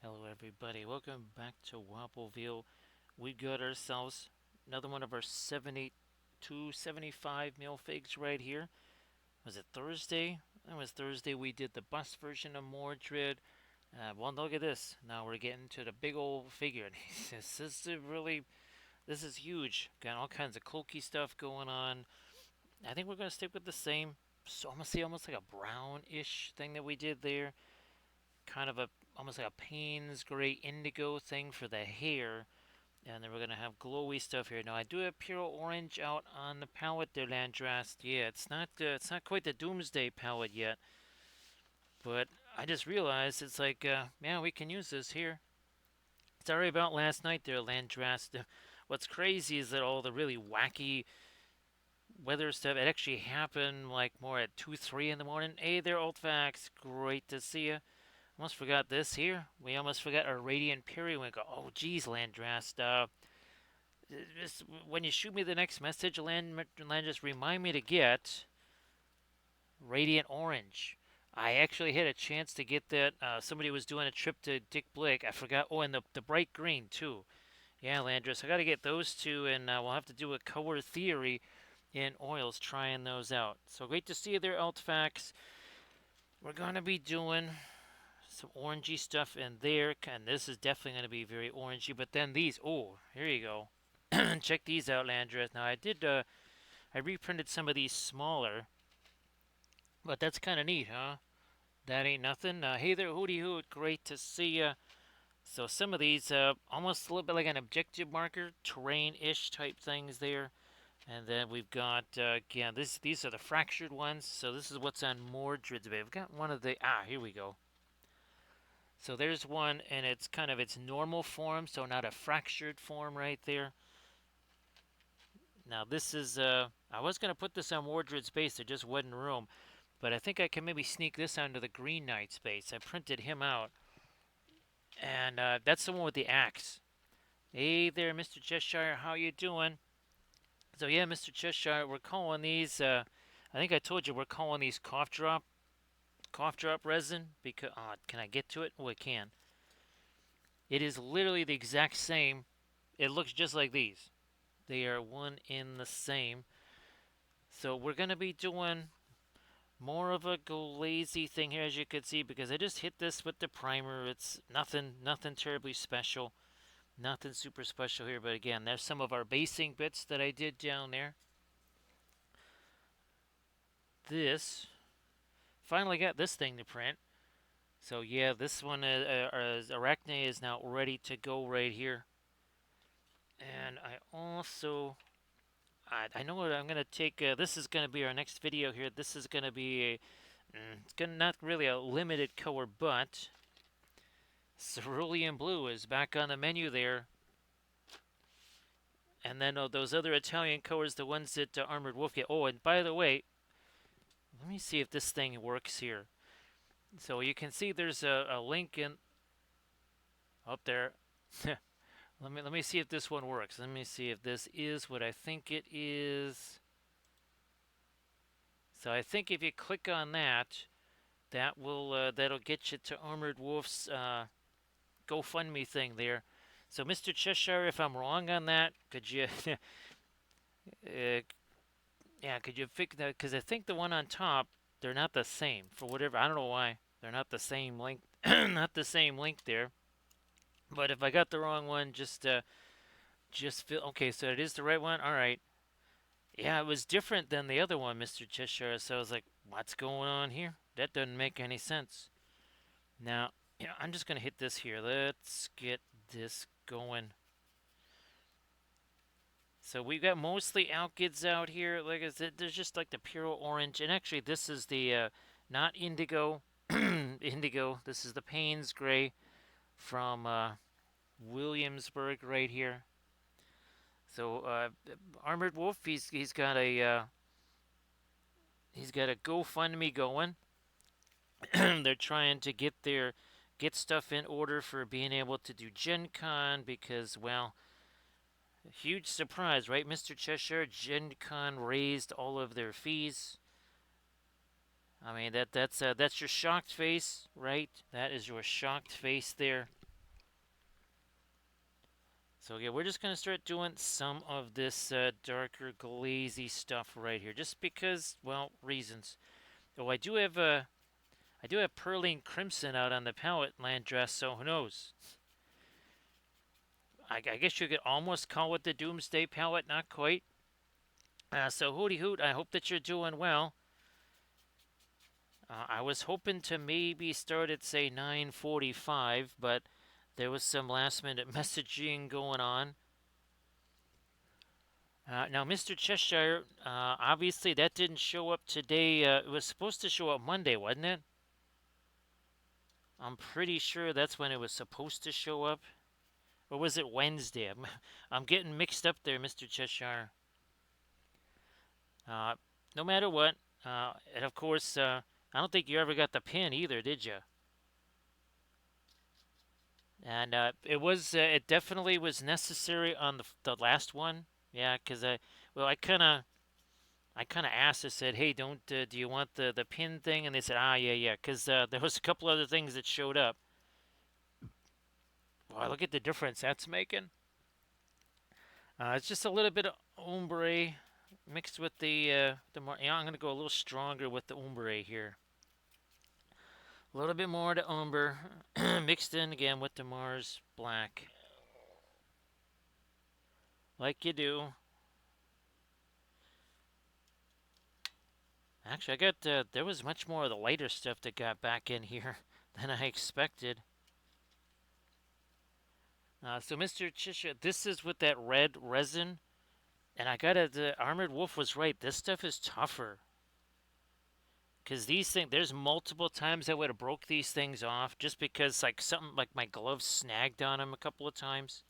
Hello, everybody. Welcome back to Wobbleville. We got ourselves another one of our 72, 75 mil figs right here. Was it Thursday? That was Thursday. We did the bust version of Mordred. Well, look at this. Now we're getting to the big old figure. This is huge. Got all kinds of cloaky stuff going on. I think we're gonna stick with the same. So I'm gonna say almost like a brownish thing that we did there. Kind of a almost like a Payne's gray indigo thing for the hair. And then we're gonna have glowy stuff here. Now I do have pure orange out on the palette there, Landrast. Yeah, it's not quite the Doomsday palette yet, but I just realized it's like, yeah, we can use this here. Sorry about last night there, Landrast. What's crazy is that all the really wacky weather stuff, it actually happened like more at 2, 3 in the morning. Hey there, Old Facts. Great to see you. Almost forgot this here. We almost forgot our Radiant Periwinkle. Oh, geez, Landrast. Just when you shoot me the next message, just remind me to get Radiant Orange. I actually had a chance to get that. Somebody was doing a trip to Dick Blick. I forgot. Oh, and the bright green too. Yeah, Landris, I got to get those two, and we'll have to do a color theory in oils, trying those out. So great to see you there, Altfax. We're gonna be doing some orangey stuff in there, and this is definitely gonna be very orangey. But then these, oh, here you go. Check these out, Landris. Now I reprinted some of these smaller, but that's kind of neat, huh? That ain't nothing. Hey there, Hootie Hoot. Great to see ya. So some of these, almost a little bit like an objective marker, terrain-ish type things there. And then we've got, again, these are the fractured ones. So this is what's on Mordred's Bay. I've got one of the, here we go. So there's one, and it's kind of its normal form, so not a fractured form right there. Now this is, I was going to put this on Mordred's base, there just wasn't room. But I think I can maybe sneak this onto the Green Knight's base. I printed him out. And that's the one with the axe. Hey there, Mr. Cheshire, how you doing? So yeah, Mr. Cheshire, we're calling these, I think I told you we're calling these cough drop resin, because, can I get to it? Oh, I can. It is literally the exact same. It looks just like these. They are one in the same. So we're going to be doing more of a glazy thing here, as you can see, because I just hit this with the primer. It's nothing terribly special. Nothing super special here, but again, there's some of our basing bits that I did down there. This, finally got this thing to print. So yeah, this one, Arachne is now ready to go right here. And I also, I know what I'm going to take, this is going to be our next video here. This is going to be it's gonna, not really a limited color, but Cerulean Blue is back on the menu there. And then those other Italian colors, the ones that Armored Wolf get. Oh, and by the way, let me see if this thing works here. So you can see there's a link in up there. Let me see if this one works. Let me see if this is what I think it is. So I think if you click on that, that will that'll get you to Armored Wolf's GoFundMe thing there. So Mr. Cheshire, if I'm wrong on that, could you yeah, could you fix that? Because I think the one on top, they're not the same for whatever. I don't know why they're not the same link. Not the same link there. But if I got the wrong one, just feel okay. So it is the right one. All right. Yeah, it was different than the other one, Mr. Cheshire. So I was like, what's going on here? That doesn't make any sense. Now, yeah, I'm just gonna hit this here. Let's get this going. So we've got mostly alkids out here. Like I said, there's just like the pure orange. And actually, this is the, not indigo. Indigo. This is the Payne's Gray from Williamsburg right here. So, Armored Wolf, he's got a GoFundMe going. They're trying to get stuff in order for being able to do Gen Con because, well, huge surprise, right, Mr. Cheshire? Gen Con raised all of their fees. I mean, that's your shocked face, right? That is your shocked face there. So yeah, we're just gonna start doing some of this darker glazy stuff right here, just because, well, reasons. Oh, I do have Pearline Crimson out on the palette land dress, so who knows? I guess you could almost call it the Doomsday palette, not quite. So hooty hoot, I hope that you're doing well. I was hoping to maybe start at say 9:45, but there was some last minute messaging going on. Now, Mr. Cheshire, obviously that didn't show up today. It was supposed to show up Monday, wasn't it? I'm pretty sure that's when it was supposed to show up. Or was it Wednesday? I'm getting mixed up there, Mr. Cheshire. Uh, no matter what, and of course, I don't think you ever got the pin either, did you? And it definitely was necessary on the last one. Yeah, because well, I kind of asked. I said, "Hey, don't do you want the pin thing?" And they said, "Ah, yeah, yeah," because there was a couple other things that showed up. Wow, look at the difference that's making. It's just a little bit of ombre mixed with yeah, I'm gonna go a little stronger with the ombre here. A little bit more to umber mixed in again with the Mars black, like you do. Actually, I got there was much more of the lighter stuff that got back in here than I expected. So, Mr. Chisha, this is with that red resin, and I got it. The Armored Wolf was right. This stuff is tougher because these things. There's multiple times I would have broke these things off just because like something like my gloves snagged on them a couple of times.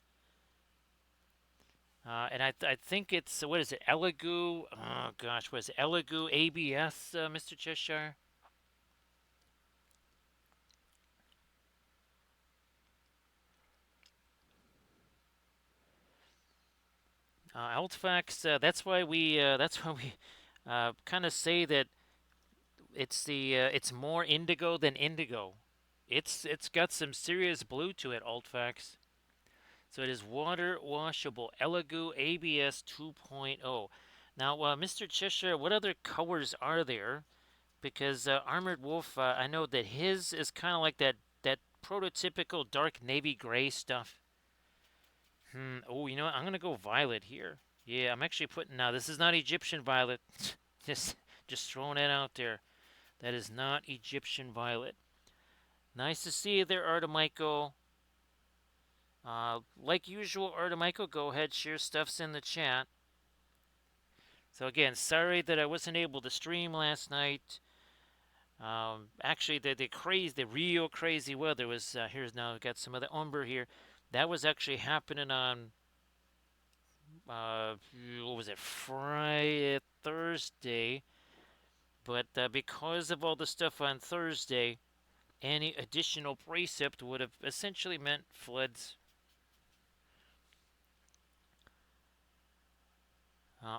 And I think it's what is it? Elegoo. Oh gosh, what is it? Elegoo ABS, Mr. Cheshire. Altfax. That's why we kind of say that it's more indigo than indigo. It's got some serious blue to it, Altfax. So it is water washable Elegoo ABS 2.0. Now, Mr. Cheshire, what other colors are there? Because Armored Wolf, I know that his is kind of like that prototypical dark navy gray stuff. Oh, you know what? I'm gonna go violet here. Yeah, I'm actually putting now. This is not Egyptian violet. just just throwing it out there. That is not Egyptian violet. Nice to see you there, Artemichael. Like usual, Artemichael, go ahead, share stuffs in the chat. So again, sorry that I wasn't able to stream last night. Actually, the real crazy weather was here's now. I've got some of the umber here. That was actually happening on what was it, Friday, Thursday. But because of all the stuff on Thursday, any additional precept would have essentially meant floods.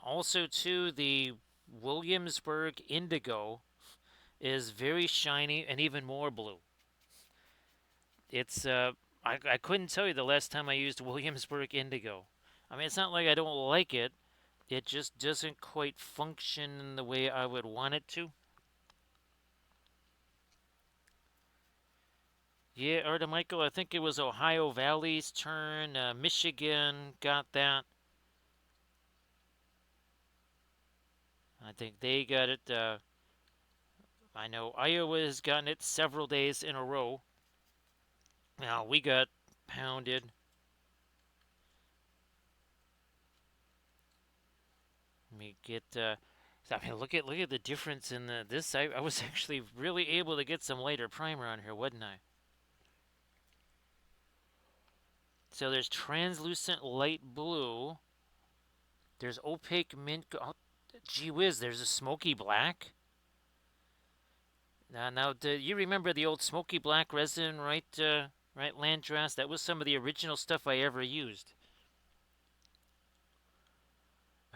Also, too, the Williamsburg Indigo is very shiny and even more blue. It's I couldn't tell you the last time I used Williamsburg Indigo. I mean, it's not like I don't like it. It just doesn't quite function in the way I would want it to. Yeah, Artemichael, I think it was Ohio Valley's turn. Michigan got that. I think they got it. I know Iowa has gotten it several days in a row. Now we got pounded. Let me get. I mean, look at the difference in this. I was actually really able to get some lighter primer on here, wasn't I? So there's translucent light blue. There's opaque mint. Oh, gee whiz, there's a smoky black. Now, do you remember the old smoky black resin, right? Right, Landras. That was some of the original stuff I ever used.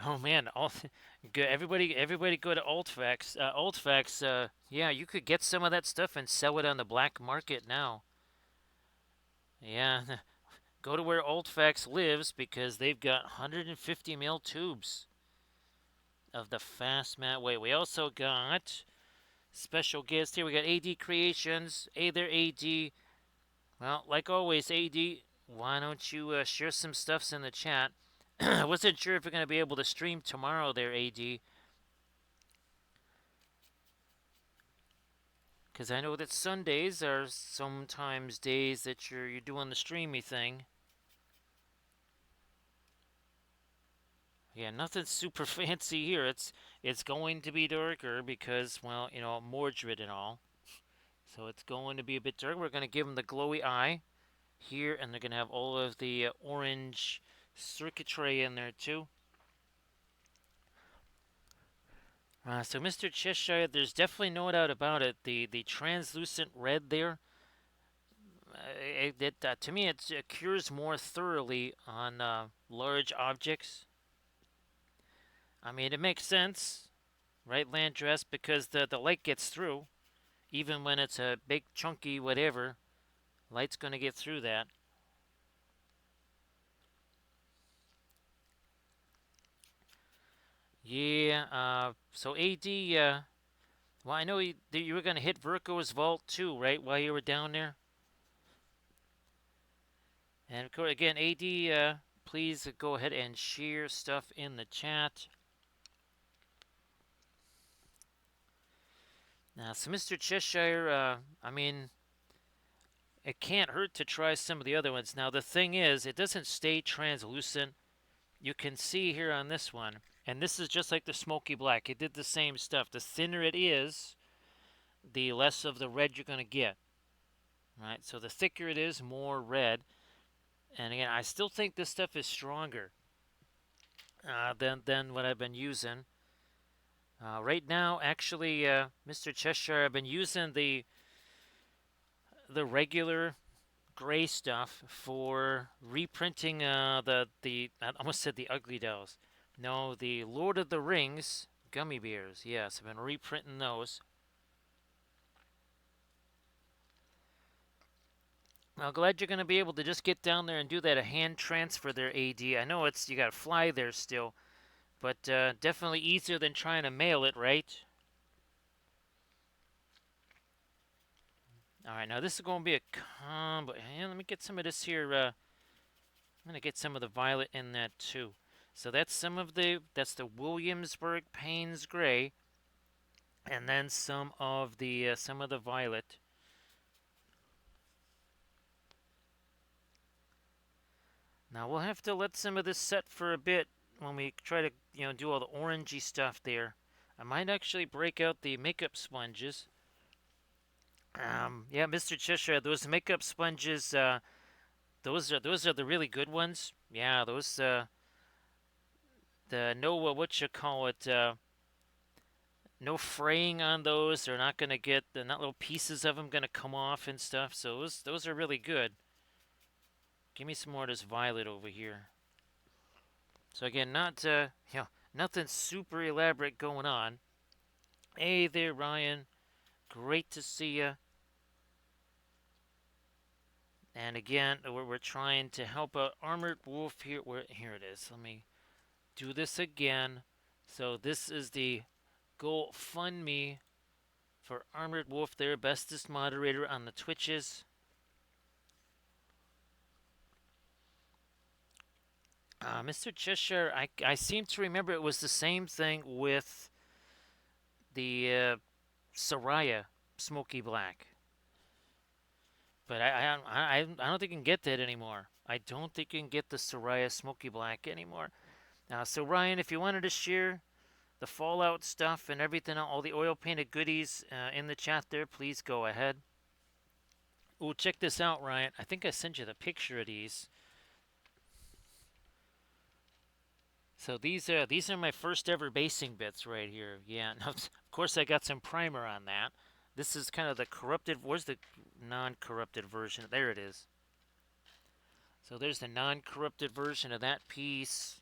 Oh man, everybody go to Altfax. Altfax, yeah, you could get some of that stuff and sell it on the black market now. Yeah, Go to where Oldfax lives because they've got 150 mil tubes of the fast mat weight. We also got special guest here. We got AD Creations. Hey there, AD. Well, like always, AD, why don't you share some stuffs in the chat? I wasn't sure if you're going to be able to stream tomorrow there, AD. Because I know that Sundays are sometimes days that you're doing the streamy thing. Yeah, nothing super fancy here. It's going to be darker because, well, Mordred and all. So it's going to be a bit dark. We're going to give them the glowy eye here, and they're going to have all of the orange circuitry in there too. So Mr. Cheshire, there's definitely no doubt about it. The translucent red there, to me, it cures more thoroughly on large objects. I mean, it makes sense, right, Landress, because the light gets through, even when it's a big, chunky whatever. Light's going to get through that. Yeah, so AD, well, I know you were going to hit Virgo's vault too, right, while you were down there? And of course, again, AD, please go ahead and share stuff in the chat. Now, so Mr. Cheshire, I mean, it can't hurt to try some of the other ones. Now, the thing is, it doesn't stay translucent. You can see here on this one, and this is just like the smoky black. It did the same stuff. The thinner it is, the less of the red you're going to get. Right? So the thicker it is, more red. And again, I still think this stuff is stronger than what I've been using. Right now, actually, Mr. Cheshire, I've been using the regular gray stuff for reprinting the I almost said the Ugly Dolls. No, the Lord of the Rings gummy bears. Yes, I've been reprinting those. I'm glad you're going to be able to just get down there and do that a hand transfer there, AD. I know you got to fly there still, but definitely easier than trying to mail it, right? All right, now this is going to be a combo. Let me get some of this here. I'm going to get some of the violet in that too. So that's that's the Williamsburg Payne's Gray, and then some of the violet. Now we'll have to let some of this set for a bit when we try to do all the orangey stuff there. I might actually break out the makeup sponges. Yeah, Mr. Cheshire, those makeup sponges, those are the really good ones. Yeah, those the no what you call it, no fraying on those. They're not gonna get not little pieces of them gonna come off and stuff. So those are really good. Give me some more of this violet over here. So again, not nothing super elaborate going on. Hey there, Ryan. Great to see you. And again, we're trying to help out Armored Wolf here. Here it is. Let me do this again. So this is the GoFundMe for Armored Wolf, their bestest moderator on the Twitches. Mr. Cheshire, I seem to remember it was the same thing with the Soraya Smoky Black. But I don't think you can get that anymore. I don't think you can get the Soraya Smoky Black anymore. So Ryan, if you wanted to share the Fallout stuff and everything, all the oil painted goodies in the chat there, please go ahead. Oh, check this out, Ryan. I think I sent you the picture of these. So these are my first ever basing bits right here. Yeah, now, of course I got some primer on that. This is kind of the corrupted. Where's the non-corrupted version? There it is. So there's the non-corrupted version of that piece.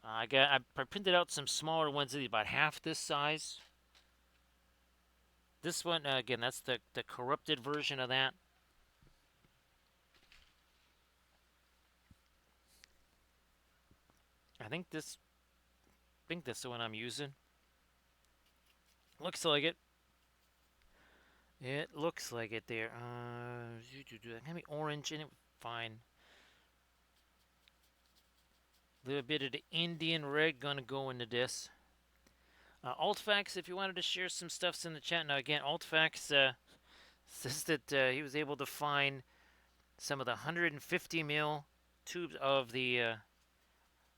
I printed out some smaller ones, about half this size. This one again, that's the corrupted version of that. I think this is the one I'm using. Looks like it. It looks like it there. Maybe orange in it. Fine. A little bit of the Indian red gonna go into this. Altfax, if you wanted to share some stuffs in the chat. Now again, Altfax says that he was able to find some of the 150 mil tubes of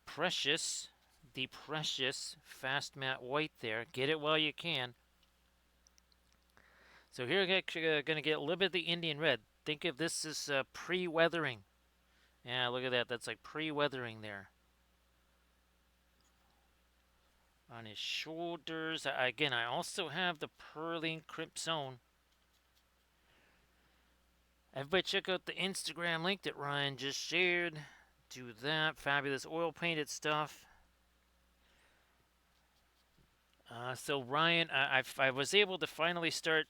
precious, the precious fast matte white there. Get it while you can. So here we're going to get a little bit of the Indian red. Think of this as pre-weathering. Yeah, look at that. That's like pre-weathering there. On his shoulders. Again, I also have the Pearling Crimson. Everybody check out the Instagram link that Ryan just shared. Do that. Fabulous oil painted stuff. So Ryan, I was able to finally start,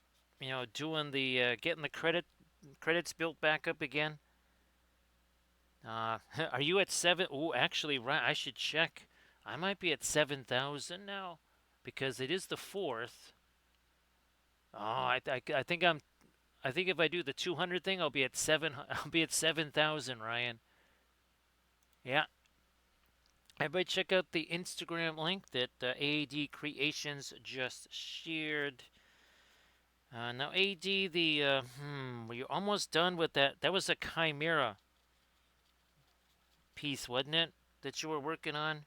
doing the getting the credits built back up again. Are you at 7? Oh, actually, Ryan, I should check. I might be at 7,000 now, because it is the 4th. Oh, I think I'm. I think if I do the 200 thing, I'll be at 7. I'll be at 7,000, Ryan. Yeah. Everybody check out the Instagram link that AD Creations just shared. Now, AD, were you almost done with that? That was a Chimera piece, wasn't it? That you were working on?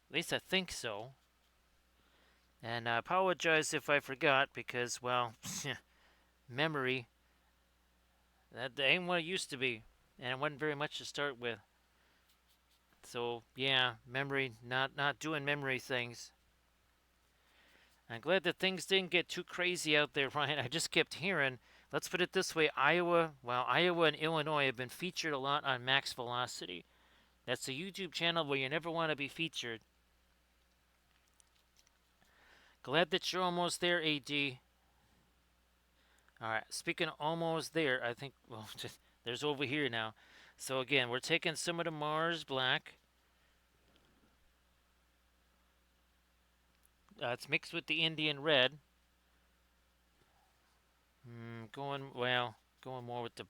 At least I think so. And I apologize if I forgot because, well, memory. That ain't what it used to be. And it wasn't very much to start with. So, yeah, memory, not doing memory things. I'm glad that things didn't get too crazy out there, Ryan. I just kept hearing, let's put it this way, Iowa and Illinois have been featured a lot on Max Velocity. That's a YouTube channel where you never want to be featured. Glad that you're almost there, AD. Alright, speaking of almost there, I think, well, there's over here now. So again, we're taking some of the Mars Black. It's mixed with the Indian Red. Going more with the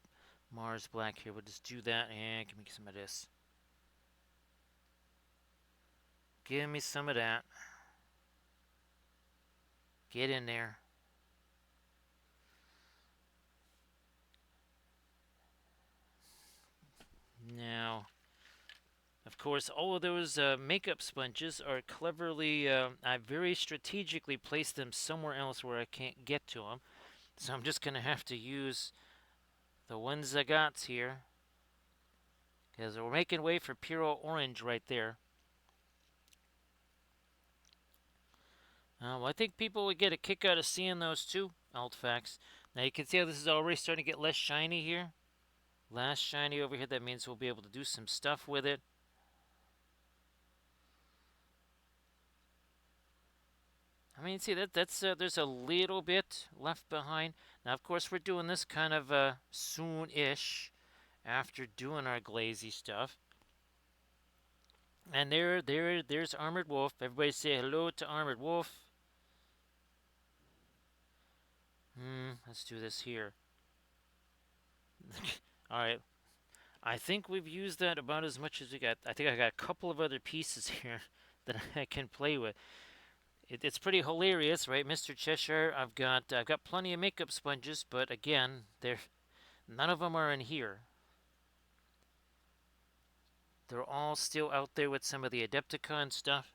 Mars Black here. We'll just do that, and give me some of this. Give me some of that. Get in there. Now, of course, all of those makeup sponges are cleverly, I very strategically placed them somewhere else where I can't get to them. So I'm just going to have to use the ones I got here. Because we're making way for Puro Orange right there. Well, I think people would get a kick out of seeing those too, Altfax. Now you can see how this is already starting to get less shiny here. Less shiny over here. That means we'll be able to do some stuff with it. I mean, see that's there's a little bit left behind. Now, of course, we're doing this kind of soon-ish after doing our glazy stuff. And there's Armored Wolf. Everybody say hello to Armored Wolf. Let's do this here. All right. I think we've used that about as much as we got. I think I got a couple of other pieces here that I can play with. It's pretty hilarious, right, Mr. Cheshire? I've got plenty of makeup sponges, but again, none of them are in here. They're all still out there with some of the Adepticon stuff.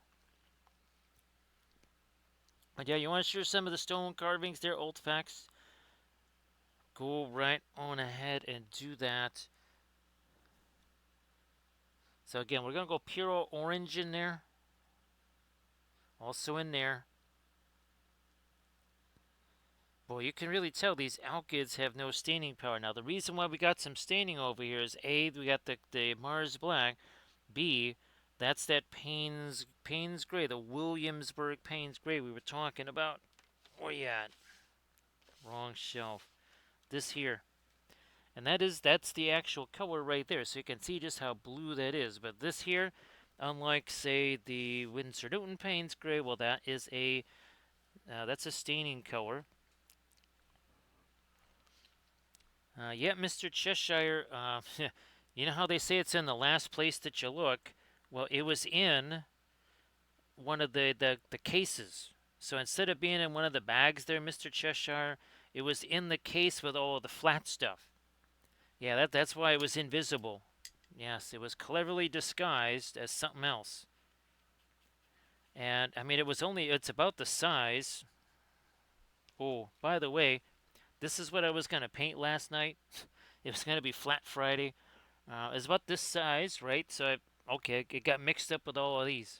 But yeah, you want to share some of the stone carvings there, Altfax? Go right on ahead and do that. So again, we're going to go Puro Orange in there. Also in there. Boy, you can really tell these alkyds have no staining power. Now, the reason why we got some staining over here is A, we got the Mars Black. B, that's that Payne's Gray, the Williamsburg Payne's Gray we were talking about. Where you at? Wrong shelf. This here. And that's the actual color right there. So you can see just how blue that is. But this here, unlike say the Winsor Newton Payne's gray, well that is that's a staining color. Yeah, Mr. Cheshire. You know how they say it's in the last place that you look? Well, it was in one of the cases. So instead of being in one of the bags there, Mr. Cheshire, it was in the case with all of the flat stuff. Yeah, that's why it was invisible. Yes, it was cleverly disguised as something else. And I mean, it's about the size. Oh, by the way, this is what I was going to paint last night. It was going to be Flat Friday. It's about this size, right? Okay, it got mixed up with all of these.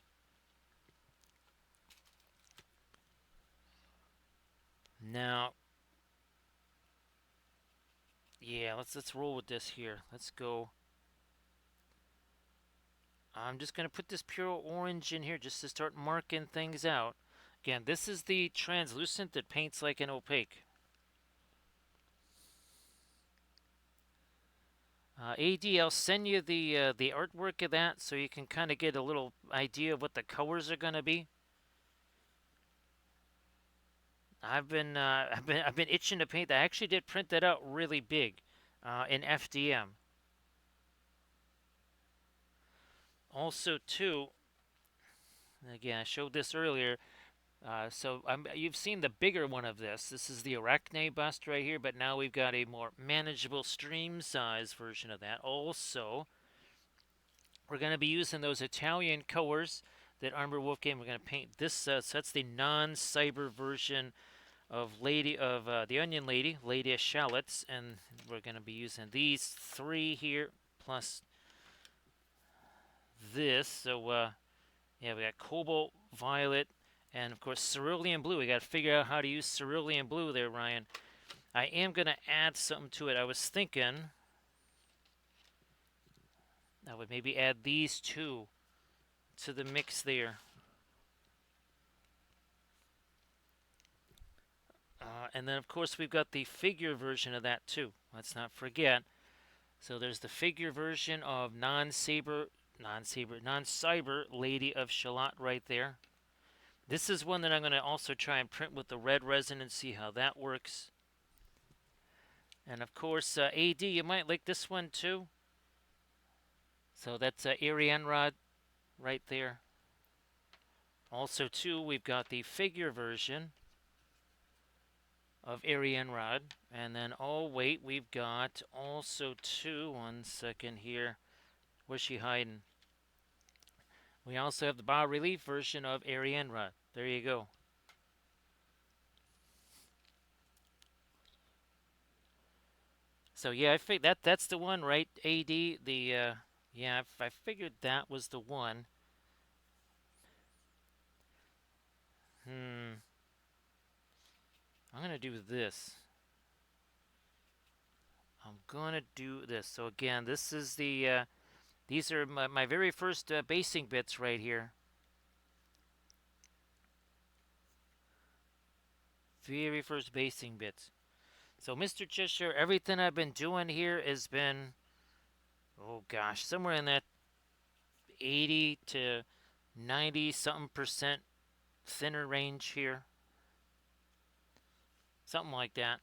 Now, yeah, let's roll with this here. Let's go. I'm just going to put this pure orange in here just to start marking things out. Again, this is the translucent that paints like an opaque. AD, I'll send you the artwork of that so you can kind of get a little idea of what the colors are going to be. I've been itching to paint that. I actually did print that out really big in FDM. Also, too, again, I showed this earlier. You've seen the bigger one of this. This is the Arachne bust right here, but now we've got a more manageable stream size version of that. Also, we're going to be using those Italian colors that Armor Wolf gave. We're going to paint this. So that's the non-cyber version of the Onion Lady, Lady of Shallots, and we're going to be using these three here plus this. Yeah, we got Cobalt, Violet, and of course Cerulean Blue. We got to figure out how to use Cerulean Blue there, Ryan. I am going to add something to it. I was thinking I would maybe add these two to the mix there. And then, of course, we've got the figure version of that, too. Let's not forget. So there's the figure version of non-cyber Lady of Shalott right there. This is one that I'm going to also try and print with the red resin and see how that works. And, of course, AD, you might like this one, too. So that's Arianrod right there. Also, too, we've got the figure version of Arianrod. And then, oh, wait, we've got also, too, 1 second here. Where's she hiding? We also have the bas-relief version of Arianrod. There you go. So, yeah, I think that's the one, right, AD? Yeah, I figured that was the one. I'm going to do this. I'm going to do this. So, again, this is these are my very first basing bits right here. Very first basing bits. So, Mr. Cheshire, everything I've been doing here has been, oh gosh, somewhere in that 80 to 90 something percent thinner range here. Something like that.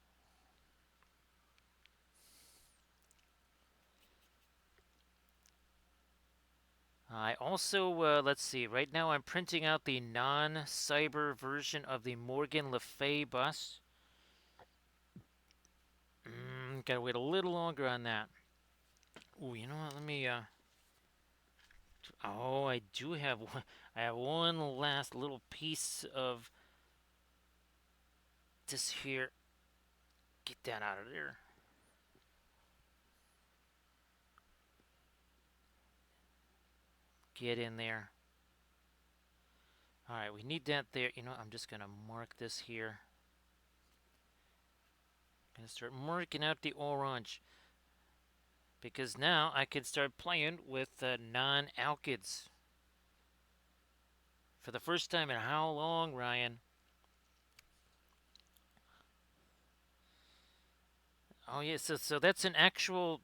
I also, let's see, right now I'm printing out the non-cyber version of the Morgan Le Fay bust. Gotta wait a little longer on that. Ooh, you know what? Let me. Oh, I do have one. I have one last little piece of this here. Get that out of there. Get in there. All right, we need that there. You know, I'm just gonna mark this here. I'm gonna start marking out the orange because now I can start playing with non-alkyds. For the first time in how long, Ryan? Oh yeah, so that's an actual.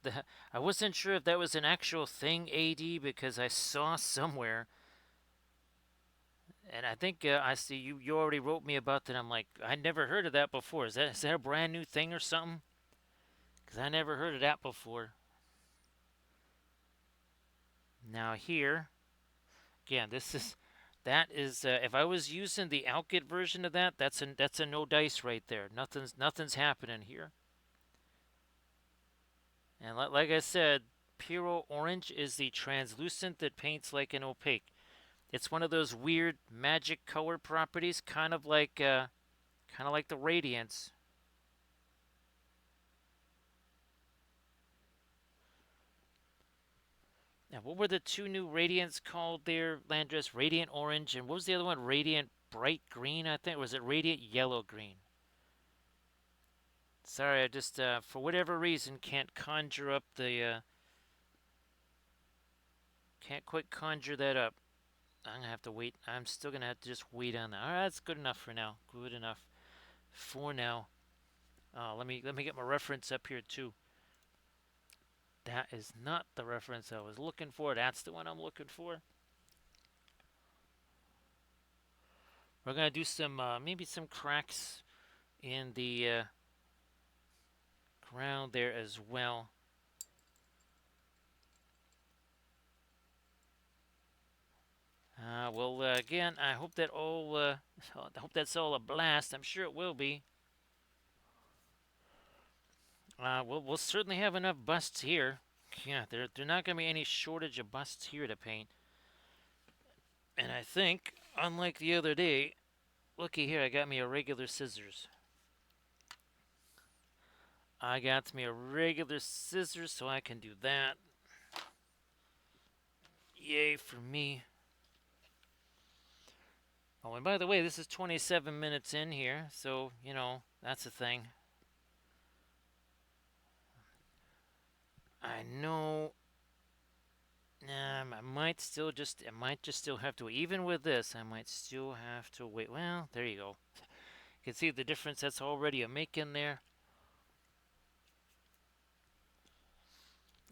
I wasn't sure if that was an actual thing, AD, because I saw somewhere, and I think I see you already wrote me about that. I'm like, I never heard of that before. Is that a brand new thing or something? Because I never heard of that before. Now here, again, that is if I was using the Alkit version of that, that's a no dice right there. Nothing's happening here. And like I said, Puro Orange is the translucent that paints like an opaque. It's one of those weird magic color properties, kind of like the Radiance. Now, what were the two new Radiants called there, Landris? Radiant Orange, and what was the other one? Radiant Bright Green, I think. Or was it Radiant Yellow Green? Sorry, I just, for whatever reason, can't quite conjure that up. I'm gonna have to wait. I'm still gonna have to just wait on that. All right, that's good enough for now. Good enough for now. Let me get my reference up here too. That is not the reference I was looking for. That's the one I'm looking for. We're gonna do some maybe some cracks in the ground there as well. Well, again, I hope that all. I hope that's all a blast. I'm sure it will be. We'll certainly have enough busts here. Yeah, there's not gonna be any shortage of busts here to paint. And I think, unlike the other day, looky here, I got me a regular scissors. I got me a regular scissors so I can do that. Yay for me. Oh, and by the way, this is 27 minutes in here, so, that's a thing. I know. I might just still have to, even with this, I might still have to wait. Well, there you go. You can see the difference that's already a making there.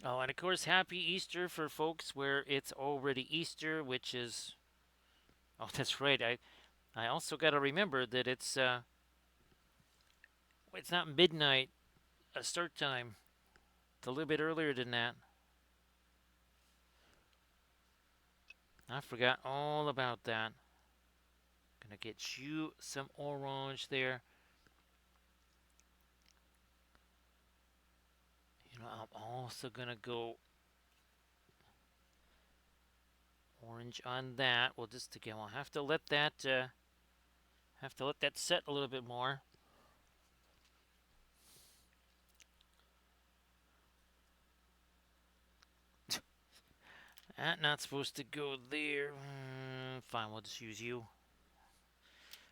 Oh, and of course, happy Easter for folks where it's already Easter, which is. Oh, that's right. I also got to remember that it's not midnight start time. It's a little bit earlier than that. I forgot all about that. Gonna get you some orange there. I'm also gonna go orange on that. We'll have to let that set a little bit more. That not supposed to go there. Fine, we'll just use you.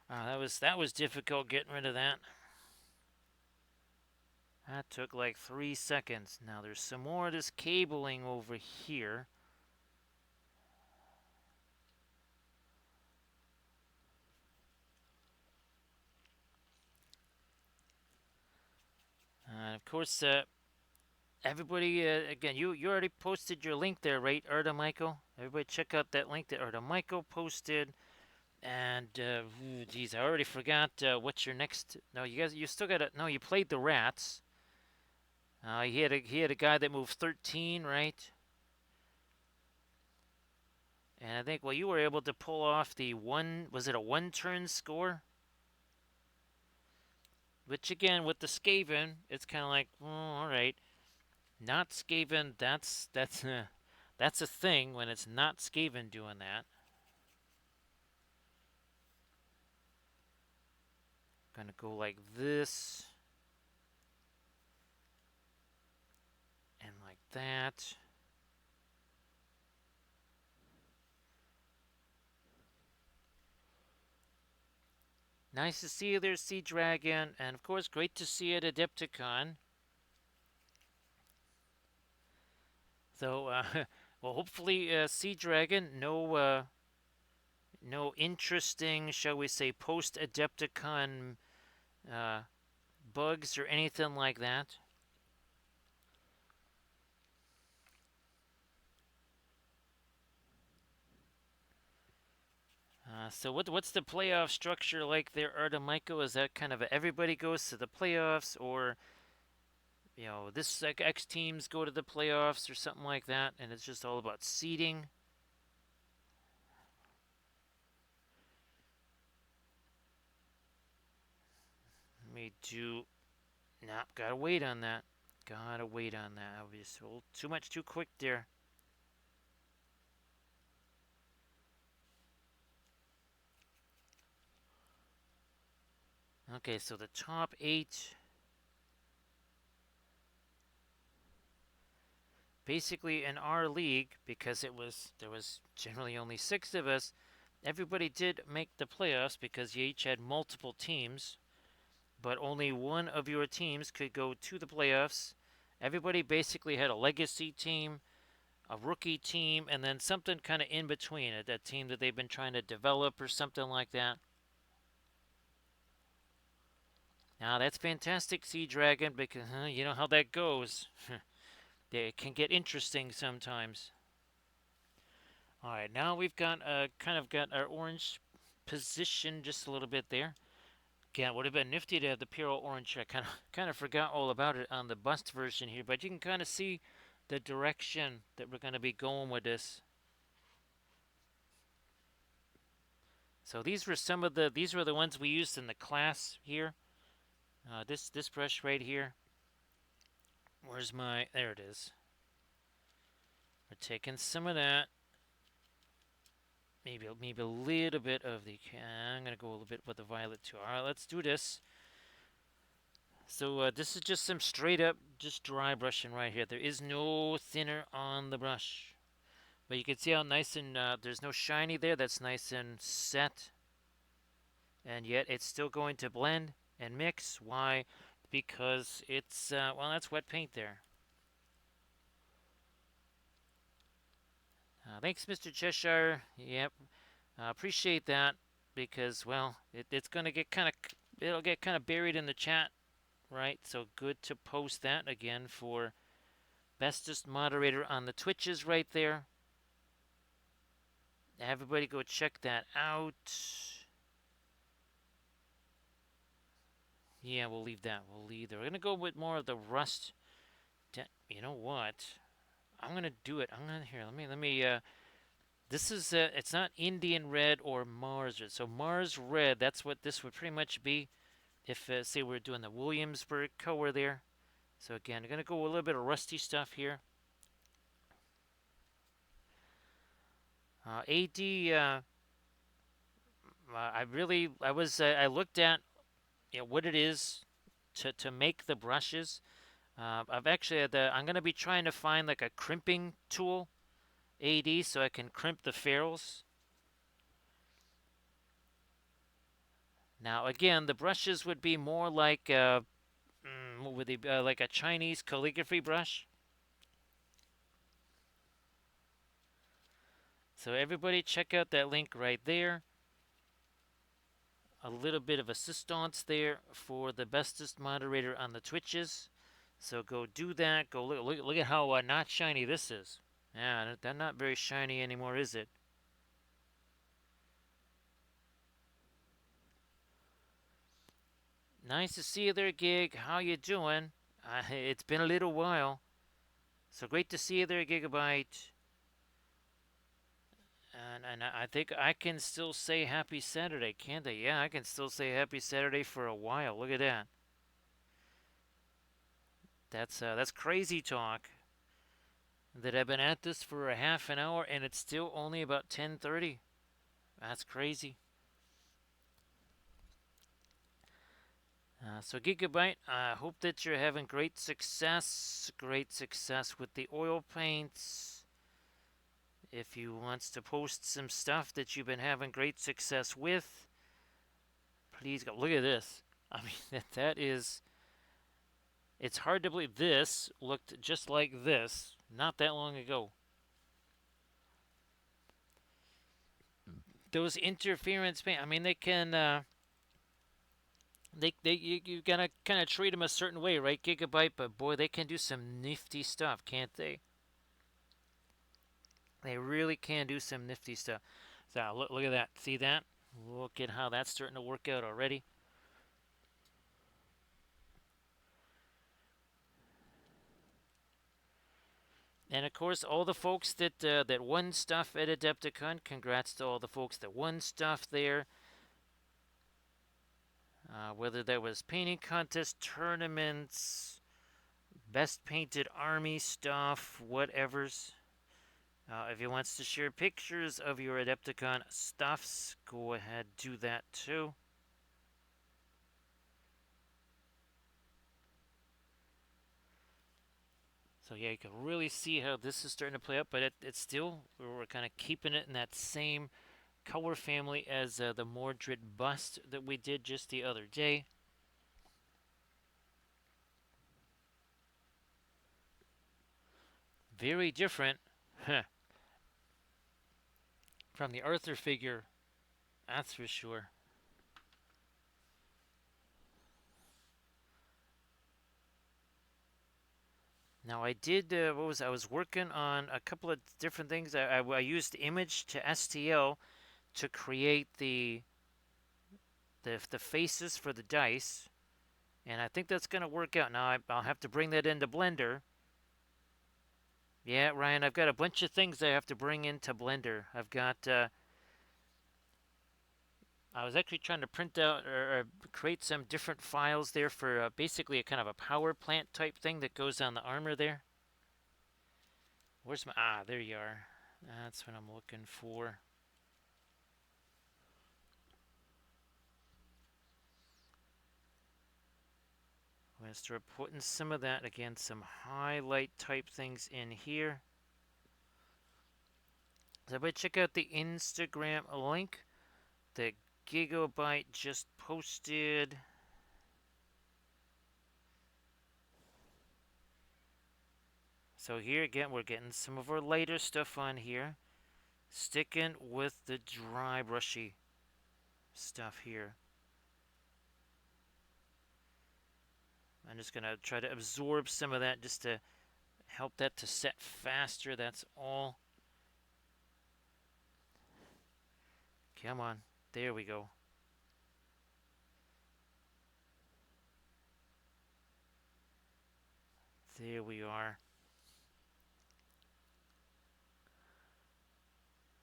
That was difficult getting rid of that. That took like 3 seconds. Now there's some more of this cabling over here. Of course, everybody, again, you already posted your link there, right, Erda Michael? Everybody check out that link that Erda Michael posted. And, geez, I already forgot what's your next. No, you still got to. No, you played the rats. He had a guy that moved 13, right? And I think, well, you were able to pull off the one. Was it a one-turn score? Which again, with the Skaven, it's kind of like, all right, not Skaven. That's a thing when it's not Skaven doing that. Gonna go like this and like that. Nice to see you there, Sea Dragon, and of course, great to see you at Adepticon. So, well, hopefully, Sea Dragon, no interesting, shall we say, post Adepticon bugs or anything like that. So what's the playoff structure like there, Artemico? Is that kind of everybody goes to the playoffs, or this like X teams go to the playoffs or something like that, and it's just all about seeding? Me do. Nah, gotta wait on that. Gotta wait on that. I was a little too much too quick there. Okay, so the top 8, basically in our league, because there was generally only 6 of us, everybody did make the playoffs because you each had multiple teams, but only one of your teams could go to the playoffs. Everybody basically had a legacy team, a rookie team, and then something kind of in between it, that team that they've been trying to develop or something like that. Now that's fantastic, Sea Dragon, because you know how that goes. It can get interesting sometimes. All right, now we've got kind of got our orange position just a little bit there. Again, it would have been nifty to have the pure orange. I kind of forgot all about it on the bust version here, but you can kind of see the direction that we're going to be going with this. So these were the ones we used in the class here. This brush right here. Where's my? There it is. We're taking some of that. Maybe a little bit of the. I'm gonna go a little bit with the violet too. All right, let's do this. So this is just some straight up, just dry brushing right here. There is no thinner on the brush, but you can see how nice and there's no shiny there. That's nice and set, and yet it's still going to blend and mix. Why? Because it's well, that's wet paint there. Thanks, Mr. Cheshire. Yep, appreciate that because well, it's going to get it'll get kind of buried in the chat, right? So good to post that again for bestest moderator on the Twitches right there. Everybody go check that out. Yeah, we'll leave that. We'll leave there. We're gonna go with more of the rust. You know what? I'm gonna do it. I'm gonna here. Let me. This is it's not Indian red or Mars red. So Mars red. That's what this would pretty much be. If say we're doing the Williamsburg color there. So again, I'm gonna go with a little bit of rusty stuff here. AD. I looked at what it is to make the brushes. I've actually I'm going to be trying to find like a crimping tool, AD, so I can crimp the ferrules. Now again, the brushes would be more like what would they be, like a Chinese calligraphy brush. So everybody check out that link right there. A little bit of assistance there for the bestest moderator on the Twitches. So go do that. Go look at how not shiny this is. Yeah, that's not very shiny anymore, is it? Nice to see you there, Gig. How you doing? It's been a little while. So great to see you there, Gigabyte. And I think I can still say Happy Saturday, can't I? Yeah, I can still say Happy Saturday for a while. Look at that. That's crazy talk. That I've been at this for a half an hour and it's still only about 10:30. That's crazy. So Gigabyte, I hope that you're having great success with the oil paints. If you wants to post some stuff that you've been having great success with, please go. Look at this. I mean, that is. It's hard to believe this looked just like this not that long ago. Those interference paint. I mean, they can. You gotta kind of treat them a certain way, right, Gigabyte? But boy, they can do some nifty stuff, can't they? They really can do some nifty stuff. So look at that. See that? Look at how that's starting to work out already. And of course, all the folks that won stuff at Adepticon, congrats to all the folks that won stuff there. Whether that was painting contest, tournaments, best painted army stuff, whatever's. If you wants to share pictures of your Adepticon stuffs, go ahead, do that too. So yeah, you can really see how this is starting to play out, but it's still, we're kind of keeping it in that same color family as the Mordred bust that we did just the other day. Very different from the Arthur figure, that's for sure. Now I did, I was working on a couple of different things. I used image to STL to create the faces for the dice, and I think that's going to work out. Now I'll have to bring that into Blender. Yeah, Ryan, I've got a bunch of things I have to bring into Blender. I've got, I was actually trying to print out or create some different files there for basically a kind of a power plant type thing that goes on the armor there. Where's my, there you are. That's what I'm looking for. I'm going to start putting some of that, again, some highlight type things in here. So everybody check out the Instagram link that Gigabyte just posted. So here again, we're getting some of our lighter stuff on here. Sticking with the dry brushy stuff here. I'm just going to try to absorb some of that just to help that to set faster, that's all. Come on, there we go. There we are.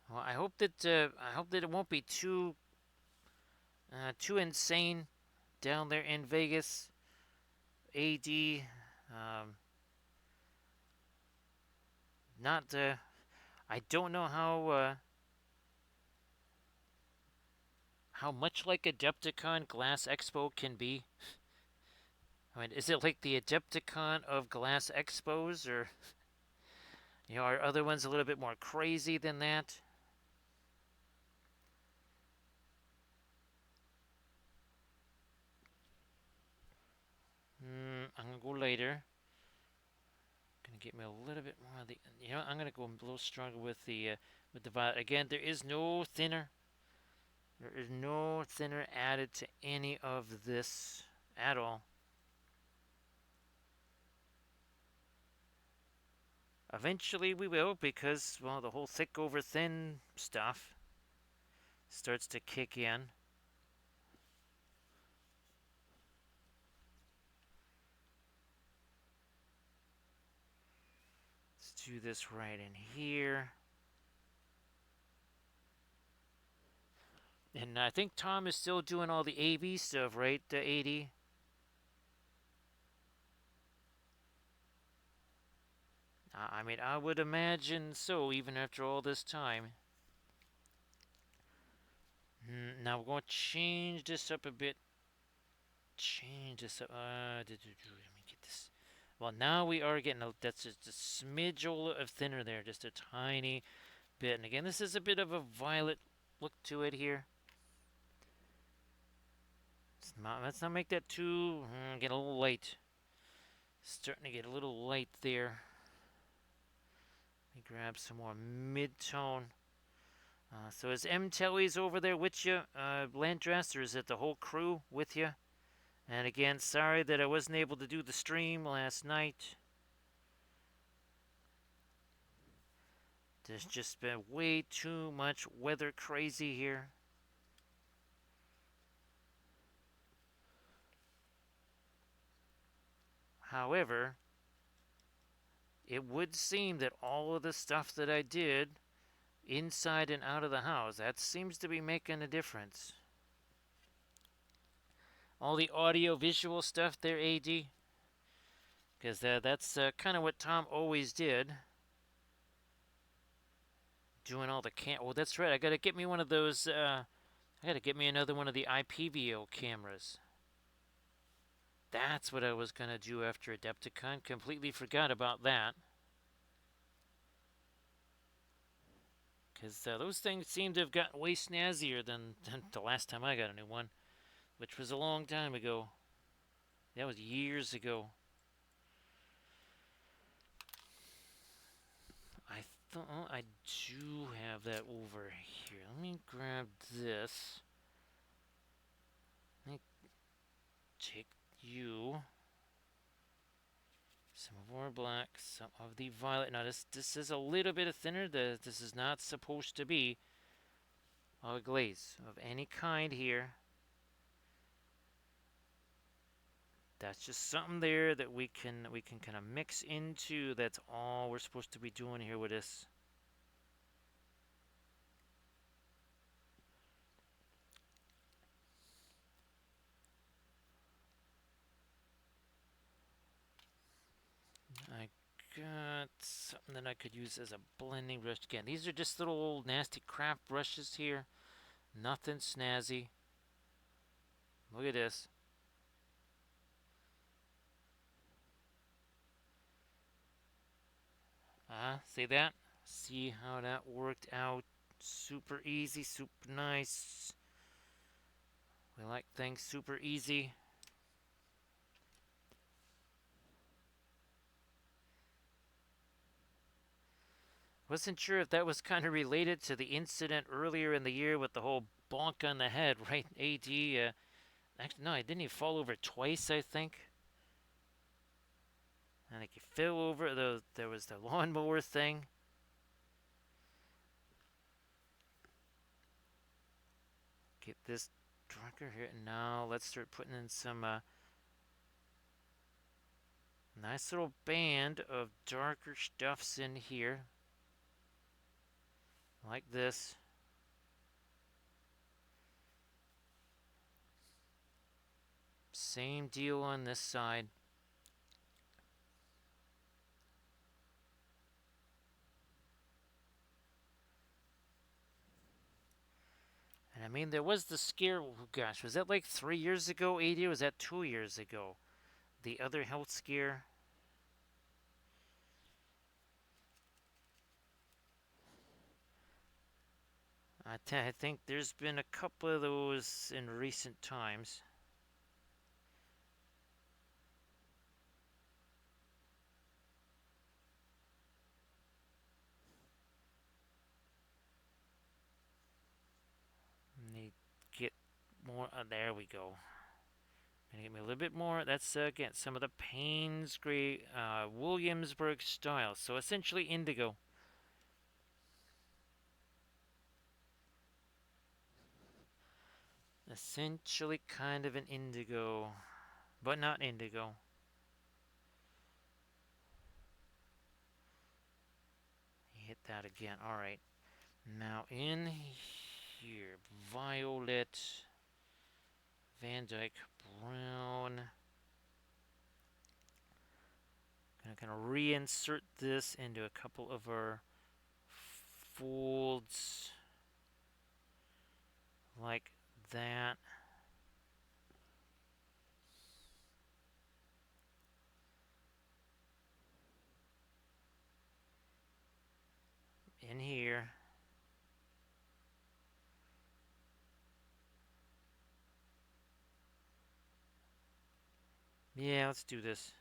Well, I hope that it won't be too insane down there in Vegas. AD, not I don't know how much like Adepticon Glass Expo can be. I mean, is it like the Adepticon of Glass Expos, or are other ones a little bit more crazy than that? I'm gonna go later. Gonna get me a little bit more of the. I'm gonna go a little stronger with the violet. Again, there is no thinner. There is no thinner added to any of this at all. Eventually we will, because, well, the whole thick over thin stuff starts to kick in. Let's do this right in here. And I think Tom is still doing all the AV stuff, right, the 80? I mean, I would imagine so, even after all this time. Now we're going to change this up a bit. Change this up. Let me get this. Well, now we are getting that's just a smidge of thinner there, just a tiny bit. And again, this is a bit of a violet look to it here. Let's not make that too. Get a little light. Starting to get a little light there. Let me grab some more mid-tone. So is M. Telly's over there with you, Landress, or is it the whole crew with you? And again, sorry that I wasn't able to do the stream last night. There's just been way too much weather crazy here. However, it would seem that all of the stuff that I did inside and out of the house, that seems to be making a difference. All the audio visual stuff there, AD, because that's kind of what Tom always did. Doing all the well, that's right. I gotta get me one of those. I gotta get me another one of the IPVO cameras. That's what I was gonna do after Adepticon. Completely forgot about that. Because those things seem to have gotten way snazzier than the last time I got a new one, which was a long time ago. That was years ago. I thought I do have that over here. Let me grab this. Let me take you. Some more black, some of the violet. Now this is a little bit thinner. This is not supposed to be a glaze of any kind here. That's just something there that we can kind of mix into. That's all we're supposed to be doing here with this. I got something that I could use as a blending brush. Again, these are just little old nasty craft brushes here. Nothing snazzy. Look at this. See that? See how that worked out? Super easy, super nice. We like things super easy. Wasn't sure if that was kind of related to the incident earlier in the year with the whole bonk on the head, right? AD. Actually, no, I didn't even fall over twice, I think. I think he fell over. There was the lawnmower thing. Get this darker here. Now let's start putting in some nice little band of darker stuffs in here. Like this. Same deal on this side. And I mean, there was the scare. Oh gosh, was that like 3 years ago, 80? Or was that 2 years ago? The other health scare. I think there's been a couple of those in recent times. Need to get more. There we go. Gonna get me a little bit more. That's again some of the Payne's Gray Williamsburg style. So essentially indigo. Essentially kind of an indigo, but not indigo. Hit that again. All right. Now in here, violet, Van Dyke brown. Gonna kind of reinsert this into a couple of our folds like that. In here. Yeah, let's do this.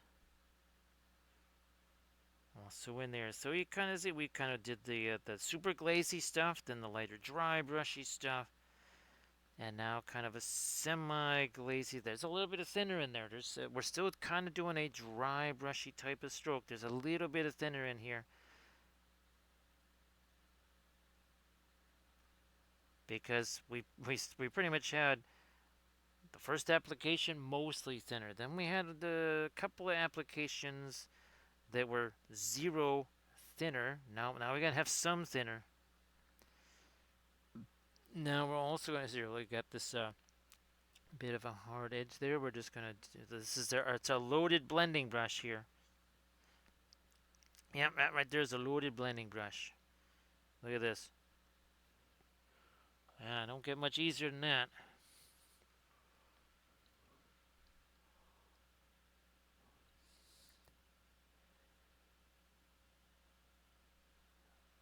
Also in there. So you kind of see we kind of did the super glazy stuff, then the lighter dry brushy stuff. And now kind of a semi-glazy. There's a little bit of thinner in there. We're still kind of doing a dry, brushy type of stroke. There's a little bit of thinner in here. Because we pretty much had The first application mostly thinner. Then we had a couple of applications that were zero thinner. Now we gotta have some thinner. Now we're also gonna see. We got this bit of a hard edge there. We're just gonna. This is it's a loaded blending brush here. Yep, right there's a loaded blending brush. Look at this. Yeah, don't get much easier than that.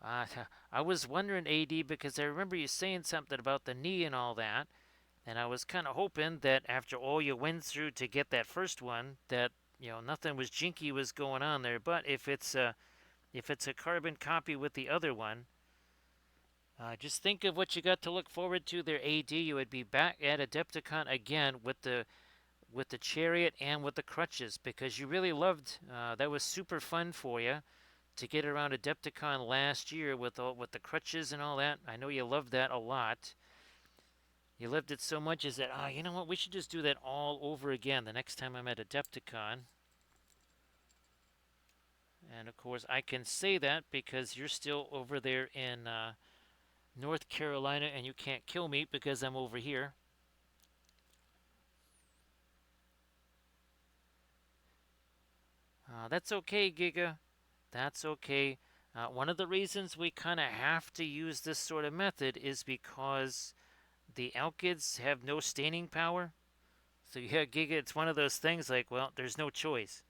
Uh, I was wondering, AD, because I remember you saying something about the knee and all that, and I was kind of hoping that after all you went through to get that first one, that nothing was jinky was going on there. But if it's a carbon copy with the other one, just think of what you got to look forward to there, AD. You would be back at Adepticon again with the chariot and with the crutches because you really loved. That was super fun for you to get around Adepticon last year with the crutches and all that. I know you loved that a lot. You loved it so much is that you know what? We should just do that all over again the next time I'm at Adepticon. And of course, I can say that because you're still over there in North Carolina and you can't kill me because I'm over here. That's okay, Giga. That's okay. One of the reasons we kind of have to use this sort of method is because the alkyds have no staining power. So yeah, Giga, it's one of those things like, well, there's no choice.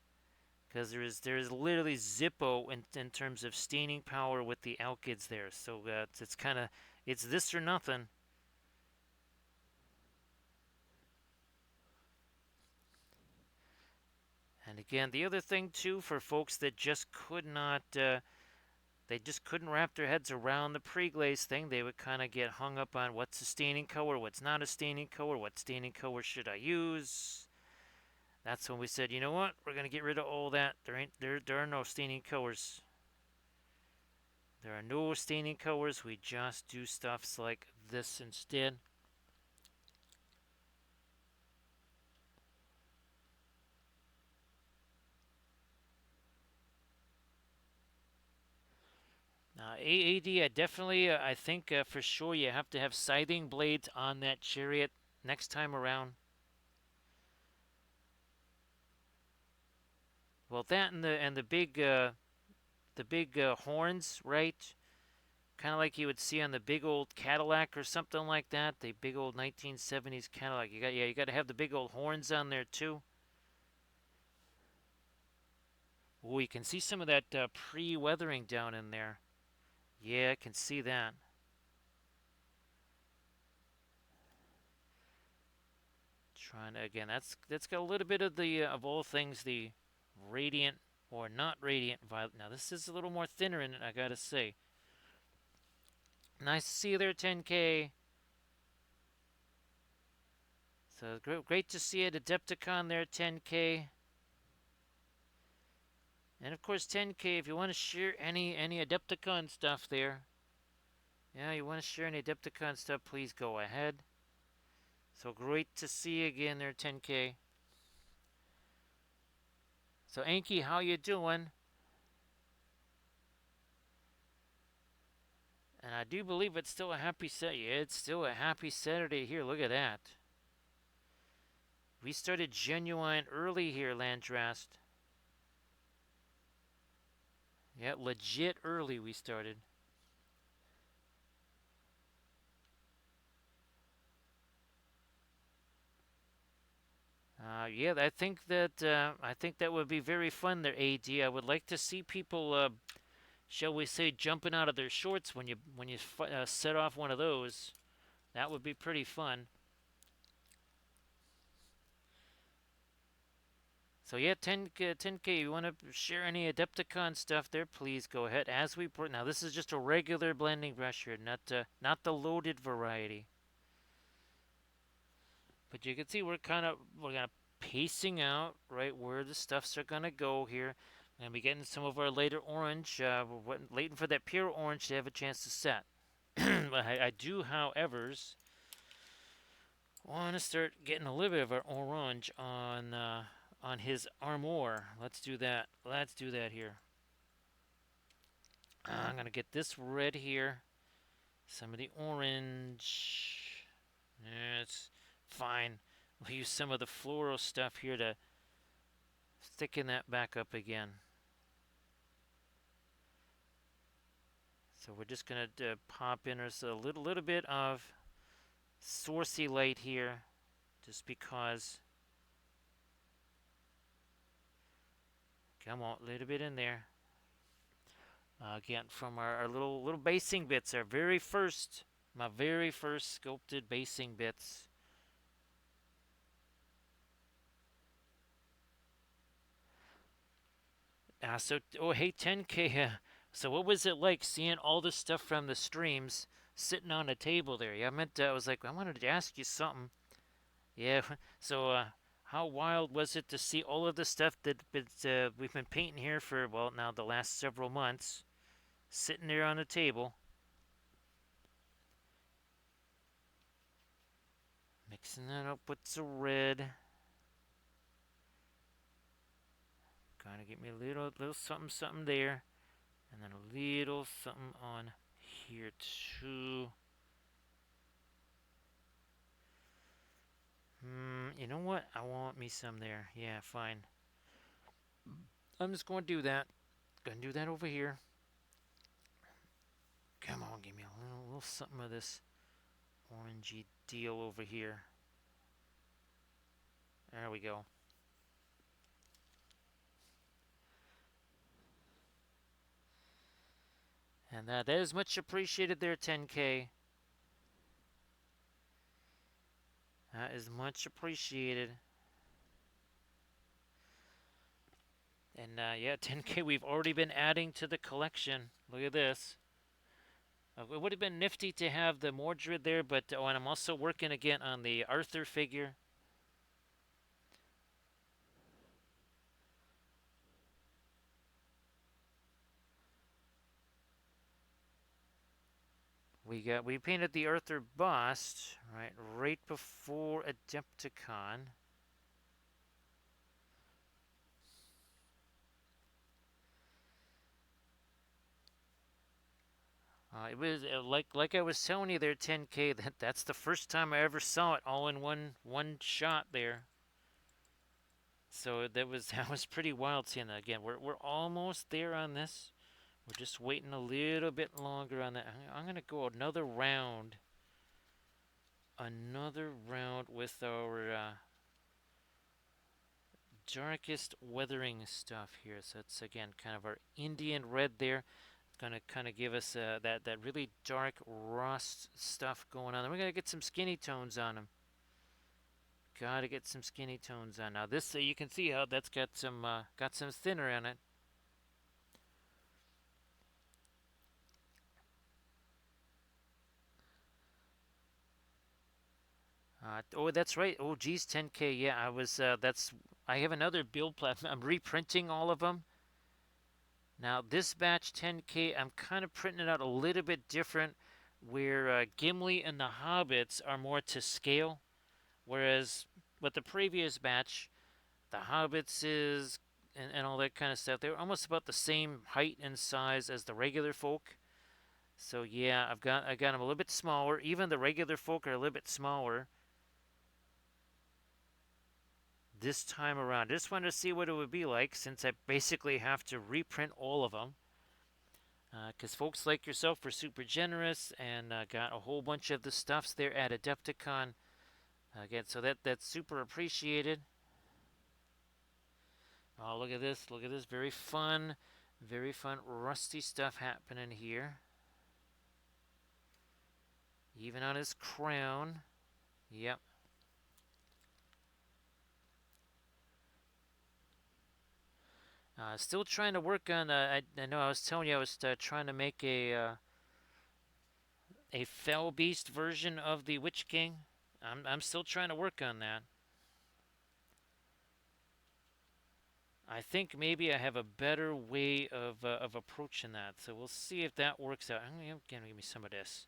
Because there is literally Zippo in terms of staining power with the alkyds there. So it's kind of, it's this or nothing. And again, the other thing too for folks that just could not, they just couldn't wrap their heads around the pre-glaze thing. They would kind of get hung up on what's a staining color, what's not a staining color, what staining color should I use. That's when we said, you know what, we're gonna get rid of all that. There are no staining colors. There are no staining colors. We just do stuffs like this instead. AAD, definitely, I think for sure you have to have scything blades on that chariot next time around. Well, that and the big horns, right? Kind of like you would see on the big old Cadillac or something like that. The big old 1970s Cadillac. You got to have the big old horns on there too. Oh, you can see some of that pre-weathering down in there. Yeah, I can see that. Trying to, again, that's got a little bit of the of all things the radiant or not radiant violet. Now this is a little more thinner in it, I gotta say. Nice to see you there, 10K. So great to see you at Adepticon there, 10K. And of course, 10K, if you want to share any Adepticon stuff there, yeah, you want to share any Adepticon stuff, please go ahead. So great to see you again there, 10K. So Anki, how you doing? And I do believe it's still a happy Saturday. Yeah, it's still a happy Saturday here. Look at that. We started genuine early here, Landrast. Yeah, legit early we started. Yeah, I think that would be very fun there, AD. I would like to see people, shall we say, jumping out of their shorts when you set off one of those. That would be pretty fun. So yeah, 10K. You want to share any Adepticon stuff there? Please go ahead. As we now, this is just a regular blending brush here, not the loaded variety. But you can see we're kind of pacing out right where the stuffs are gonna go here, and we getting some of our later orange. We're waiting for that pure orange to have a chance to set. I do, however's. Want to start getting a little bit of an orange on his armor. Let's do that. Let's do that here. I'm gonna get this red here. Some of the orange. It's fine. We'll use some of the floral stuff here to thicken that back up again. So we're just gonna pop in a little bit of sourcey light here, just because. Come on, a little bit in there. Again, from our little basing bits, my very first sculpted basing bits. Oh hey, 10K. So what was it like seeing all this stuff from the streams sitting on a table there? Yeah, I was like, I wanted to ask you something. Yeah, so how wild was it to see all of the stuff that we've been painting here for, well, now the last several months, sitting there on the table? Mixing that up with the red. Kind of get me a little something there. And then a little something on here too. You know what? I want me some there. Yeah, fine. I'm just going to do that. Gonna do that over here. Come on, give me a little something of this orangey deal over here. There we go. And that is much appreciated there, 10K. That is much appreciated. And yeah, 10K, we've already been adding to the collection. Look at this. It would have been nifty to have the Mordred there, but and I'm also working again on the Arthur figure. We painted the Arthur bust right before Adepticon. It was like I was telling you there, 10K. That's the first time I ever saw it all in one shot there. So that was pretty wild seeing that again. We're almost there on this. We're just waiting a little bit longer on that. I'm gonna go another round with our darkest weathering stuff here. So it's again kind of our Indian red there. It's gonna kind of give us that really dark rust stuff going on. And we're gonna get some skinny tones on them. Gotta get some skinny tones on. Now this you can see how that's got some thinner in it. Oh, that's right. Oh, geez, 10K. Yeah, I have another build platform. I'm reprinting all of them. Now, this batch 10K, I'm kind of printing it out a little bit different, where Gimli and the Hobbits are more to scale, whereas with the previous batch, the Hobbits and all that kind of stuff, they're almost about the same height and size as the regular folk. So yeah, I got them a little bit smaller. Even the regular folk are a little bit smaller this time around. Just wanted to see what it would be like, since I basically have to reprint all of them. Because folks like yourself were super generous and got a whole bunch of the stuffs there at Adepticon. Again, so that's super appreciated. Oh, look at this. Look at this. Very fun rusty stuff happening here. Even on his crown. Yep. Still trying to work on. I know I was telling you I was trying to make a fell beast version of the Witch King. I'm still trying to work on that. I think maybe I have a better way of approaching that. So we'll see if that works out. I'm gonna give me some of this.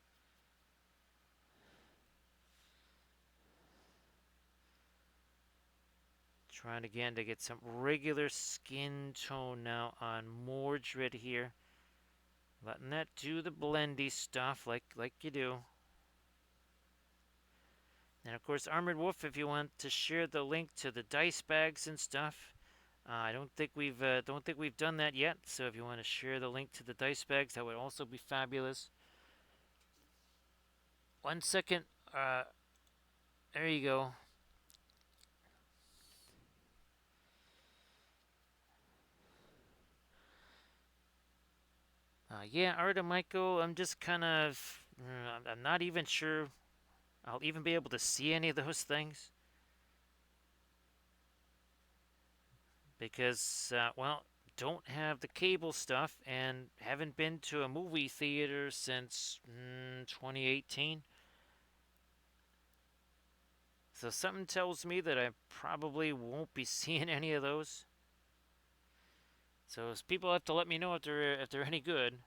Trying again to get some regular skin tone now on Mordred here. Letting that do the blendy stuff like you do. And of course, Armored Wolf, if you want to share the link to the dice bags and stuff, I don't think we've done that yet. So if you want to share the link to the dice bags, that would also be fabulous. 1 second. There you go. Yeah, Art and Michael, I'm just kind of, I'm not even sure I'll even be able to see any of those things. Because, well, don't have the cable stuff and haven't been to a movie theater since 2018. So something tells me that I probably won't be seeing any of those. So people have to let me know if they're any good.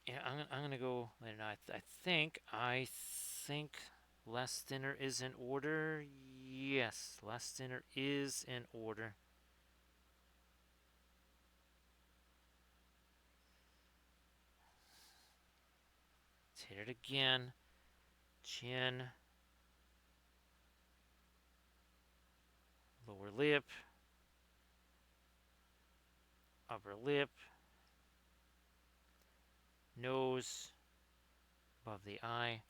Yeah, I'm gonna go later. I think Last Dinner is in order. Yes, Last Dinner is in order. Let's hit it again. Chin. Lower lip. Upper lip. Nose. Above the eye.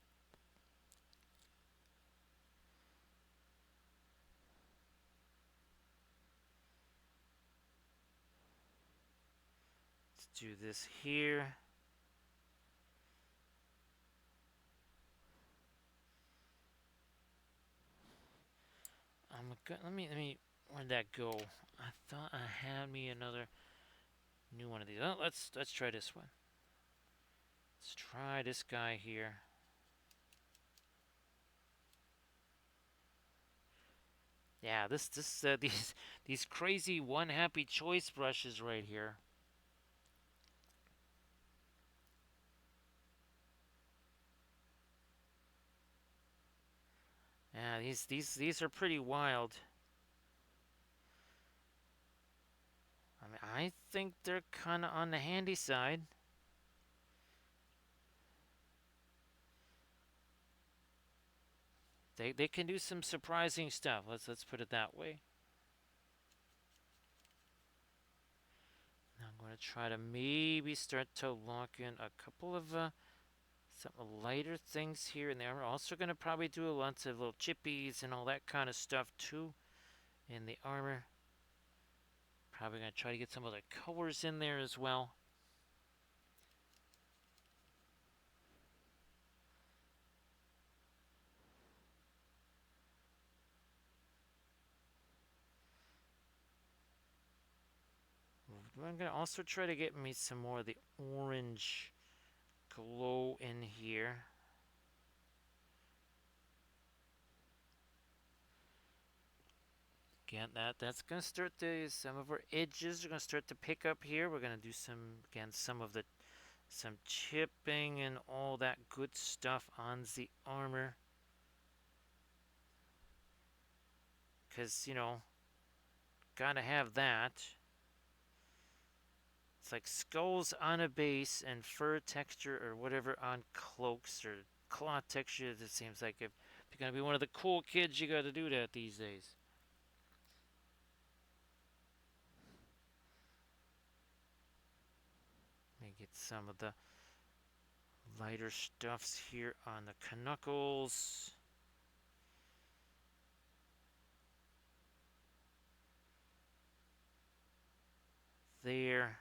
Let's do this here. Let me. Where'd that go? I thought I had me another new one of these. Oh, let's try this one. Let's try this guy here. Yeah, these crazy one happy choice brushes right here. Yeah, these are pretty wild. I mean, I think they're kind of on the handy side. They can do some surprising stuff. Let's put it that way. Now I'm going to try to maybe start to lock in a couple of some lighter things here and there. We're also going to probably do lots of little chippies and all that kind of stuff too in the armor. Probably going to try to get some other colors in there as well. I'm going to also try to get me some more of the orange glow in here. Again, that's going to start to, some of our edges are going to start to pick up here. We're going to do some chipping and all that good stuff on the armor. Because, gotta have that. It's like skulls on a base and fur texture or whatever on cloaks or cloth texture. It seems like if you're going to be one of the cool kids, you got to do that these days. Let me get some of the lighter stuffs here on the knuckles. There.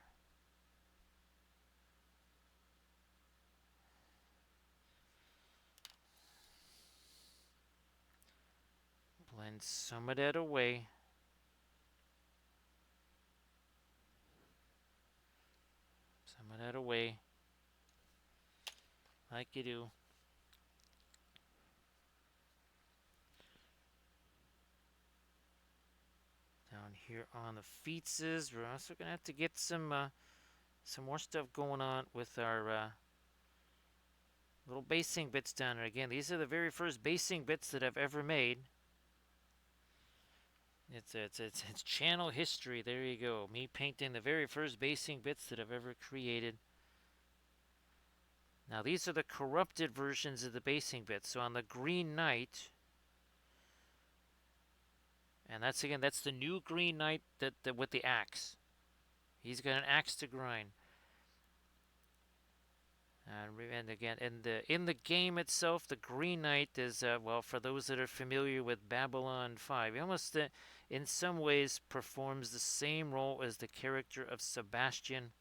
Blend some of that away. Some of that away. Like you do. Down here on the feetses, we're also going to have to get some more stuff going on with our Little basing bits down there. Again, these are the very first basing bits that I've ever made. It's channel history. There you go. Me painting the very first basing bits that I've ever created. Now these are the corrupted versions of the basing bits. So on the Green Knight, and that's the new Green Knight that with the axe. He's got an axe to grind. And again, in the game itself, the Green Knight is well, for those that are familiar with Babylon 5, he almost in some ways performs the same role as the character of Sebastian.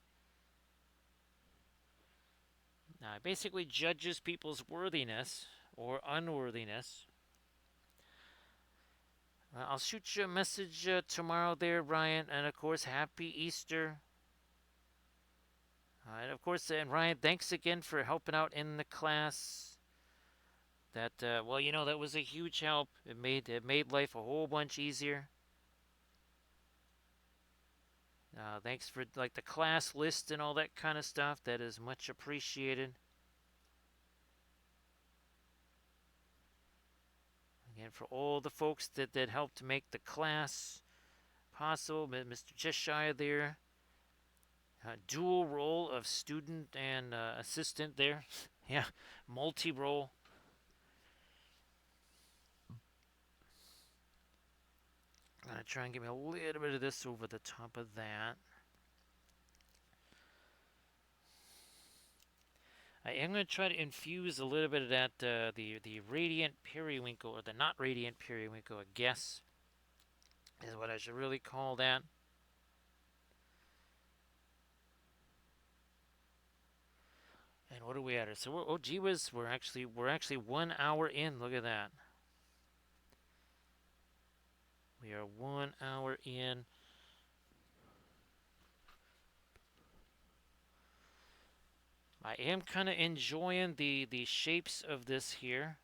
He basically judges people's worthiness or unworthiness. I'll shoot you a message tomorrow there, Ryan, and of course, happy Easter. And of course, and Ryan, thanks again for helping out in the class. That well, that was a huge help. It made life a whole bunch easier. Thanks for like the class list and all that kind of stuff. That is much appreciated. Again, for all the folks that helped make the class possible, Mr. Cheshire there. Dual role of student and assistant there. Yeah, multi-role. I'm going to try and give me a little bit of this over the top of that. I am going to try to infuse a little bit of that, the radiant periwinkle, or the not radiant periwinkle, I guess, is what I should really call that. And what are we at? So gee whiz, we're actually 1 hour in. Look at that. We are 1 hour in. I am kind of enjoying the shapes of this here.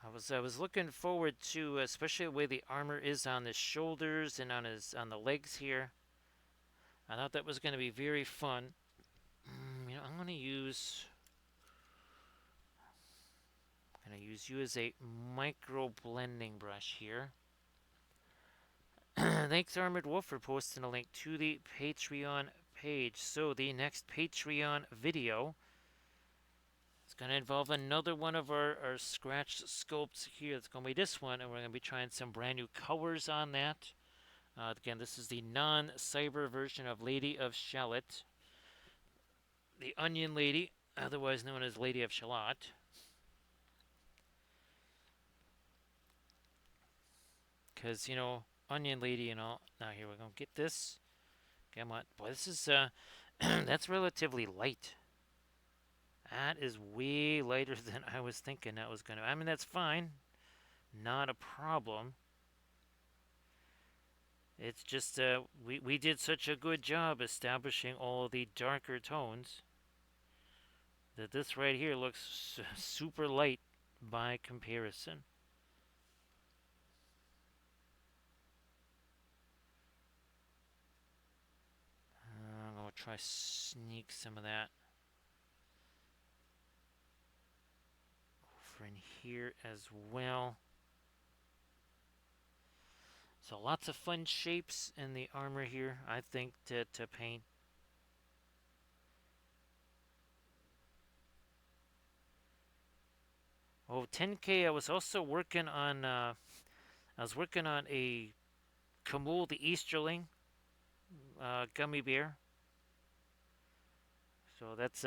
I was looking forward to, especially the way the armor is on his shoulders and on the legs here. I thought that was going to be very fun. I'm going to use you as a micro blending brush here. Thanks, Armored Wolf, for posting a link to the Patreon page. So the next Patreon video is going to involve another one of our scratched sculpts here. It's going to be this one, and we're going to be trying some brand new colors on that. Again, this is the non-cyber version of Lady of Shalott. The Onion Lady, otherwise known as Lady of Shalott. Because, Onion Lady and all. Now here we're going to get this. Come on. Boy, this is, that's relatively light. That is way lighter than I was thinking that was going to. I mean, that's fine. Not a problem. It's just, we did such a good job establishing all the darker tones that this right here looks super light by comparison. I'm going to try sneak some of that over in here as well. So lots of fun shapes in the armor here, I think, to paint. Oh, 10K, I was also working on, a Camul the Easterling gummy bear. So that's,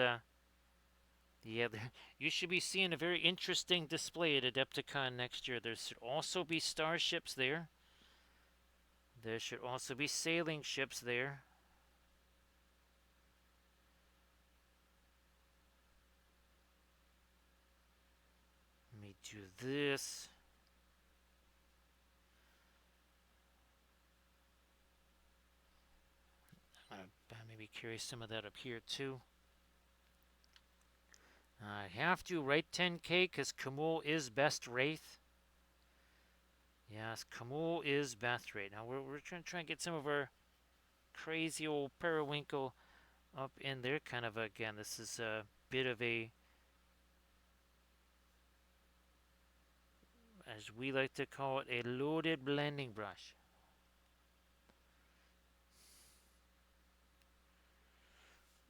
yeah, you should be seeing a very interesting display at Adepticon next year. There should also be starships there. There should also be sailing ships there. Let me do this. I'm going to maybe carry some of that up here too. I have to, right, 10K, because Camul is best Wraith. Yes, Camul is best Wraith. Now we're trying to get some of our crazy old periwinkle up in there. Kind of, again, this is a bit of a, as we like to call it, a loaded blending brush.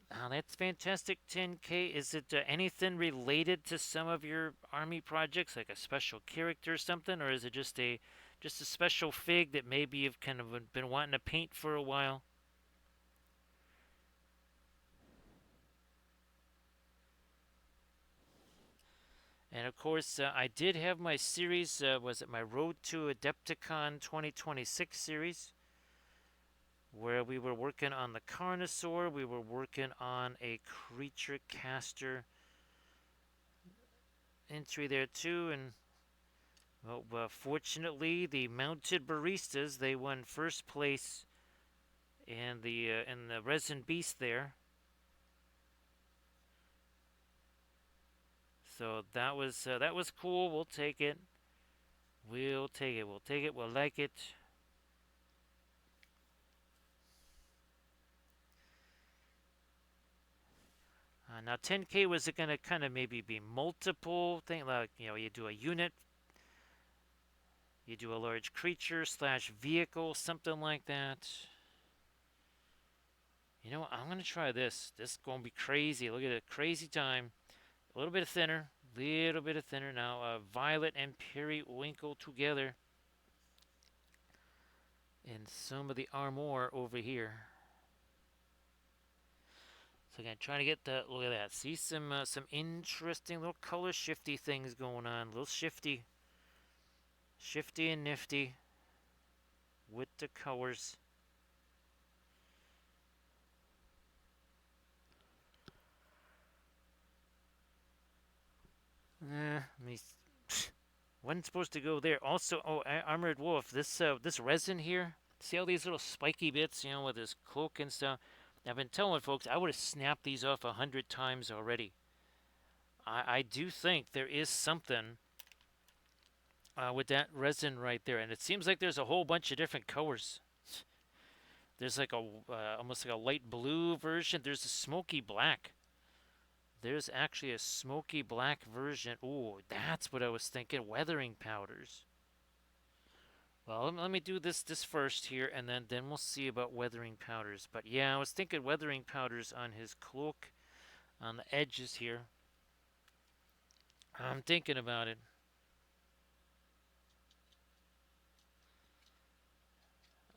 Now that's fantastic, 10K. Is it anything related to some of your army projects, like a special character or something, or is it just a special fig that maybe you've kind of been wanting to paint for a while? And of course, I did have my series. Was it my Road to Adepticon 2026 series, where we were working on the Carnosaur, we were working on a creature caster entry there too, and well, fortunately, the mounted baristas they won first place in the resin beast there. So that was cool. We'll take it. We'll take it. We'll take it. We'll like it. Now 10K, was it gonna kind of maybe be multiple thing, like you do a unit, you do a large creature slash vehicle, something like that. You know what? I'm gonna try this. This is gonna be crazy. Look at it, crazy time. A little bit thinner, little bit of thinner now. Violet and periwinkle together, and some of the armor over here. So again, trying to get the look at that. See some interesting little color shifty things going on. A little shifty, shifty and nifty with the colors. Me. Wasn't supposed to go there. Also, oh, Armored Wolf. This resin here. See all these little spiky bits, with his cloak and stuff. I've been telling folks I would have snapped these off 100 times already. I do think there is something with that resin right there, and it seems like there's a whole bunch of different colors. There's like a almost like a light blue version. There's a smoky black. There's actually a smoky black version. Ooh, that's what I was thinking. Weathering powders. Well, let me do this first here, and then we'll see about weathering powders. But yeah, I was thinking weathering powders on his cloak, on the edges here. I'm thinking about it.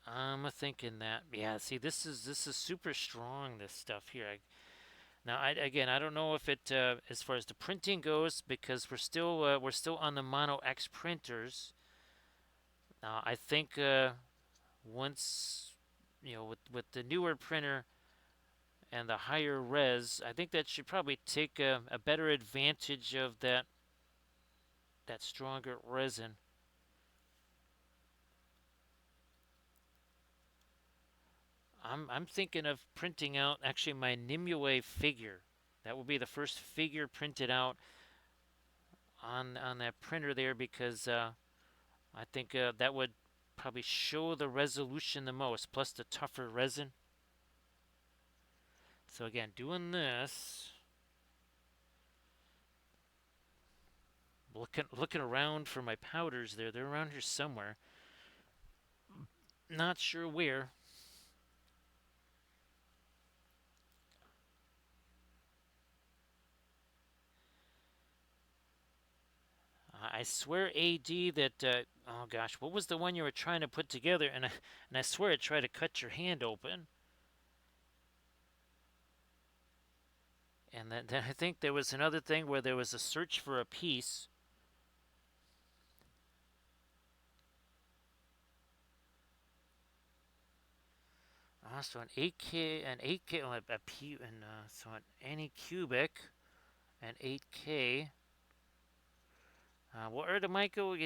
I'm thinking that. Yeah, see, this is super strong. This stuff here. Now, again, I don't know if it as far as the printing goes, because we're still on the Mono X printers. Now, I think once with the newer printer and the higher res, I think that should probably take a better advantage of that stronger resin. I'm thinking of printing out actually my Nimue figure. That will be the first figure printed out on that printer there, because I think that would probably show the resolution the most, plus the tougher resin. So again, doing this, looking around for my powders there. They're around here somewhere. Not sure where. I swear, AD, that oh gosh, what was the one you were trying to put together? And I swear it tried to cut your hand open. And then I think there was another thing where there was a search for a piece. So an 8K, so an any cubic, an 8K. Well, Erda Michael, if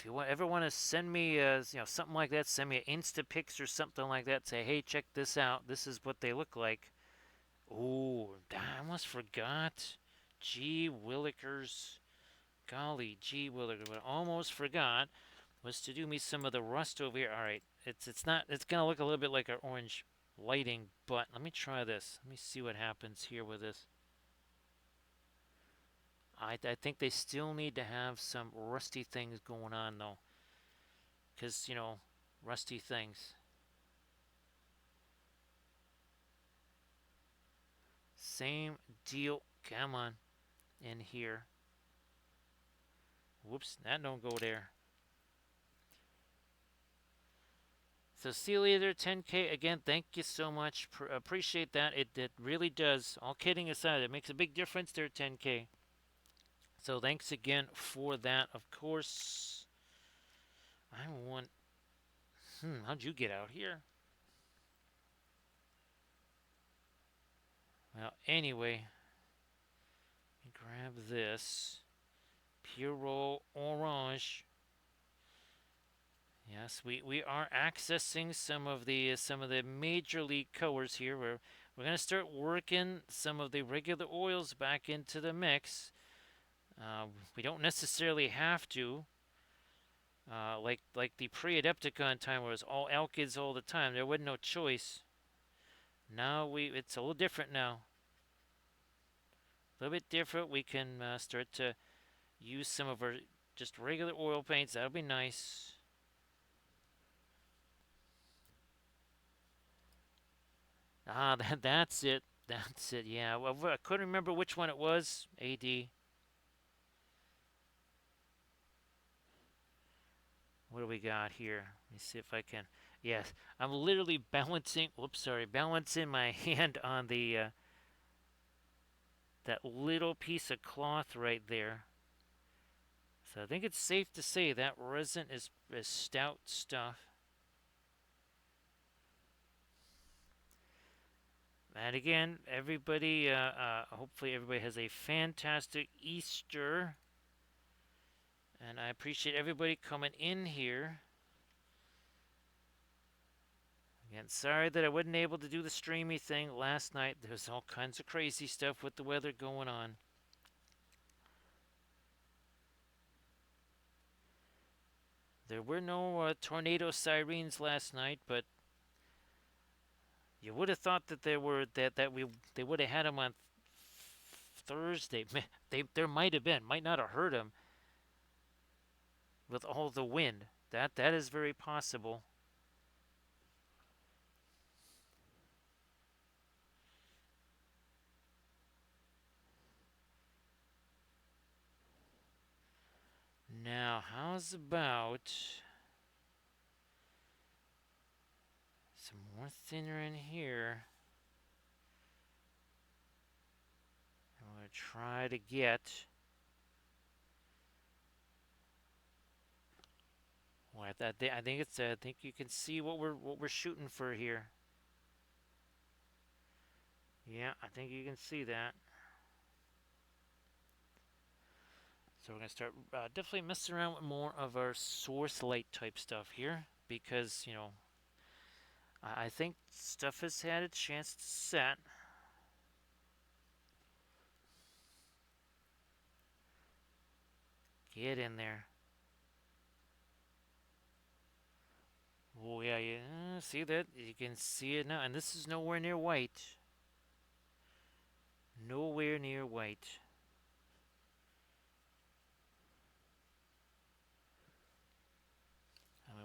you ever want to send me, something like that, send me an Instapics or something like that. Say, hey, check this out. This is what they look like. Oh, I almost forgot. Gee Willikers. Golly, gee Willikers. What I almost forgot was to do me some of the rust over here. All right, it's not. It's gonna look a little bit like our orange lighting, but let me try this. Let me see what happens here with this. I think they still need to have some rusty things going on though, because rusty things. Same deal. Come on, in here. Whoops, that don't go there. So see you later, 10K. Again, thank you so much. Appreciate that. It really does. All kidding aside, it makes a big difference there, 10K. So thanks again for that, of course. I want... how'd you get out here? Well, anyway, grab this. Puro Orange. Yes, we are accessing some of the major league colors here. We're gonna start working some of the regular oils back into the mix. We don't necessarily have to, like the pre-Adepticon time where it was all alkyds all the time. There was no choice. Now it's a little different now. A little bit different. We can start to use some of our just regular oil paints. That'll be nice. Ah, that's it. That's it. Yeah, well, I couldn't remember which one it was. AD. What do we got here? Let me see if I can. Yes, I'm literally balancing. Whoops, sorry. Balancing my hand on the that little piece of cloth right there. So I think it's safe to say that resin is stout stuff. And again, everybody, hopefully everybody has a fantastic Easter. And I appreciate everybody coming in here. Again, sorry that I wasn't able to do the streamy thing last night. There's all kinds of crazy stuff with the weather going on. There were no tornado sirens last night, but you would have thought that they would have had them on Thursday. There might have been, might not have heard them with all the wind. That is very possible. Now, how's about some more thinner in here? I'm gonna try to get. Well, I think it's. I think you can see what we're shooting for here. Yeah, I think you can see that. So we're going to start definitely messing around with more of our source light type stuff here because, I think stuff has had a chance to set. Get in there. Oh, yeah, see that? You can see it now. And this is nowhere near white. Nowhere near white.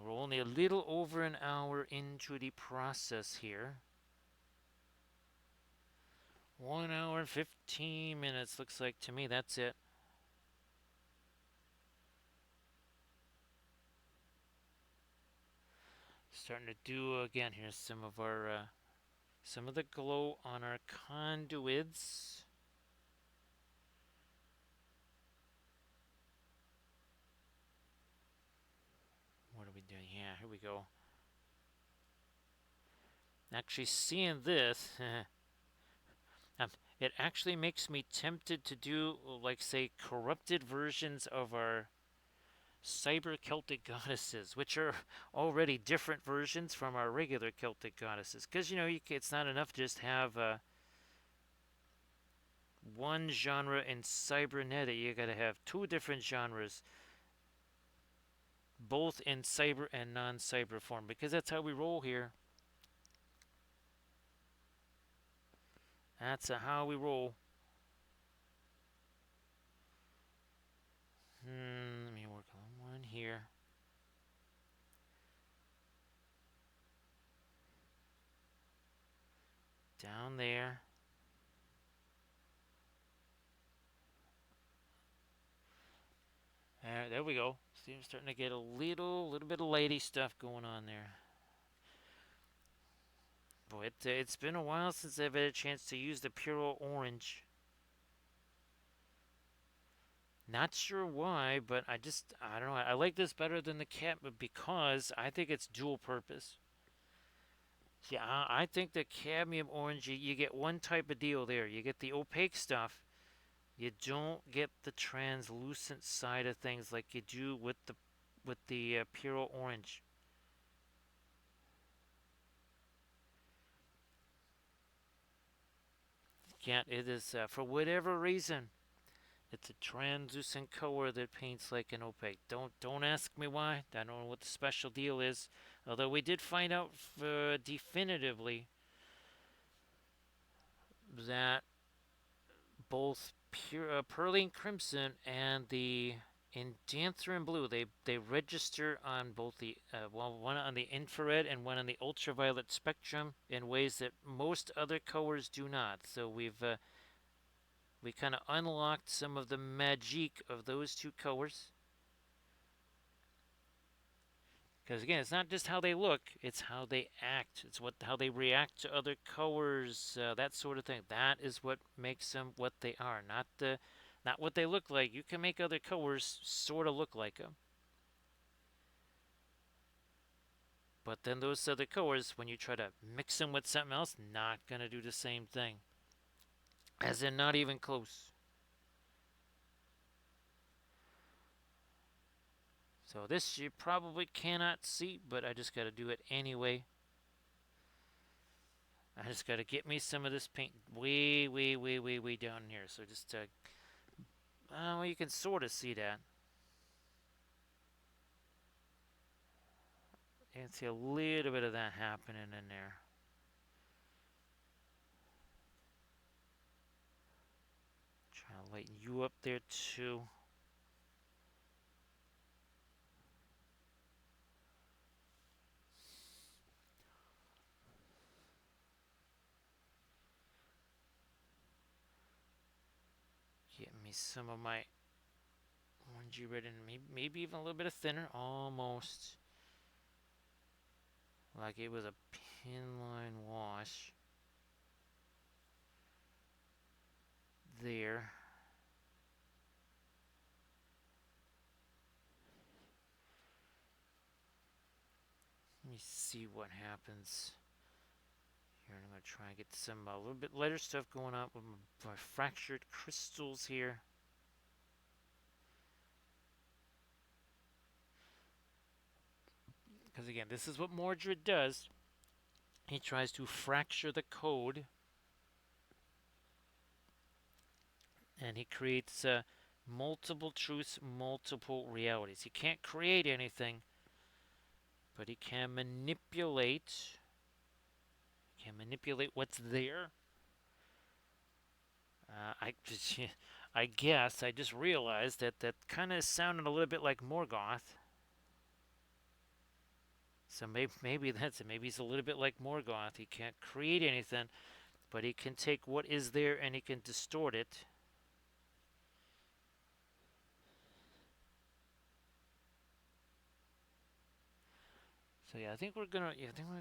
We're only a little over an hour into the process here. 1 hour and 15 minutes looks like to me. That's it. Starting to do again here some of the glow on our conduits. What are we doing? Yeah, here we go. Actually seeing this, it actually makes me tempted to do, like, say, corrupted versions of our Cyber Celtic goddesses, which are already different versions from our regular Celtic goddesses. Because, it's not enough to just have one genre in cybernetic. You gotta have two different genres, both in cyber and non-cyber form, because that's how we roll here. That's how we roll. Let me work on one here. Down there. There we go. See, I'm starting to get a little bit of lady stuff going on there. Boy, it's been a while since I've had a chance to use the Puro Orange. Not sure why, but I don't know. I like this better than the cat, but because I think it's dual purpose. See, I think the cadmium orange, you get one type of deal there. You get the opaque stuff. You don't get the translucent side of things like you do with the Puro Orange. Yeah, it is for whatever reason. It's a translucent color that paints like an opaque. Don't ask me why. I don't know what the special deal is. Although we did find out definitively that both Pearly and Crimson and the in Dancer and Blue, they register on both the one on the infrared and one on the ultraviolet spectrum in ways that most other colors do not. So we kind of unlocked some of the magic of those two colors. Because again, it's not just how they look; it's how they act. It's how they react to other colors, that sort of thing. That is what makes them what they are, not what they look like. You can make other colors sort of look like them, but then those other colors, when you try to mix them with something else, not gonna do the same thing. As in, not even close. So this you probably cannot see, but I just got to do it anyway. I just got to get me some of this paint way down here. So just, well, you can sort of see that. You can see a little bit of that happening in there. Trying to lighten you up there too. Get me some of my orangey red and maybe even a little bit of thinner. Almost. Like it was a pin line wash. There. Let me see what happens. Here, I'm going to try and get some a little bit lighter stuff going on with my fractured crystals here. Because again, this is what Mordred does. He tries to fracture the code, and he creates multiple truths, multiple realities. He can't create anything, but he can manipulate. What's there. I guess I just realized that kind of sounded a little bit like Morgoth. So maybe that's it. Maybe he's a little bit like Morgoth. He can't create anything, but he can take what is there and he can distort it. So yeah, I think we're gonna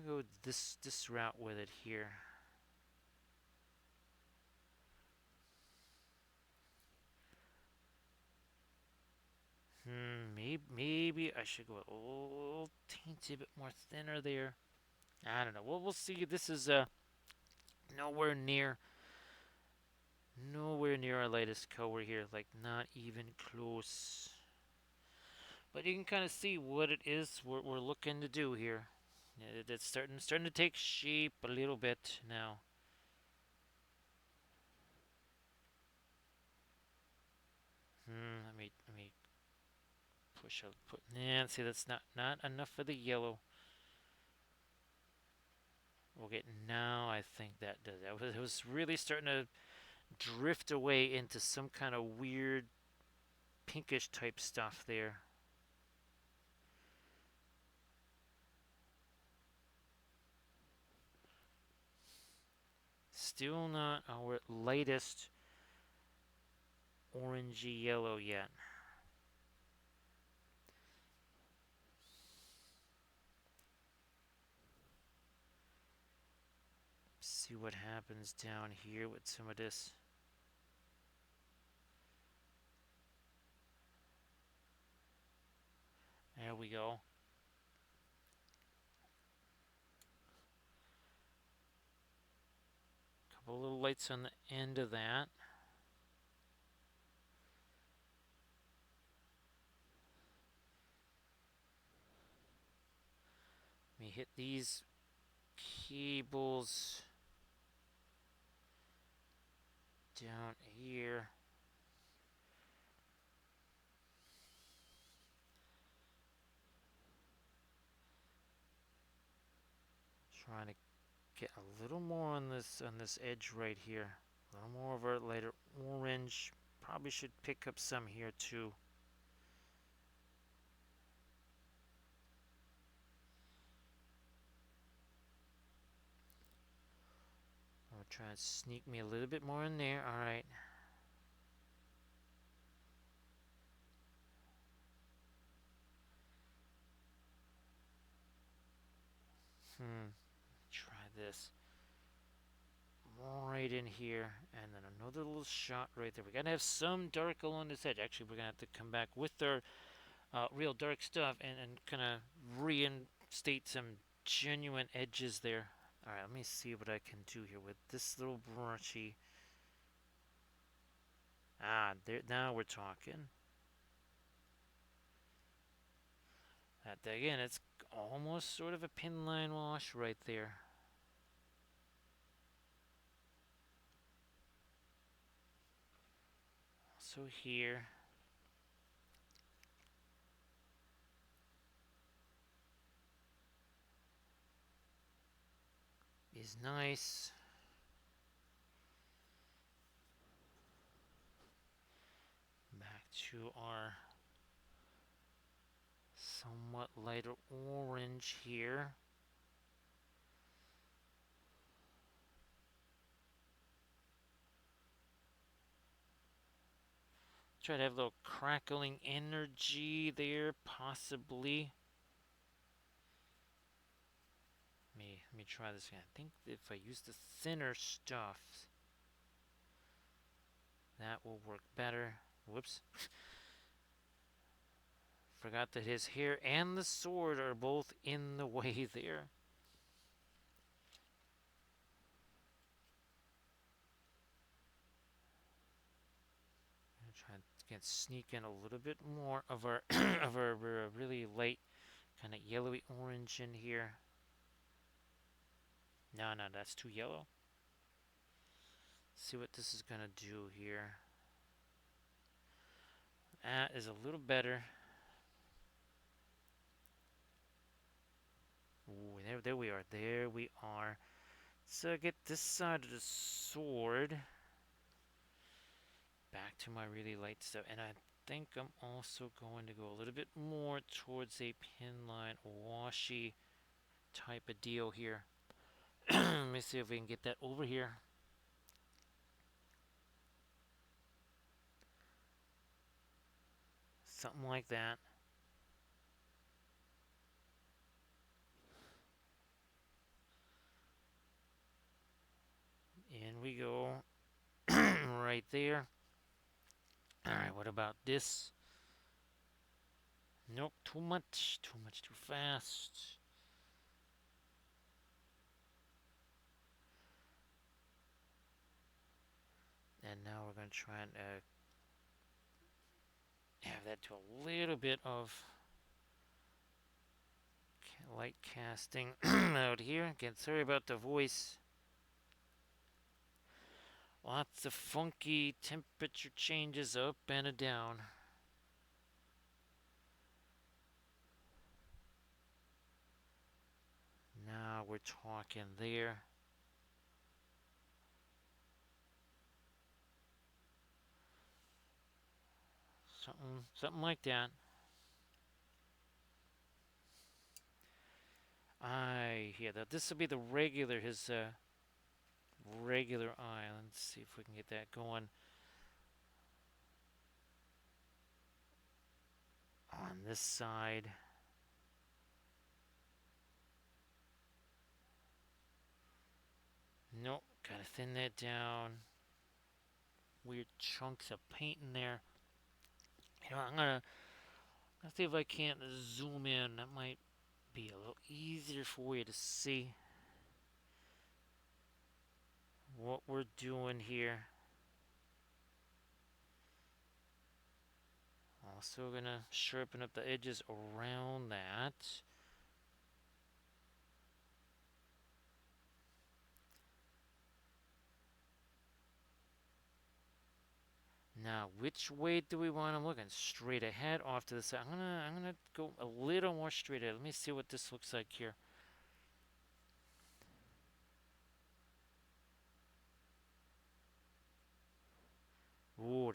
go this route with it here. Maybe I should go a little teensy bit more thinner there. I don't know. We'll see. This is nowhere near our latest color here. Like not even close. But you can kind of see what it is we're looking to do here. It's starting to take shape a little bit now. Let me push out. See, that's not enough for the yellow. Okay, now I think that does it. It was really starting to drift away into some kind of weird pinkish type stuff there. Still not our lightest orangey yellow yet. See what happens down here with some of this. There we go. Couple little lights on the end of that. Let me hit these cables down here. Trying to get a little more on this edge right here. A little more of a lighter orange. Probably should pick up some here too. I'll try and sneak me a little bit more in there. All right. Try this. Right in here, and then another little shot right there. We gotta have some dark along this edge. Actually, we're gonna have to come back with our real dark stuff and kind of reinstate some genuine edges there. All right, let me see what I can do here with this little brushy. Ah, there. Now we're talking. That again, it's almost sort of a pin line wash right there. So here. Is nice. Back to our somewhat lighter orange here. Try to have a little crackling energy there, possibly. Let me try this again. I think if I use the thinner stuff, that will work better. Whoops. Forgot that his hair and the sword are both in the way there. I'm gonna try and sneak in a little bit more of our of our really light kind of yellowy orange in here. No, that's too yellow. See what this is gonna do here. That is a little better. Ooh, there we are. There we are. So get this side of the sword back to my really light stuff, and I think I'm also going to go a little bit more towards a pin line washy type of deal here. Let me see if we can get that over here. Something like that. In we go. Right there. Alright, what about this? Nope, too much, too fast. And now we're going to try and have that to a little bit of light casting out here. Again, sorry about the voice. Lots of funky temperature changes up and down. Now we're talking there. Something like that. Yeah, that this will be the regular, his regular eye. Let's see if we can get that going on this side. Nope, gotta thin that down. Weird chunks of paint in there. You know, let's see if I can't zoom in. That might be a little easier for you to see what we're doing here. Also gonna sharpen up the edges around that. Now, which way do we want them looking? Straight ahead, off to the side. I'm gonna go a little more straight ahead. Let me see what this looks like here. Ooh,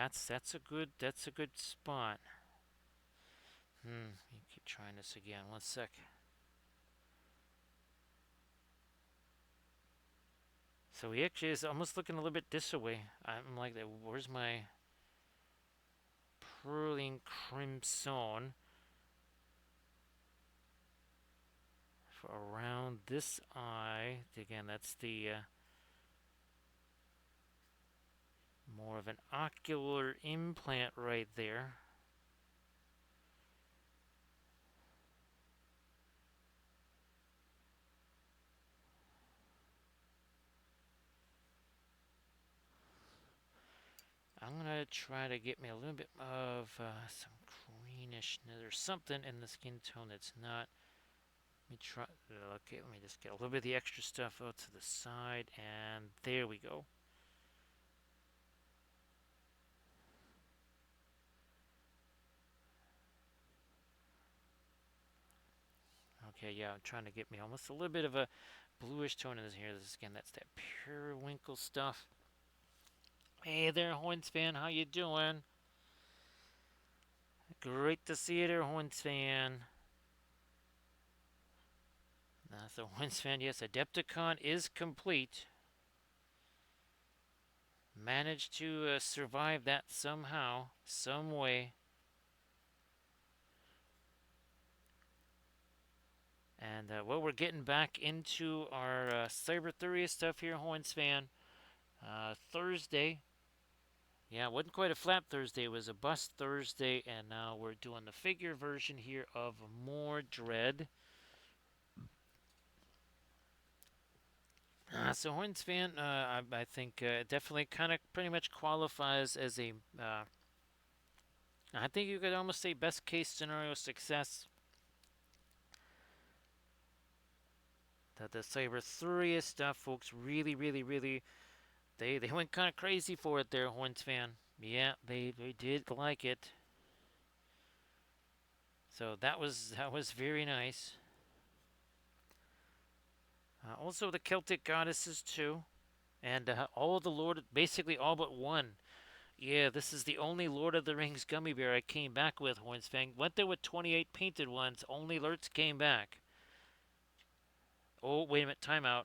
that's a good spot. You keep trying this again. One sec. So he actually is almost looking a little bit this way. I'm like, where's my pearling crimson? For around this eye. Again, that's the more of an ocular implant right there. I'm gonna try to get me a little bit of some greenish. There's something in the skin tone that's not. Let me try. Okay, let me just get a little bit of the extra stuff out to the side, and there we go. Okay, yeah, I'm trying to get me almost a little bit of a bluish tone in this here. This again, that's that periwinkle stuff. Hey there, Horns fan, how you doing? Great to see you there, Horns fan. So Horns fan, yes, Adepticon is complete. Managed to survive that somehow, some way. And well, we're getting back into our Cyberthuria stuff here, Horns fan. Thursday. Yeah, it wasn't quite a flat Thursday. It was a bust Thursday, and now we're doing the figure version here of Mordred. So Horns fan, I think definitely kind of pretty much qualifies as a. I think you could almost say best case scenario success. That the Cyberthuria stuff, folks, really, they went kind of crazy for it there, Horns fan. Yeah, they did like it. So that was very nice. Also the Celtic goddesses too, and all the Lord, basically all but one. Yeah, this is the only Lord of the Rings gummy bear I came back with, Hornsfang. Went there with 28 painted ones, only Lurtz came back. Oh, wait a minute, timeout.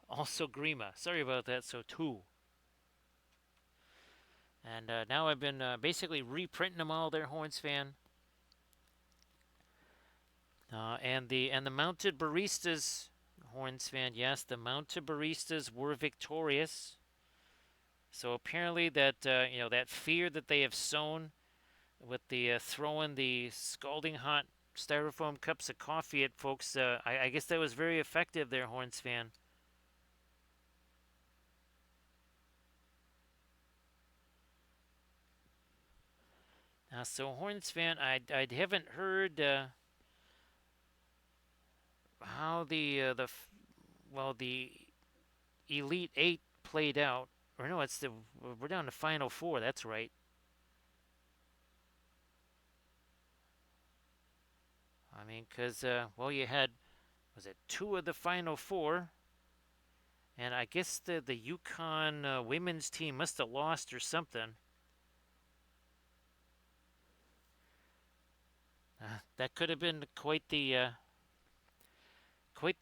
Also Grima. Sorry about that, so two. And now I've been basically reprinting them all there, Hornsfan. And the mounted baristas, Hornsfan, yes, the mounted baristas were victorious. So apparently that that fear that they have sown with the throwing the scalding hot styrofoam cups of coffee at folks, I guess that was very effective there, Horns fan. So Horns fan, I haven't heard how the Elite Eight played out. Or no, we're down to Final Four. That's right. I mean, because well, you had was it two of the final four, and I guess the Yukon women's team must have lost or something. That could have been quite the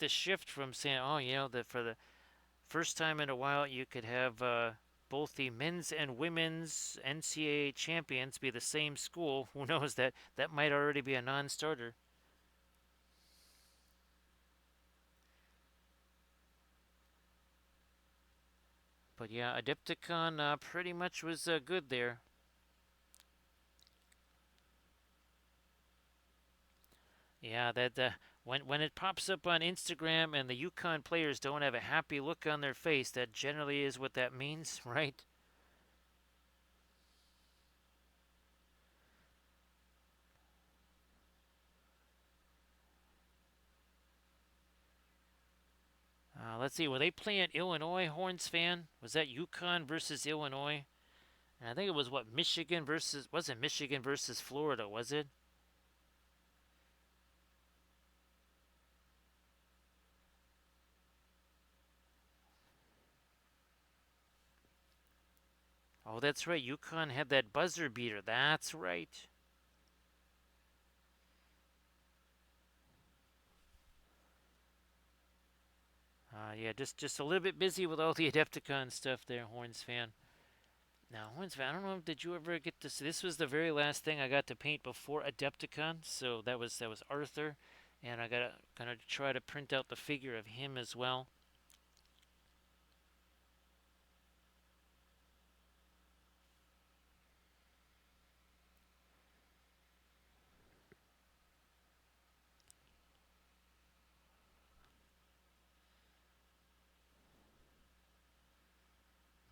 shift from saying, oh, that for the first time in a while you could have both the men's and women's NCAA champions be the same school. Who knows, that might already be a non-starter. But yeah, Adepticon pretty much was good there. Yeah, that when it pops up on Instagram and the Yukon players don't have a happy look on their face, that generally is what that means, right? Let's see, were they playing Illinois, Horns fan? Was that Yukon versus Illinois? And I think it was what Michigan versus wasn't Michigan versus Florida, was it? Oh, that's right. Yukon had that buzzer beater. That's right. Yeah, just a little bit busy with all the Adepticon stuff there, Horns fan. Now, Horns fan, I don't know. Did you ever get to see? This was the very last thing I got to paint before Adepticon. So that was Arthur, and I gonna try to print out the figure of him as well.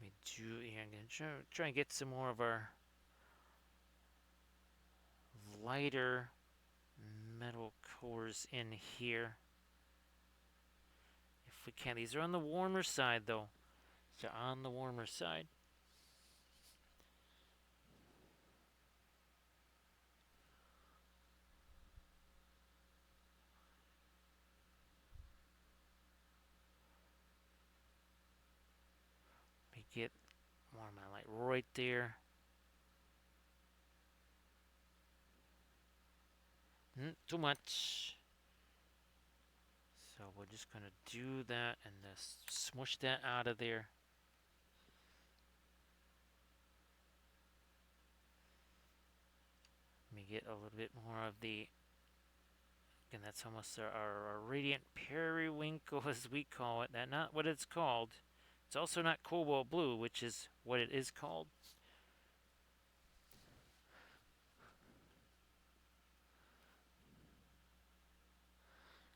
We do. Yeah, I'm gonna try and get some more of our lighter metal cores in here if we can. These are on the warmer side though. They're on the warmer side. Let me get more of my light right there. Too much. So we're just gonna do that and just smush that out of there. Let me get a little bit more of the. And that's almost our radiant periwinkle, as we call it. That's not what it's called. It's also not cobalt blue, which is what it is called.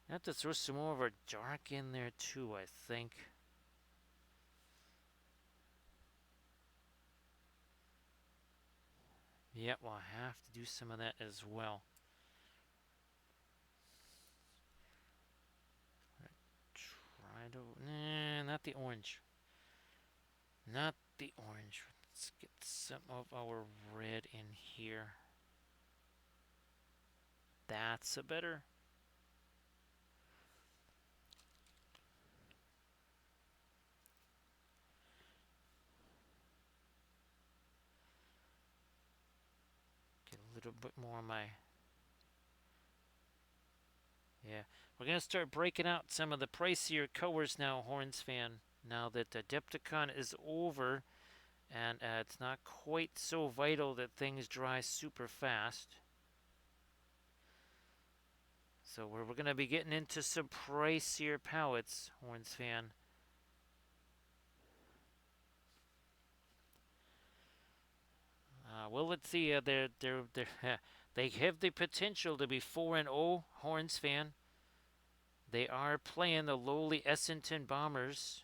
I have to throw some more of our dark in there too, I think. Yep, we'll have to do some of that as well. Try to. Nah, not the orange. Not the orange. Let's get some of our red in here. That's a better. Get a little bit more of my. Yeah, we're gonna start breaking out some of the pricier colors now, Horns fan. Now that Adepticon is over, and it's not quite so vital that things dry super fast. So we're going to be getting into some pricier palettes, Horns fan. Well, let's see. They have the potential to be 4-0, Horns fan. They are playing the lowly Essendon Bombers.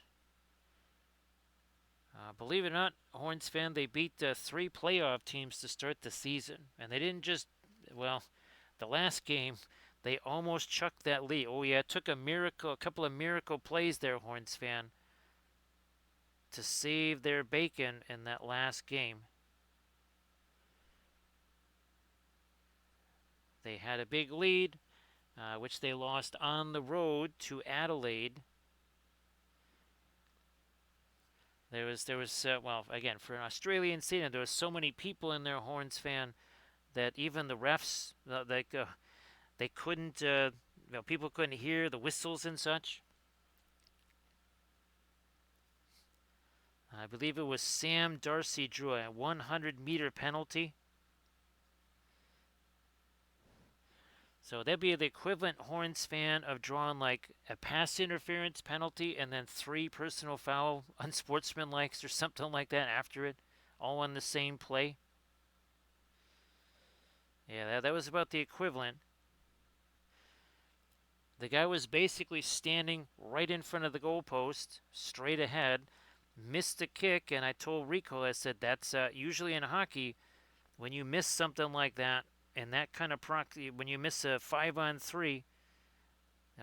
Believe it or not, Horns fan, they beat 3 playoff teams to start the season. And they didn't just, well, the last game, they almost chucked that lead. Oh, yeah, it took a couple of miracle plays there, Horns fan, to save their bacon in that last game. They had a big lead, which they lost on the road to Adelaide. There was well, again, for an Australian scene, there was so many people in their Horns fan that even the refs, they couldn't, people couldn't hear the whistles and such. I believe it was Sam Darcy drew a 100-meter penalty. So that'd be the equivalent Horns fan of drawing like a pass interference penalty and then 3 personal foul unsportsmanlikes or something like that after it, all on the same play. Yeah, that was about the equivalent. The guy was basically standing right in front of the goalpost, straight ahead, missed a kick, and I told Rico, I said, that's usually in hockey, when you miss something like that, and that kind of proxy, when you miss a 5-on-3,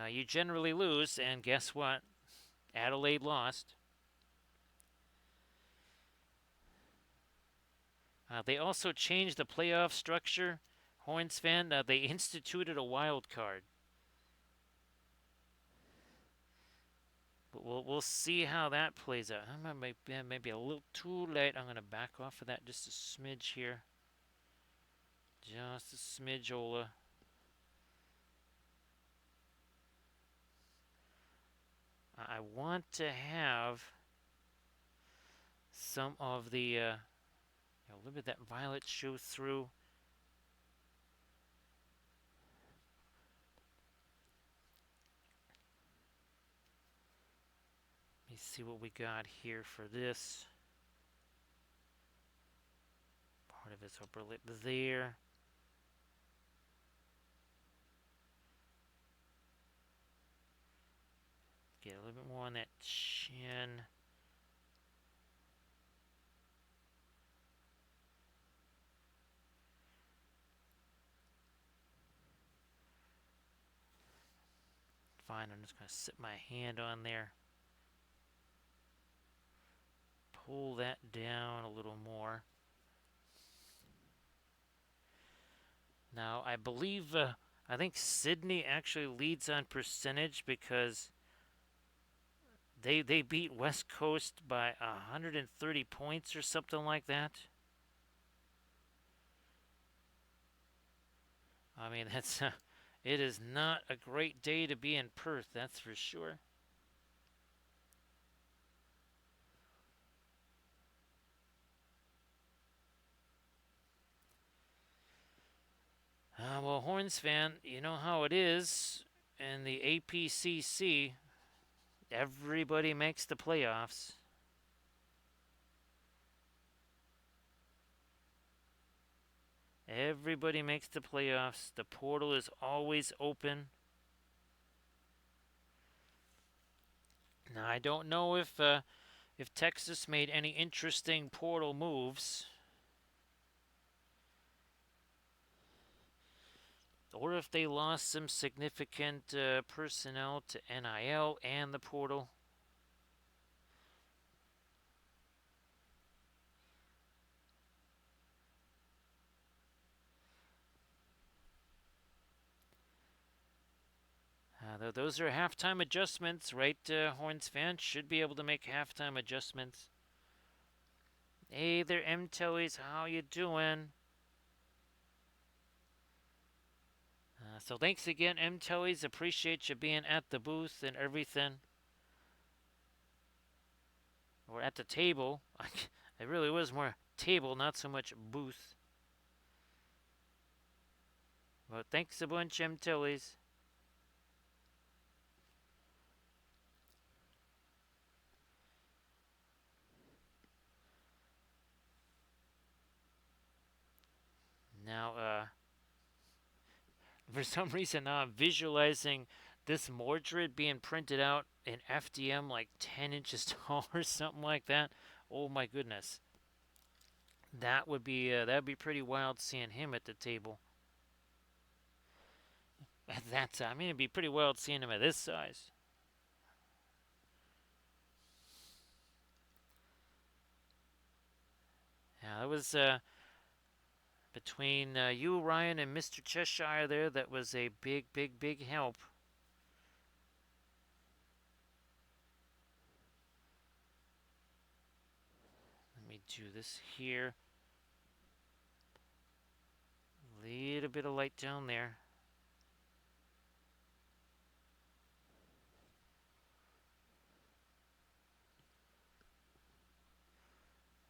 you generally lose, and guess what? Adelaide lost. They also changed the playoff structure. Horns fan, they instituted a wild card. But we'll see how that plays out. Maybe a little too late. I'm going to back off of that just a smidge here. Just a smidge, Ola. I want to have some of the, a little bit of that violet show through. Let me see what we got here for this. Part of his upper lip there. Get a little bit more on that chin. Fine, I'm just going to sit my hand on there. Pull that down a little more. Now, I believe, I think Sydney actually leads on percentage because they beat West Coast by 130 points or something like that. I mean, that's it is not a great day to be in Perth, that's for sure. Well, Horns fan, you know how it is in the APCC. Everybody makes the playoffs. Everybody makes the playoffs. The portal is always open. Now, I don't know if Texas made any interesting portal moves, or if they lost some significant personnel to NIL and the portal. Those are halftime adjustments, right? Horns fans should be able to make halftime adjustments. Hey there, M-Toys, how you doing? So thanks again, M-Toys. Appreciate you being at the booth and everything. Or at the table. It really was more table, not so much booth. But thanks a bunch, M-Toys. Now, for some reason now I'm visualizing this Mordred being printed out in FDM like 10 inches tall or something like that. Oh my goodness. That'd be pretty wild seeing him at the table. It'd be pretty wild seeing him at this size. Yeah, that was Between you, Ryan, and Mr. Cheshire there, that was a big, big, big help. Let me do this here. Little bit of light down there.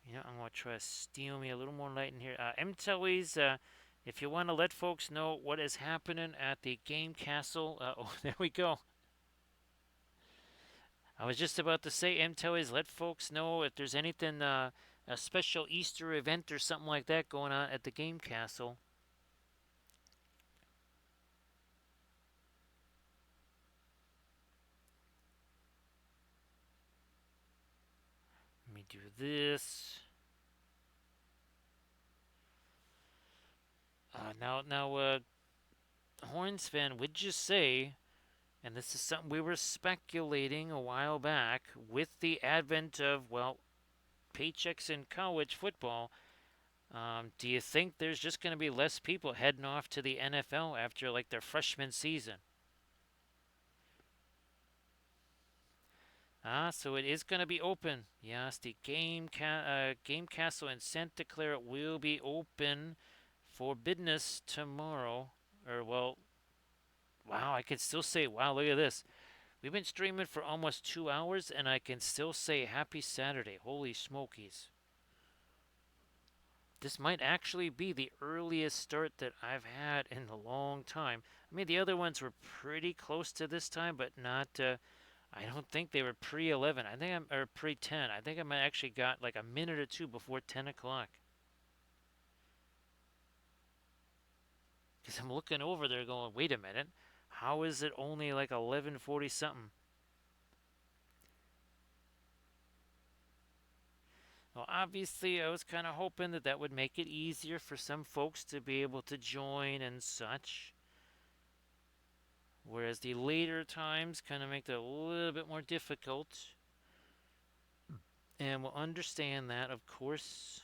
You know, I'm going to try to steal me a little more light in here. MTellies, if you want to let folks know what is happening at the game castle. Oh, there we go. I was just about to say, MTellies, let folks know if there's anything, a special Easter event or something like that going on at the game castle. Let me do this. Now, Horns fan, would you say, and this is something we were speculating a while back, with the advent of, well, paychecks in college football, do you think there's just going to be less people heading off to the NFL after like their freshman season? So it is going to be open. Yes, the game castle in Santa Clara will be open for business tomorrow. Or well, wow, I can still say wow. Look at this. We've been streaming for almost 2 hours, and I can still say happy Saturday. Holy smokies! This might actually be the earliest start that I've had in a long time. I mean, the other ones were pretty close to this time, but not. I don't think they were pre-11. I think I'm or pre-10. I think I might actually got like a minute or two before 10 o'clock. Because I'm looking over there, going, wait a minute, how is it only like 11:40 something? Well, obviously, I was kind of hoping that that would make it easier for some folks to be able to join and such. Whereas the later times kind of make it a little bit more difficult. And we'll understand that, of course.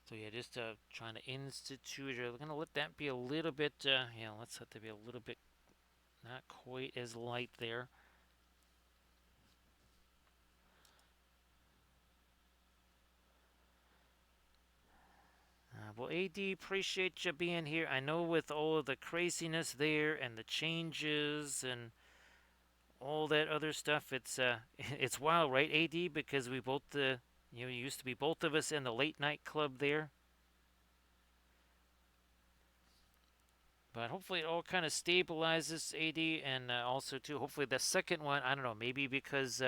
So yeah, just trying to institute. We're gonna let that be a little bit. Yeah, let's let that be a little bit not quite as light there. Well, AD, appreciate you being here. I know with all of the craziness there and the changes and all that other stuff, it's it's wild, right, AD? Because we both used to be both of us in the late night club there. But hopefully it all kind of stabilizes, AD, and also too hopefully the second one. I don't know, maybe because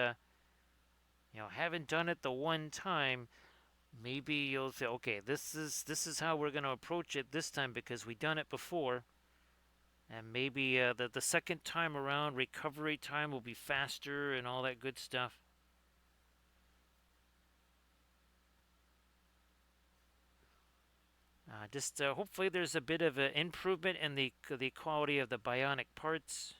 haven't done it the one time. Maybe you'll say, okay, this is how we're going to approach it this time because we done it before, and maybe the second time around recovery time will be faster and all that good stuff. Just hopefully there's a bit of an improvement in the quality of the bionic parts.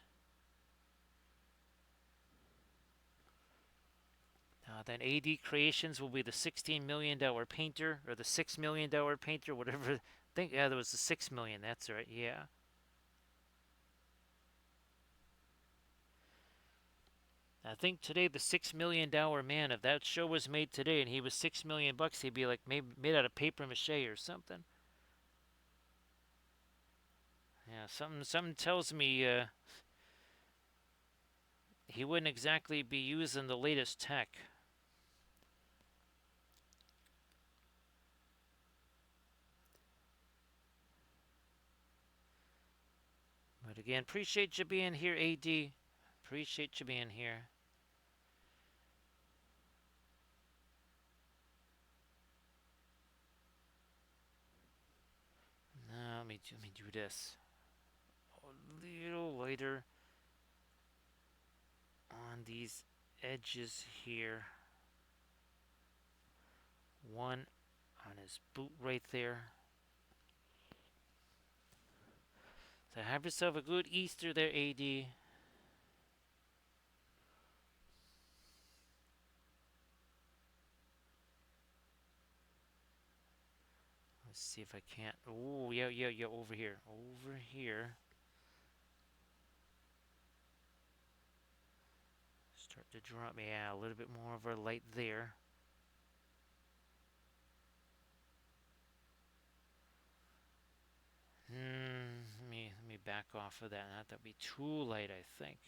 Then AD Creations will be the $16 million painter, or the $6 million painter, whatever. I think, yeah, there was the $6 million. That's right, yeah. I think today the $6 million man, if that show was made today and he was $6 million bucks, he'd be like made out of paper mache or something. Yeah, something tells me he wouldn't exactly be using the latest tech. But again, appreciate you being here, AD. Appreciate you being here. Now let me do this a little lighter on these edges here. One on his boot right there. So have yourself a good Easter there, AD. Let's see if I can't. Oh, yeah, yeah, yeah, over here. Over here. Start to drop, yeah, a little bit more of our light there. Let me back off of that. Not that be too light, I think.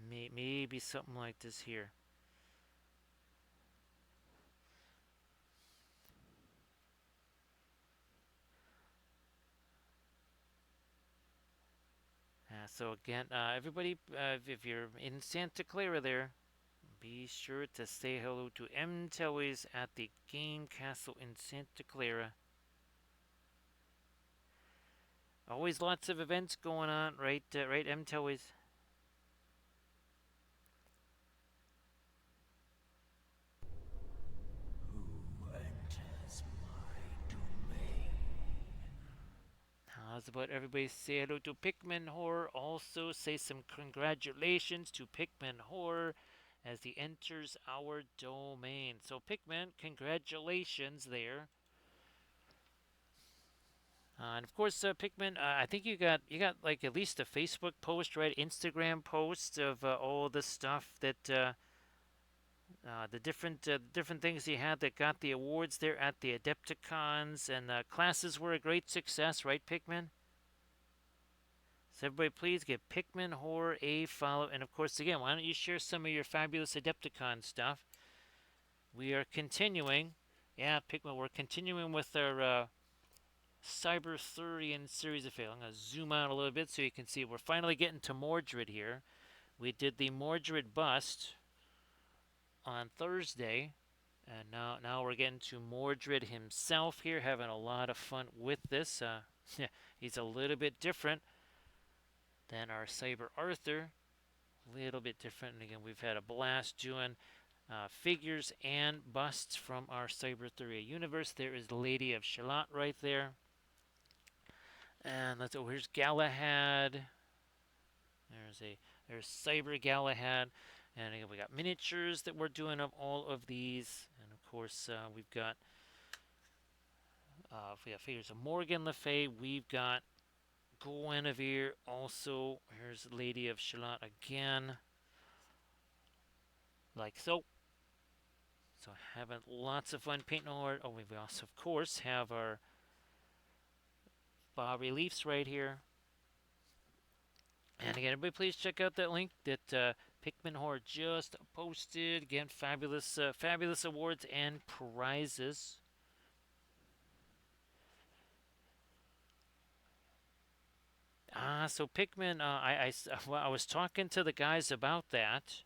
Maybe something like this here. So again, everybody, if you're in Santa Clara there, be sure to say hello to M. Tellies at the Game Castle in Santa Clara. Always lots of events going on, right? Right, M. Tellies? How's about everybody say hello to Pikmin Horror? Also say some congratulations to Pikmin Horror as he enters our domain. So Pikmin, congratulations there. And of course, Pikmin, I think you got like at least a Facebook post, right? Instagram post of all the stuff that the different things he had that got the awards there at the Adepticons, and classes were a great success, right, Pikmin? So everybody, please give Pikmin Horror a follow, and of course, again, why don't you share some of your fabulous Adepticon stuff? We are continuing, yeah, Pikmin, we're continuing with our Cyberthurian series of fail. I'm going to zoom out a little bit so you can see we're finally getting to Mordred here. We did the Mordred bust on Thursday, and now we're getting to Mordred himself here, having a lot of fun with this. He's a little bit different than our Cyber Arthur. A little bit different, and again, we've had a blast doing figures and busts from our Cyberthuria universe. There is the Lady of Shalott right there. And let's here's Galahad. There's Cyber Galahad. And again, we got miniatures that we're doing of all of these. And of course, we've got figures of Morgan Le Fay. We've got Guinevere. Also, here's Lady of Shalott again. Like so. So having lots of fun painting all our. Oh, we also, of course, have our bas reliefs right here. And again, everybody, please check out that link that Pikmin Horror just posted. Again, fabulous, fabulous awards and prizes. So Pikmin, I was talking to the guys about that.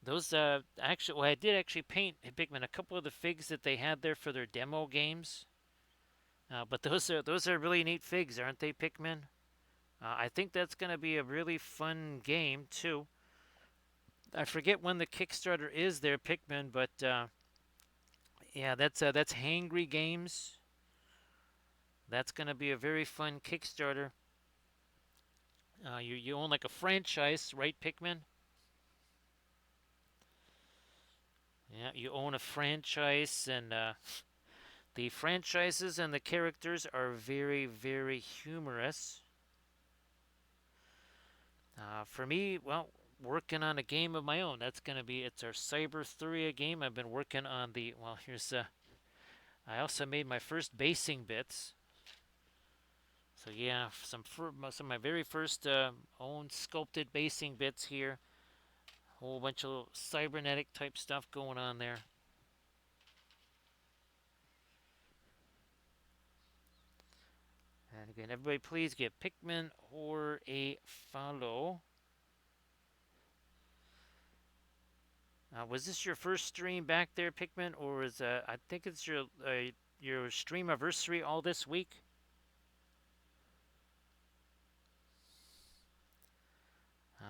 Those actually, well, I did actually paint Pikmin a couple of the figs that they had there for their demo games. But those are really neat figs, aren't they, Pikmin? I think that's going to be a really fun game too. I forget when the Kickstarter is there, Pikmin, but yeah, that's Hangry Games. That's going to be a very fun Kickstarter. You own like a franchise, right, Pikmin? Yeah, you own a franchise, and the franchises and the characters are very, very humorous. For me, well, working on a game of my own. That's going to be, it's our Cyberthuria game. I've been working on the, well, here's, I also made my first basing bits. So yeah, some of my very first own sculpted basing bits here. Whole bunch of cybernetic type stuff going on there. And again, everybody, please give Pikmin Horror a follow. Was this your first stream back there, Pikmin, or is I think it's your stream anniversary all this week?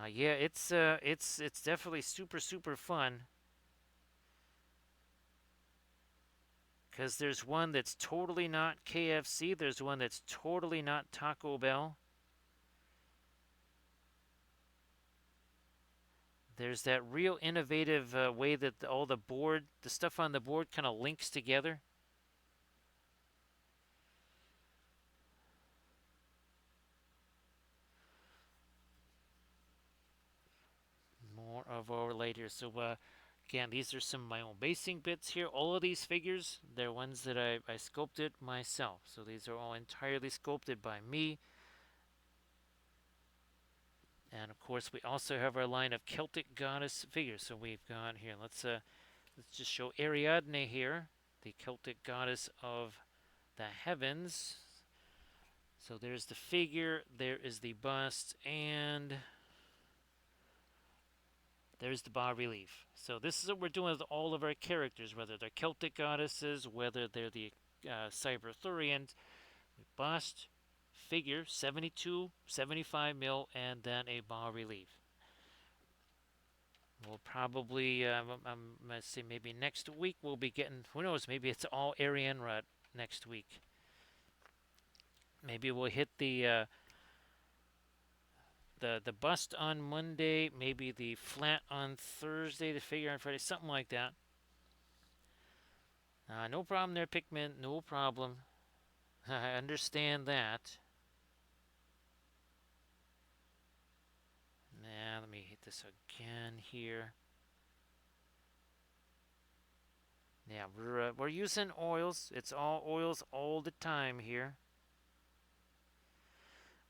Yeah, it's definitely super fun. Because there's one that's totally not KFC. There's one that's totally not Taco Bell. There's that real innovative way that all the stuff on the board kind of links together. More of our later. So again, these are some of my own basing bits here. All of these figures, they're ones that I sculpted myself. So these are all entirely sculpted by me. And of course, we also have our line of Celtic goddess figures. So we've got here. Let's just show Ariadne here, the Celtic goddess of the heavens. So there's the figure, there is the bust, and there's the bas relief. So this is what we're doing with all of our characters, whether they're Celtic goddesses, whether they're the Cyberthurians. Bust, figure, 72, 75 mil, and then a bas relief. We'll probably, let's see, maybe next week we'll be getting, who knows, maybe it's all Arianrod next week. Maybe we'll hit the bust on Monday, maybe the flat on Thursday, the figure on Friday, something like that. No problem there, Pikmin, no problem. I understand that. Now, let me hit this again here. Yeah, we're using oils. It's all oils all the time here.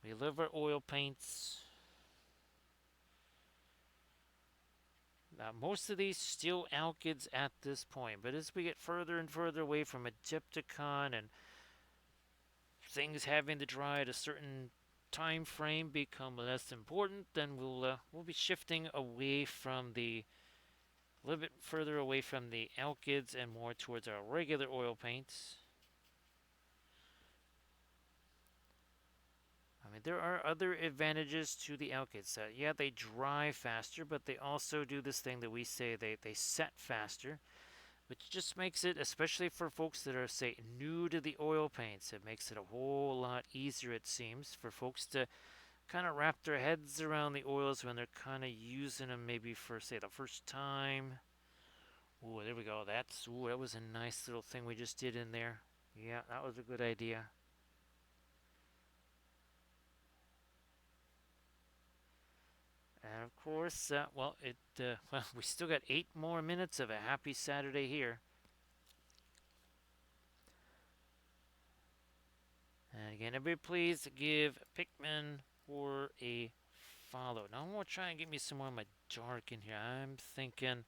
We love our oil paints. Most of these still alkids at this point, but as we get further and further away from Adepticon and things having to dry at a certain time frame become less important, then we'll be shifting away from a little bit further away from the alkids and more towards our regular oil paints. I mean, there are other advantages to the alkids. Yeah, they dry faster, but they also do this thing that we say they set faster, which just makes it, especially for folks that are, say, new to the oil paints, it makes it a whole lot easier, it seems, for folks to kind of wrap their heads around the oils when they're kind of using them maybe for, say, the first time. Ooh, there we go. That was a nice little thing we just did in there. Yeah, that was a good idea. And of course, well, we still got 8 more minutes of a happy Saturday here. And again, everybody please give Pikmin for a follow. Now I'm going to try and get me some more of my dark in here. I'm thinking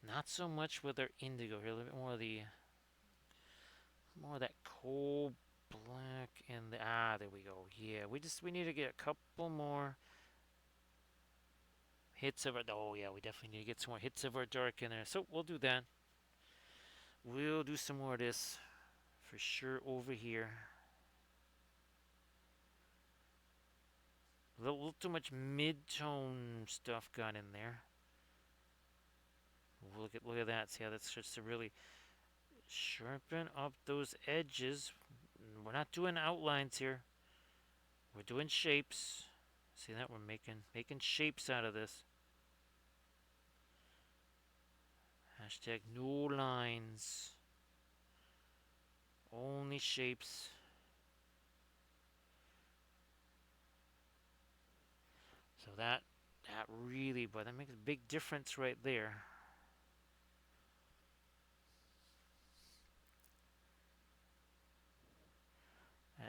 not so much with our indigo here, a little bit more of that coal black and there we go. Yeah, we need to get a couple more hits of our, oh yeah, we definitely need to get some more hits of our dark in there. So we'll do that. We'll do some more of this for sure over here. A little too much mid-tone stuff got in there. Look at that. See how that starts to really sharpen up those edges. We're not doing outlines here. We're doing shapes. See that? We're making shapes out of this. Hashtag no lines. Only shapes. So that really, but that makes a big difference right there.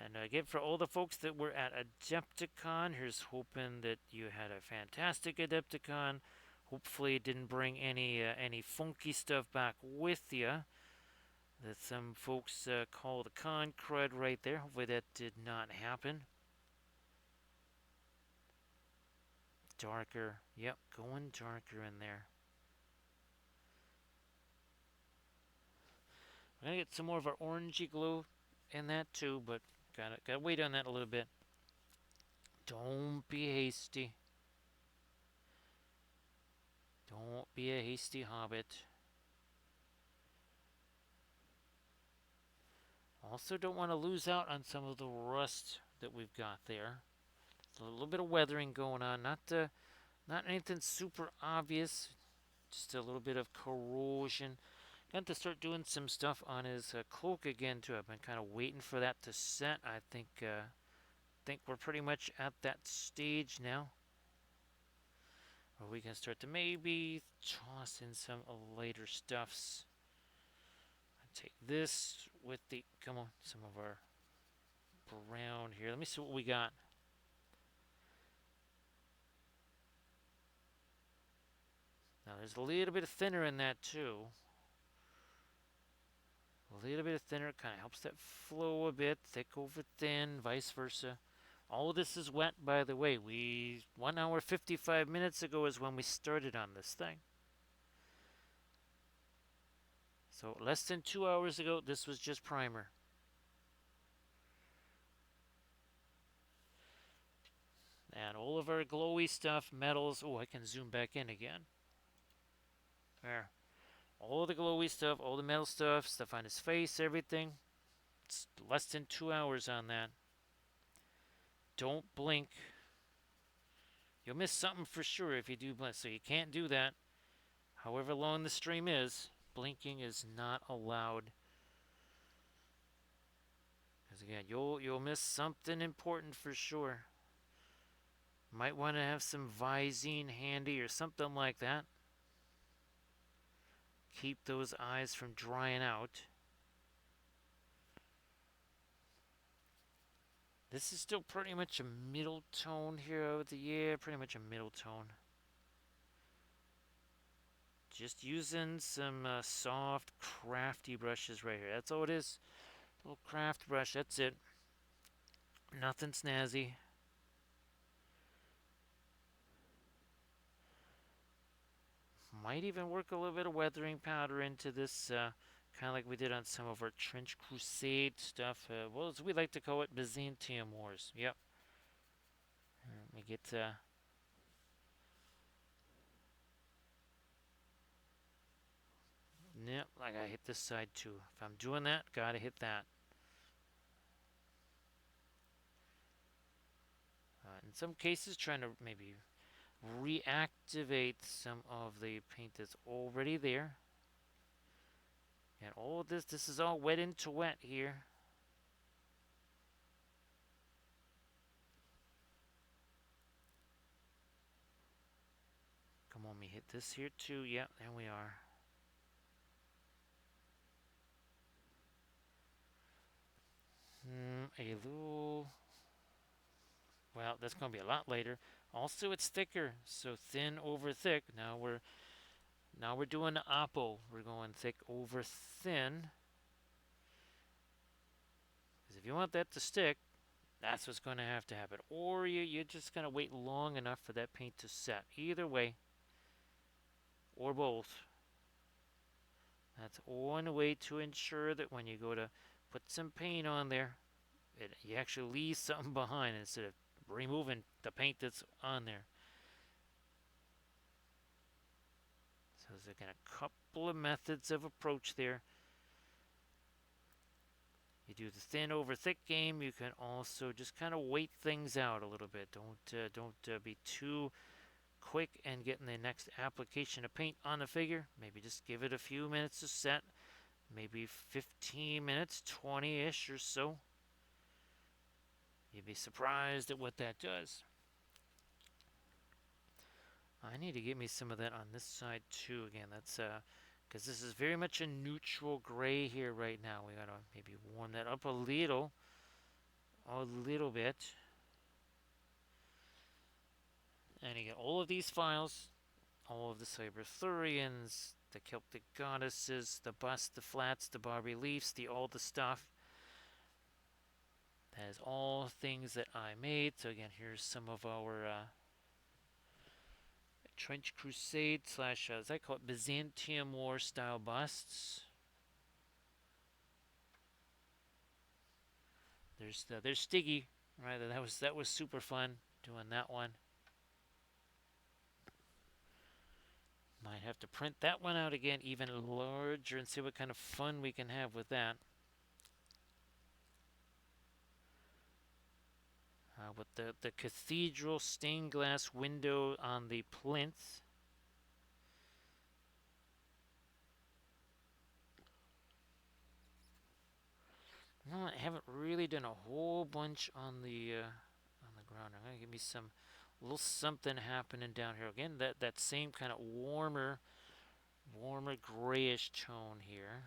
And again, for all the folks that were at Adepticon, here's hoping that you had a fantastic Adepticon. Hopefully, it didn't bring any funky stuff back with you that some folks call the con crud right there. Hopefully, that did not happen. Darker, yep, going darker in there. We're gonna get some more of our orangey glow in that too, but gotta wait on that a little bit. Don't be hasty. Don't be a hasty hobbit. Also, don't want to lose out on some of the rust that we've got there. A little bit of weathering going on. Not anything super obvious, just a little bit of corrosion. Got to start doing some stuff on his cloak again too. I've been kind of waiting for that to set. I think we're pretty much at that stage now, where we can start to maybe toss in some later stuffs. Take this with the come on, some of our brown here. Let me see what we got. Now there's a little bit of thinner in that too. A little bit of thinner kind of helps that flow a bit, thick over thin, vice versa. All of this is wet, by the way. 1 hour 55 minutes ago is when we started on this thing. So less than 2 hours ago, this was just primer. And all of our glowy stuff, metals. Oh, I can zoom back in again. There. All the glowy stuff, all the metal stuff, stuff on his face, everything. It's less than 2 hours on that. Don't blink. You'll miss something for sure if you do blink. So you can't do that. However long the stream is, blinking is not allowed. Because again, you'll miss something important for sure. Might want to have some Visine handy or something like that. Keep those eyes from drying out. This is still pretty much a middle tone here. Yeah, pretty much a middle tone. Just using some soft, crafty brushes right here. That's all it is. A little craft brush, that's it. Nothing snazzy. Might even work a little bit of weathering powder into this, kind of like we did on some of our Trench Crusade stuff. Well, as we like to call it, Byzantium Wars. Yep. Let me get... Yep, I gotta hit this side too. If I'm doing that, gotta hit that. In some cases, trying to maybe reactivate some of the paint that's already there. And all of this is all wet into wet here. Come on, me hit this here too. Yep, there we are. A little... Well, that's going to be a lot later. Also, it's thicker, so thin over thick. Now we're doing the oppo. We're going thick over thin. Because if you want that to stick, that's what's going to happen. Or you're just going to wait long enough for that paint to set. Either way, or both. That's one way to ensure that when you go to put some paint on there, you actually leave something behind instead of removing the paint that's on there. So there's again a couple of methods of approach there. You do the thin over thick game. You can also just kind of wait things out a little bit. Don't be too quick and getting the next application of paint on the figure. Maybe just give it a few minutes to set. Maybe 15 minutes, 20-ish or so. You'd be surprised at what that does. I need to get me some of that on this side too. Again, that's because this is very much a neutral gray here right now. We gotta maybe warm that up a little bit. And again, all of these files, all of the Cyberthurians, the Celtic goddesses, the busts, the flats, the bas-reliefs, all the stuff. That is all things that I made. So again, here's some of our Trench Crusade slash, as I call it, Byzantium War style busts. There's Stiggy, right? That was super fun doing that one. Might have to print that one out again, even larger, and see what kind of fun we can have with that. with the cathedral stained glass window on the plinth. No, I haven't really done a whole bunch on the ground. I'm gonna give me some little something happening down here again. That same kind of warmer grayish tone here.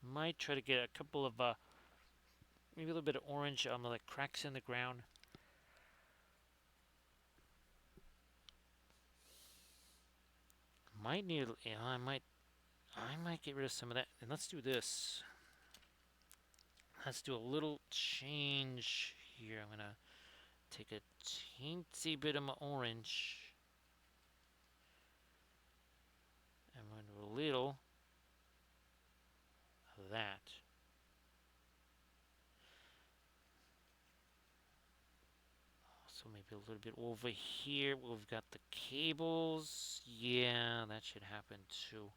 Might try to get a couple of maybe a little bit of orange on the cracks in the ground. Might need, I might get rid of some of that. And let's do this. Let's do a little change here. I'm gonna take a teensy bit of my orange. I'm gonna do a little of that. So maybe a little bit over here. We've got the cables. Yeah, that should happen too.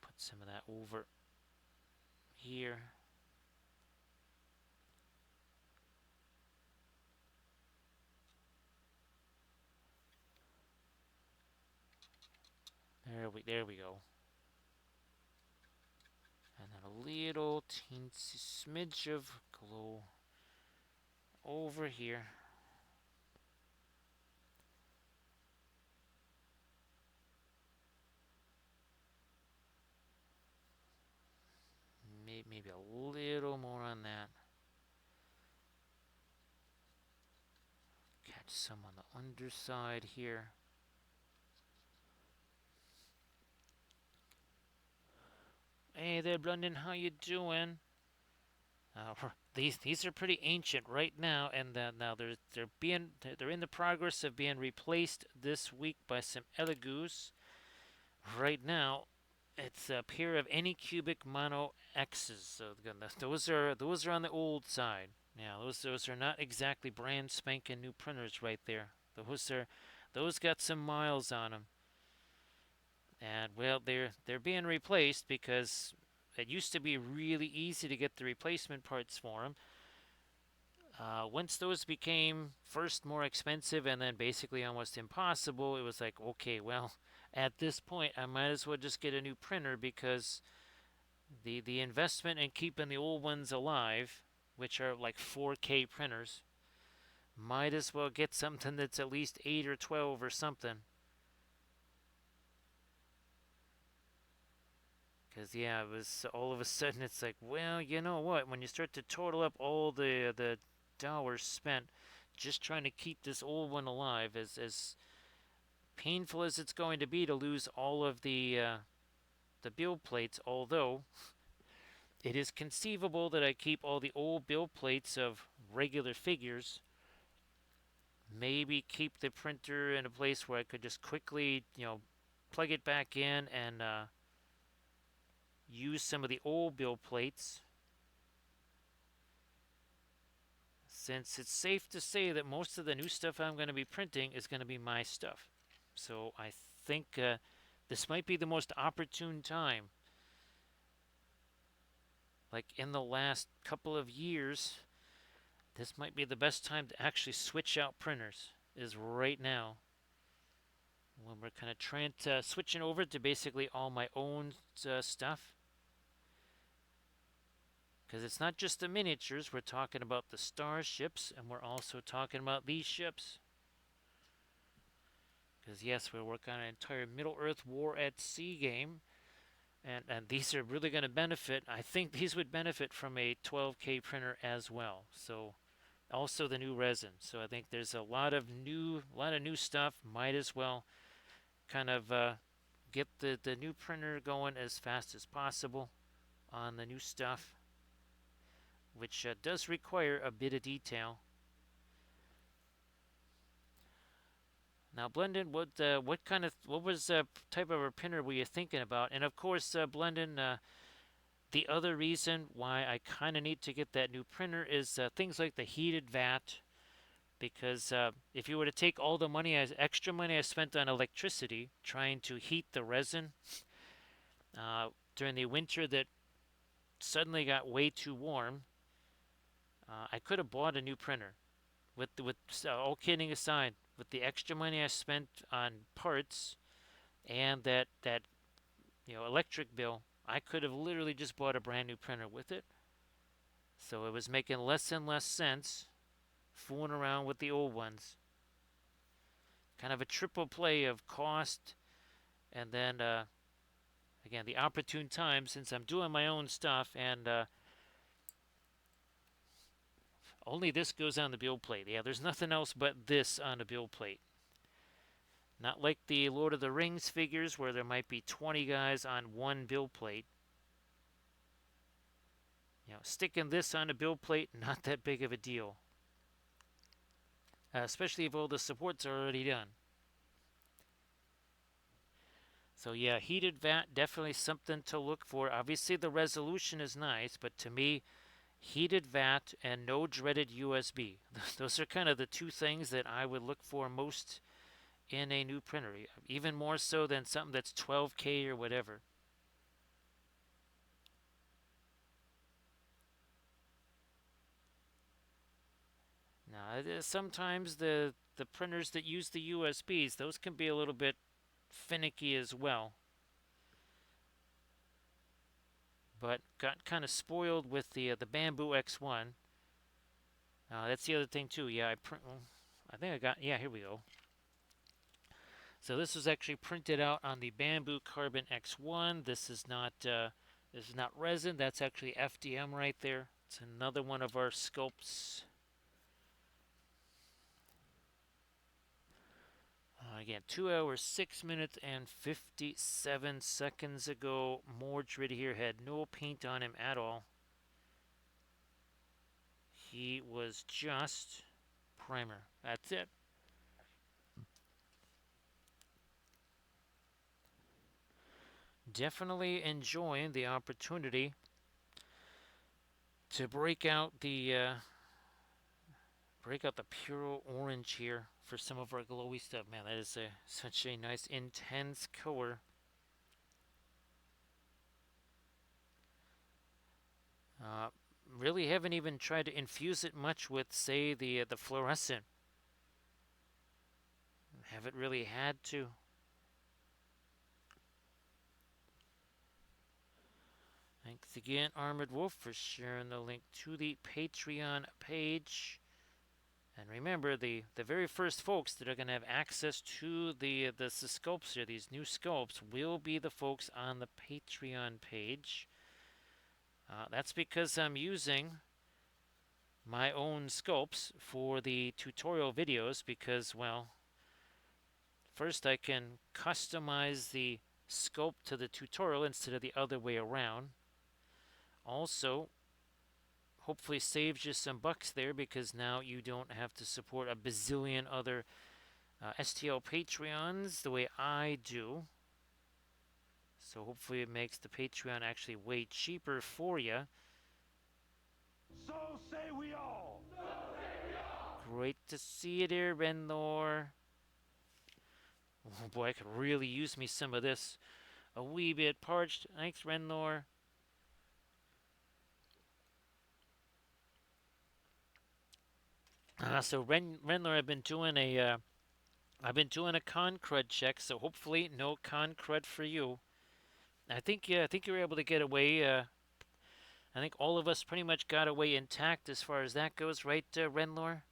Put some of that over here. There we go. And then a little teensy smidge of glow over here. Maybe a little more on that. Catch some on the underside here. Hey there, Blunden, how you doing? These are pretty ancient right now, and now they're in the progress of being replaced this week by some Elegus. Right now, it's a pair of Anycubic Mono X's. So those are on the old side. Yeah, those are not exactly brand spanking new printers right there. Those got some miles on them. And well, they're being replaced because it used to be really easy to get the replacement parts for them. Once those became first more expensive and then basically almost impossible, it was like, okay, well, at this point, I might as well just get a new printer because the investment in keeping the old ones alive, which are like 4K printers, might as well get something that's at least 8 or 12 or something. Because, yeah, it was all of a sudden, it's like, well, you know what? When you start to total up all the dollars spent just trying to keep this old one alive, as painful as it's going to be to lose all of the build plates, although it is conceivable that I keep all the old build plates of regular figures, maybe keep the printer in a place where I could just quickly, plug it back in and use some of the old build plates, since it's safe to say that most of the new stuff I'm going to be printing is going to be my stuff. So I think this might be the most opportune time. Like in the last couple of years, this might be the best time to actually switch out printers, is right now. When we're kind of switching over to basically all my own stuff. Because it's not just the miniatures, we're talking about the starships, and we're also talking about these ships. Because yes, we're working on an entire Middle-earth War at Sea game, and these are really going to benefit. I think these would benefit from a 12K printer as well. So also the new resin. So I think there's a lot of new stuff. Might as well kind of get the new printer going as fast as possible on the new stuff, which does require a bit of detail. Now, Blendon, what was type of a printer were you thinking about? And of course, Blendon, the other reason why I kind of need to get that new printer is things like the heated vat, because if you were to take all the extra money I spent on electricity trying to heat the resin, during the winter that suddenly got way too warm, I could have bought a new printer. With all kidding aside, with the extra money I spent on parts and that electric bill, I could have literally just bought a brand new printer with it. So it was making less and less sense fooling around with the old ones. Kind of a triple play of cost and then again the opportune time since I'm doing my own stuff and only this goes on the build plate. Yeah, there's nothing else but this on the build plate. Not like the Lord of the Rings figures where there might be 20 guys on one build plate. Sticking this on a build plate, not that big of a deal. Especially if all the supports are already done. So yeah, heated vat, definitely something to look for. Obviously the resolution is nice, but to me, heated vat and no dreaded USB. Those are kind of the two things that I would look for most in a new printer, even more so than something that's 12K or whatever. Now, sometimes the printers that use the USBs, those can be a little bit finicky as well. But got kind of spoiled with the Bamboo X1. That's the other thing too. Yeah, I think I got. Yeah, here we go. So this was actually printed out on the Bamboo Carbon X1. This is not resin. That's actually FDM right there. It's another one of our sculpts. Again, 2 hours, 6 minutes, and 57 seconds ago. Mordred here had no paint on him at all. He was just primer. That's it. Definitely enjoying the opportunity to break out the pure orange here for some of our glowy stuff. Man, that is such a nice intense color. Really haven't even tried to infuse it much with, say, the fluorescent. Haven't really had to. Thanks again, Armored Wolf, for sharing the link to the Patreon page. And remember, the very first folks that are going to have access to the sculpts here, these new sculpts, will be the folks on the Patreon page. That's because I'm using my own sculpts for the tutorial videos because, well, first I can customize the sculpt to the tutorial instead of the other way around. Also, hopefully saves you some bucks there because now you don't have to support a bazillion other STL Patreons the way I do. So hopefully it makes the Patreon actually way cheaper for you. So say we all. So say we all. Great to see you there, Renlor. Oh boy, I could really use me some of this. A wee bit parched. Thanks, Renlor. So Renler, I've been doing a con crud check. So hopefully no con crud for you. I think you were able to get away. I think all of us pretty much got away intact as far as that goes, right, Renlor?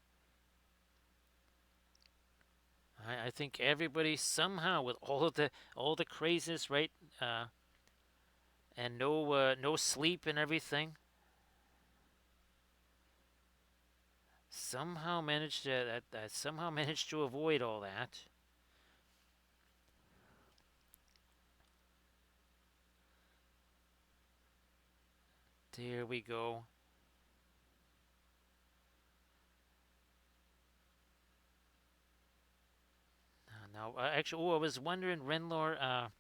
I think everybody somehow, with all the craziness, right, and no sleep and everything, somehow managed to avoid all that. There we go. Now, actually, I was wondering, Renlor,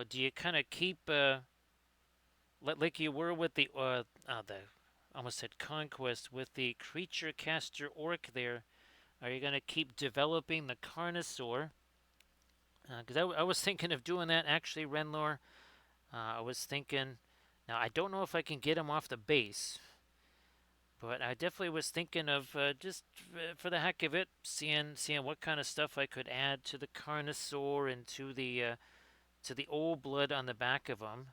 do you kind of keep like you were with the almost said conquest with the creature caster orc there? Are you gonna keep developing the Carnosaur? Because I was thinking of doing that actually, Renlor. I was thinking, now I don't know if I can get him off the base, but I definitely was thinking of just for the heck of it, seeing what kind of stuff I could add to the Carnosaur and to the old blood on the back of him.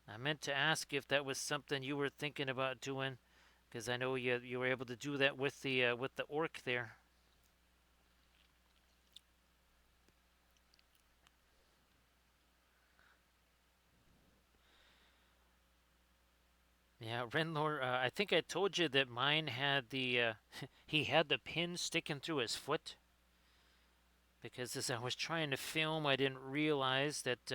I meant to ask if that was something you were thinking about doing, because I know you were able to do that with the orc there. Yeah, Renlor. I think I told you that mine had the he had the pin sticking through his foot because as I was trying to film, I didn't realize that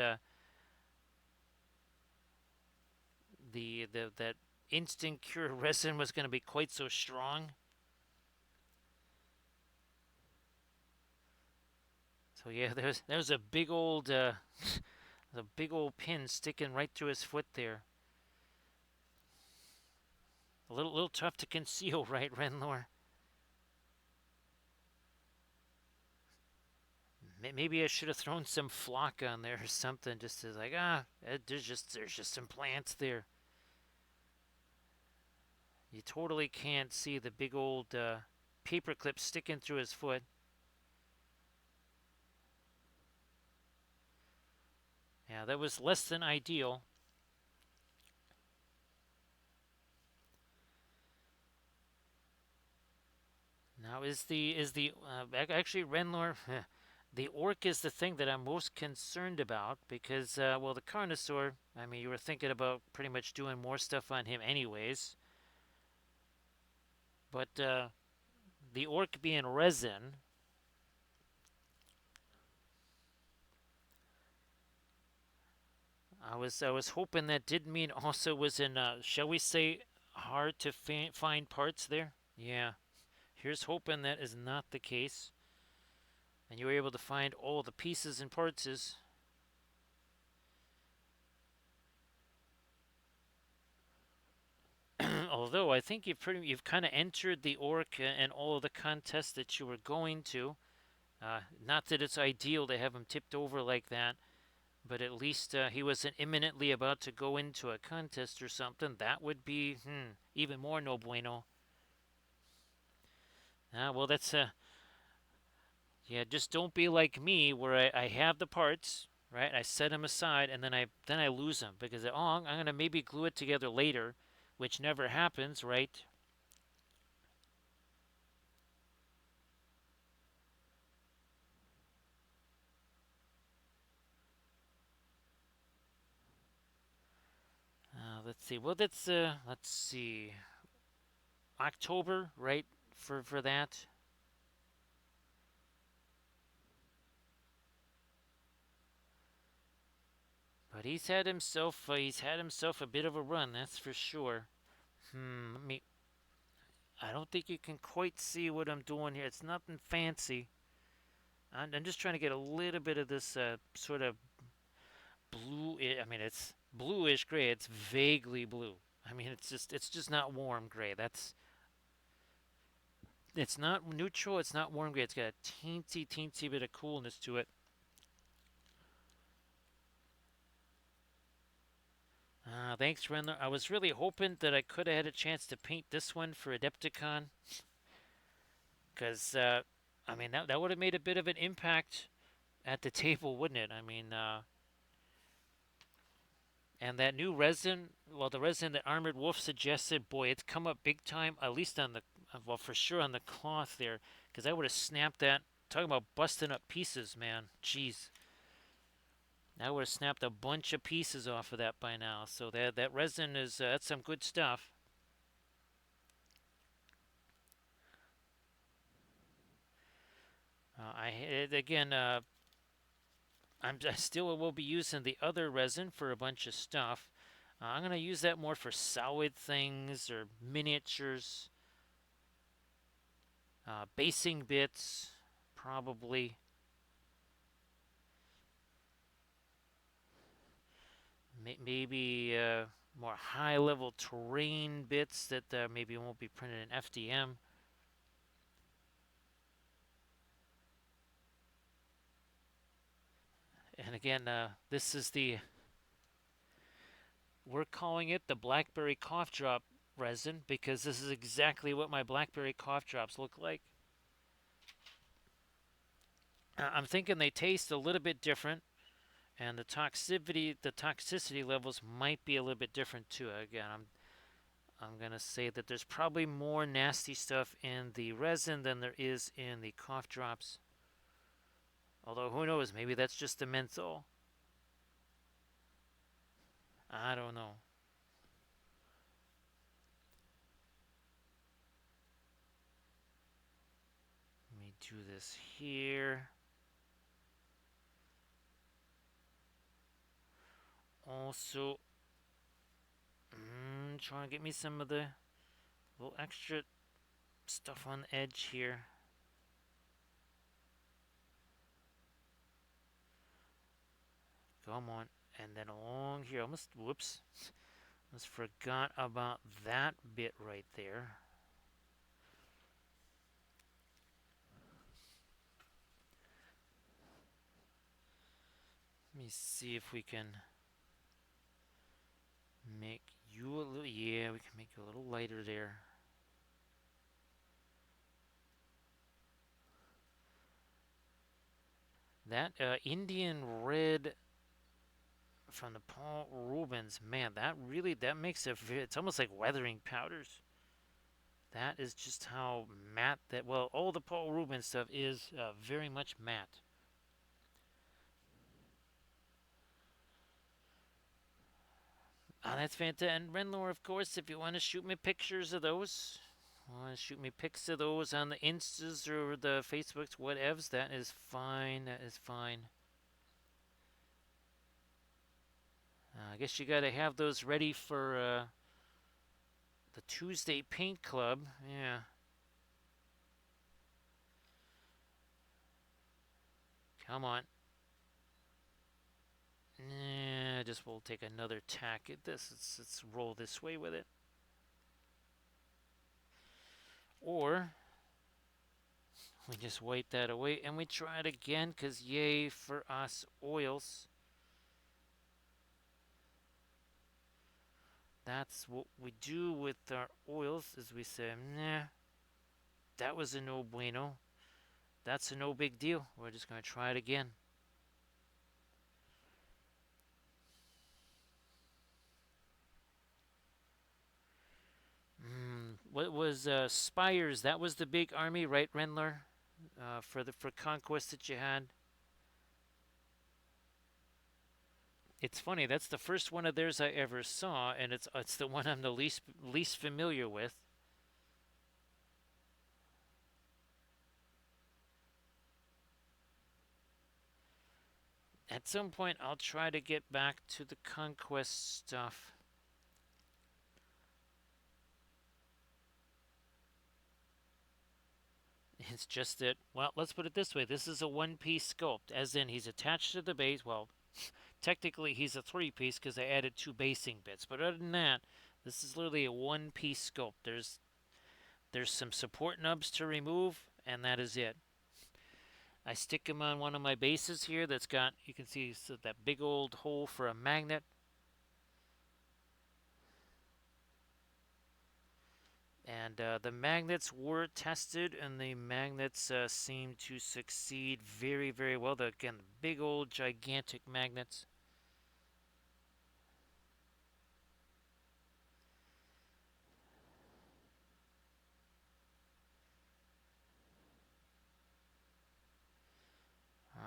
the that instant cure resin was going to be quite so strong. So yeah, there's a big old a big old pin sticking right through his foot there. A little tough to conceal, right, Renlor? Maybe I should have thrown some flock on there or something, just as like there's just some plants there. You totally can't see the big old paper clip sticking through his foot. Yeah, that was less than ideal. Now actually Renlor, the orc is the thing that I'm most concerned about because well the Carnosaur. I mean you were thinking about pretty much doing more stuff on him anyways, but the orc being resin. I was hoping that didn't mean also was in shall we say hard to find parts there. Yeah, here's hoping that is not the case, and you were able to find all the pieces and parts. Although I think you've kind of entered the orc and all of the contests that you were going to. Not that it's ideal to have him tipped over like that, but at least he wasn't imminently about to go into a contest or something. That would be even more no bueno. Well, that's yeah. Just don't be like me, where I have the parts, right? I set them aside, and then I lose them because I'm gonna maybe glue it together later, which never happens, right? Let's see. Well, that's let's see. October, right? For that. But he's had himself a bit of a run, that's for sure. Let me. I don't think you can quite see what I'm doing here. It's nothing fancy. I'm just trying to get a little bit of this sort of blue. I mean, it's bluish gray. It's vaguely blue. I mean, it's just not warm gray. It's not neutral. It's not warm gray. It's got a teensy bit of coolness to it. Thanks, Renler. I was really hoping that I could have had a chance to paint this one for Adepticon, because I mean that would have made a bit of an impact at the table, wouldn't it? I mean, and that new resin, well, the resin that Armored Wolf suggested, boy, it's come up big time. At least on the, well, for sure on the cloth there, because I would have snapped that. Talking about busting up pieces, man. Jeez. I would have snapped a bunch of pieces off of that by now. So that resin is that's some good stuff. Again, I still will be using the other resin for a bunch of stuff. I'm gonna use that more for solid things or miniatures, basing bits, probably. Maybe more high-level terrain bits that maybe won't be printed in FDM. And again, this is the, we're calling it the blackberry cough drop resin because this is exactly what my blackberry cough drops look like. I'm thinking they taste a little bit different, and the toxicity levels might be a little bit different too. Again, I'm gonna say that there's probably more nasty stuff in the resin than there is in the cough drops. Although who knows? Maybe that's just the menthol. I don't know. Let me do this here. Also, trying to get me some of the little extra stuff on the edge here. Come on. And then along here, almost, whoops. Almost forgot about that bit right there. Let me see if we can make you a little, yeah, we can make you a little lighter there. That Indian red from the Paul Rubens, man, that makes it, it's almost like weathering powders. That is just how matte that, well, all the Paul Rubens stuff is very much matte. Oh, that's fantastic. And Renlor, of course, if you want to shoot me pictures of those, want to shoot me pics of those on the Instas or the Facebooks, whatevs, that is fine. That is fine. I guess you got to have those ready for the Tuesday Paint Club. Yeah. Come on. Nah, just we'll take another tack at this. Let's roll this way with it. Or we just wipe that away and we try it again because yay for us oils. That's what we do with our oils is we say, nah, that was a no bueno. That's a no big deal. We're just going to try it again. What was Spires? That was the big army, right, Renler? For conquest that you had. It's funny. That's the first one of theirs I ever saw, and it's the one I'm the least familiar with. At some point, I'll try to get back to the conquest stuff. It's just that, well, let's put it this way. This is a one-piece sculpt, as in he's attached to the base. Well, technically he's a three-piece because I added two basing bits. But other than that, this is literally a one-piece sculpt. There's some support nubs to remove, and that is it. I stick them on one of my bases here that's got, you can see so that big old hole for a magnet. And the magnets were tested, and the magnets seem to succeed very, very well. Again, the big old gigantic magnets.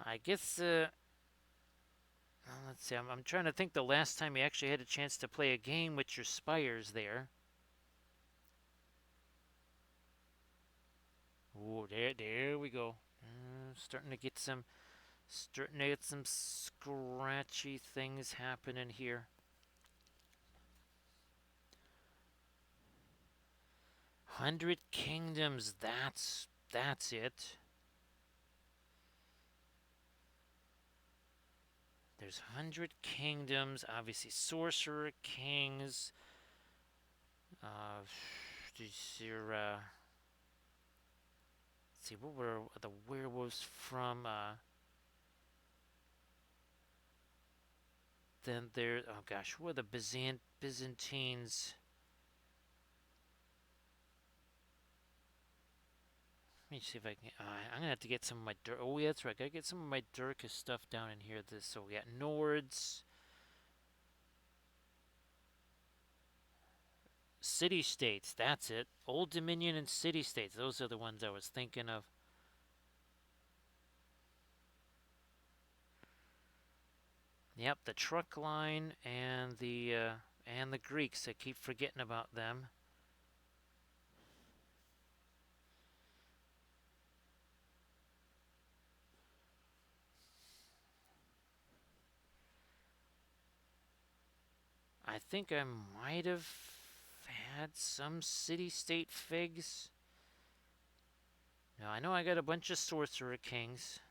I guess, let's see, I'm trying to think the last time you actually had a chance to play a game with your spires there. Oh, there we go. Starting to get some scratchy things happening here. 100 Kingdoms, that's it. There's 100 Kingdoms, obviously Sorcerer Kings. Your, let's see, what were the werewolves from? then there. Oh gosh, who are the Byzantines? Let me see if I can. I'm gonna have to get some of my Oh, yeah, that's right. Gotta get some of my Durkis stuff down in here. So we got Nords, city states. That's it. Old Dominion and city states. Those are the ones I was thinking of. Yep, the truck line and the Greeks. I keep forgetting about them. I think I might have had some city-state figs. Now I know I got a bunch of sorcerer kings.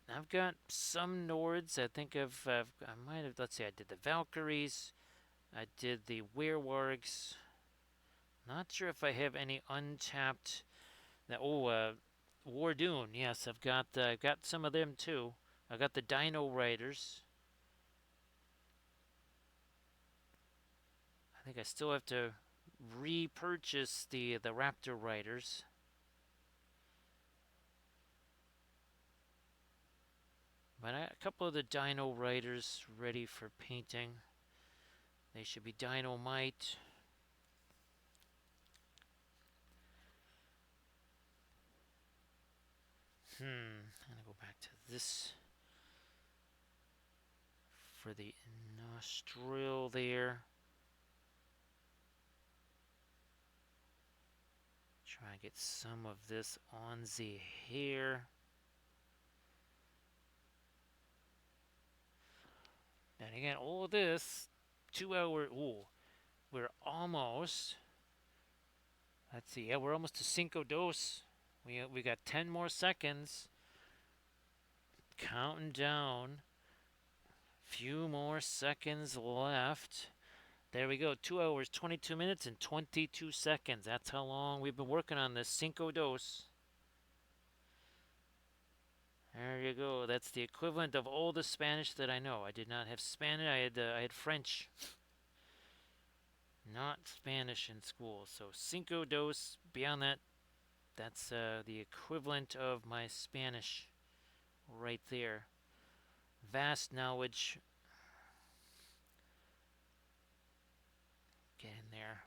I've got some Nords. I think I might have. Let's see. I did the Valkyries. I did the Werewargs. Not sure if I have any untapped. Wardoon. Yes, I've got some of them too. I got the Dino Riders. I think I still have to repurchase the Raptor Riders. But a couple of the Dino Riders ready for painting. They should be Dynamite. I'm gonna go back to this for the nostril there. Try and get some of this on the hair. And again, all of this 2 hour. Ooh, we're almost. Let's see. Yeah, we're almost to Cinco Dos. We got 10 more seconds. Counting down. Few more seconds left. There we go. 2 hours, 22 minutes, and 22 seconds. That's how long we've been working on this Cinco Dos. There you go. That's the equivalent of all the Spanish that I know. I did not have Spanish. I had French, not Spanish in school. So Cinco Dos. Beyond that, that's the equivalent of my Spanish right there. Vast knowledge. Get in there.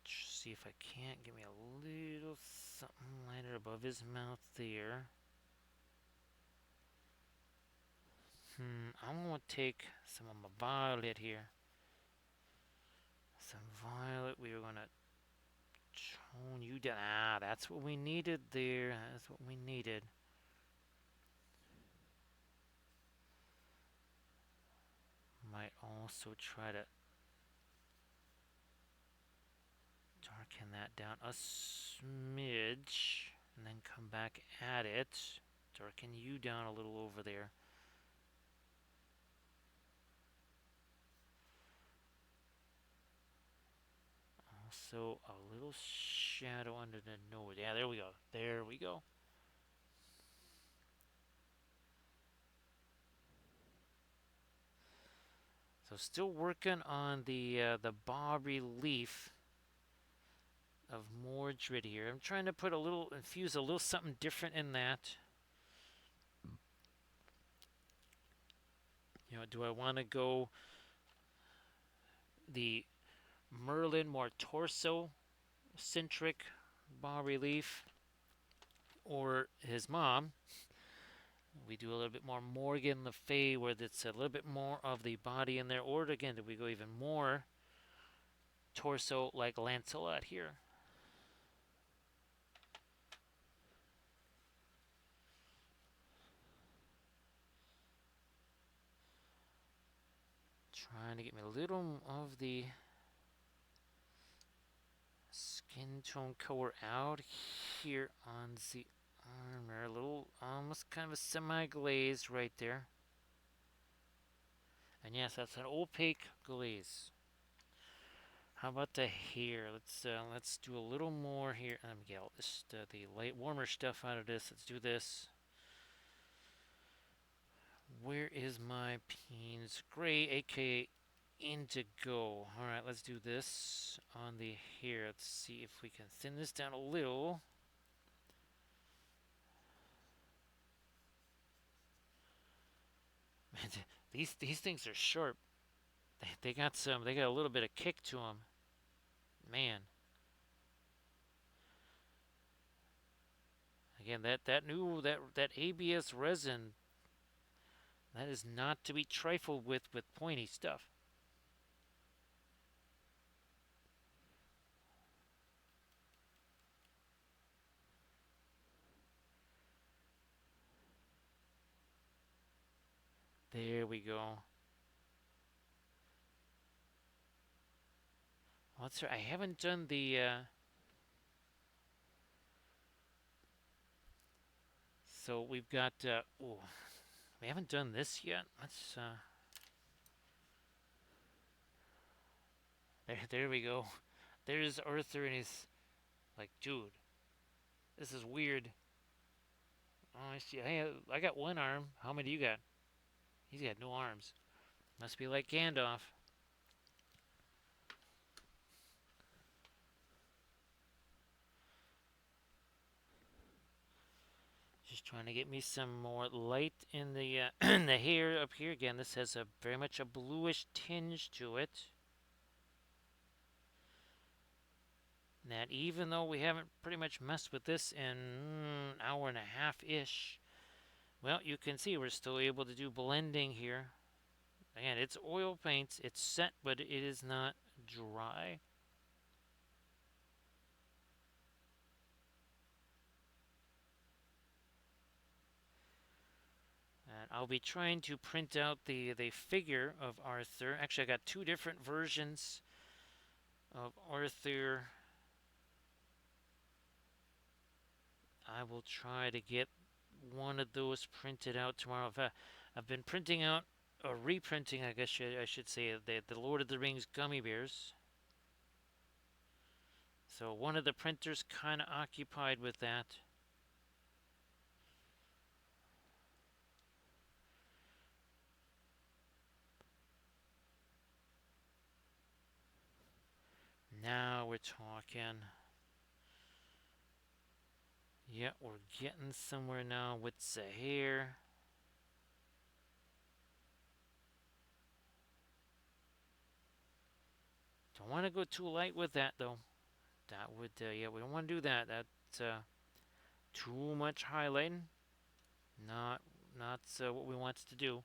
See if I can't give me a little something lighter above his mouth there. I'm gonna take some of my violet here. Some violet. We are gonna tone you down. That's what we needed there. That's what we needed. Might also try to darken that down a smidge and then come back at it. Darken you down a little over there. Also a little shadow under the nose. Yeah, there we go. There we go. So still working on the bas relief of Mordred here. I'm trying to infuse a little something different in that. Do I want to go the Merlin more torso-centric bas relief, or his mom? We do a little bit more Morgan Le Fay, where it's a little bit more of the body in there. Or again, do we go even more torso like Lancelot here? Trying to get me a little of the skin tone color out here on the armor. A little, almost kind of a semi-glaze right there. And yes, that's an opaque glaze. How about the hair? Let's do a little more here. Let me get all this the light warmer stuff out of this. Let's do this. Where is my Payne's Gray, aka Indigo? All right, let's do this on the hair. Let's see if we can thin this down a little. Man, these things are sharp. They got some. They got a little bit of kick to them. Man. Again, that ABS resin, that is not to be trifled with pointy stuff. There we go. What's I haven't done the. So we've got. Ooh, we haven't done this yet. Let's. There we go. There's Arthur and he's like, dude, this is weird. Oh, I see. I got one arm. How many do you got? He's got no arms. Must be like Gandalf. Just trying to get me some more light in the in the hair up here. Again, this has a very much a bluish tinge to it. That even though we haven't pretty much messed with this in an hour and a half ish, well, you can see we're still able to do blending here. Again, it's oil paints, it's set, but it is not dry. And I'll be trying to print out the figure of Arthur. Actually, I got two different versions of Arthur. I will try to get one of those printed out tomorrow. I've been printing out, or reprinting, I guess I should say, the Lord of the Rings gummy bears. So one of the printers kind of occupied with that. Now we're talking. Yeah, we're getting somewhere now with the hair. Don't want to go too light with that though. That would, yeah, we don't want to do that. That's too much highlighting. Not what we want to do.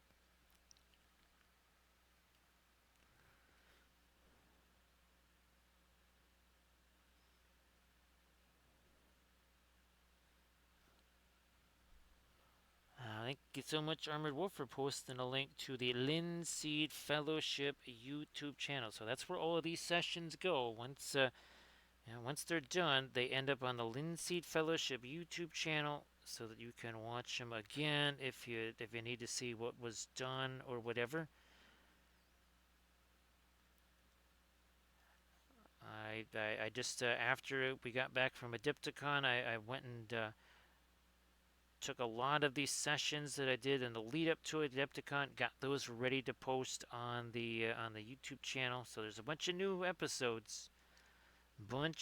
Thank you so much, Armored Wolf, for posting a link to the Linseed Fellowship YouTube channel. So that's where all of these sessions go. Once they're done, they end up on the Linseed Fellowship YouTube channel, so that you can watch them again if you need to see what was done or whatever. I just after we got back from Adepticon, I went and took a lot of these sessions that I did in the lead up to Adepticon, got those ready to post on the YouTube channel. So there's a bunch of new episodes, going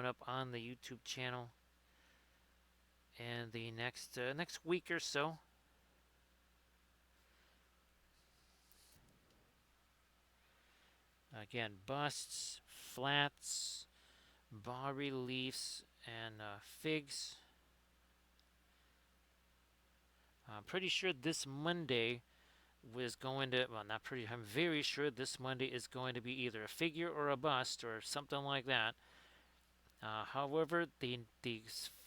up on the YouTube channel, and the next week or so. Again, busts, flats, bas reliefs, and figs. I'm pretty sure this Monday was going to, well, not pretty, I'm very sure this Monday is going to be either a figure or a bust or something like that. However, the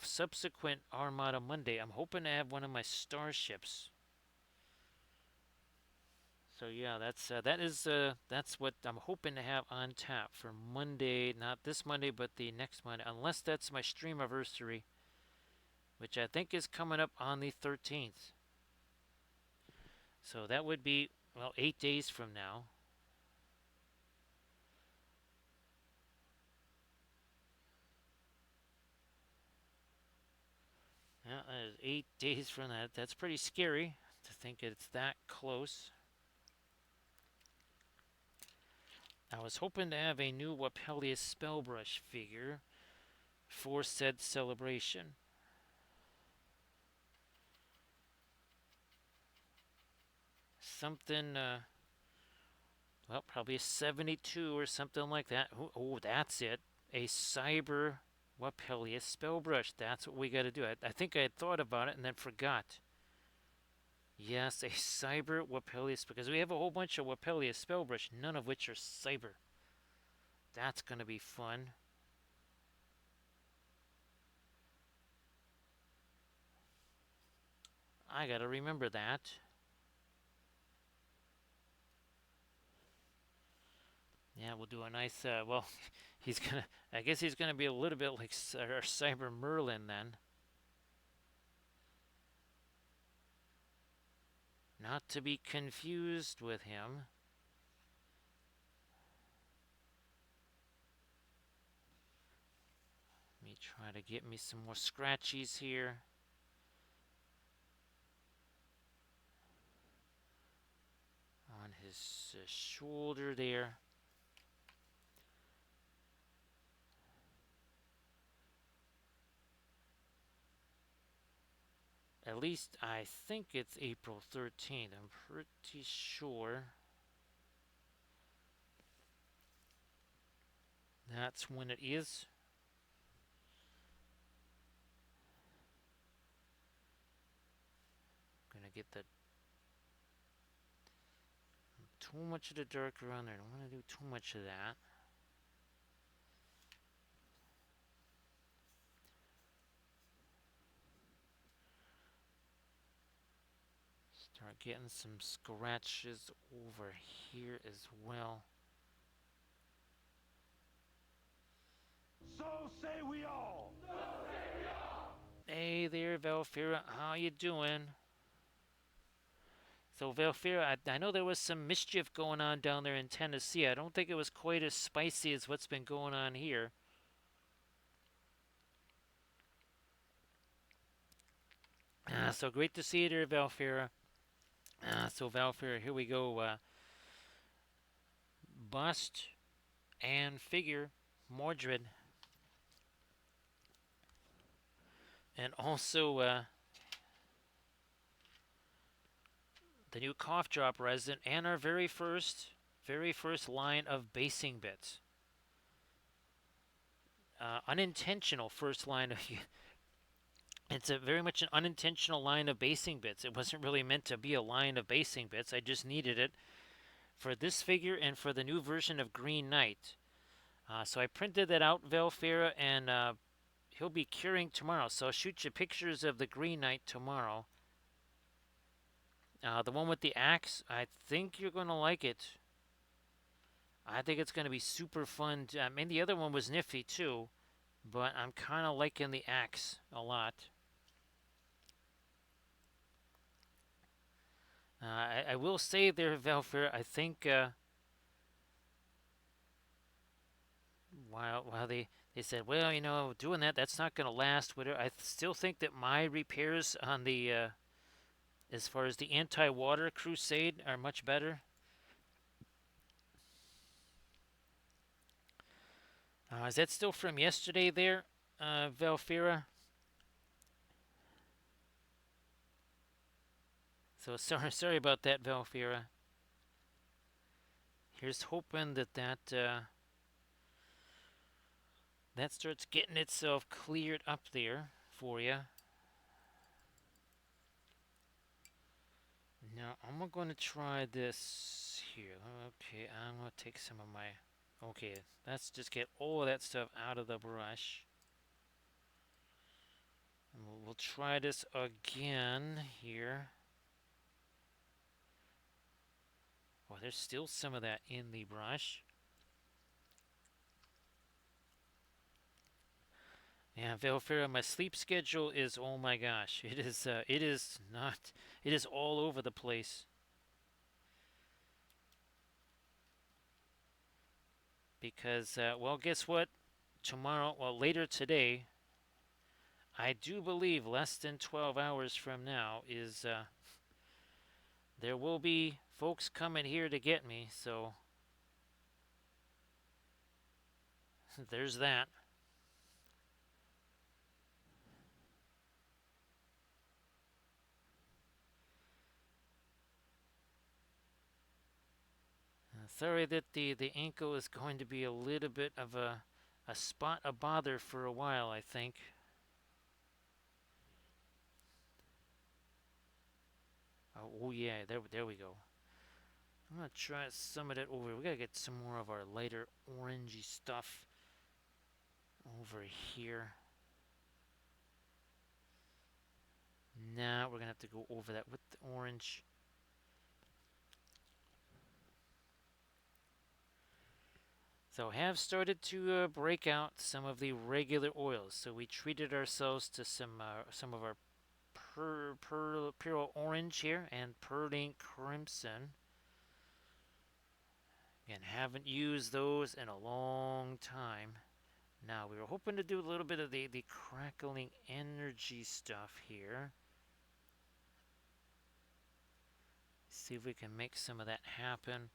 subsequent Armada Monday, I'm hoping to have one of my starships. So yeah, that's what I'm hoping to have on tap for Monday, not this Monday, but the next Monday, unless that's my stream anniversary, which I think is coming up on the 13th. So that would be, well, 8 days from now. there's 8 days from that. That's pretty scary to think it's that close. I was hoping to have a new Wapelius Spellbrush figure for said celebration. Something, well, probably a 72 or something like that. Oh, that's it. A Cyber Wapelius Spellbrush. That's what we got to do. I think I had thought about it and then forgot. Yes, a Cyber Wapelius, because we have a whole bunch of Wapelius Spellbrush, none of which are Cyber. That's going to be fun. I got to remember that. Yeah, we'll do a nice, well, he's going to, I guess he's going to be a little bit like our Cyber Merlin then. Not to be confused with him. Let me try to get me some more scratchies here. On his shoulder there. At least I think it's April 13th. I'm pretty sure that's when it is. Gonna get the too much of the dark around there. I don't want to do too much of that. Start getting some scratches over here as well. So say we all. So say we all. Hey there, Valfira. How you doing? So, Valfira, I know there was some mischief going on down there in Tennessee. I don't think it was quite as spicy as what's been going on here. So great to see you there, Valfira. So, Valfira, here we go. Bust and figure Mordred. And also the new cough drop resin and our very first line of basing bits. Unintentional first line of it's a very much an unintentional line of basing bits. It wasn't really meant to be a line of basing bits. I just needed it for this figure and for the new version of Green Knight. So I printed that out, Valfira, and he'll be curing tomorrow. So I'll shoot you pictures of the Green Knight tomorrow. The one with the axe, I think you're going to like it. I think it's going to be super fun. I mean, the other one was nifty too, but I'm kind of liking the axe a lot. I will say there, Valfir, I think while they said, well, you know, doing that's not going to last. Whatever. I still think that my repairs on the as far as the anti-water crusade are much better. Is that still from yesterday there, Valfira? So sorry about that, Valfira. Here's hoping that that starts getting itself cleared up there for you. Now I'm going to try this here. Okay, I'm going to take some of my... Okay, let's just get all of that stuff out of the brush. And we'll try this again here. Oh, there's still some of that in the brush. Yeah, Valfira, my sleep schedule is, oh my gosh, it is all over the place. Because, well, guess what? Tomorrow, well, later today, I do believe less than 12 hours from now is there will be folks coming here to get me, so there's that. Sorry that the ankle is going to be a little bit of a spot of bother for a while, I think. Oh yeah, there we go. I'm gonna try some of that over. We gotta get some more of our lighter orangey stuff over here. Now we're gonna have to go over that with the orange. So have started to break out some of the regular oils. So we treated ourselves to some of our pearl orange here and pearling crimson. Again, haven't used those in a long time. Now we were hoping to do a little bit of the crackling energy stuff here. See if we can make some of that happen.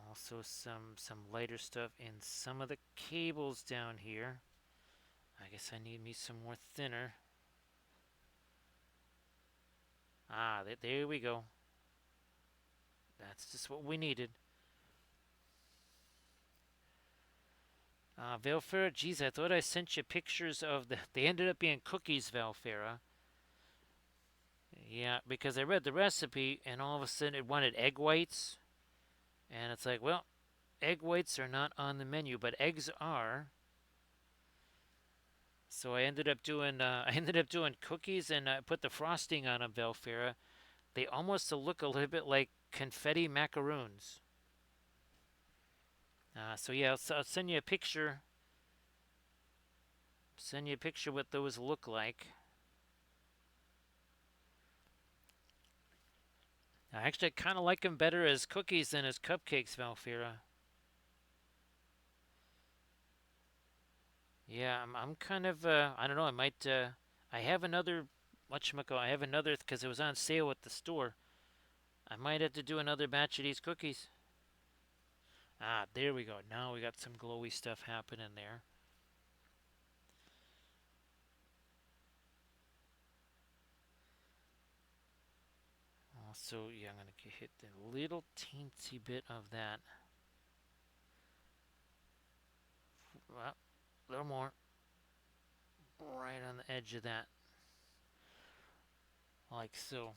Also some lighter stuff in some of the cables down here. I guess I need me some more thinner. Ah, there we go. That's just what we needed. Valfera, geez, I thought I sent you pictures of the. They ended up being cookies, Valfera. Yeah, because I read the recipe and all of a sudden it wanted egg whites. And it's like, well, egg whites are not on the menu, but eggs are. So I ended up doing cookies and I put the frosting on them, Valfera. They almost look a little bit like confetti macaroons. So yeah, I'll send you a picture. Send you a picture what those look like. I kind of like them better as cookies than as cupcakes, Valfira. Yeah, I'm kind of, I don't know, I might, I have another, whatchamacallit, I have another, because it was on sale at the store. I might have to do another batch of these cookies. Ah, there we go. Now we got some glowy stuff happening there. Also, yeah, I'm going to hit the little teensy bit of that. Well, a little more. Right on the edge of that. Like so.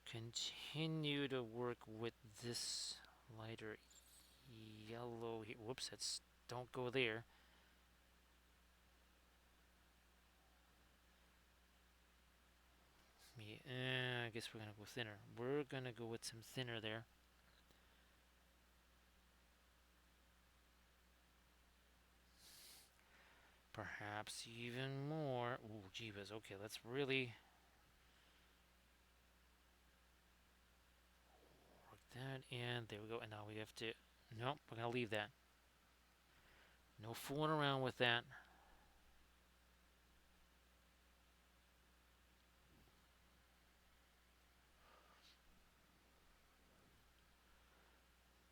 Continue to work with this lighter yellow here. Whoops, that's, don't go there. I guess we're gonna go thinner. We're gonna go with some thinner there. Perhaps even more. Ooh, jeebus. Okay, let's really work that in. There we go. And now we have to. Nope, we're gonna leave that. No fooling around with that.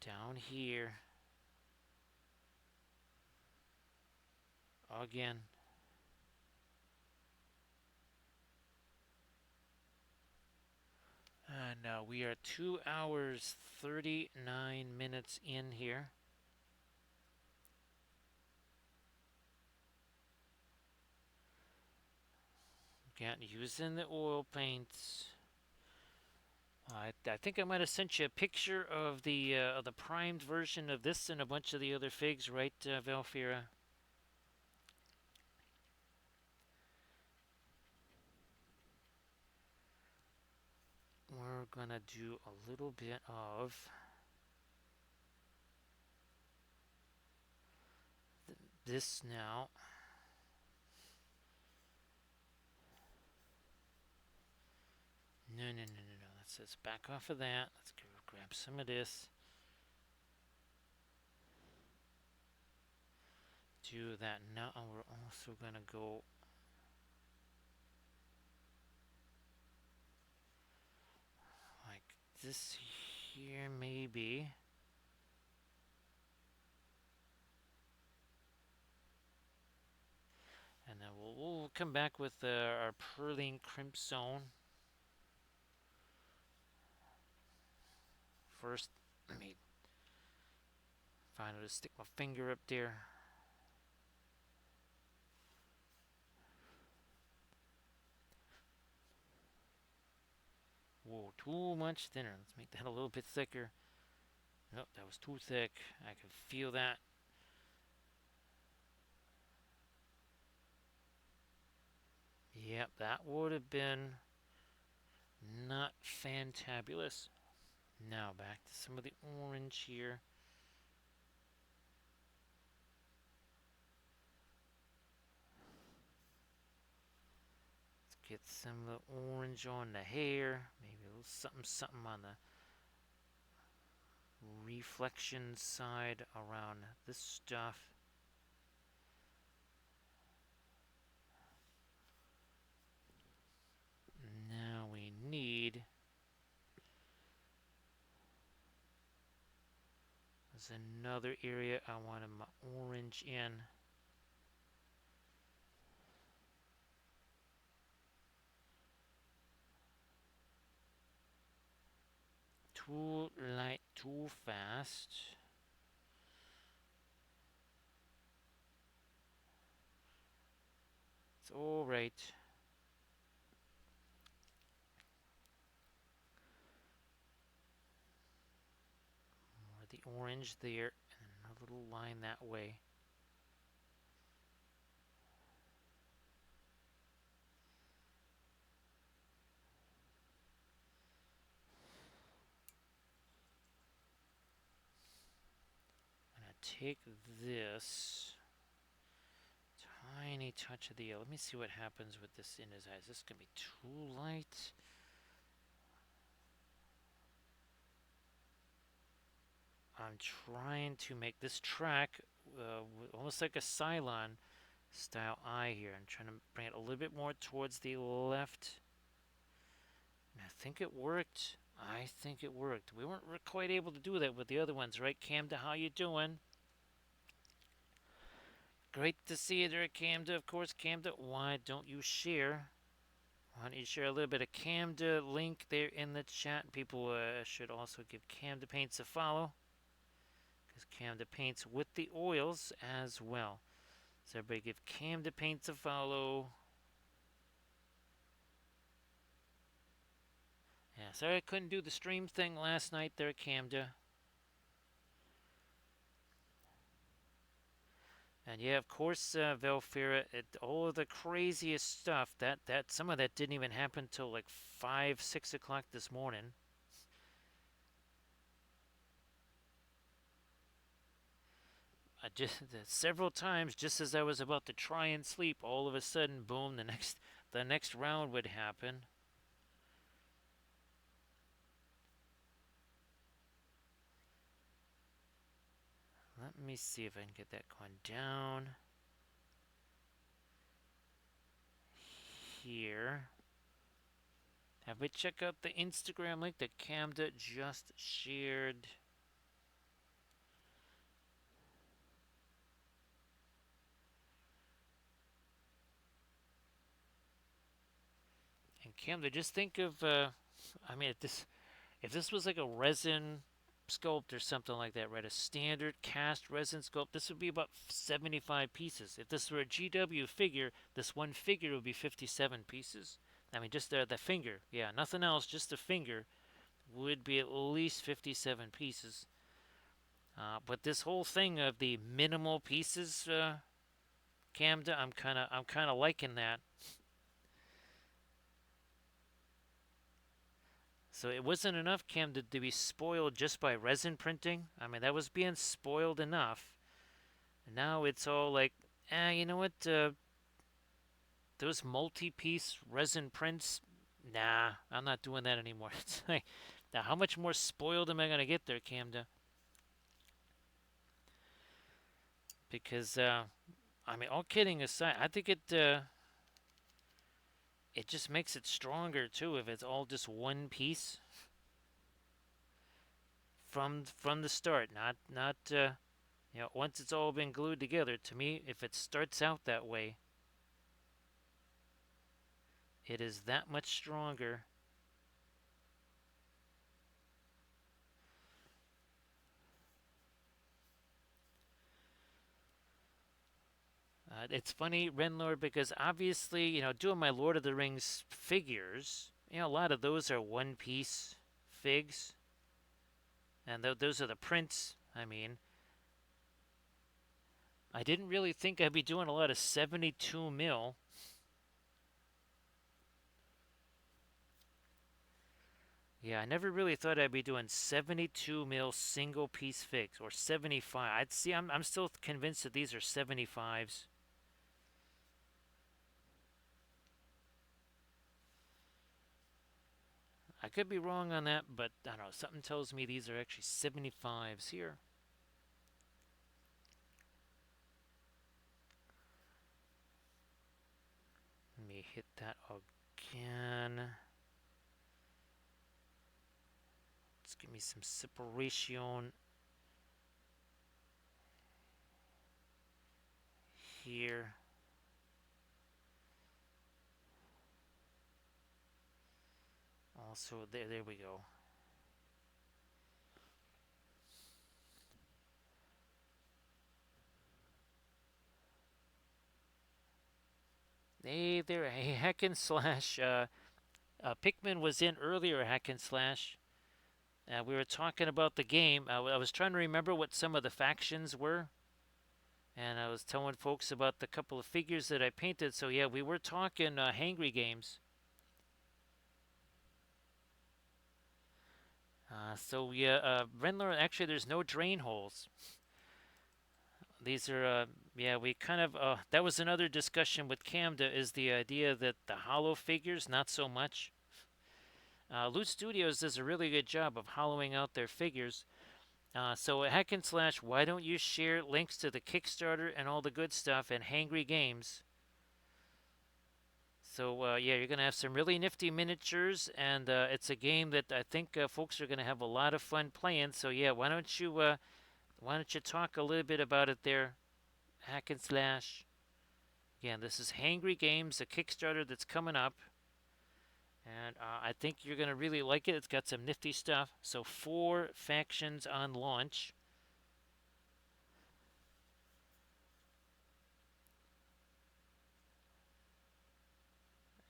Down here. Again. And we are 2 hours 39 minutes in here. Again, using the oil paints. I think I might have sent you a picture of the primed version of this and a bunch of the other figs, right, Valfira? We're gonna do a little bit of this now. No, no, no, no, no. Let's back off of that. Let's go grab some of this. Do that. Now we're also gonna go like this here, maybe. And then we'll come back with our Perling Crimp Zone. First, let me find how to stick my finger up there. Whoa, too much thinner. Let's make that a little bit thicker. Nope, that was too thick. I can feel that. Yep, that would have been not fantabulous. Now back to some of the orange here. Let's get some of the orange on the hair. Maybe a little something on the reflection side around this stuff. Now we need, there's another area I wanted my orange in. Too light, too fast. It's all right. More the orange there, and a little line that way. I'm gonna take this tiny touch of the yellow. Let me see what happens with this in his eyes. This is gonna be too light. I'm trying to make this track almost like a Cylon style eye here. I'm trying to bring it a little bit more towards the left. And I think it worked. I think it worked. We weren't quite able to do that with the other ones, right? Camda, how you doing? Great to see you there, Camda. Of course, Camda, why don't you share? Why don't you share a little bit of Camda link there in the chat? People should also give Camda Paints a follow, because Camda paints with the oils as well. So everybody give Camda Paints a follow. Yeah, sorry I couldn't do the stream thing last night there, Camda. And yeah, of course, Velfira, all of the craziest stuff, that some of that didn't even happen till like 5, 6 o'clock this morning. I just several times, just as I was about to try and sleep, all of a sudden, boom, the next round would happen. Let me see if I can get that going down here. Have we checked out the Instagram link that Camda just shared? And Camda, just think of, I mean, if this was like a resin sculpt or something like that, right? A standard cast resin sculpt, this would be about 75 pieces. If this were a GW figure, this one figure would be 57 pieces. I mean, just the finger, yeah, nothing else, just the finger would be at least 57 pieces. But this whole thing of the minimal pieces, Camda, I'm kind of liking that. So it wasn't enough, Cam, to be spoiled just by resin printing. I mean, that was being spoiled enough. And now it's all like, you know what? Those multi-piece resin prints, Nah, I'm not doing that anymore. It's like, now, how much more spoiled am I gonna get there, Camda? Because I mean, all kidding aside, I think it just makes it stronger too if it's all just one piece from the start, not once it's all been glued together. To me, if it starts out that way, it is that much stronger. It's funny, Renlord, because obviously, doing my Lord of the Rings figures, a lot of those are one piece figs, and those are the prints. I mean, I didn't really think I'd be doing a lot of 72 mil. Yeah, I never really thought I'd be doing 72 mil single piece figs or 75. I'd see. I'm still convinced that these are 75s. I could be wrong on that, but I don't know. Something tells me these are actually 75s here. Let me hit that again. Let's give me some separation here. Also, there we go. Hey there, hey, hack and slash. Pikmin was in earlier, hack and slash. We were talking about the game. I was trying to remember what some of the factions were, and I was telling folks about the couple of figures that I painted. So yeah, we were talking Hangry Games. So yeah, Rendler. Actually, there's no drain holes. These are yeah. We kind of that was another discussion with Camda. Is the idea that the hollow figures not so much. Loot Studios does a really good job of hollowing out their figures. So hack and slash, why don't you share links to the Kickstarter and all the good stuff and Hangry Games? So yeah, you're gonna have some really nifty miniatures, and it's a game that I think folks are gonna have a lot of fun playing. So yeah, why don't you talk a little bit about it there, hack and slash? Again, this is Hangry Games, a Kickstarter that's coming up. And I think you're going to really like it. It's got some nifty stuff. So 4 factions on launch.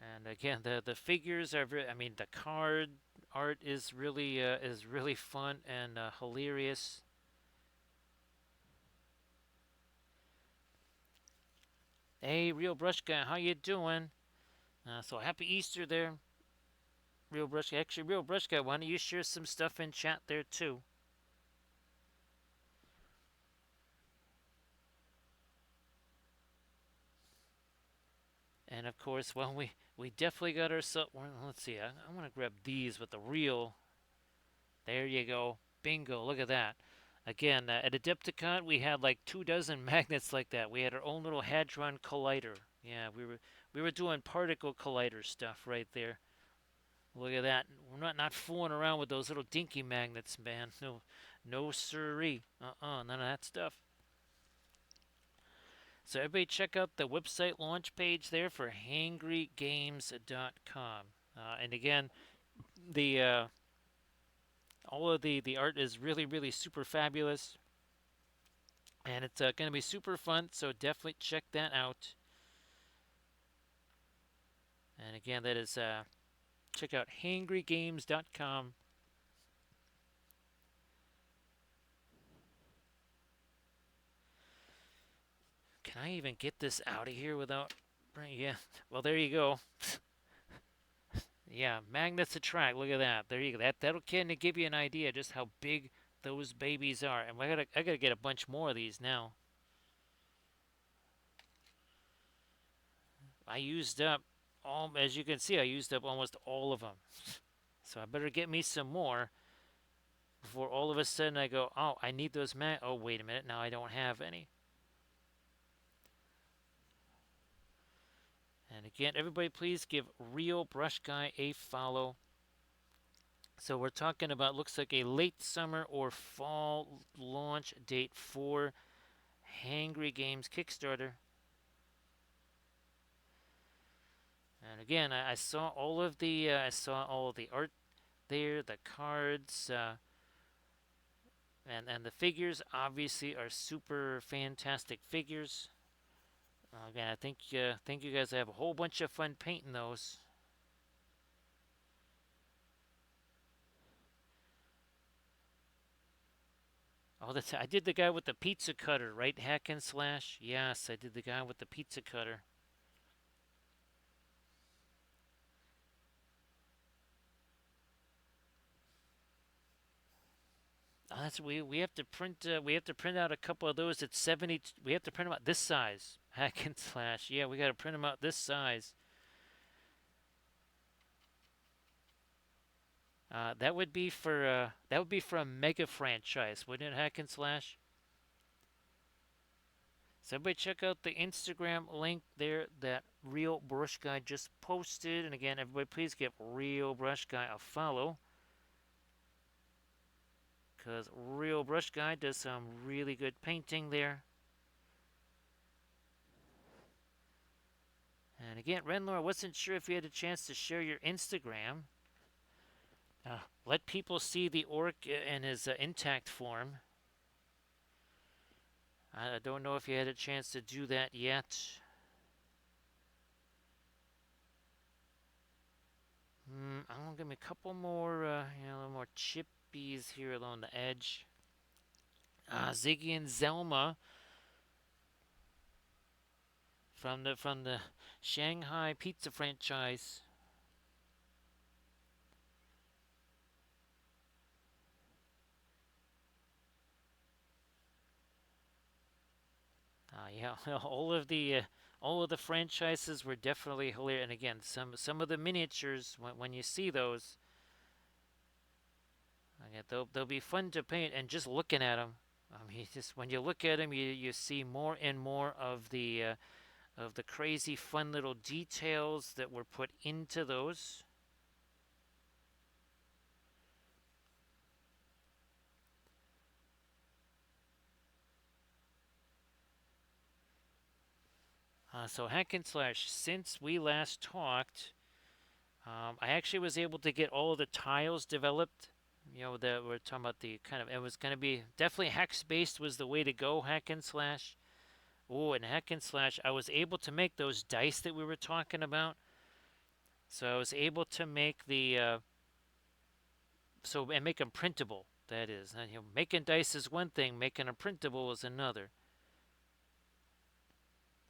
And again, the figures are very, I mean, the card art is really fun and hilarious. Hey, Real Brush Guy, how you doing? So happy Easter there, Real Brush Guy. Actually, Real Brush Guy, why don't you share some stuff in chat there too? And of course, well, we definitely got ourselves. Well, let's see. I want to grab these with the real. There you go. Bingo. Look at that. Again, at Adepticon, we had like 2 dozen magnets like that. We had our own little hadron collider. Yeah, we were doing particle collider stuff right there. Look at that. We're not fooling around with those little dinky magnets, man. No, no siree. None of that stuff. So everybody check out the website launch page there for hangrygames.com. And again, the all of the art is really super fabulous, and it's going to be super fun. So definitely check that out. And again, that is check out hangrygames.com. Can I even get this out of here without? Yeah. Well, there you go. Yeah, magnets attract. Look at that. There you go. That'll kind of give you an idea just how big those babies are. And I gotta get a bunch more of these now. I used up all, as you can see, I used up almost all of them. So I better get me some more before all of a sudden I go, oh, I need those oh, wait a minute, now I don't have any. And again, everybody please give Real Brush Guy a follow. So we're talking about, looks like a late summer or fall launch date for Hangry Games Kickstarter. And again, I saw all of the art there, the cards, and the figures obviously are super fantastic figures. Again, I think you guys have a whole bunch of fun painting those. Oh, I did the guy with the pizza cutter, right? Hack and slash. Yes, I did the guy with the pizza cutter. Oh, that's we have to print out a couple of those at 70. We have to print them out this size. Hack and slash. Yeah, we got to print them out this size. That would be for a mega franchise, wouldn't it? Hack and slash. So everybody check out the Instagram link there that Real Brush Guy just posted. And again, everybody please give Real Brush Guy a follow, because Real Brush Guy does some really good painting there. And again, Renlor, I wasn't sure if you had a chance to share your Instagram. Let people see the orc in his intact form. I don't know if you had a chance to do that yet. I'm gonna give me a couple more, a little more chippies here along the edge. Ziggy and Zelma from the Shanghai pizza franchise. Yeah, all of the franchises were definitely hilarious. And again, some of the miniatures, when you see those, again, they'll be fun to paint. And just looking at them, just when you look at them, you see more and more of the crazy fun little details that were put into those. So hack and slash, since we last talked, I actually was able to get all of the tiles developed. That we're talking about, the kind of, it was going to be definitely hex based was the way to go. Hack and slash. Oh, and hack and slash, I was able to make those dice that we were talking about. So I was able to make and make them printable. That is, making dice is one thing, making them printable is another.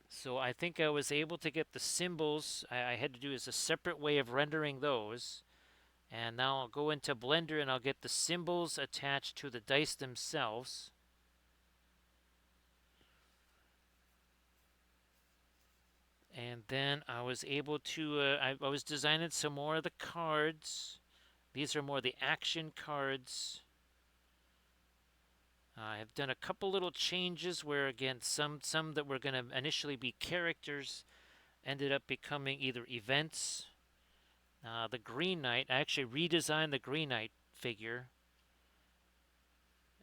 So I think I was able to get the symbols. I had to do is a separate way of rendering those. And now I'll go into Blender and I'll get the symbols attached to the dice themselves. And then I was able to, I was designing some more of the cards. These are more the action cards. I have done a couple little changes where, again, some that were going to initially be characters ended up becoming either events. The Green Knight, I actually redesigned the Green Knight figure.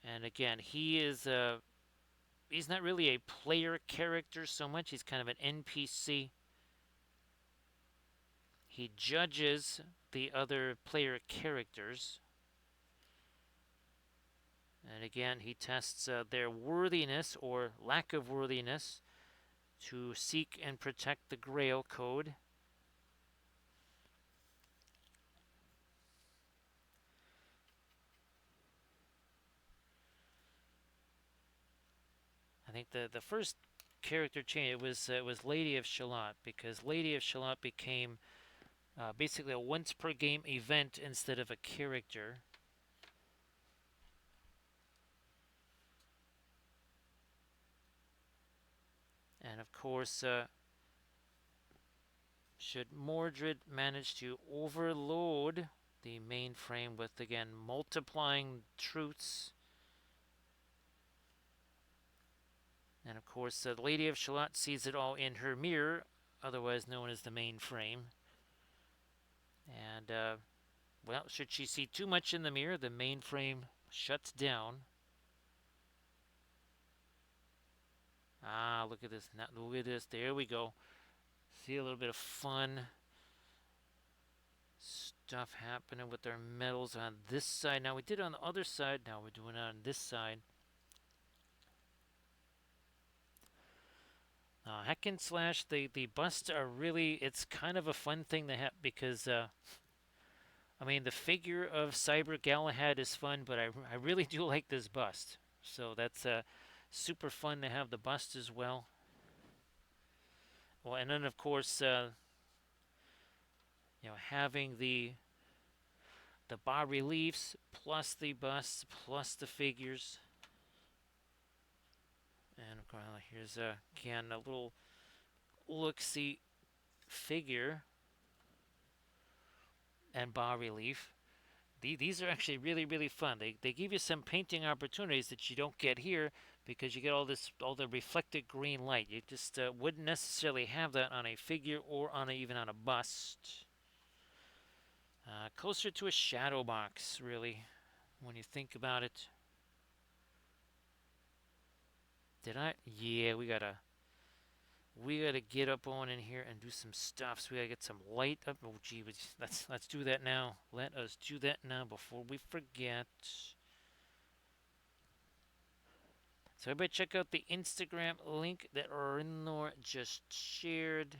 And again, he's not really a player character so much. He's kind of an NPC. He judges the other player characters. And again, he tests their worthiness or lack of worthiness to seek and protect the Grail Code. I think the first character change was Lady of Shalott, because Lady of Shalott became basically a once per game event instead of a character. And of course, should Mordred manage to overload the mainframe with, again, multiplying truths. And of course, the Lady of Shalott sees it all in her mirror, otherwise known as the mainframe. And, well, should she see too much in the mirror, the mainframe shuts down. Ah, look at this. Now, look at this. There we go. See a little bit of fun stuff happening with our metals on this side. Now, we did it on the other side. Now we're doing it on this side. Hack and slash, the busts are really, it's kind of a fun thing to have because, I mean, the figure of Cyber Galahad is fun, but I really do like this bust. So that's super fun to have the bust as well. Well, and then of course, having the bas reliefs plus the busts plus the figures. And of course, here's again a little look-see figure and bas relief. These are actually really, really fun. They give you some painting opportunities that you don't get here because you get all the reflected green light. You just wouldn't necessarily have that on a figure or even on a bust. Closer to a shadow box, really, when you think about it. Did I? Yeah, we gotta get up on in here and do some stuff. So we gotta get some light up. Oh, gee, let's do that now. Let us do that now before we forget. So everybody check out the Instagram link that Rinor just shared.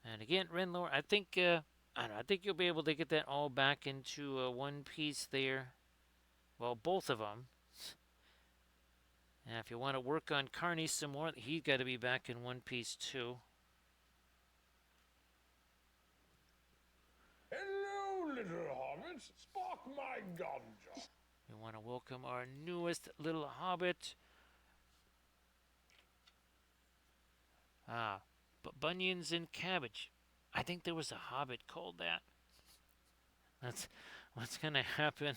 And again, Renlor, I think I don't know. I think you'll be able to get that all back into one piece there. Well, both of them. And if you want to work on Carney some more, he's got to be back in one piece too. Hello, little hobbits. Spark my ganja. We want to welcome our newest little hobbit. Bunions and cabbage. I think there was a hobbit called that. That's what's going to happen.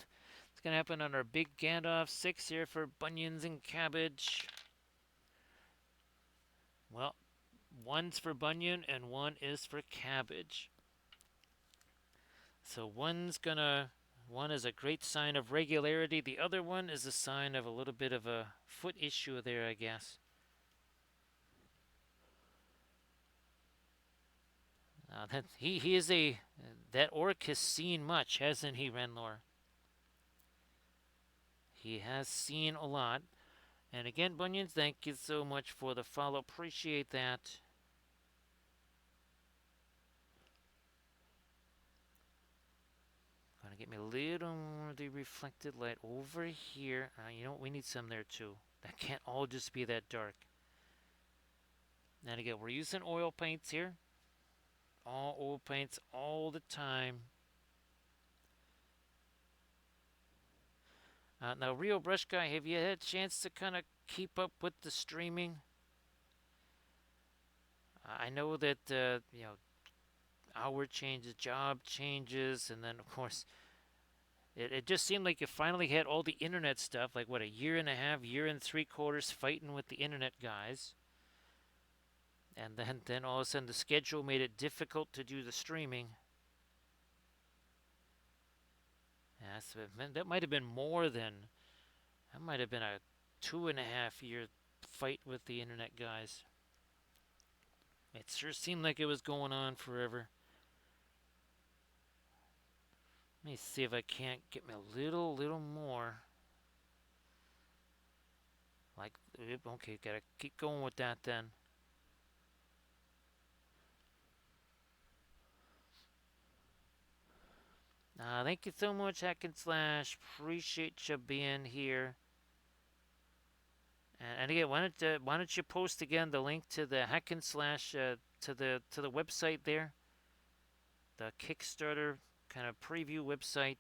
It's going to happen on our big Gandalf 6 here for bunions and cabbage. Well, one's for bunion and one is for cabbage. So one is a great sign of regularity. The other one is a sign of a little bit of a foot issue there, I guess. That orc has seen much, hasn't he, Renlor? He has seen a lot. And again, Bunions, thank you so much for the follow. Appreciate that. Gonna get me a little more of the reflected light over here. You know what? We need some there too. That can't all just be that dark. And again, we're using oil paints here. All oil paints all the time. Now, Rio Brush Guy, have you had a chance to kind of keep up with the streaming? I know that, hour changes, job changes, and then, of course, it just seemed like you finally had all the internet stuff, like, what, a year and a half, year and 3/4 fighting with the internet guys. And then all of a sudden the schedule made it difficult to do the streaming. Yeah, so that might have been more than, that might have been a 2.5 year fight with the internet guys. It sure seemed like it was going on forever. Let me see if I can't get me a little more. Like, okay, gotta keep going with that then. Thank you so much, Hack and Slash. Appreciate you being here. And again, why don't you post again the link to the Hack and Slash to the website there, the Kickstarter kind of preview website,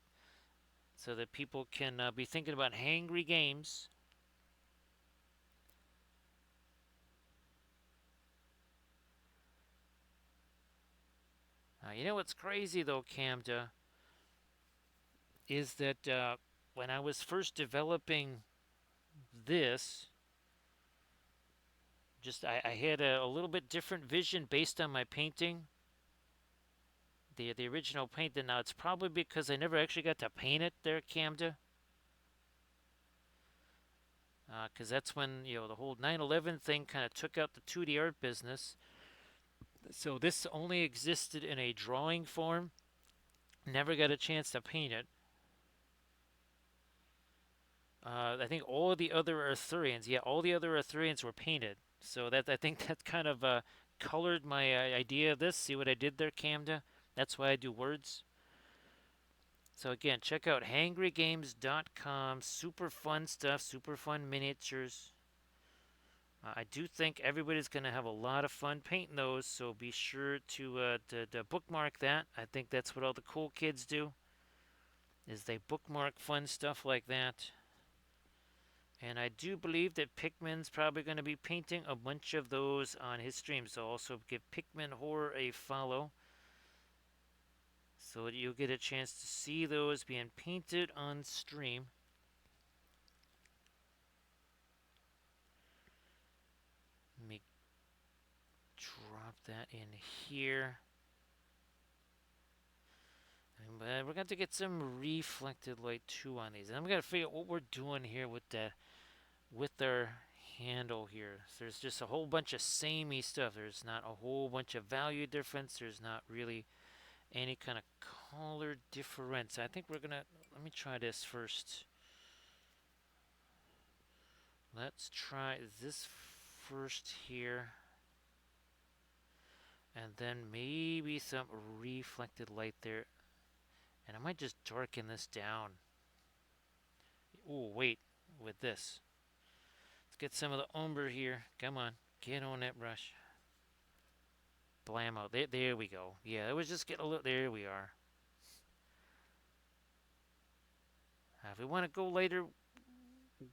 so that people can be thinking about hangry games. You know what's crazy though, Camda, is that when I was first developing this, just I had a little bit different vision based on my painting, the original paint. And now it's probably because I never actually got to paint it there, Camda, because that's when the whole 9/11 thing kind of took out the 2D art business. So this only existed in a drawing form. Never got a chance to paint it. I think all of the other Arthurians, yeah, all the other Arthurians were painted. So that I think that kind of colored my idea of this. See what I did there, Camda? That's why I do words. So again, check out hangrygames.com. Super fun stuff, super fun miniatures. I do think everybody's going to have a lot of fun painting those, so be sure to bookmark that. I think that's what all the cool kids do, is they bookmark fun stuff like that. And I do believe that Pikmin's probably going to be painting a bunch of those on his stream, so also give Pikmin Horror a follow so that you'll get a chance to see those being painted on stream. Let me drop that in here. And we're going to get some reflected light too on these. And I'm going to figure out what we're doing here with our handle here. So there's just a whole bunch of samey stuff. There's not a whole bunch of value difference. There's not really any kind of color difference. I think we're going to, let me try this first. Let's try this first here. And then maybe some reflected light there. And I might just darken this down. Oh, wait, with this. Let's get some of the umber here. Come on, get on that brush. Blammo. There we go. Yeah, it was just getting a little, there we are. If we want to go later,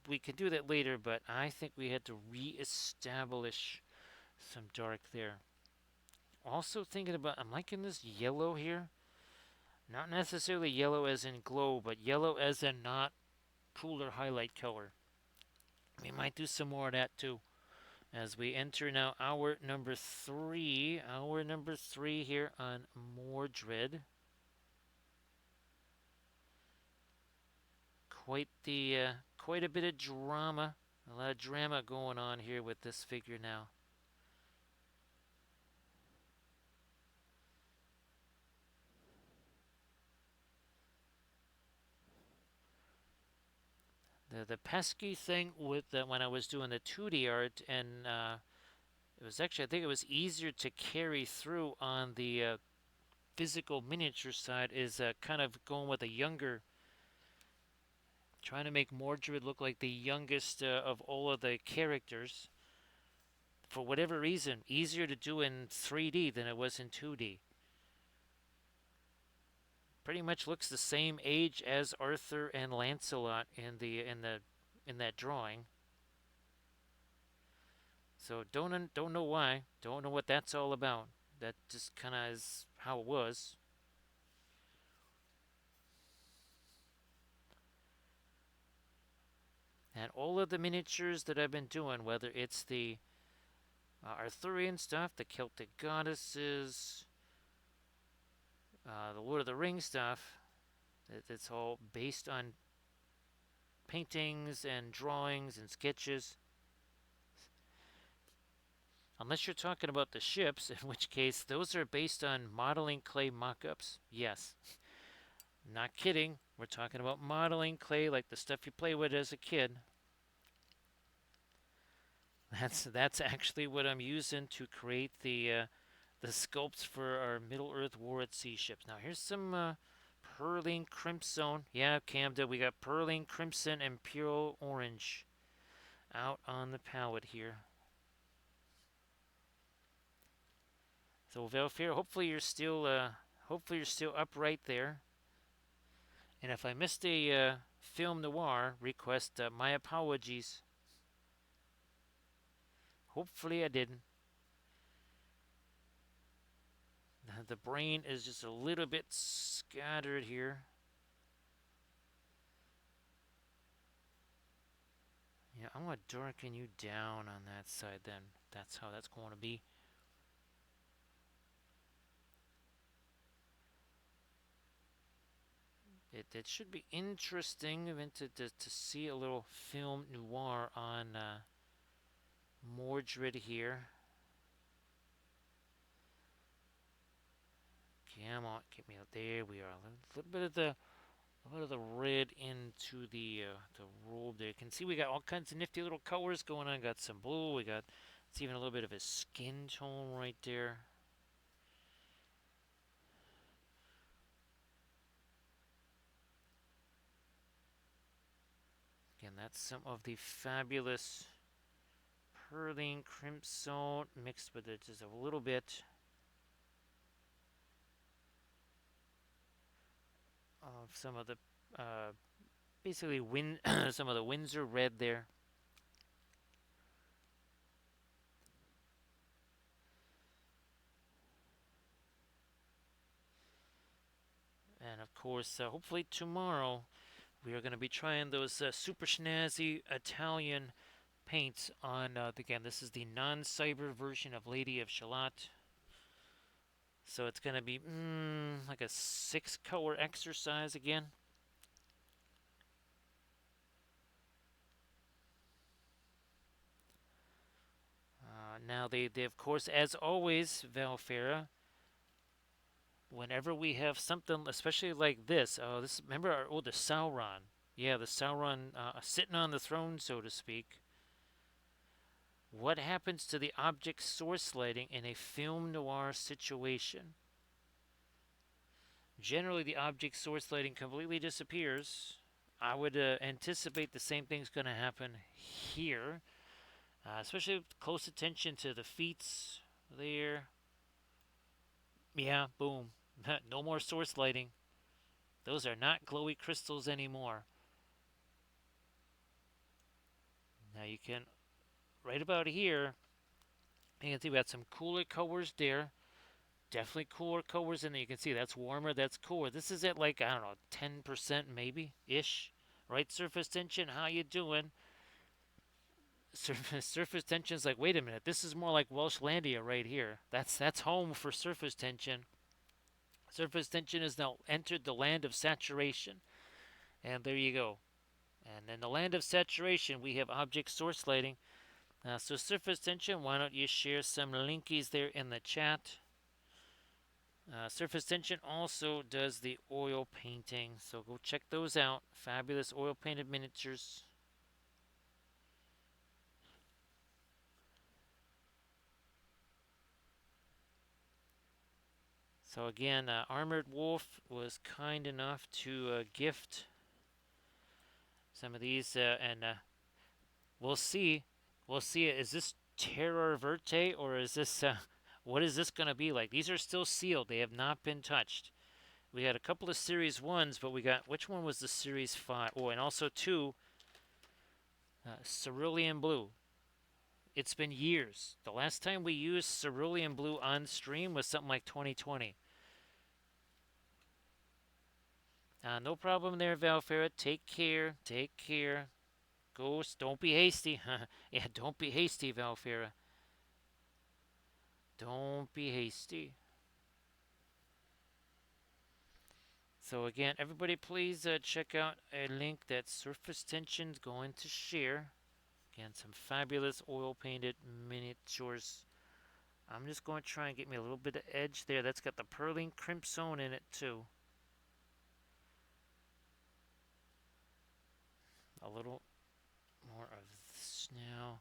we can do that later, but I think we had to re-establish some dark there. Also thinking about, I'm liking this yellow here. Not necessarily yellow as in glow, but yellow as in not cooler highlight color. We might do some more of that too. As we enter now hour number 3. Hour number 3 here on Mordred. Quite a bit of drama. A lot of drama going on here with this figure now. The pesky thing with when I was doing the 2D art, and it was actually, I think it was easier to carry through on the physical miniature side, is kind of going with a younger, trying to make Mordred look like the youngest of all of the characters. For whatever reason, easier to do in 3D than it was in 2D. Pretty much looks the same age as Arthur and Lancelot in that drawing. So don't know why. Don't know what that's all about. That just kind of is how it was. And all of the miniatures that I've been doing, whether it's the Arthurian stuff, the Celtic goddesses, the Lord of the Rings stuff, it's all based on paintings and drawings and sketches. Unless you're talking about the ships, in which case those are based on modeling clay mock-ups. Yes. Not kidding. We're talking about modeling clay, like the stuff you play with as a kid. That's actually what I'm using to create the sculpts for our Middle-earth War at Sea ships. Now here's some Pearline Crimson. Yeah, Camda, we got Pearline Crimson and Pure Orange out on the palette here. So Velfair, hopefully you're still upright there. And if I missed a film noir request, my apologies. Hopefully I didn't. The brain is just a little bit scattered here. Yeah, I'm going to darken you down on that side then. That's how that's going to be. It should be interesting to see a little film noir on Mordred here. Come on, get me out. There we are. A little bit of the red into the robe there. You can see we got all kinds of nifty little colors going on. Got some blue. We got it's even a little bit of a skin tone right there. Again, that's some of the fabulous pearling crimson mixed with it just a little bit of some of the basically some of the Windsor red there. And of course, hopefully tomorrow we are going to be trying those super snazzy Italian paints on. Again, this is the non-cyber version of Lady of Shalott. So it's going to be like a 6-color exercise again. Now they of course, as always, Valfera, whenever we have something, especially like this, this remember the Sauron, yeah, the Sauron sitting on the throne, so to speak. What happens to the object source lighting in a film noir situation? Generally, the object source lighting completely disappears. I would anticipate the same thing's going to happen here, especially with close attention to the feet there. Yeah, boom. No more source lighting. Those are not glowy crystals anymore. Now you can, right about here, you can see we got some cooler colors there. Definitely cooler colors in there. You can see that's warmer, that's cooler. This is at like, I don't know, 10% maybe ish. Right, surface tension, how you doing? Surface tension's like, wait a minute, this is more like Welshlandia right here. That's home for surface tension. Surface tension has now entered the land of saturation. And there you go. And in the land of saturation, we have object source lighting. So surface tension, why don't you share some linkies there in the chat? Surface tension also does the oil painting, so go check those out. Fabulous oil painted miniatures. So again, Armored Wolf was kind enough to gift some of these, and we'll see. We'll see. Is this Terror Verte or is this? What is this going to be like? These are still sealed. They have not been touched. We had a couple of Series 1s, but we got, which one was the Series 5? Oh, and also 2, Cerulean Blue. It's been years. The last time we used Cerulean Blue on stream was something like 2020. No problem there, Valfera. Take care. Take care. Ghost, don't be hasty. Yeah, don't be hasty, Valfera. Don't be hasty. So again, everybody please check out a link that Surface Tension's going to share. Again, some fabulous oil painted miniatures. I'm just going to try and get me a little bit of edge there. That's got the pearling crimson in it too. A little more of this now.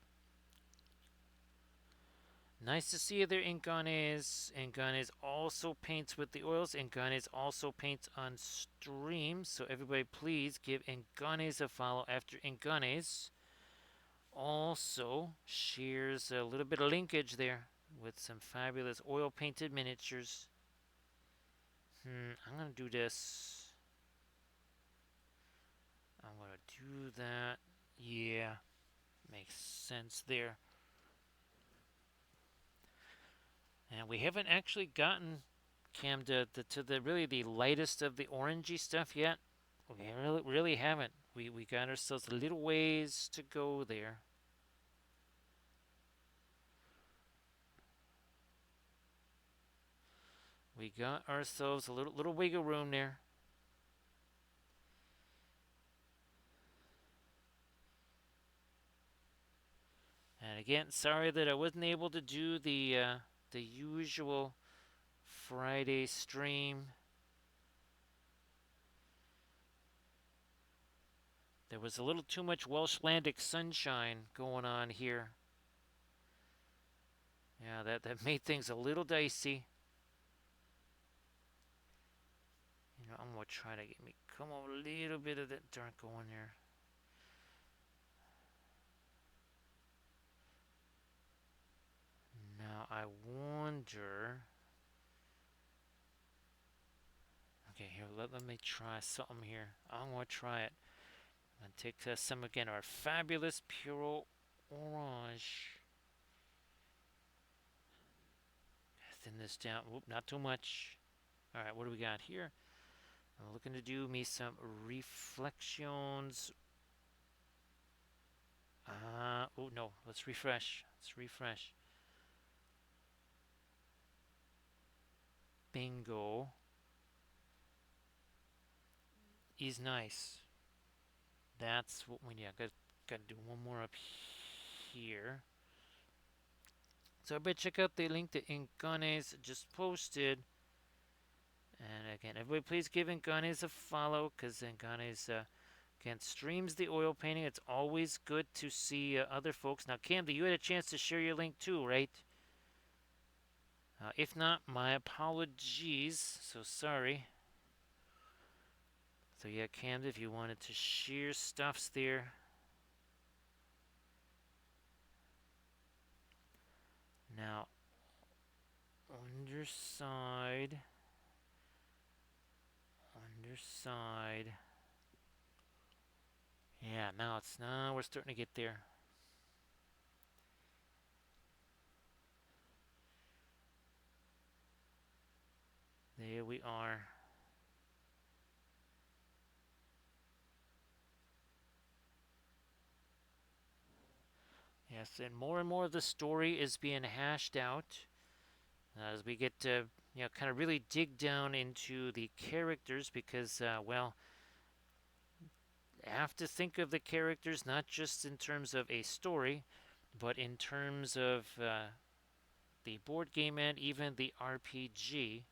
Nice to see you there, Inganes. Inganes also paints with the oils. Inganes also paints on stream. So everybody please give Inganes a follow after Inganes also shares a little bit of linkage there with some fabulous oil painted miniatures. I'm going to do this. I'm going to do that. Yeah, makes sense there. And we haven't actually gotten Cam, to the really the lightest of the orangey stuff yet? We really haven't. We got ourselves a little ways to go there. We got ourselves a little wiggle room there. And again, sorry that I wasn't able to do the usual Friday stream. There was a little too much Welshlandic sunshine going on here. Yeah, that made things a little dicey. You know, I'm gonna try to get me come on a little bit of that dark going there. Now I wonder. Okay, here let me try something here. I'm gonna try it. I'm gonna take some again. Our fabulous pure orange. Thin this down. Oop, not too much. All right, what do we got here? I'm looking to do me some reflections. Oh no, let's refresh. Let's refresh. Bingo. Is nice. That's what we need. Got to do one more up here. So everybody check out the link that Inganes just posted. And again, everybody please give Inganes a follow because Inganes again streams the oil painting. It's always good to see other folks. Now, Camden, you had a chance to share your link too, right? If not, my apologies. So sorry. So yeah, Camden, if you wanted to share stuffs there. Now, underside. Yeah, now we're starting to get there. There we are. Yes, and more of the story is being hashed out as we get to kind of really dig down into the characters because well, I have to think of the characters not just in terms of a story, but in terms of the board game and even the RPG.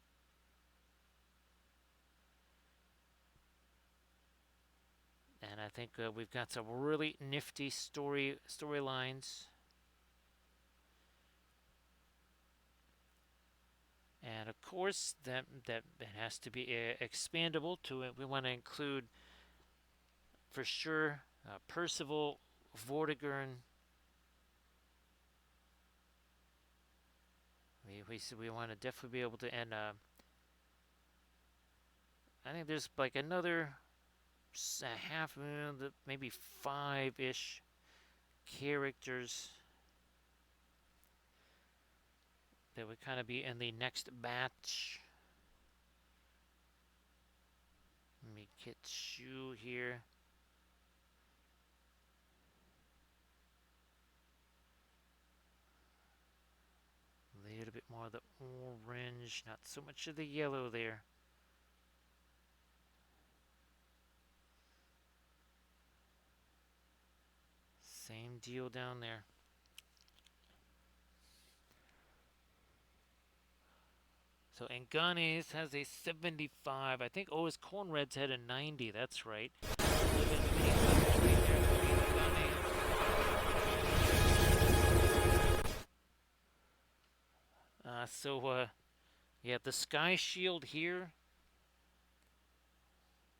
And I think we've got some really nifty storylines. And of course, that has to be expandable to it. We want to include, for sure, Percival, Vortigern. We want to definitely be able to, and I think there's like another half, maybe 5-ish characters that would kind of be in the next batch. Let me get you here. A little bit more of the orange, not so much of the yellow there. Same deal down there. So Anganes has a 75. I think his Cornred's had a 90. That's right. Yeah, the Sky Shield here.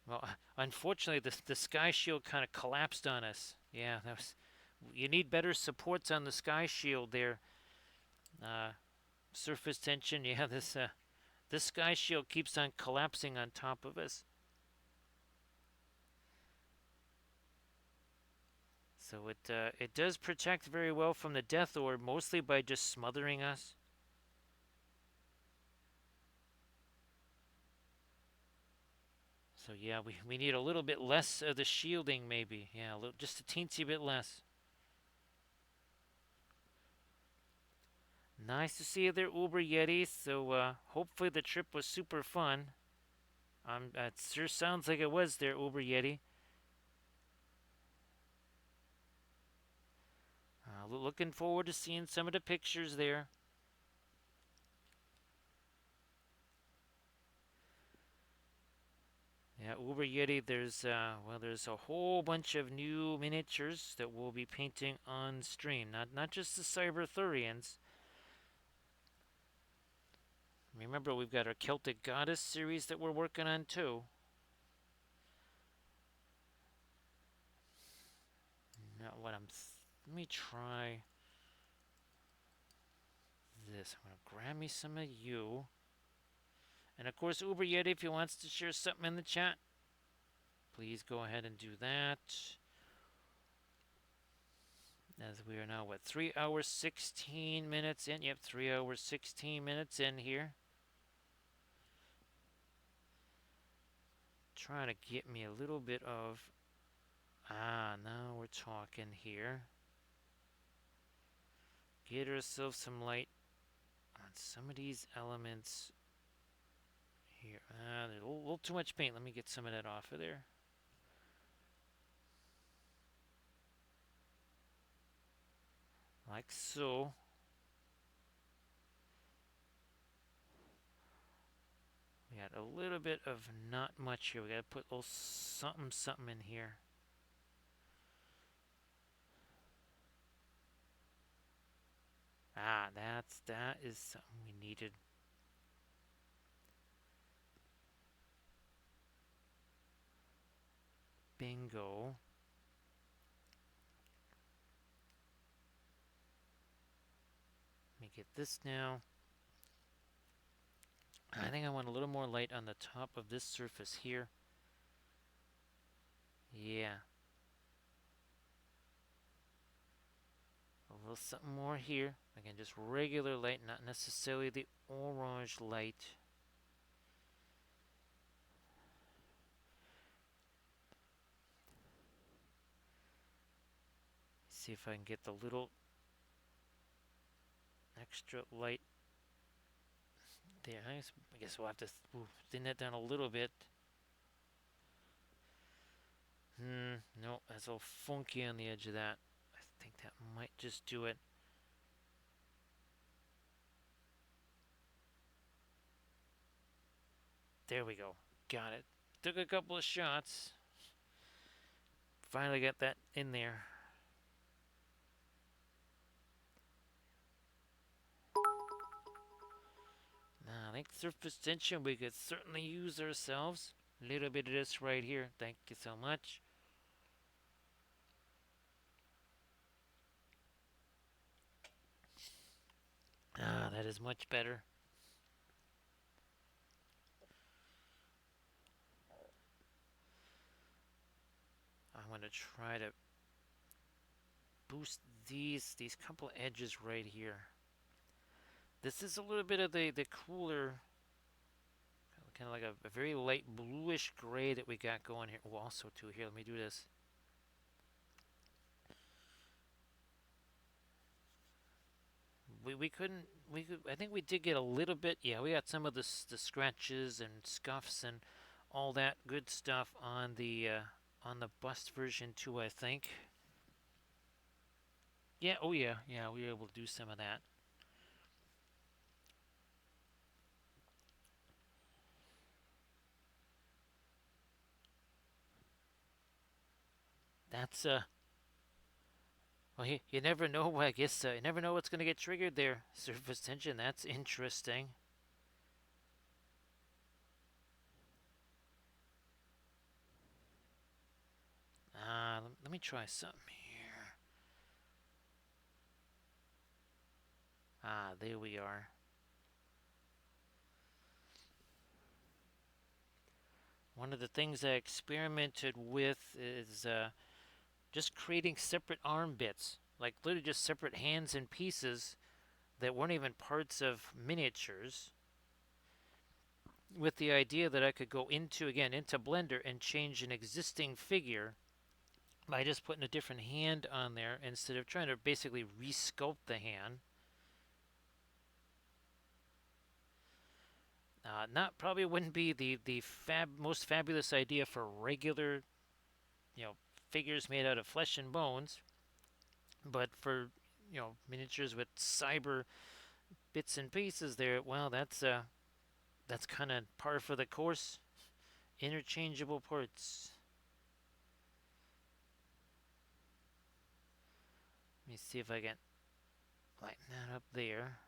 Well, unfortunately, the Sky Shield kind of collapsed on us. Yeah, that was. You need better supports on the Sky Shield there. Surface tension. Yeah, this Sky Shield keeps on collapsing on top of us. So it does protect very well from the Death Orb, mostly by just smothering us. So yeah, we need a little bit less of the shielding maybe. Yeah, just a teensy bit less. Nice to see you there, Uber Yeti. So hopefully the trip was super fun. It sure sounds like it was there, Uber Yeti. Looking forward to seeing some of the pictures there. Yeah, Uber Yeti. There's a whole bunch of new miniatures that we'll be painting on stream. Not just the Cyberthurians. Remember, we've got our Celtic Goddess series that we're working on too. Now, let me try this. I'm gonna grab me some of you, and of course, Uber Yeti, if he wants to share something in the chat, please go ahead and do that. As we are now, what, 3 hours, 16 minutes in? Yep, 3 hours, 16 minutes in here. Trying to get me a little bit of... now we're talking here. Get ourselves some light on some of these elements here. There's a little too much paint. Let me get some of that off of there. Like so. We got a little bit of not much here. We got to put a little something in here. That is something we needed. Bingo. Let me get this now. I think I want a little more light on the top of this surface here. Yeah. A little something more here. Again, just regular light, not necessarily the orange light. See if I can get the little extra light there. I guess we'll have to thin that down a little bit. No, that's all funky on the edge of that. I think that might just do it. There we go. Got it. Took a couple of shots. Finally got that in there. Now, I think surface tension we could certainly use ourselves. A little bit of this right here. Thank you so much. That is much better. I'm going to try to boost these couple edges right here. This is a little bit of the cooler, kind of like a very light bluish gray that we got going here. Oh, also too, here, let me do this. I think we did get a little bit, yeah, we got some of the scratches and scuffs and all that good stuff on the bust version too, I think. Yeah, oh yeah, we were able to do some of that. That's well, you never know. I guess you never know what's going to get triggered there. Surface tension. That's interesting. Let me try something here. There we are. One of the things I experimented with is just creating separate arm bits, like literally just separate hands and pieces that weren't even parts of miniatures. with the idea that I could go into Blender and change an existing figure by just putting a different hand on there instead of trying to basically resculpt the hand. Not probably wouldn't be the most fabulous idea for regular, you know, figures made out of flesh and bones, but for miniatures with cyber bits and pieces there, well, that's kind of par for the course. Interchangeable parts. Let me see if I can lighten that up there.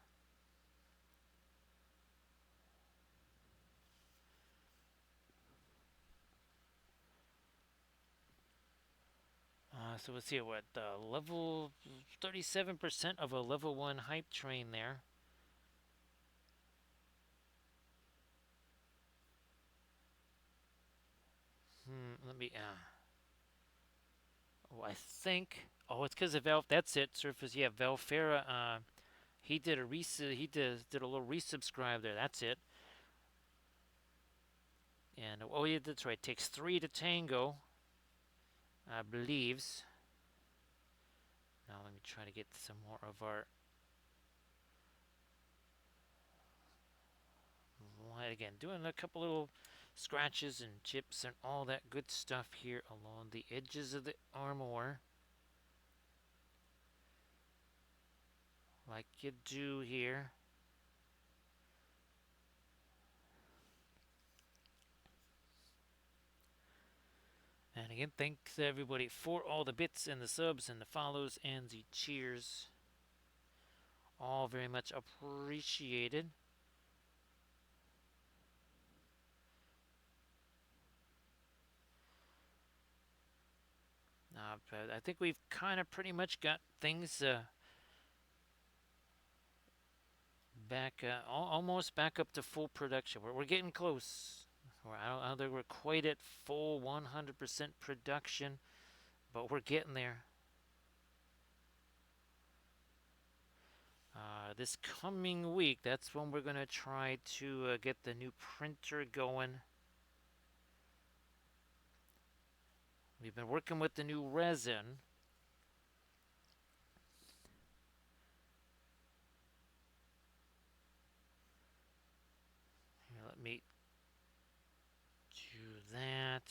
So let's see what level 37% of a level 1 hype train there. Let me. Oh, I think. Oh, it's because of Val. That's it. Surface. Yeah, Valfera. He did a did a little resubscribe there. That's it. And oh yeah, that's right. Takes 3 to tango. I believes. Now let me try to get some more of our light again. Doing a couple little scratches and chips and all that good stuff here along the edges of the armor. Like you do here. And again, thanks everybody for all the bits and the subs and the follows and the cheers. All very much appreciated. But I think we've kind of pretty much got things almost back up to full production. We're getting close. I don't think we're quite at full 100% production, but we're getting there. This coming week, that's when we're going to try to get the new printer going. We've been working with the new resin. Here, let me do that.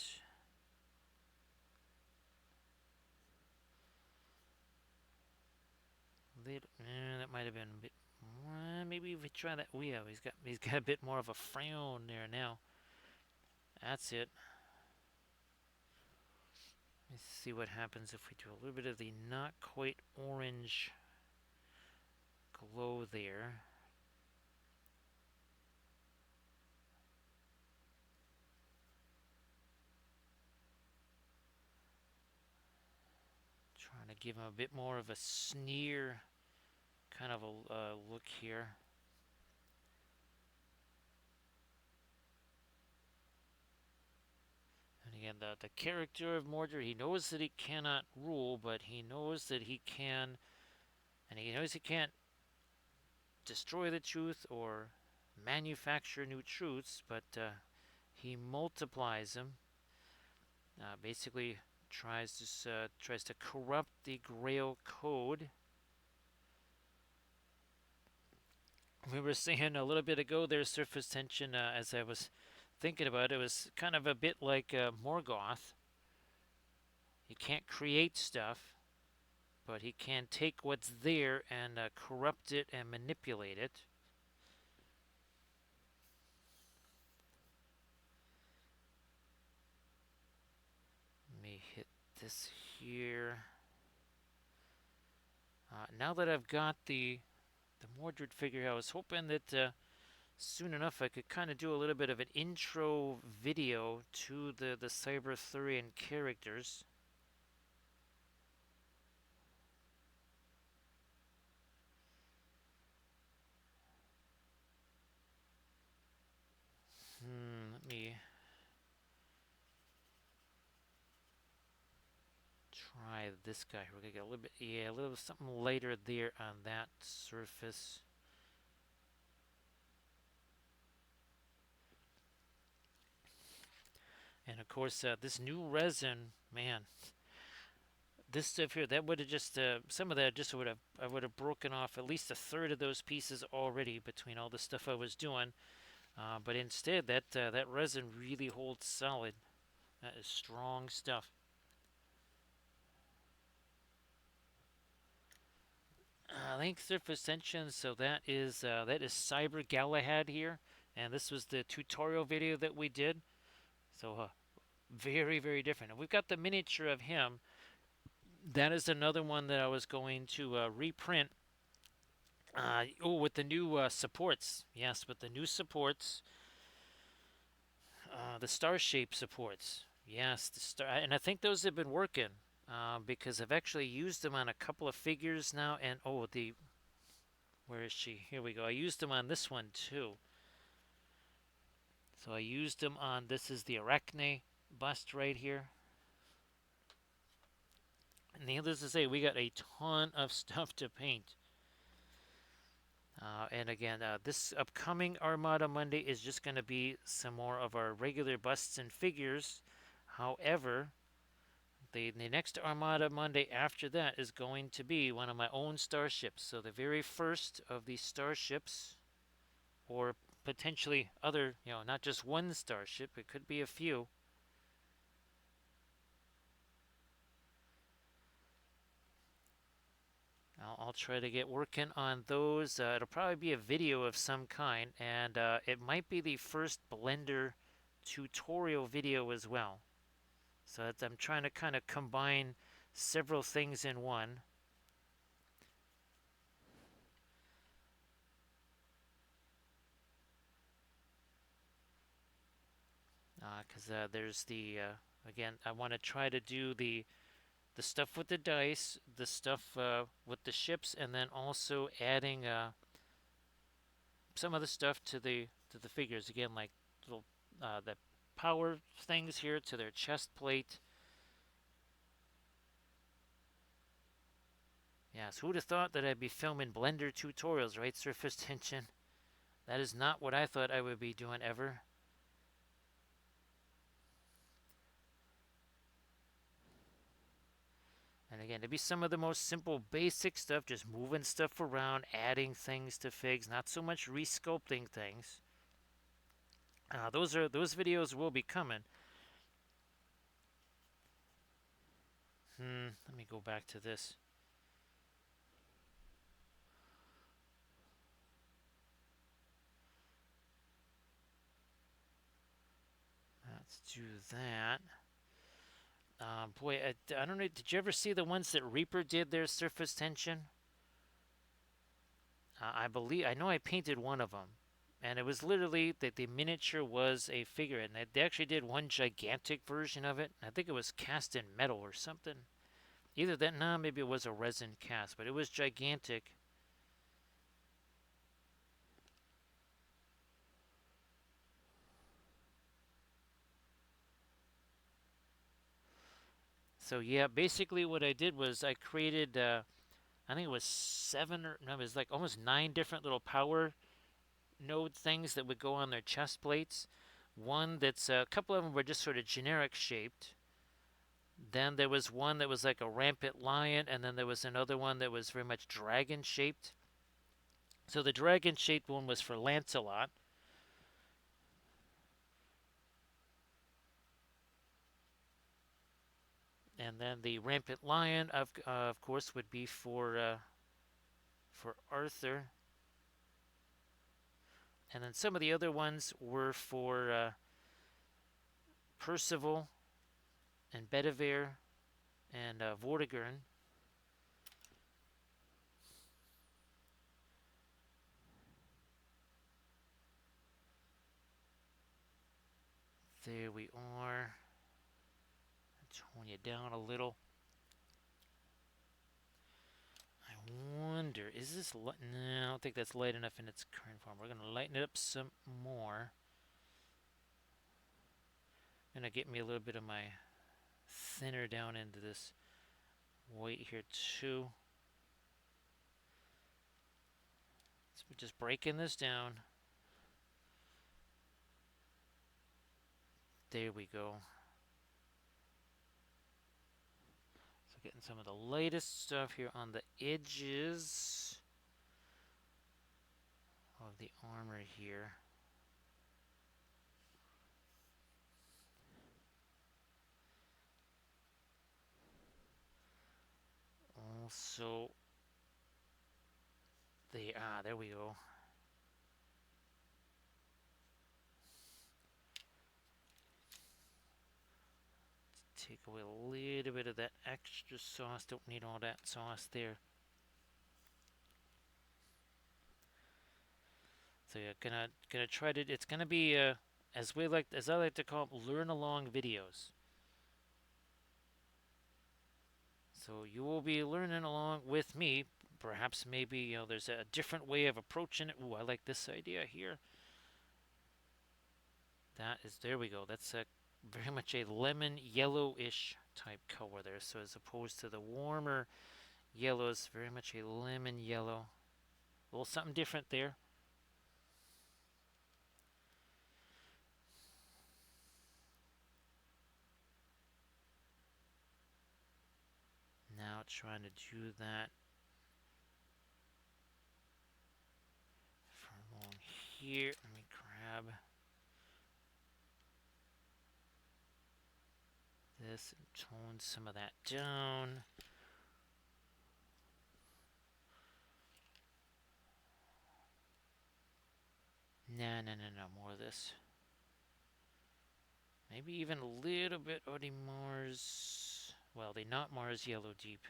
That might have been a bit. Maybe if we try that. Oh yeah, he's got a bit more of a frown there now. That's it. Let's see what happens if we do a little bit of the not quite orange glow there. Trying to give him a bit more of a sneer kind of a look here. And again, the character of Mordred, he knows that he cannot rule, but he knows that he can, and he knows he can't destroy the truth or manufacture new truths, but he multiplies them. Basically, tries to corrupt the Grail code. We were saying a little bit ago there's surface tension as I was thinking about it. It was kind of a bit like Morgoth. He can't create stuff, but he can take what's there and corrupt it and manipulate it. Let me hit this here. Now that I've got the Mordred figure, I was hoping that soon enough I could kind of do a little bit of an intro video to the Cyberthurian characters. Let me try this guy. We're gonna get a little bit, a little something lighter there on that surface. And of course, this new resin, man, this stuff here, that would have just, some of that just would have, I would have broken off at least a third of those pieces already between all the stuff I was doing. But instead, that resin really holds solid. That is strong stuff. Link surface tension. So that is Cyber Galahad here, and this was the tutorial video that we did. So very very different. And we've got the miniature of him. That is another one that I was going to reprint. With the new supports. Yes, with the new supports. The star shape supports. Yes, the star, and I think those have been working because I've actually used them on a couple of figures now. And where is she? Here we go. I used them on this one too. So I used them on, this is the Arachne bust right here. And needless to say, we got a ton of stuff to paint. And again, this upcoming Armada Monday is just going to be some more of our regular busts and figures. However, the next Armada Monday after that is going to be one of my own starships. So the very first of these starships, or potentially other, not just one starship, it could be a few. I'll try to get working on those. It'll probably be a video of some kind, and it might be the first Blender tutorial video as well. So I'm trying to kind of combine several things in one. Because there's again, I want to try to do the stuff with the dice, the stuff with the ships, and then also adding some of the stuff to the figures. Again, like little the power things here to their chest plate. Yes, who'd have thought that I'd be filming Blender tutorials, right? Surface tension. That is not what I thought I would be doing ever. And again, it'd be some of the most simple, basic stuff, just moving stuff around, adding things to figs, not so much resculpting things. Those videos will be coming. Let me go back to this. Let's do that. Boy, I don't know. Did you ever see the ones that Reaper did their surface tension? I know I painted one of them, and it was literally that the miniature was a figure, and they actually did one gigantic version of it. I think it was cast in metal or something. Either that, no, maybe it was a resin cast, but it was gigantic. So yeah, basically what I did was I created, I think it was it was like almost 9 different little power node things that would go on their chest plates. One that's a couple of them were just sort of generic shaped. Then there was one that was like a rampant lion, and then there was another one that was very much dragon shaped. So the dragon shaped one was for Lancelot. And then the rampant lion, of course, would be for Arthur. And then some of the other ones were for Percival and Bedivere and Vortigern. There we are. Tone you down a little. I wonder, is this light? No, I don't think that's light enough in its current form. We're going to lighten it up some more. Gonna get me a little bit of my thinner down into this white here too. So we're just breaking this down. There we go. getting some of the lightest stuff here on the edges of the armor here. Also, there we go. Take away a little bit of that extra sauce. Don't need all that sauce there. So yeah, gonna try to. It's gonna be as I like to call them, learn along videos. So you will be learning along with me. Perhaps maybe there's a different way of approaching it. Ooh, I like this idea here. There we go. That's very much a lemon yellowish type color there. So as opposed to the warmer yellows, very much a lemon yellow. A little something different there. Now trying to do that from along here. Let me grab this and tone some of that down. No, more of this. Maybe even a little bit of the Mars. Well, they not Mars Yellow Deep.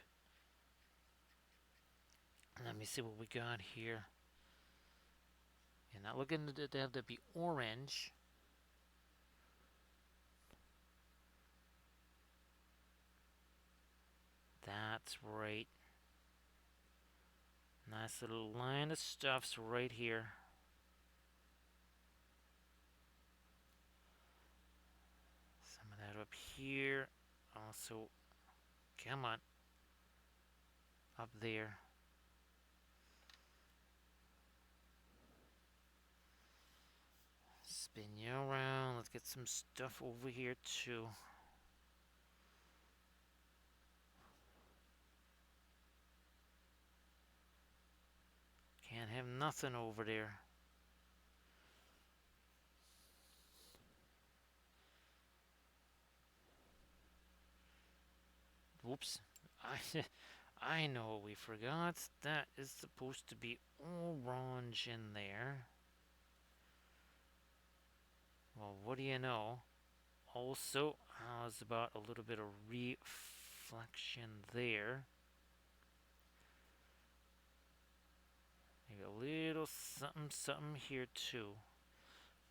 Let me see what we got here. You're not looking to have to be orange. That's right. Nice little line of stuffs right here. Some of that up here. Also, come on. Up there. Spin you around. Let's get some stuff over here too. Can't have nothing over there. Whoops. I know we forgot. That is supposed to be orange in there. Well, what do you know? Also, how's about a little bit of reflection there? Maybe a little something here too.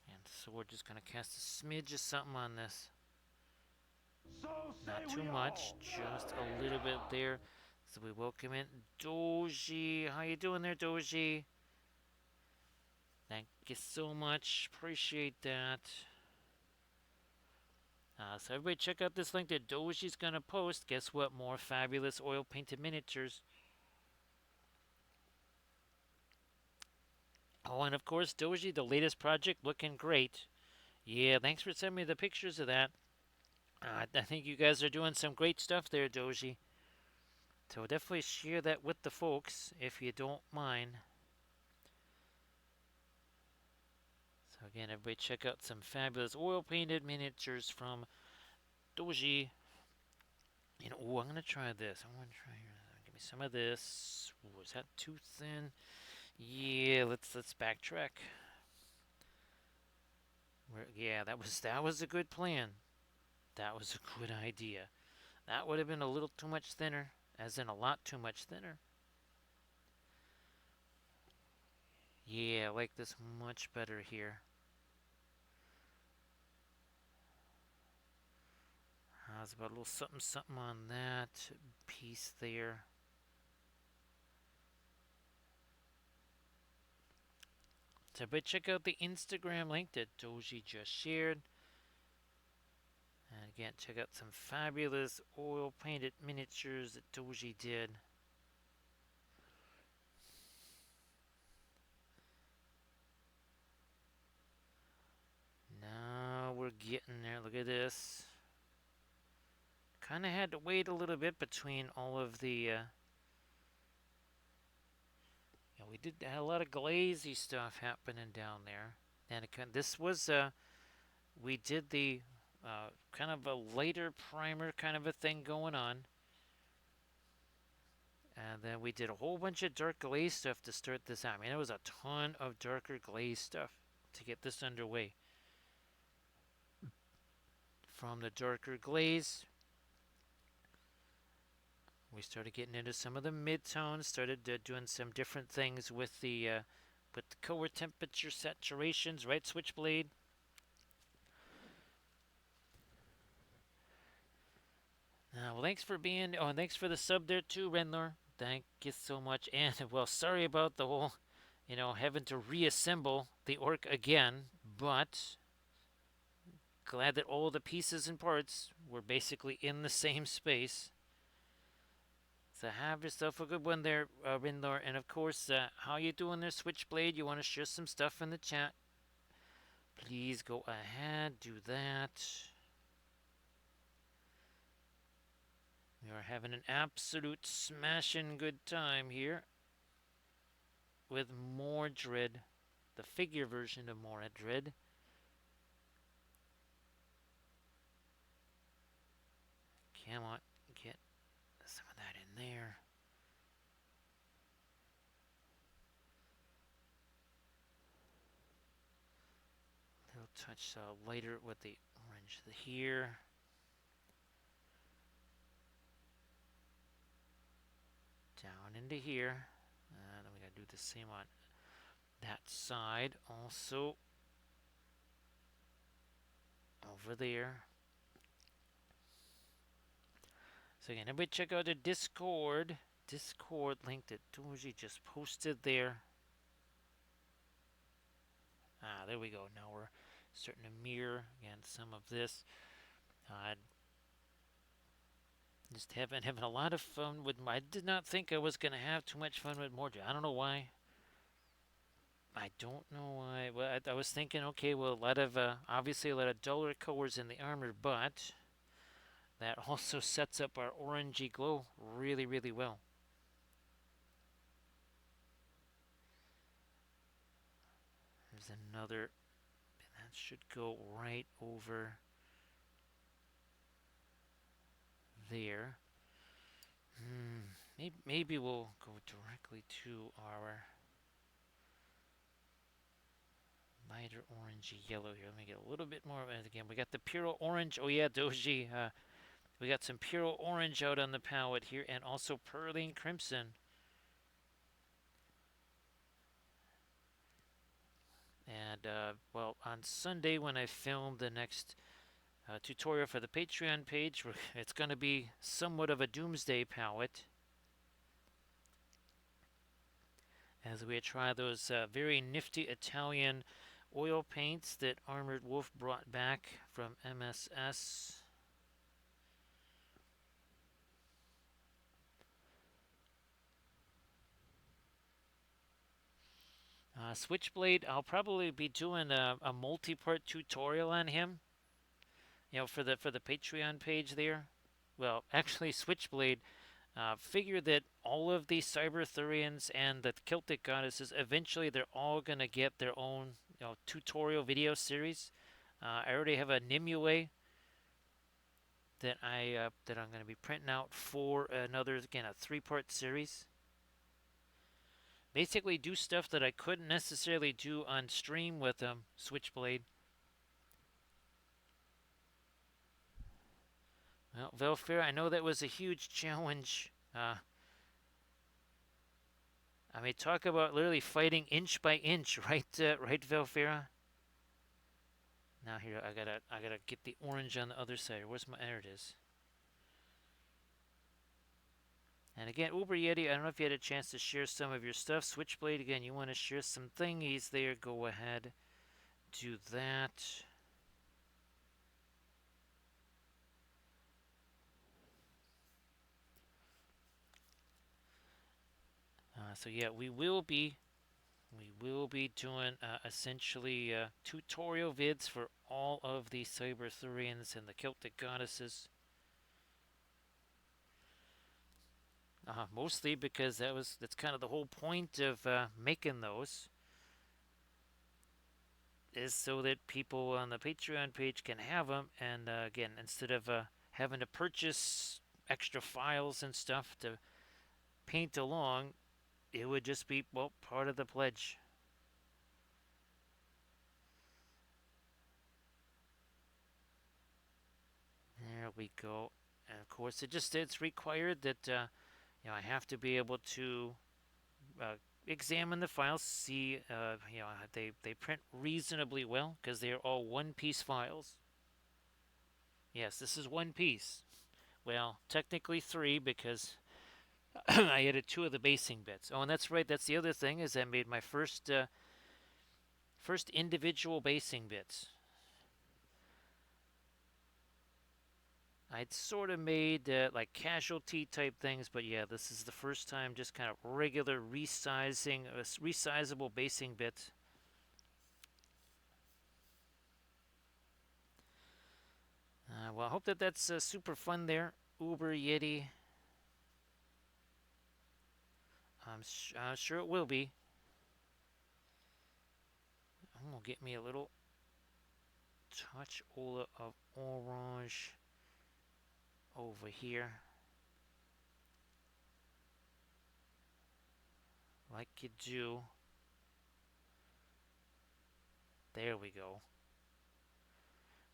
And so we're just going to cast a smidge of something on this. So Not too much, just a little bit there. So we welcome in Doji. How you doing there, Doji? Thank you so much. Appreciate that. So everybody check out this link that Doji's going to post. Guess what? More fabulous oil painted miniatures. Oh, and of course, Doji, the latest project, looking great. Yeah, thanks for sending me the pictures of that. I think you guys are doing some great stuff there, Doji. So definitely share that with the folks if you don't mind. So again, everybody check out some fabulous oil painted miniatures from Doji. And oh, I'm gonna try this. I want to try here. Give me some of this. Ooh, is that too thin? Yeah, let's backtrack. Yeah, that was a good plan. That was a good idea. That would have been a little too much thinner, as in a lot too much thinner. Yeah, I like this much better here. How's about a little something on that piece there? So, but check out the Instagram link that Doji just shared. And again, check out some fabulous oil painted miniatures that Doji did. Now we're getting there. Look at this. kind of had to wait a little bit between all of the. We did had a lot of glazy stuff happening down there, and this was we did the kind of a later primer kind of a thing going on. And then we did a whole bunch of dark glaze stuff to start this out. I mean, there was a ton of darker glaze stuff to get this underway. From the darker glaze, we started getting into some of the mid-tones, started doing some different things with the color temperature saturations, right, Switchblade? Well, thanks for being. Oh, and thanks for the sub there too, Renlor. Thank you so much. And well, sorry about the whole, having to reassemble the orc again, but glad that all the pieces and parts were basically in the same space. So have yourself a good one there, Renlor. And of course, how you doing there, Switchblade? You want to share some stuff in the chat? Please go ahead, do that. We are having an absolute smashing good time here with Mordred, the figure version of Mordred. Come on, get some of that in there. A little touch lighter with the orange here. Down into here. Then we gotta do the same on that side. Also over there. So again, everybody check out the Discord. Discord link that Doji just posted there. There we go. Now we're starting to mirror again some of this. Just having a lot of fun with. I did not think I was gonna have too much fun with Mordred. I don't know why. I don't know why. Well, I was thinking, okay, well, obviously a lot of duller colors in the armor, but that also sets up our orangey glow really, really well. There's another. That should go right over there. Maybe we'll go directly to our lighter orangey yellow here. Let me get a little bit more of it again. We got the pure orange. Oh yeah, Doji. We got some pure orange out on the palette here, and also pearline crimson. And well, on Sunday when I film the next tutorial for the Patreon page, it's going to be somewhat of a doomsday palette, as we try those very nifty Italian oil paints that Armored Wolf brought back from MSS. Switchblade, I'll probably be doing a multi-part tutorial on him, for the Patreon page there. Well, actually, Switchblade, figure that all of the Cyberthurians and the Celtic goddesses, eventually they're all going to get their own tutorial video series. I already have a Nimue that I'm going to be printing out for another, again, a 3-part series. Basically do stuff that I couldn't necessarily do on stream with Switchblade. Well, Velfair, I know that was a huge challenge. I mean, talk about literally fighting inch by inch, right, Velfair? Now here, I gotta get the orange on the other side. Where's my? There it is. And again, Uber Yeti, I don't know if you had a chance to share some of your stuff. Switchblade, again, you want to share some thingies there, go ahead, do that. So yeah, we will be doing essentially tutorial vids for all of the Cyberthurians and the Celtic goddesses. Mostly because that's kind of the whole point of making those, is so that people on the Patreon page can have them. And again, instead of having to purchase extra files and stuff to paint along, it would just be, well, part of the pledge. There we go. And of course, it's required that I have to be able to uh, examine the files, see they print reasonably well because they are all one piece files. Yes, this is one piece. Well, technically three because I added two of the basing bits. Oh, and that's right. That's the other thing, is I made my first individual basing bits. I'd sort of made like casualty type things, but yeah, this is the first time just kind of regular resizable basing bits. Well, I hope that that's super fun there, Uber Yeti. I'm sure it will be. I'm gonna get me a little touch of orange over here, like you do. There we go.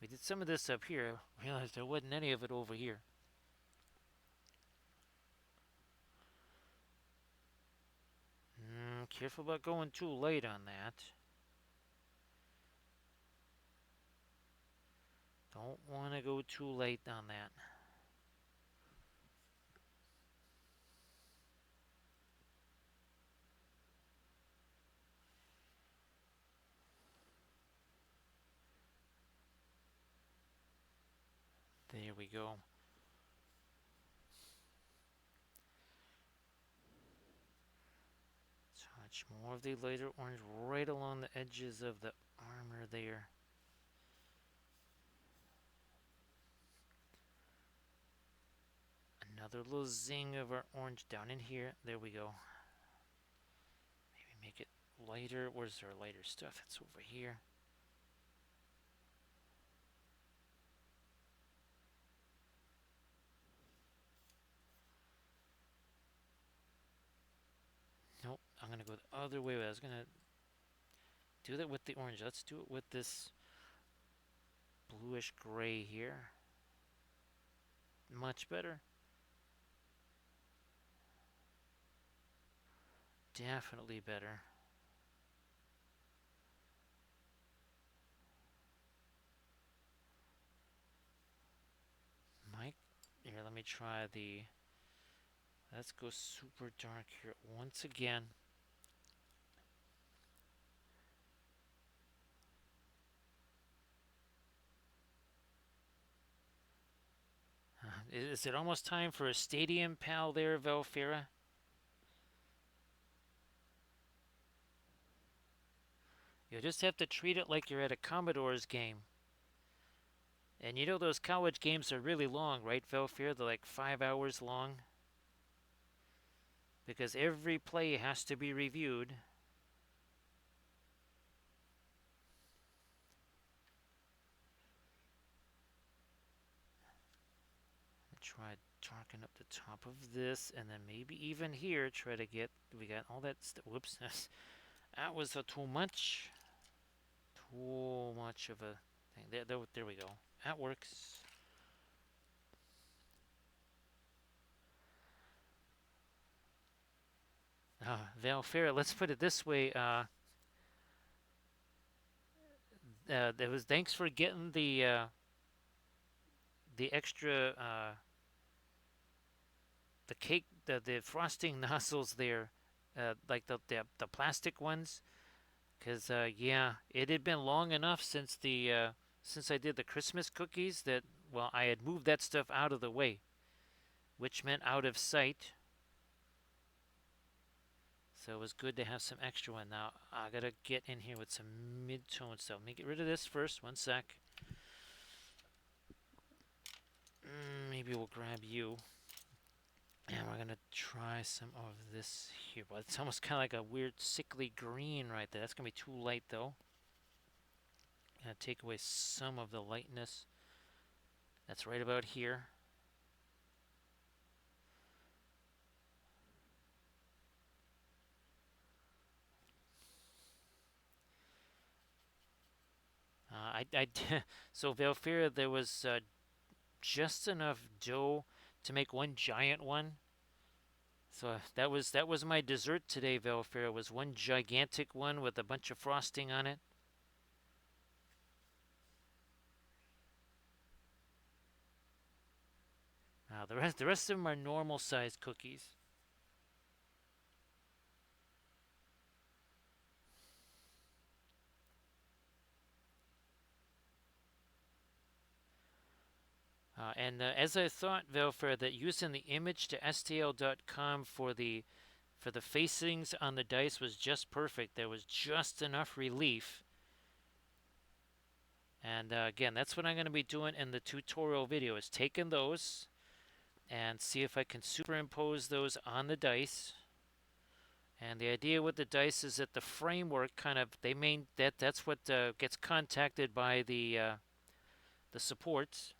We did some of this up here. Realized there wasn't any of it over here. Careful about going too late on that. Don't want to go too late on that. There we go. Touch more of the lighter orange right along the edges of the armor there. Another little zing of our orange down in here. There we go. Maybe make it lighter. Where's our lighter stuff? It's over here. Nope, I'm gonna go the other way. I was gonna do that with the orange. Let's do it with this bluish gray here. Much better. Definitely better. Mike, here, let me try the. Let's go super dark here once again. Is it almost time for a stadium pal there, Velfera? You'll just have to treat it like you're at a Commodores game. And you know those college games are really long, right, Velfera? They're like 5 hours long. Because every play has to be reviewed. Try darken up the top of this, and then maybe even here try to get. We got all that. Whoops, that was too much. Too much of a thing. There we go. That works. Valfair, let's put it this way. There was thanks for getting the extra the cake the frosting nozzles there, like the plastic ones, because yeah, it had been long enough since I did the Christmas cookies that, well, I had moved that stuff out of the way, which meant out of sight. So it was good to have some extra one. Now I gotta get in here with some mid-tone stuff. Let me get rid of this first. One sec. Maybe we'll grab you. And we're gonna try some of this here. But it's almost kind of like a weird sickly green right there. That's gonna be too light though. Gonna take away some of the lightness. That's right about here. I so Valfira, there was just enough dough to make one giant one. So that was my dessert today, Valfira. Was one gigantic one with a bunch of frosting on it. The rest of them are normal sized cookies. And as I thought, Valfira, that using the image to stl.com for the facings on the dice was just perfect. There was just enough relief. And again, that's what I'm going to be doing in the tutorial video, is taking those and see if I can superimpose those on the dice. And the idea with the dice is that the framework kind of that's what gets contacted by the supports.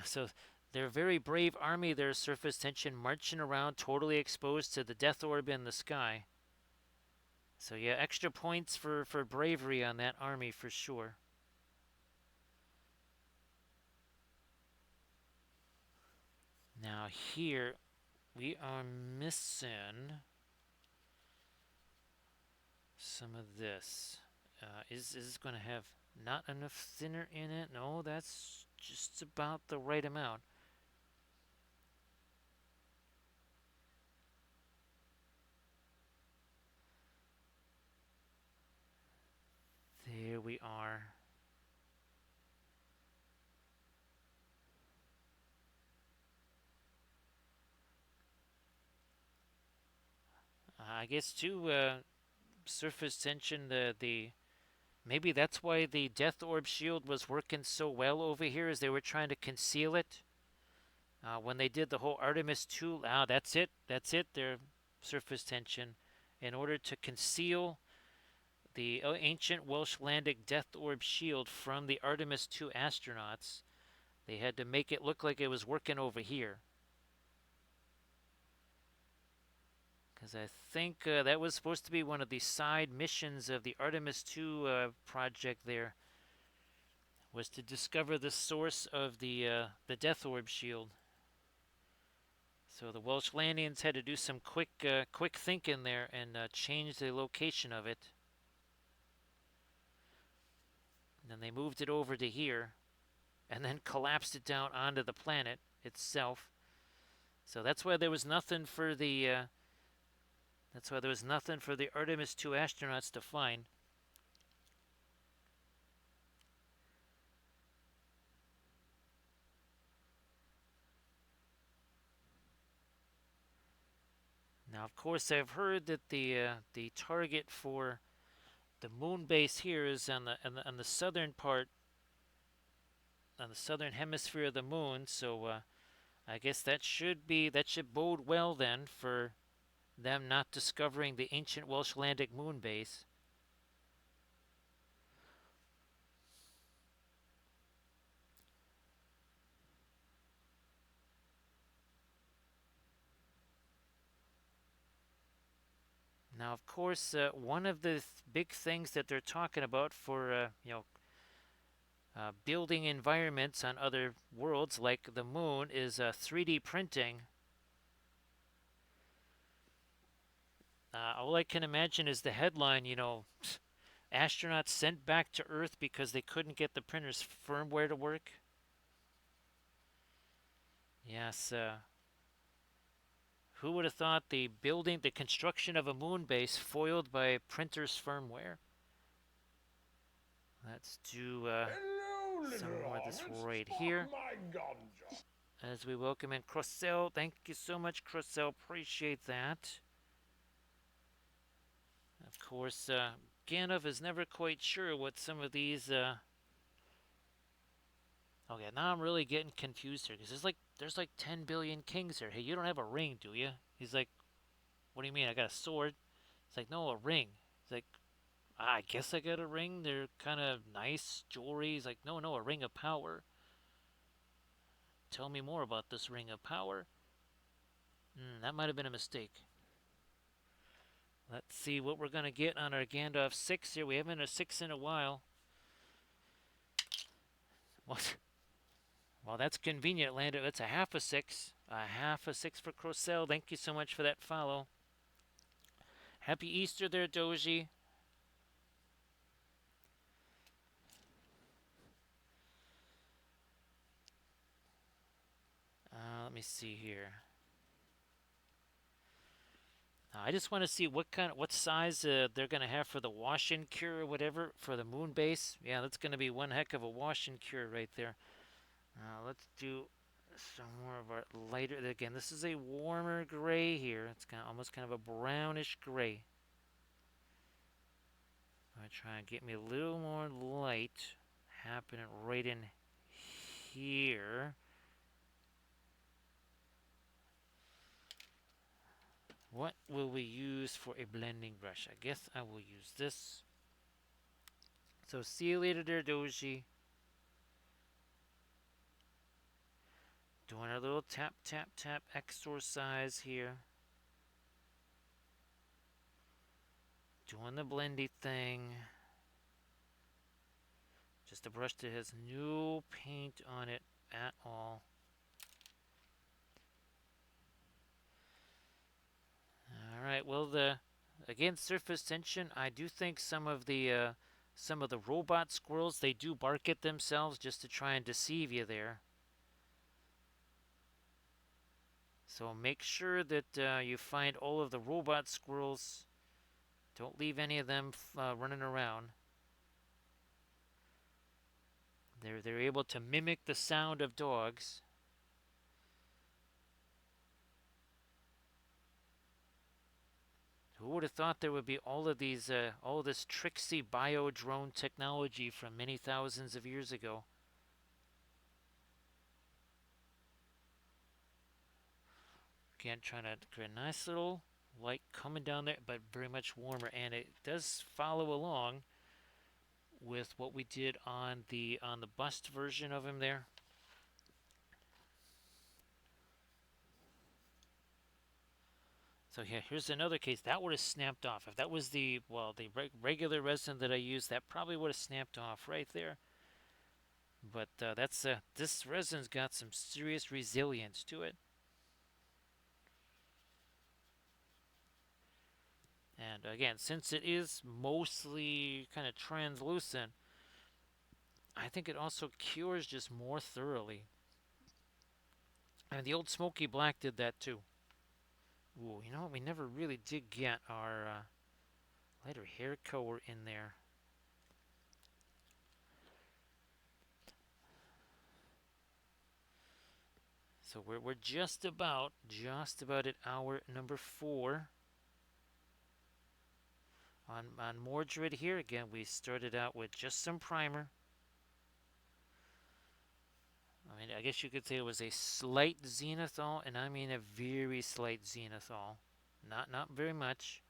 So they're a very brave army. Their surface tension marching around, totally exposed to the death orb in the sky. So yeah, extra points for bravery on that army for sure. Now here we are missing some of this. Is this going to have not enough thinner in it? No, that's just about the right amount. There we are. I guess too, surface tension, the maybe that's why the death orb shield was working so well over here, is they were trying to conceal it. When they did the whole Artemis 2, that's it. That's it. Their surface tension. In order to conceal the ancient Welshlandic death orb shield from the Artemis 2 astronauts, they had to make it look like it was working over here. Because I think that was supposed to be one of the side missions of the Artemis 2 project there, was to discover the source of the death orb shield. So the Welshlandians had to do some quick thinking there and change the location of it. And then they moved it over to here, and then collapsed it down onto the planet itself. So that's why there was nothing for the Artemis 2 astronauts to find. Now, of course, I've heard that the target for the moon base here is on the southern part, on the southern hemisphere of the moon. So I guess that should bode well then for them not discovering the ancient Welshlandic moon base. Now, of course, one of the big things that they're talking about for building environments on other worlds like the moon is 3D printing. All I can imagine is the headline, astronauts sent back to Earth because they couldn't get the printer's firmware to work. Yes, who would have thought the construction of a moon base foiled by a printer's firmware? Let's do some more of this right here. As we welcome in Crossell. Thank you so much, Crossell. Appreciate that. Of course, Gandalf is never quite sure what some of these. Okay, now I'm really getting confused here because there's like 10 billion kings here. Hey, you don't have a ring, do you? He's like, what do you mean? I got a sword. It's like, no, a ring. He's like, I guess I got a ring. They're kind of nice jewelry. He's like, no, no, a ring of power. Tell me more about this ring of power. That might have been a mistake. Let's see what we're going to get on our Gandalf 6 here. We haven't had a 6 in a while. What? Well, that's convenient, Lando. That's a half a 6. A half a 6 for Crocell. Thank you so much for that follow. Happy Easter there, Doji. Let me see here. I just want to see what size they're gonna have for the wash-in cure or whatever for the moon base. Yeah, that's gonna be one heck of a wash-in cure right there. Let's do some more of our lighter. Again, this is a warmer gray here. It's almost kind of a brownish gray. I'm gonna try and get me a little more light happening right in here. What will we use for a blending brush? I guess I will use this. So see you later there, Doji. Doing our little tap, tap, tap exorcise here. Doing the blendy thing. Just a brush that has no paint on it at all. Alright, well, again, surface tension. I do think some of the robot squirrels, they do bark at themselves just to try and deceive you there. So make sure that you find all of the robot squirrels. Don't leave any of them running around. They're able to mimic the sound of dogs. Who would have thought there would be all this tricksy bio drone technology from many thousands of years ago? Again, trying to create a nice little light coming down there, but very much warmer, and it does follow along with what we did on the bust version of him there. So yeah, here's another case that would have snapped off. If that was the regular resin that I used, that probably would have snapped off right there. But this resin's got some serious resilience to it. And again, since it is mostly kind of translucent, I think it also cures just more thoroughly. And the old Smoky Black did that too. Ooh, you know what? We never really did get our lighter hair color in there. So we're just about at hour number 4 on Mordred here. Again, we started out with just some primer. I mean, I guess you could say it was a slight zenithal, and I mean a very slight zenithal. Not very much.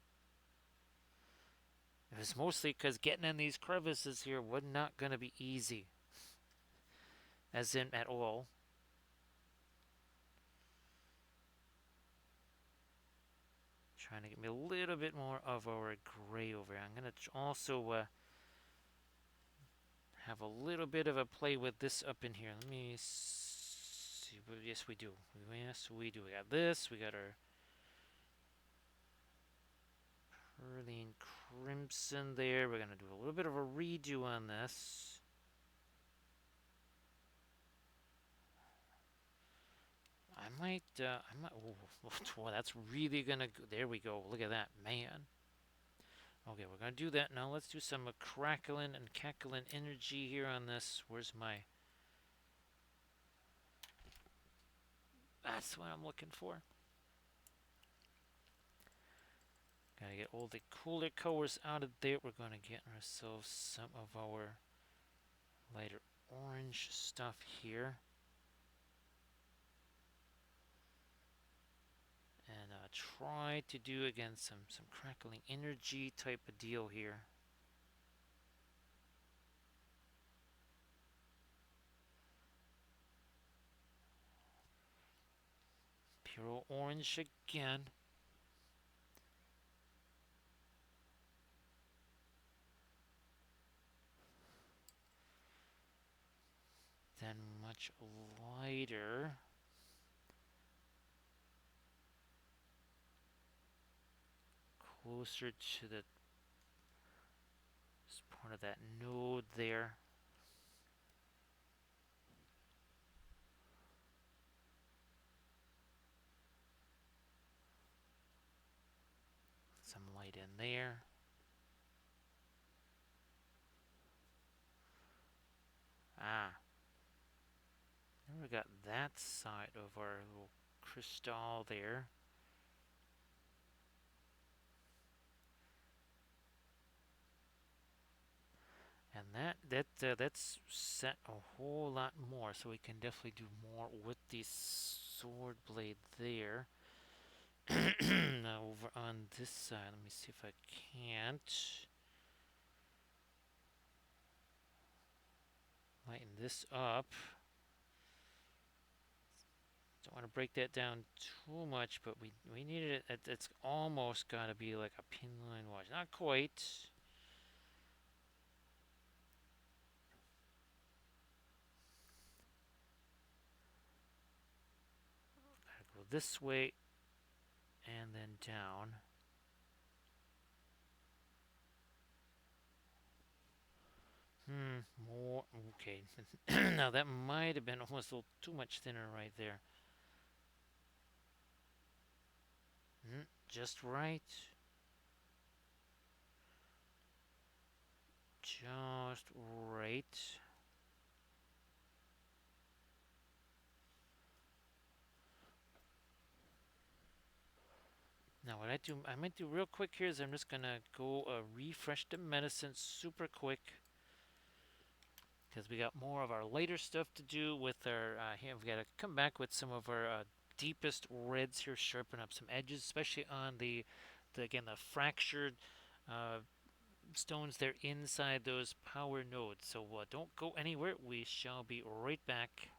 It was mostly because getting in these crevices here was not going to be easy. As in, at all. Trying to get me a little bit more of our gray over here. I'm going to also have a little bit of a play with this up in here. Let me see. Yes, we do. Yes, we do. We got this. We got our Perline Crimson there. We're going to do a little bit of a redo on this. I might, oh, that's really gonna go. There we go. Look at that, man. Okay, we're gonna do that now. Let's do some crackling and cackling energy here on this. Where's my? That's what I'm looking for. Gotta get all the cooler colors out of there. We're gonna get ourselves some of our lighter orange stuff here. And try to do again some crackling energy type of deal here. Pure orange again. Then much lighter. Closer to the part of that node there. Some light in there. Ah, now we got that side of our little crystal there. And that's set a whole lot more, so we can definitely do more with the sword blade there. Now over on this side, let me see if I can't lighten this up. Don't want to break that down too much, but we needed it. It's almost got to be like a pinline wash, not quite. Gotta go this way and then down. More. Okay. Now that might have been almost a little too much thinner right there. Just right. Just right. Now what I might do real quick here is I'm just gonna go refresh the medicine super quick. Because we got more of our later stuff to do with our, here we gotta come back with some of our deepest reds here, sharpen up some edges, especially on again, the fractured stones there inside those power nodes. So don't go anywhere, we shall be right back.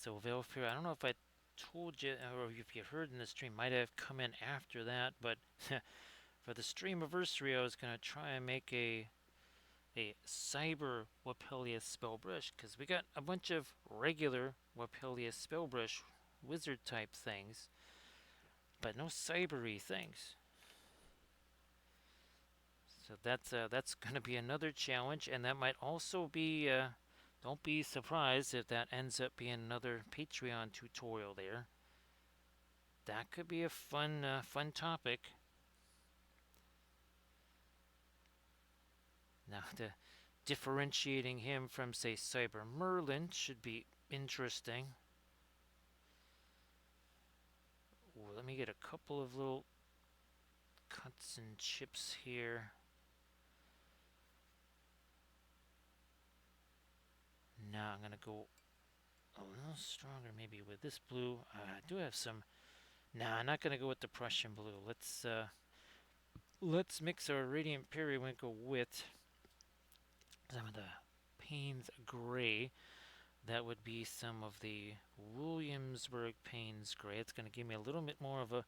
So Velfair, I don't know if I told you or if you heard in the stream, might have come in after that, but for the stream anniversary, I was gonna try and make a Cyber Wapelius Spellbrush because we got a bunch of regular Wapelius Spellbrush wizard type things, but no cybery things. So that's gonna be another challenge, and that might also be. Don't be surprised if that ends up being another Patreon tutorial there. That could be a fun topic. Now, the differentiating him from, say, Cyber Merlin should be interesting. Ooh, let me get a couple of little cuts and chips here. Now I'm gonna go a little stronger, maybe with this blue. I do have some. Nah, I'm not gonna go with the Prussian blue. Let's mix our Radiant Periwinkle with some of the Payne's Gray. That would be some of the Williamsburg Payne's Gray. It's going to give me a little bit more of a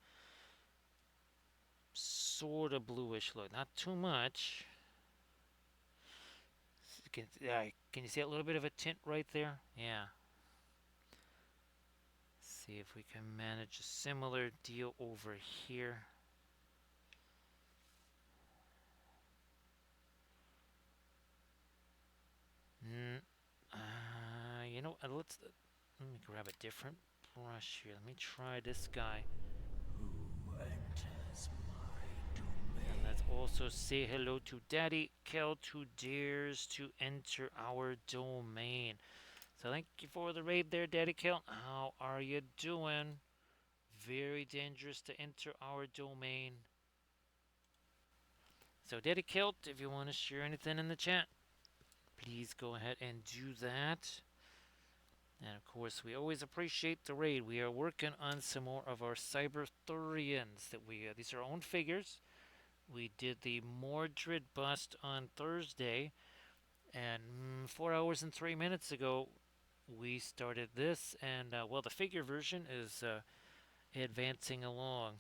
sort of bluish look. Not too much. Can you see a little bit of a tint right there? Yeah. See if we can manage a similar deal over here. You know, let me grab a different brush here. Let me try this guy. Who enters my domain? And let's also say hello to Daddy Kelt, who dares to enter our domain. So thank you for the raid there, Daddy Kelt. How are you doing? Very dangerous to enter our domain. So Daddy Kelt, if you want to share anything in the chat, please go ahead and do that. And of course, we always appreciate the raid. We are working on some more of our Cyberthurians that these are our own figures. We did the Mordred bust on Thursday, and 4 hours and 3 minutes ago, we started this, and well, the figure version is advancing along.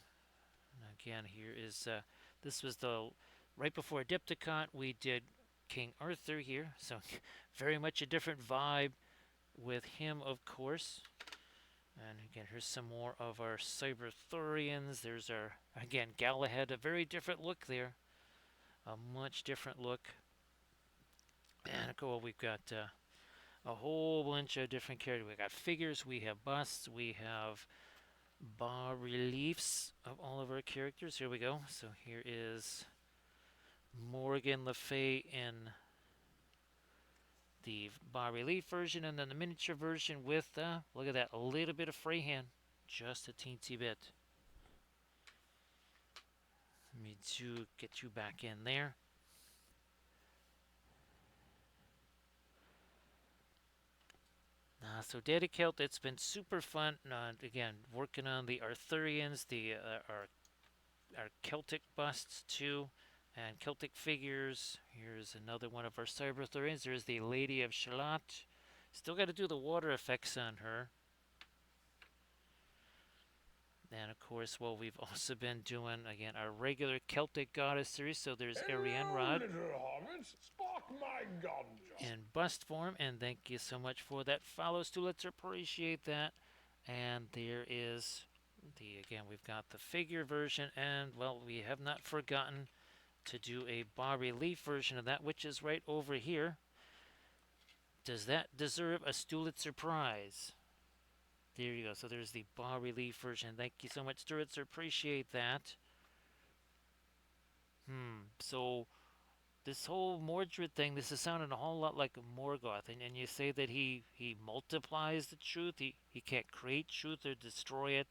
Again, here is this was the right before Diptychon. We did King Arthur here, so very much a different vibe with him, of course. And again, here's some more of our Cyberthurians. There's our, again, Galahad, a very different look there. A much different look. And cool, we've got a whole bunch of different characters. We got figures, we have busts, we have bas reliefs of all of our characters. Here we go. So here is Morgan Le Fay in the bas relief version, and then the miniature version with, look at that, a little bit of freehand, just a teensy bit. Let me get you back in there. So Daddy Kelt, it's been super fun. Again, working on the Arthurians, our Celtic busts too, and Celtic figures. Here's another one of our Cyberthurians. There's the Lady of Shalott. Still got to do the water effects on her. And of course, well, we've also been doing, again, our regular Celtic goddess series. So there's Arianrod in bust form, and thank you so much for that follow, Stu. Let's appreciate that. And there is again, we've got the figure version, and well, we have not forgotten to do a bas relief version of that, which is right over here. Does that deserve a Stulitzer prize? There you go. So there's the bas relief version. Thank you so much, Stulitzer. Appreciate that. So this whole Mordred thing, this is sounding a whole lot like Morgoth. And you say that he multiplies the truth. He can't create truth or destroy it.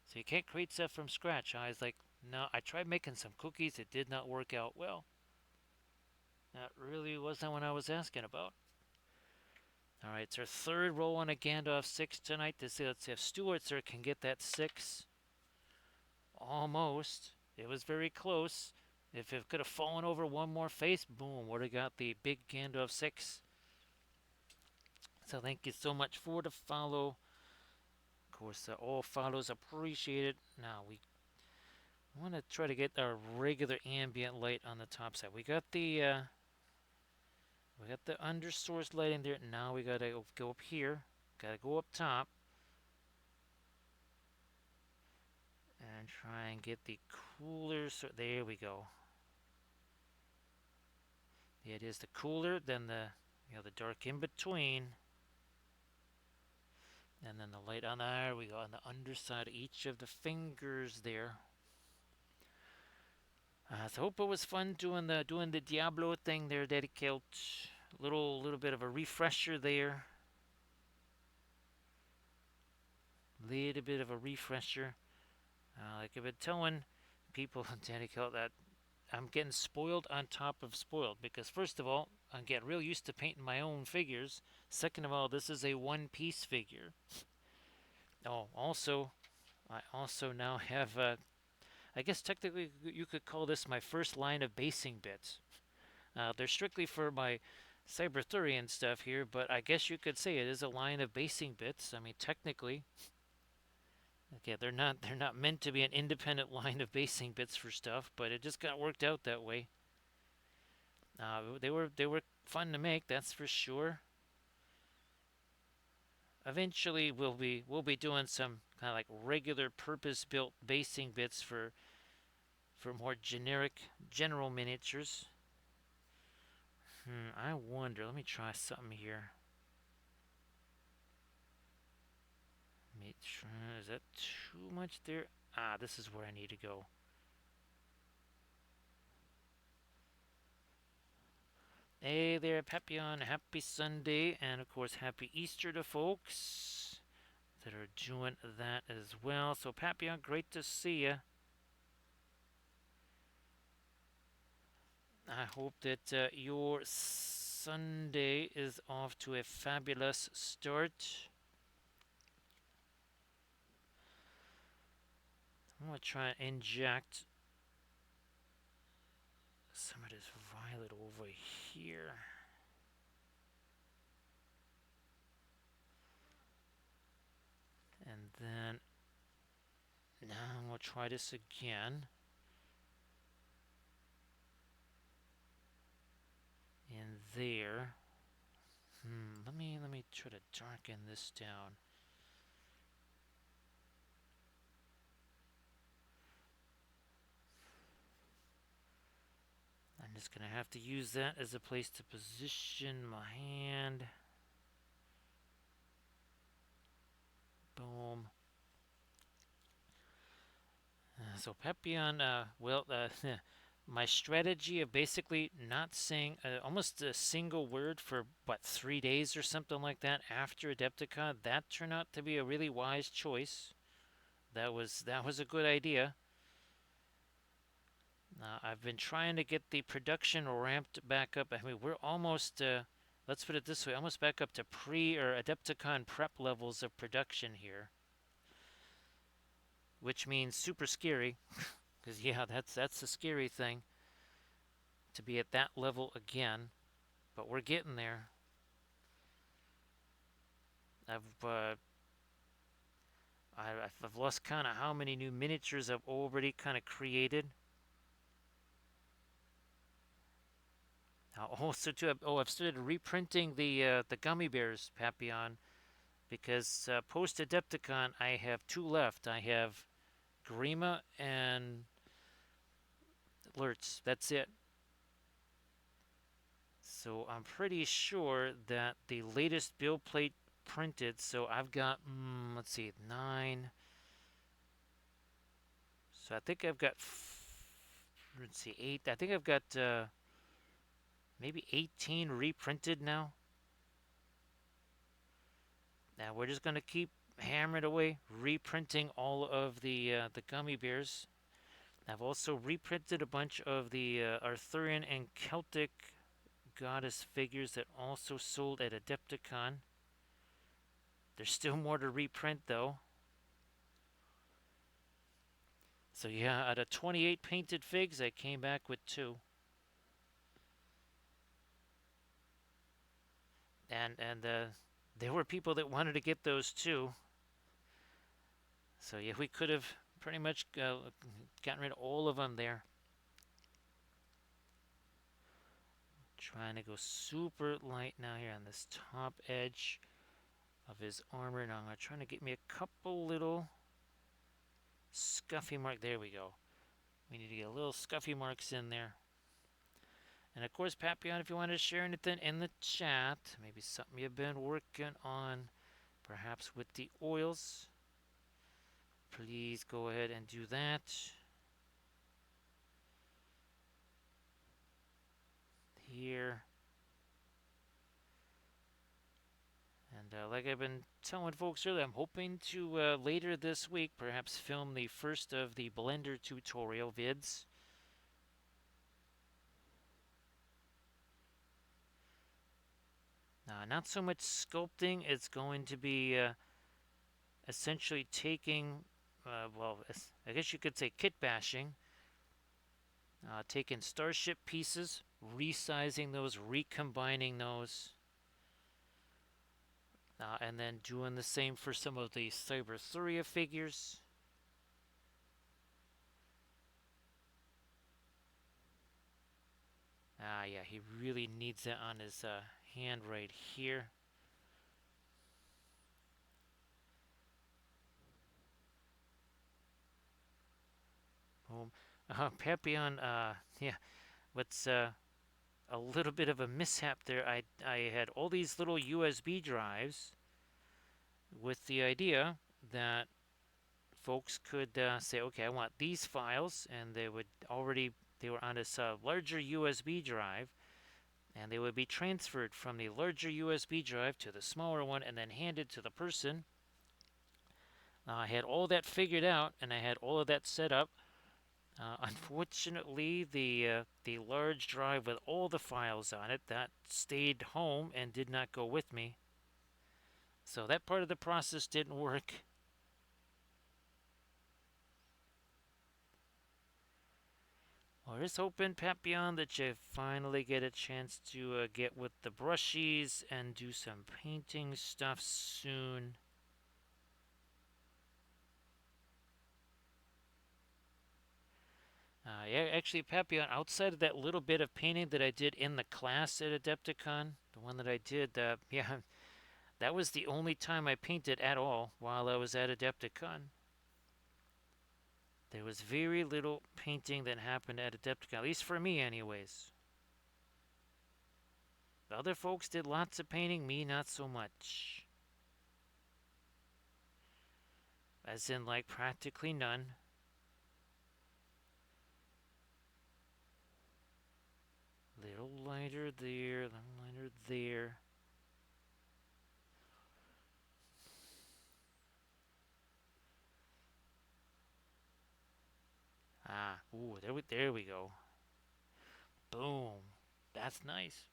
So you can't create stuff from scratch. I was like, no, I tried making some cookies. It did not work out well. That really wasn't what I was asking about. All right, it's our third roll on a Gandalf 6 tonight. Let's see if Stulitzer can get that 6. Almost. It was very close. If it could have fallen over one more face, boom, would have got the big Gandalf 6. So thank you so much for the follow. course, all follows appreciated. Now we want to try to get our regular ambient light on the top side. We got the undersource lighting there. Now we gotta go up here. Gotta go up top and try and get the cooler. So there we go. Yeah, it is the cooler, then the dark in between, and then the light on there. We go on the underside of each of the fingers there. So hope it was fun doing the Diablo thing there, Daddy Kilt. Little bit of a refresher there. Little bit of a refresher. Like I've been telling people on Daddy Kilt that I'm getting spoiled on top of spoiled because first of all, I'm getting real used to painting my own figures. Second of all, this is a one-piece figure. Oh, also, I also now have I guess technically you could call this my first line of basing bits. They're strictly for my Cyberthurian stuff here, but I guess you could say it is a line of basing bits. I mean, technically, okay, they're not meant to be an independent line of basing bits for stuff, but it just got worked out that way. They were fun to make, that's for sure. Eventually, we'll be doing some kind of like regular purpose-built basing bits for more general miniatures. I wonder. Let me try something here. Is that too much there? This is where I need to go. Hey there, Papillon. Happy Sunday, and of course, happy Easter to folks that are doing that as well. So, Papillon, great to see you. I hope that your Sunday is off to a fabulous start. I'm going to try and inject some of this violet over here. And then now I'm going to try this again. In there. Let me try to darken this down. I'm just gonna have to use that as a place to position my hand. Boom. So Papillon, my strategy of basically not saying almost a single word for, 3 days or something like that after Adepticon, that turned out to be a really wise choice. That was a good idea. I've been trying to get the production ramped back up. I mean, we're almost, let's put it this way, almost back up to or Adepticon prep levels of production here. Which means super scary. Because, yeah, that's the scary thing. To be at that level again. But we're getting there. I've lost count of how many new miniatures I've already kind of created. Also, too, I've started reprinting the gummy bears, Papillon, because post Adepticon I have 2 left. I have Grima and Lurtz. That's it. So I'm pretty sure that the latest build plate printed. So I've got let's see, 9. So I think I've got let's see, 8. I think I've got maybe 18 reprinted now. Now we're just gonna keep hammering away, reprinting all of the gummy bears. I've also reprinted a bunch of the Arthurian and Celtic goddess figures that also sold at Adepticon. There's still more to reprint though. So yeah, out of 28 painted figs, I came back with 2. And there were people that wanted to get those too. So yeah, we could have pretty much gotten rid of all of them there. Trying to go super light now here on this top edge of his armor. Now I'm trying to get me a couple little scuffy marks. There we go. We need to get a little scuffy marks in there. And of course, Papillon, if you want to share anything in the chat, maybe something you've been working on, perhaps with the oils, please go ahead and do that. Here. And like I've been telling folks earlier, I'm hoping to later this week perhaps film the first of the Blender tutorial vids. Not so much sculpting, it's going to be essentially taking, well, I guess you could say kit bashing, taking starship pieces, resizing those, recombining those, and then doing the same for some of the Cyberthuria figures. Yeah, he really needs it on his hand right here. Boom. Papillon, yeah, what's a little bit of a mishap there. I had all these little USB drives with the idea that folks could say, okay, I want these files, and they were on this larger USB drive, and they would be transferred from the larger USB drive to the smaller one and then handed to the person. I had all that figured out, and I had all of that set up. Unfortunately, the large drive with all the files on it, that stayed home and did not go with me. So that part of the process didn't work. Well, just hoping, Papillon, that you finally get a chance to get with the brushies and do some painting stuff soon. Yeah, actually, Papillon, outside of that little bit of painting that I did in the class at Adepticon, the one that I did, yeah, that was the only time I painted at all while I was at Adepticon. There was very little painting that happened at Adepticon, at least for me, anyways. The other folks did lots of painting, me not so much. As in, like, practically none. Little lighter there, little lighter there. Ooh, there we go. Boom. That's nice.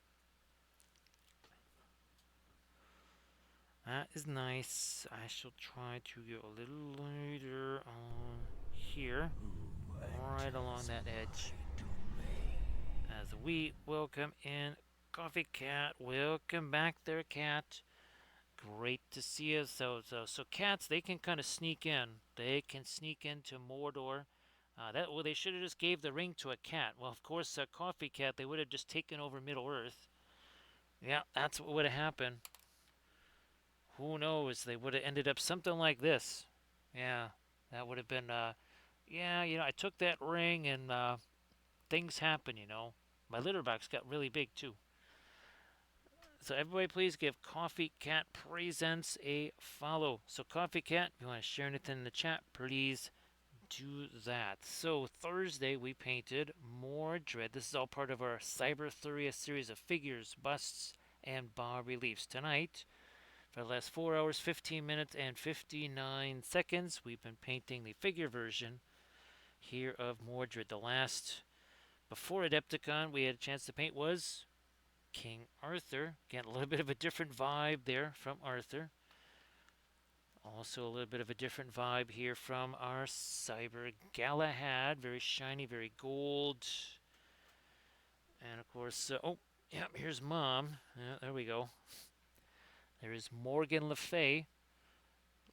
That is nice. I shall try to get a little lighter on here, right along that edge. As we welcome in Coffee Cat. Welcome back there, Cat. Great to see you. So cats, they can kind of sneak in. They can sneak into Mordor. They should have just gave the ring to a cat. Well, of course, a Coffee Cat, they would have just taken over Middle Earth. Yeah, that's what would have happened. Who knows? They would have ended up something like this. Yeah, that would have been. Yeah, I took that ring and things happen. My litter box got really big too. So everybody, please give Coffee Cat Presents a follow. So Coffee Cat, if you want to share anything in the chat, please do that. So Thursday we painted Mordred. This is all part of our Cyberthuria series of figures, busts, and bas reliefs. Tonight, for the last 4 hours, 15 minutes, and 59 seconds, we've been painting the figure version here of Mordred. The last, before Adepticon, we had a chance to paint was King Arthur. Again, a little bit of a different vibe there from Arthur. Also a little bit of a different vibe here from our Cyber Galahad. Very shiny, very gold. And of course, oh, yeah, here's Mom. Yeah, there we go. There is Morgan Le Fay.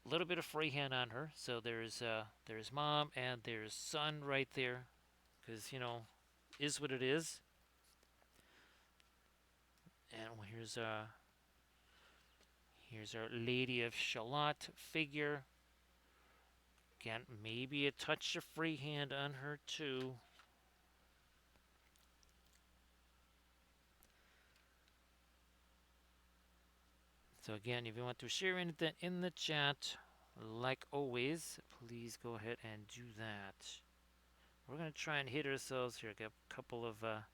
a little bit of freehand on her. So there's mom and there's son right there, because is what it is. And here's our Lady of Shalott figure. Again, maybe a touch of freehand on her too. So again, if you want to share anything in the chat, like always, please go ahead and do that. We're gonna try and hit ourselves here. Got a couple of got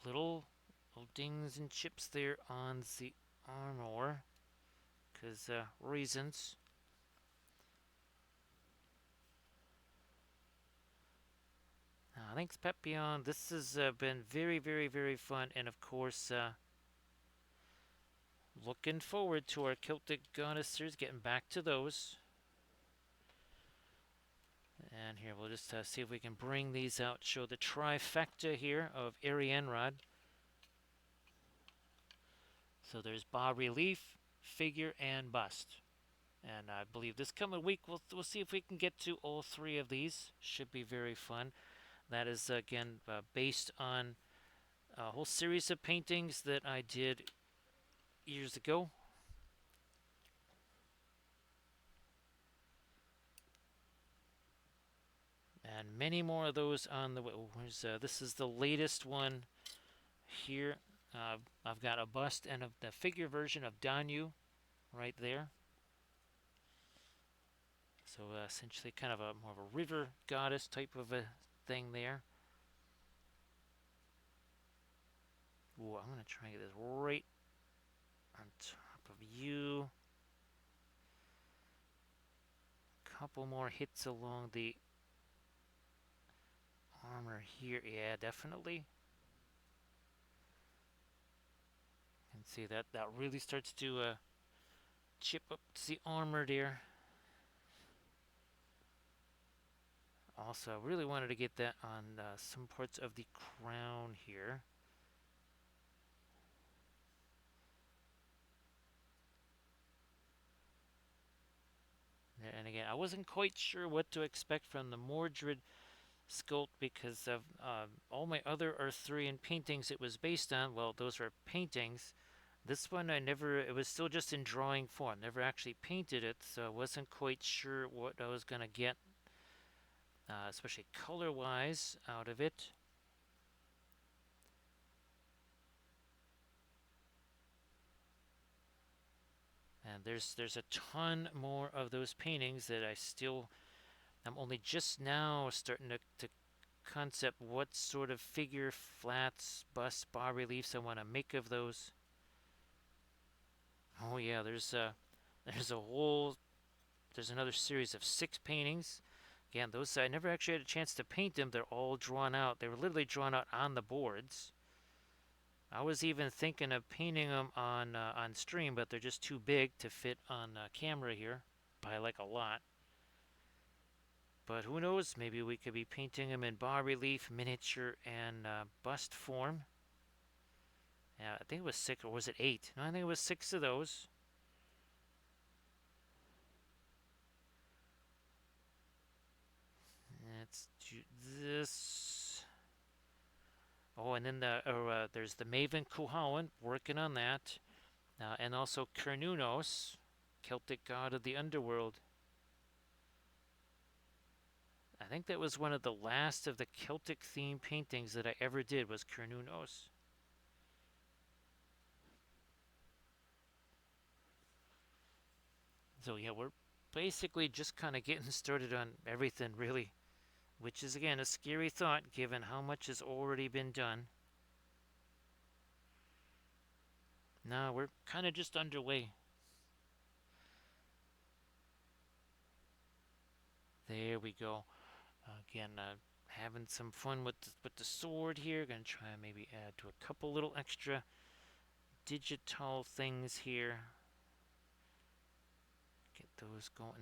little dings and chips there on the armor, cause reasons. Thanks, Pepion. This has been very, very, very fun, and of course, looking forward to our Celtic goddesses, getting back to those. And here, we'll just see if we can bring these out, show the trifecta here of Arianrod. So there's bas relief, figure, and bust. And I believe this coming week, we'll see if we can get to all three of these. Should be very fun. That is, again, based on a whole series of paintings that I did years ago. And many more of those on the way. This is the latest one here. I've got a bust and the figure version of Danu right there. So essentially kind of more of a river goddess type of a thing there. Ooh, I'm going to try and get this right on top of you. Couple more hits along the armor here. Yeah, definitely. You can see that really starts to chip up the armor there. Also, I really wanted to get that on some parts of the crown here. And again, I wasn't quite sure what to expect from the Mordred sculpt, because of all my other Arthurian paintings it was based on. Well, those were paintings. This one it was still just in drawing form. Never actually painted it, so I wasn't quite sure what I was going to get, especially color-wise, out of it. And there's a ton more of those paintings that I'm only just now starting to concept what sort of figure, flats, busts, bas reliefs I want to make of those. Oh yeah, there's another series of 6 paintings. Again, those I never actually had a chance to paint them. They're all drawn out. They were literally drawn out on the boards. I was even thinking of painting them on stream, but they're just too big to fit on camera here by like a lot. But who knows? Maybe we could be painting them in bas relief, miniature, and bust form. Yeah, I think it was 6, or was it 8? No, I think it was 6 of those. Let's do this. Oh, and then there's the Maven Cuchulainn, working on that. And also Cernunnos, Celtic god of the underworld. I think that was one of the last of the Celtic themed paintings that I ever did, was Cernunnos. So yeah, we're basically just kind of getting started on everything, really. Which is, again, a scary thought, given how much has already been done. No, we're kind of just underway. There we go. Again, having some fun with the sword here. Gonna try and maybe add to a couple little extra digital things here. Get those going.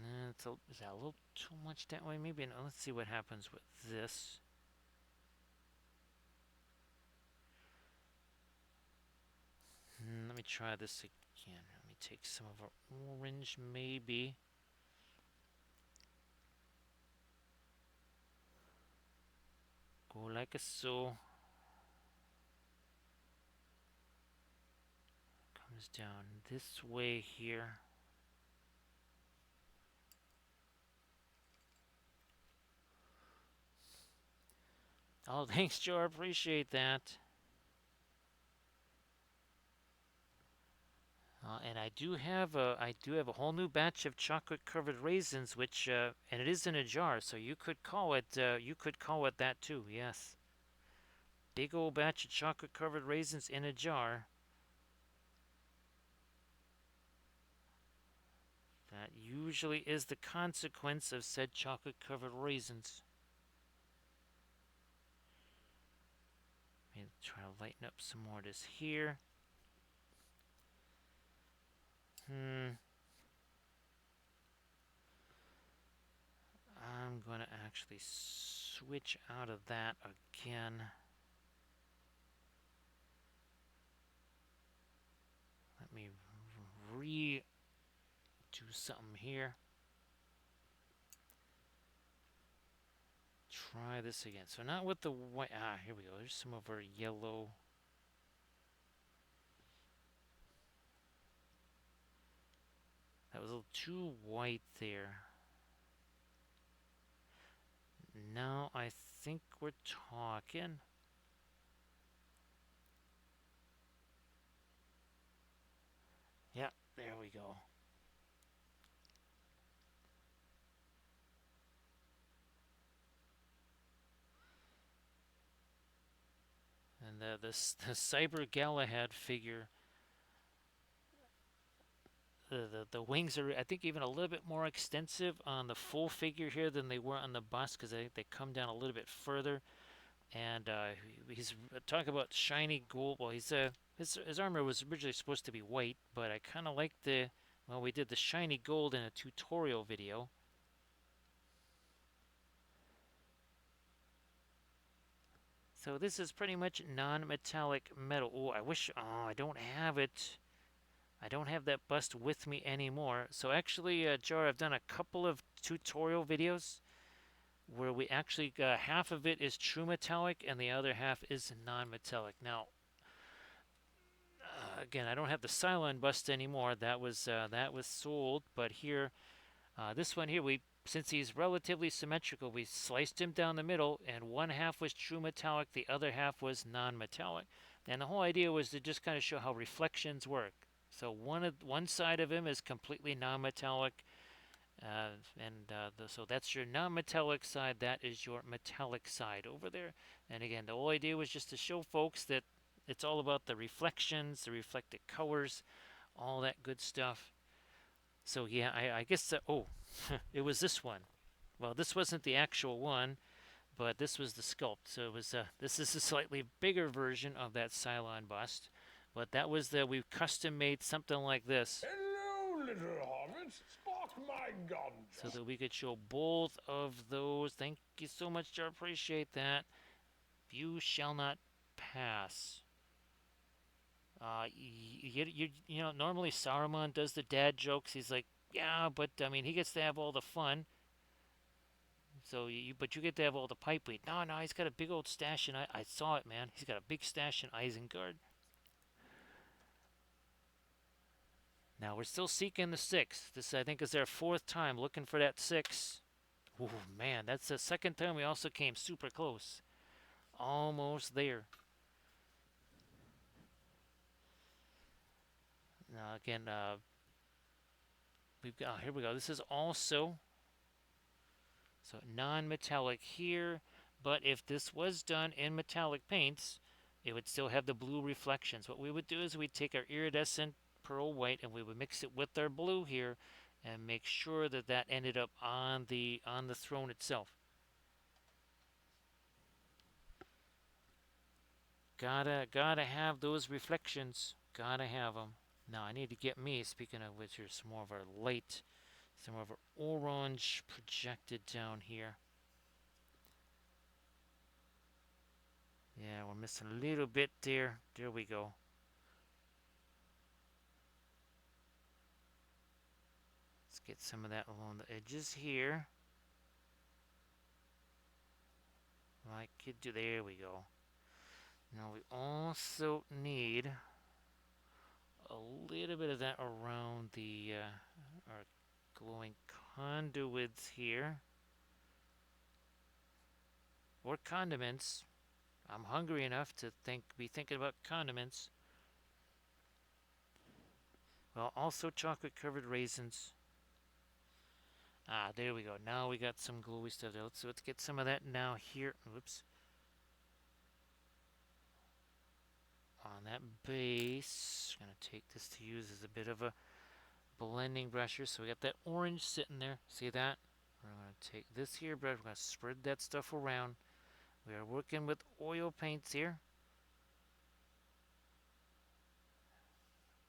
Is that a little too much that way? Maybe. No, let's see what happens with this. Let me try this again. Let me take some of our orange, maybe. Go like so. Comes down this way here. Oh, thanks, Joe. I appreciate that. And I do have a whole new batch of chocolate covered raisins, which and it is in a jar, so you could call it that too. Yes, big old batch of chocolate covered raisins in a jar. That usually is the consequence of said chocolate covered raisins. Let me try to lighten up some more of this here. I'm gonna actually switch out of that again. Let me do something here. Try this again. So not with the white. Here we go. There's some of our yellow. That was a little too white there. Now I think we're talking. Yeah, there we go. And the Cyber Galahad figure, the wings are, I think, even a little bit more extensive on the full figure here than they were on the bust, because I think they come down a little bit further. And he's talking about shiny gold. Well, his armor was originally supposed to be white, but I kind of like we did the shiny gold in a tutorial video. So this is pretty much non-metallic metal. Oh, I don't have it. I don't have that bust with me anymore. So actually, Jar, I've done a couple of tutorial videos where we actually, half of it is true metallic and the other half is non-metallic. Now, again, I don't have the Cylon bust anymore. That was sold. But here, this one here, since he's relatively symmetrical, we sliced him down the middle, and one half was true metallic, the other half was non-metallic. And the whole idea was to just kind of show how reflections work. So one side of him is completely non-metallic, so that's your non-metallic side. That is your metallic side over there. And again, the whole idea was just to show folks that it's all about the reflections, the reflected colors, all that good stuff. So yeah, I guess it was this one. Well, this wasn't the actual one, but this was the sculpt. So it was this is a slightly bigger version of that Cylon bust, but that was we custom made something like this. Hello, little hobbits. Spark my gun. So that we could show both of those. Thank you so much, I appreciate that. You shall not pass. Normally Saruman does the dad jokes. He's like, yeah, but I mean, he gets to have all the fun. So but you get to have all the pipe weed. No, he's got a big old stash, and I saw it, man. He's got a big stash in Isengard. Now we're still seeking the 6. This, I think, is our 4th time looking for that 6. Oh man, that's the 2nd time we also came super close. Almost there. Now again, we've got, here we go. This is also non-metallic here, but if this was done in metallic paints, it would still have the blue reflections. What we would do is we'd take our iridescent pearl white and we would mix it with our blue here and make sure that ended up on the throne itself. Gotta have those reflections. Gotta have them. Now I need to get me, speaking of which, here's some more of our light, some of our orange projected down here. Yeah, we're missing a little bit there. There we go. get some of that along the edges here. Like you do. There we go. Now we also need a little bit of that around the our glowing conduits here. Or condiments. I'm hungry enough to be thinking about condiments. Well, also chocolate covered raisins. Ah, there we go. Now we got some glowy stuff there. Let's get some of that now here. Whoops. On that base. Gonna take this to use as a bit of a blending brush here. So we got that orange sitting there. See that? We're gonna take this here brush. We're gonna spread that stuff around. We are working with oil paints here.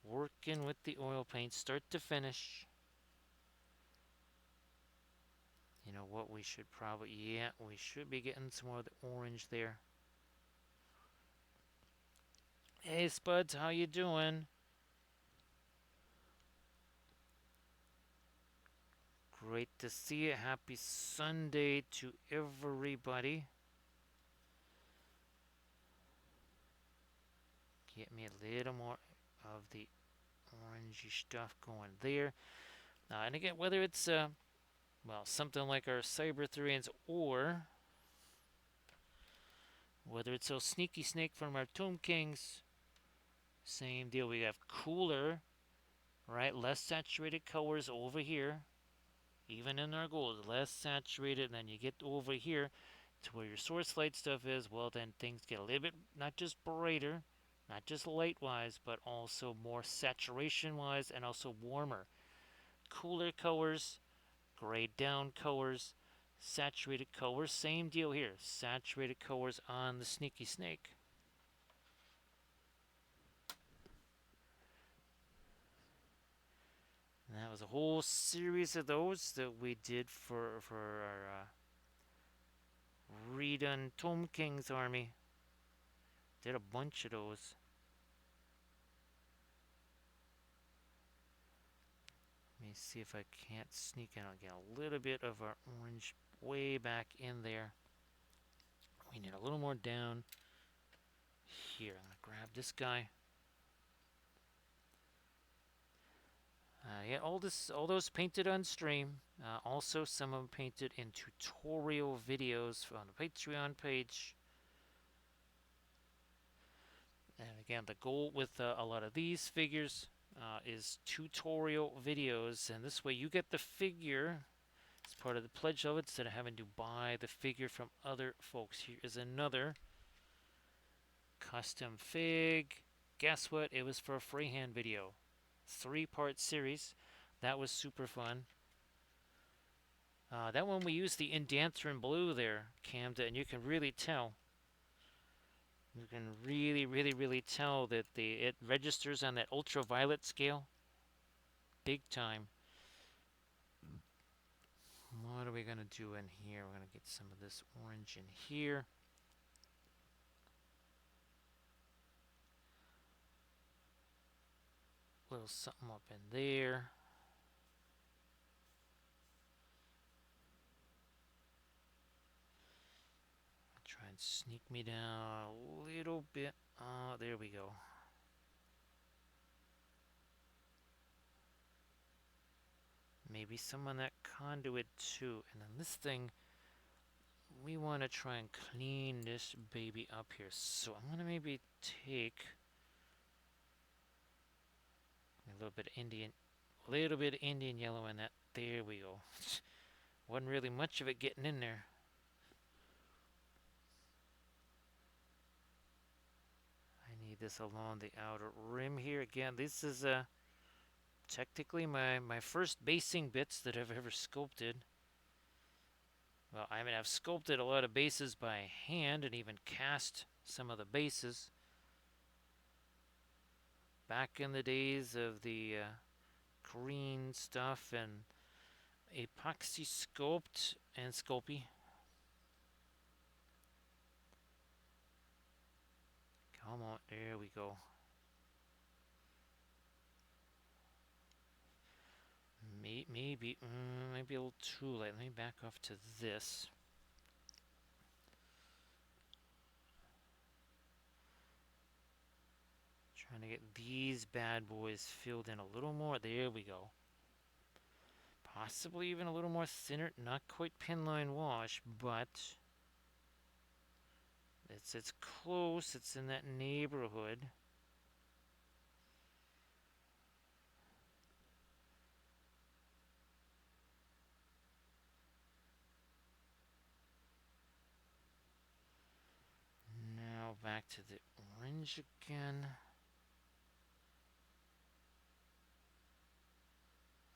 Working with the oil paint, start to finish. You know what, we should probably, yeah, we should be getting some more of the orange there. Hey Spuds, how you doing? Great to see you. Happy Sunday to everybody. Get me a little more of the orangey stuff going there. And again, whether it's well, something like our Cyberthurians, or whether it's those Sneaky Snake from our Tomb Kings, same deal. We have cooler, right? Less saturated colors over here. Even in our gold, less saturated. And then you get over here to where your source light stuff is. Well, then things get a little bit not just brighter, not just light wise, but also more saturation wise, and also warmer. Cooler colors, grayed down colors, saturated colors. Same deal here. Saturated colors on the Sneaky Snake. And that was a whole series of those that we did for our redone Tomb King's army. Did a bunch of those. Let me see if I can't sneak in. I'll get a little bit of our orange way back in there. We need a little more down here. I'm gonna grab this guy. Yeah, all those painted on stream. Also, some of them painted in tutorial videos on the Patreon page. And again, the goal with a lot of these figures is tutorial videos, and this way you get the figure as part of the pledge of it instead of having to buy the figure from other folks. Here is another custom fig. Guess what? It was for a freehand video. 3-part series. That was super fun. That one we used the Indanthrin blue there, Camden, and you can really tell. You can really tell that it registers on that ultraviolet scale. Big time. What are we going to do in here? We're going to get some of this orange in here. A little something up in there. Try and sneak me down a little bit. Oh, there we go. Maybe some on that conduit too. And then this thing, we want to try and clean this baby up here. So I'm going to maybe take a little bit of Indian yellow in that. There we go. Wasn't really much of it getting in there. I need this along the outer rim here. Again, this is technically my first basing bits that I've ever sculpted. Well, I mean, I've sculpted a lot of bases by hand and even cast some of the bases. Back in the days of the green stuff and epoxy sculpt and sculpey. Come on, there we go. Maybe a little too late. Let me back off to this. Trying to get these bad boys filled in a little more. There we go. Possibly even a little more thinner. Not quite pinline wash, but it's close. It's in that neighborhood. Now back to the orange again.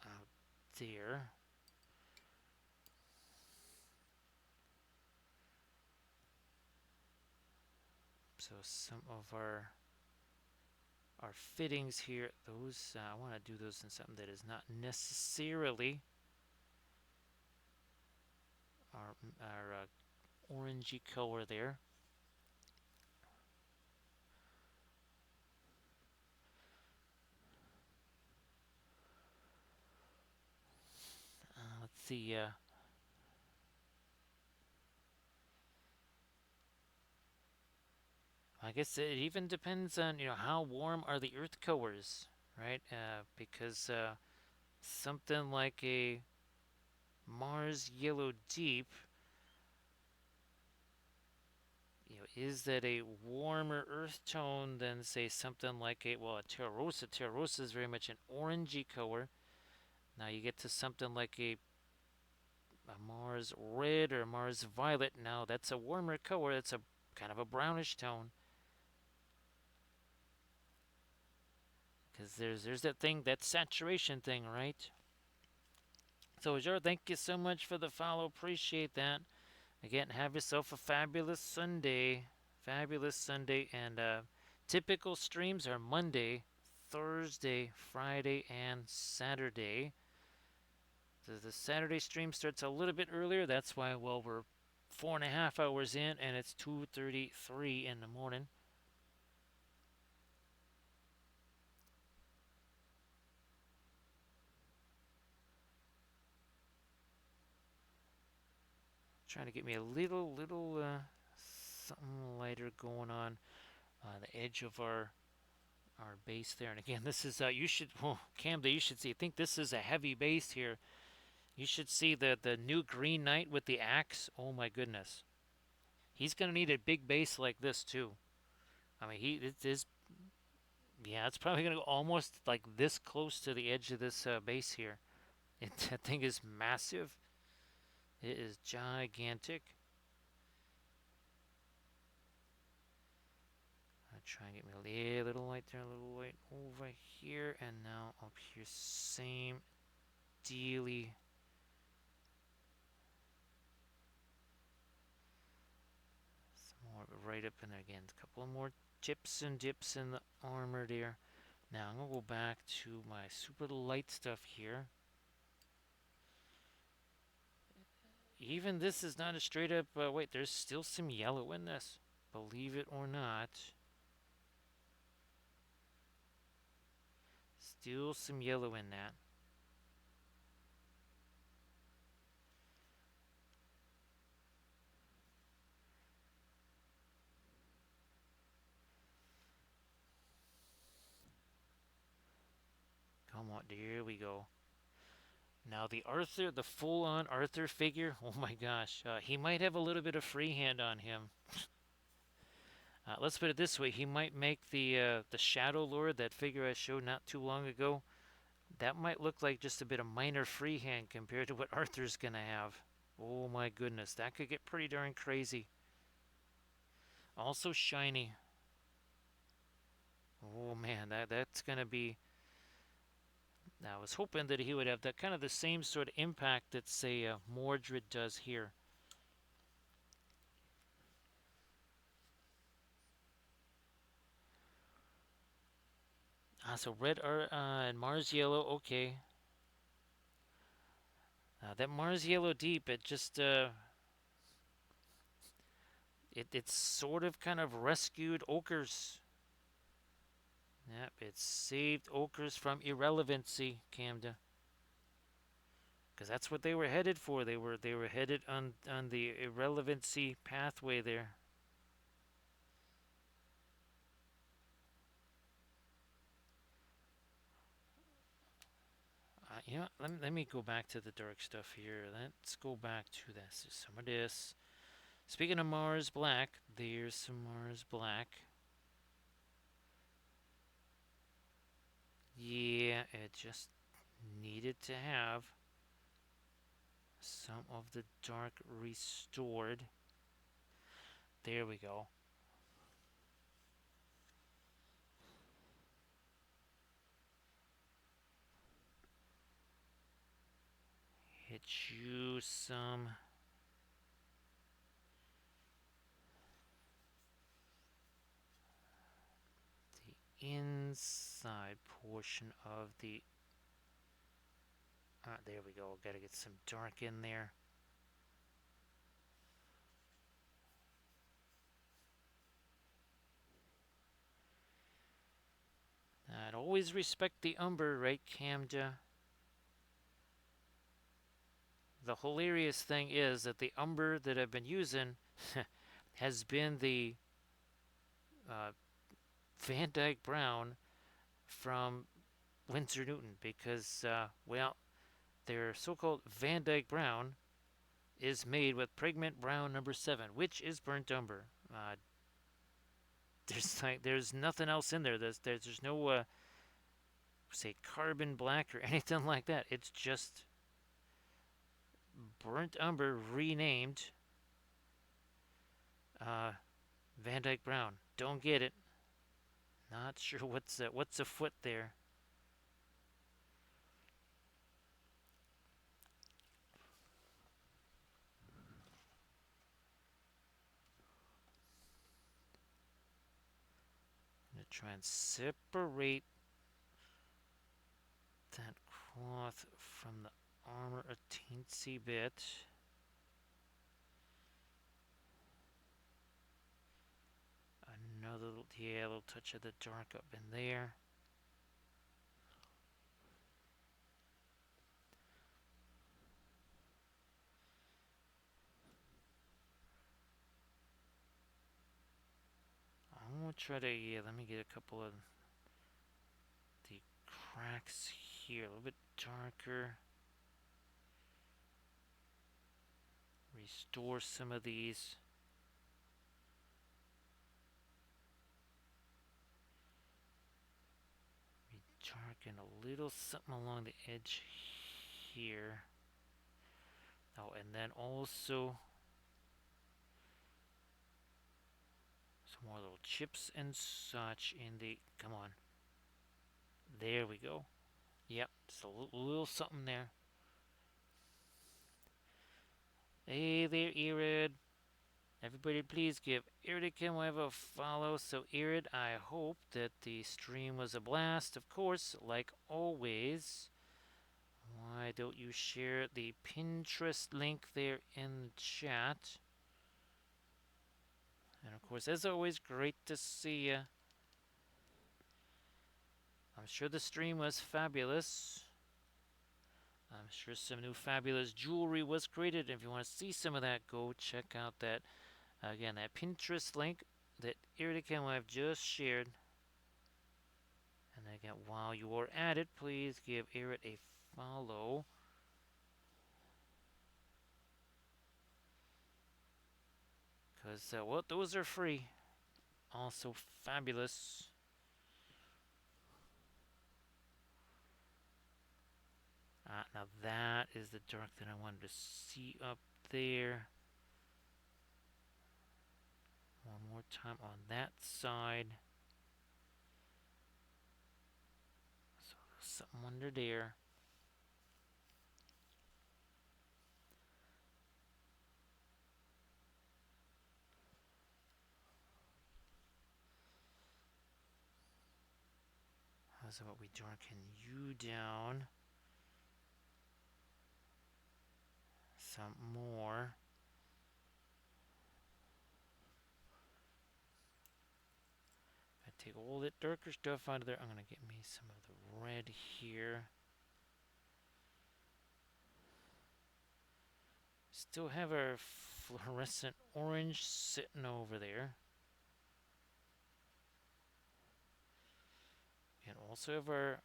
Out there. So some of our fittings here, those I want to do those in something that is not necessarily our orangey color there. Let's see. I guess it even depends on how warm are the earth colors, right? Because something like a Mars yellow deep, is that a warmer earth tone than say something like a Terra Rosa? Terra Rosa is very much an orangey color. Now you get to something like a Mars red or Mars violet. Now that's a warmer color. It's a kind of a brownish tone. Because there's that thing, that saturation thing, right? So, Joe, thank you so much for the follow. Appreciate that. Again, have yourself a fabulous Sunday. Fabulous Sunday. And typical streams are Monday, Thursday, Friday, and Saturday. The Saturday stream starts a little bit earlier. That's why, well, we're 4.5 hours in, and it's 2:33 in the morning. Trying to get me a little something lighter going on the edge of our base there. And again, this is you should Camda, you should see. I think this is a heavy base here. You should see the new Green Knight with the axe. Oh my goodness, he's gonna need a big base like this too. I mean, it is. Yeah, it's probably gonna go almost like this close to the edge of this base here. That thing is massive. It is gigantic. I'll try and get me a little light there, a little light over here, and now up here, same dealy. Some more right up in there again. A couple more chips and dips in the armor there. Now I'm gonna go back to my super light stuff here. Even this is not a straight up. Wait, there's still some yellow in this. Believe it or not. Still some yellow in that. Come on, there we go. Now the Arthur, the full-on Arthur figure. Oh my gosh, he might have a little bit of freehand on him. Let's put it this way: he might make the Shadow Lord, that figure I showed not too long ago. That might look like just a bit of minor freehand compared to what Arthur's gonna have. Oh my goodness, that could get pretty darn crazy. Also shiny. Oh man, that's gonna be. I was hoping that he would have that kind of the same sort of impact that say Mordred does here. So red and Mars yellow, okay. That Mars yellow deep, it just it's sort of kind of rescued Ochres. Yep, it saved Ochres from irrelevancy, Camda. because that's what they were headed for. They were headed on the irrelevancy pathway there. Let me go back to the dark stuff here. Let's go back to this. There's some of this. Speaking of Mars Black, there's some Mars Black. Yeah, it just needed to have some of the dark restored. There we go. Hit you some. The inside portion of the. There we go. Gotta get some dark in there. I'd always respect the umber, right, Camda? The hilarious thing is that the umber that I've been using has been the uh, Van Dyke Brown from Winsor Newton because, well, their so-called Van Dyke Brown is made with Pigment Brown number 7, which is burnt umber. There's nothing else in there. There's no say carbon black or anything like that. It's just burnt umber renamed Van Dyke Brown. Don't get it. Not sure what's afoot there. I'm gonna try and separate that cloth from the armor a teensy bit. Another little touch of the dark up in there. I'm gonna try to let me get a couple of the cracks here, a little bit darker. Restore some of these. Darken a little something along the edge here. Oh, and then also some more little chips and such in the. Come on. There we go. Yep, just a little something there. Hey there, Irid. Everybody, please give Iridicum a follow. So, Irid, I hope that the stream was a blast. Of course, like always, why don't you share the Pinterest link there in the chat? And of course, as always, great to see you. I'm sure the stream was fabulous. I'm sure some new fabulous jewelry was created. If you want to see some of that, go check out that, again, that Pinterest link that Iridicum I've just shared. And again, while you are at it, please give Irid a follow. Because, well, those are free. Also fabulous. Now that is the dark that I wanted to see up there. One more time on that side. So there's something under there. How's about we darken you down some more? I take all that darker stuff out of there. I'm gonna get me some of the red here. Still have our fluorescent orange sitting over there. And also have our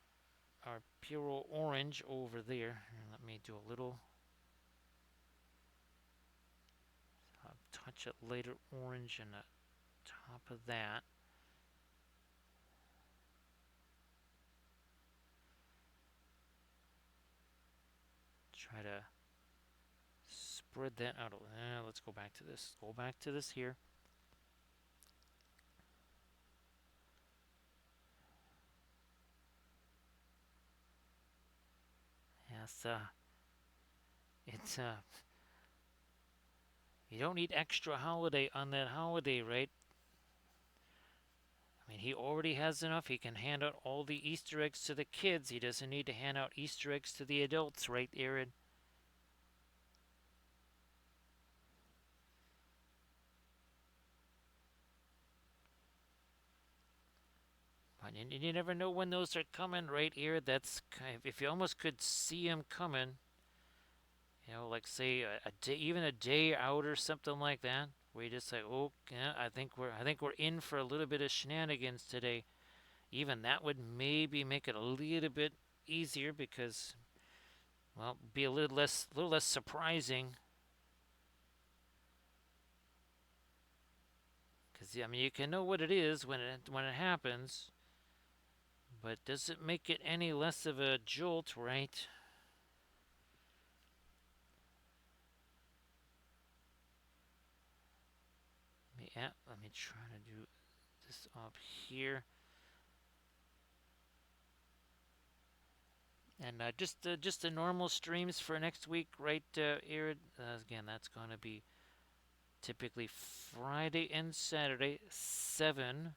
pure orange over there. And let me do a little touch of later orange on the top of that. Try to spread that out. Let's go back to this. Go back to this here. Yes, it's you don't need extra holiday on that holiday, right? I mean, he already has enough. He can hand out all the Easter eggs to the kids. He doesn't need to hand out Easter eggs to the adults, right, Aaron? And you never know when those are coming, right, Aaron? That's kind of, if you almost could see them coming, like say a day, even a day out or something like that, where you just like, oh, yeah, I think we're in for a little bit of shenanigans today. Even that would maybe make it a little bit easier because, well, be a little less surprising. Because I mean, you can know what it is when it happens, but does it make it any less of a jolt, right? Yeah, let me try to do this up here. And just the normal streams for next week, right, Aaron? Again, that's going to be typically Friday and Saturday, 7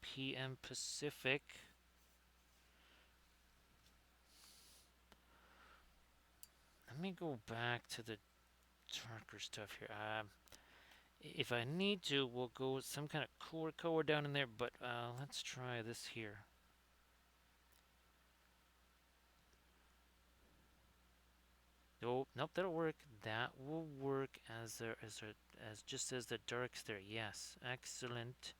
p.m. Pacific. Let me go back to the darker stuff here. If I need to, we'll go with some kind of cooler color down in there, but let's try this here. Oh, nope, that'll work. That will work as just as the darks there. Yes, excellent.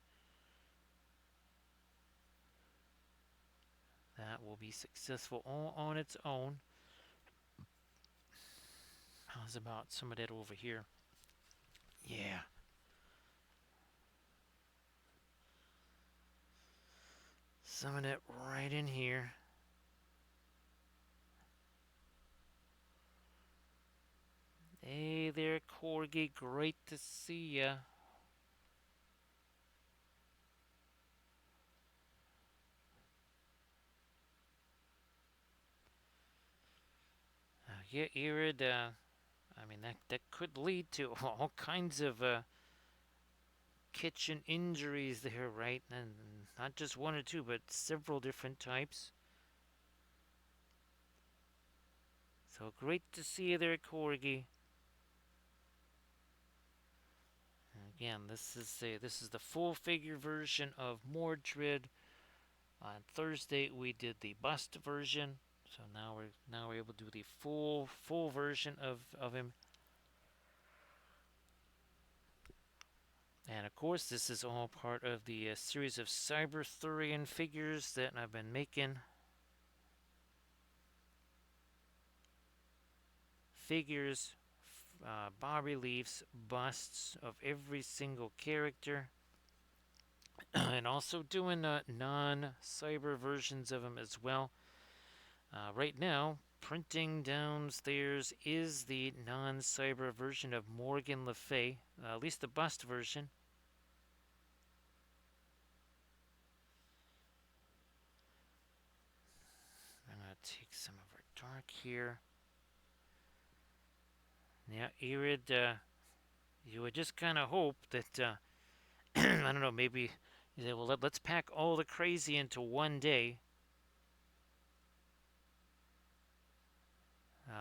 That will be successful all on its own. How's about some of that over here? Yeah. Some of that right in here. Hey there, Corgi. Great to see ya. Yeah, Irid, I mean, that could lead to all kinds of kitchen injuries there, right? And not just one or two, but several different types. So great to see you there, Corgi. Again, this is the full figure version of Mordred. On Thursday we did the bust version, so now we're able to do the full version of him. And of course, this is all part of the series of Cyberthurian figures that I've been making. Figures, bas reliefs, busts of every single character. And also doing non-cyber versions of them as well. Right now, printing downstairs is the non-cyber version of Morgan Le Fay, at least the bust version. I'm going to take some of our dark here. Yeah, Irid, you would just kind of hope that, I don't know, maybe you say, well, let's pack all the crazy into one day.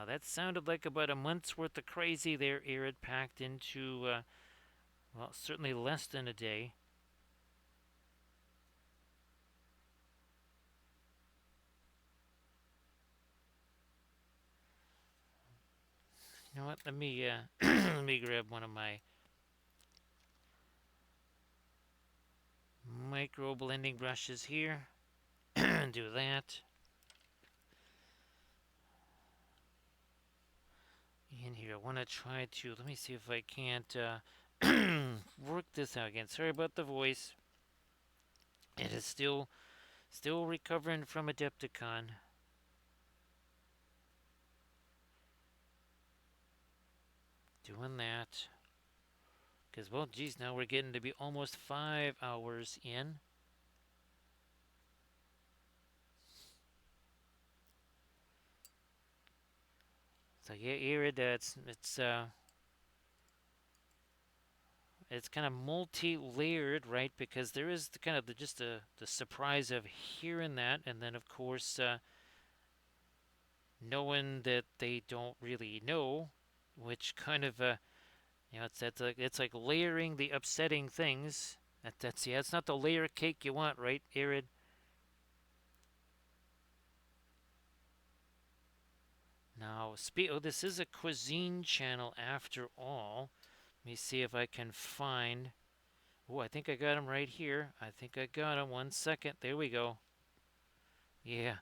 That sounded like about a month's worth of crazy there, Irid, packed into, well, certainly less than a day. You know what? Let me let me grab one of my micro blending brushes here and do that. In here, I want to try to. Let me see if I can't work this out again. Sorry about the voice. It is still recovering from Adepticon. Doing that. Because, well, geez, now we're getting to be almost 5 hours in. So yeah, Irid, it's kind of multi-layered, right? Because there is kind of just the surprise of hearing that, and then of course knowing that they don't really know, which kind of it's like layering the upsetting things. That's yeah, it's not the layer cake you want, right, Irid? Now, this is a cuisine channel after all. Let me see if I can find. Oh, I think I got him right here. I think I got him. 1 second. There we go. Yeah.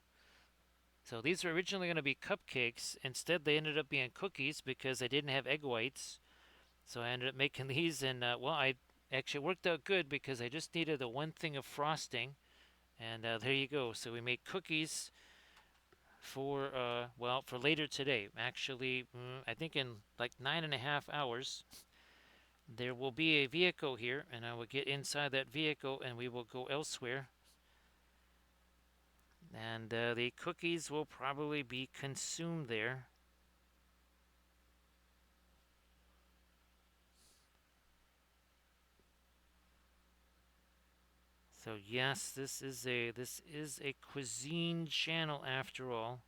So these were originally going to be cupcakes. Instead, they ended up being cookies because I didn't have egg whites. So I ended up making these, and well, I actually worked out good because I just needed the one thing of frosting, and there you go. So we made cookies for well, for later today. Actually, I think in like 9.5 hours, there will be a vehicle here, and I will get inside that vehicle, and we will go elsewhere. And the cookies will probably be consumed there. So yes, this is a cuisine channel after all.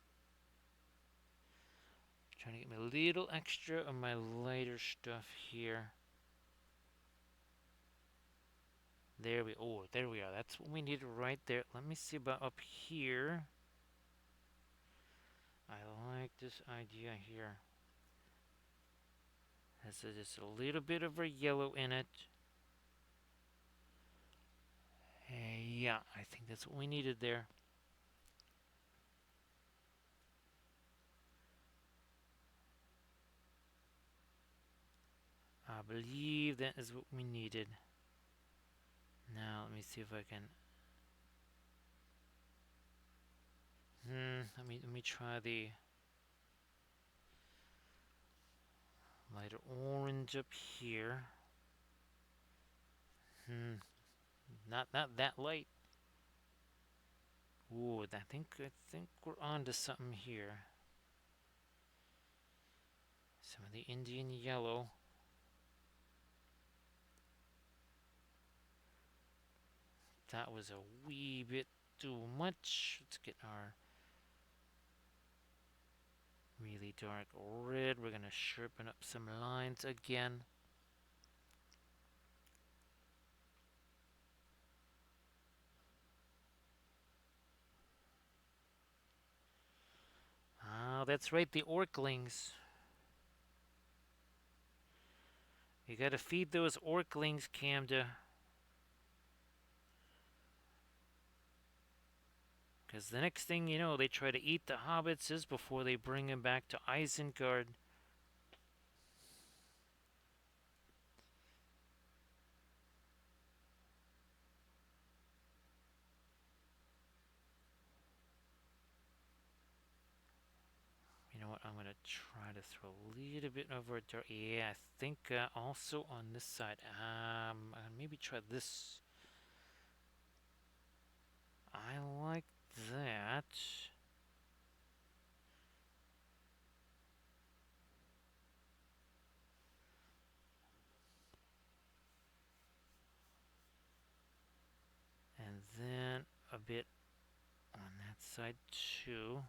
Trying to get me a little extra of my lighter stuff here. There we are. That's what we need right there. Let me see about up here. I like this idea here. Has just a little bit of a yellow in it. Yeah, I think that's what we needed there. I believe that is what we needed. Now let me see if I can. Let me try the lighter orange up here. Not that light. Ooh, I think we're on to something here. Some of the Indian yellow. That was a wee bit too much. Let's get our really dark red. We're gonna sharpen up some lines again. Ah, that's right, the orklings. You gotta feed those orklings, Camda. Because the next thing you know, they try to eat the hobbits is before they bring them back to Isengard. You know what? I'm gonna try to throw a little bit over there. Yeah, I think also on this side. Maybe try this. I like that. And then a bit on that side too.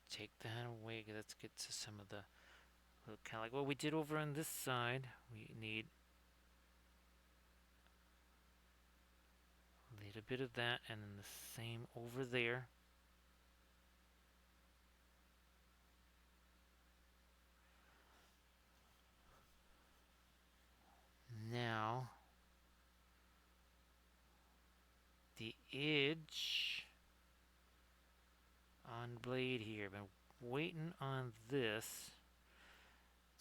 Take that away. Let's get to some of the kind of like what we did over on this side. We need little bit of that, and then the same over there. Now, the edge on blade here. Been waiting on this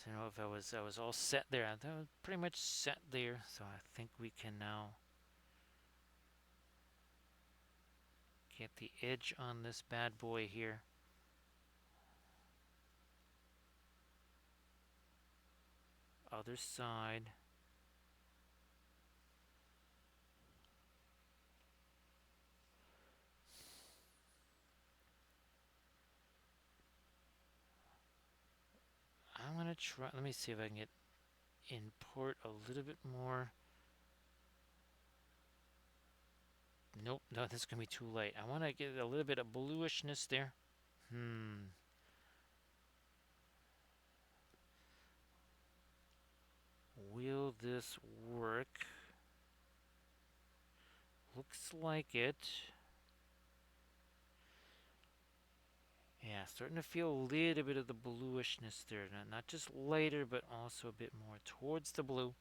to know if I was all set there. I was pretty much set there, so I think we can now get the edge on this bad boy here. Other side. I'm gonna try. Let me see if I can get import a little bit more. Nope, no, this is gonna be too light. I want to get a little bit of bluishness there. Will this work? Looks like it. Yeah, starting to feel a little bit of the bluishness there. Not just lighter, but also a bit more towards the blue.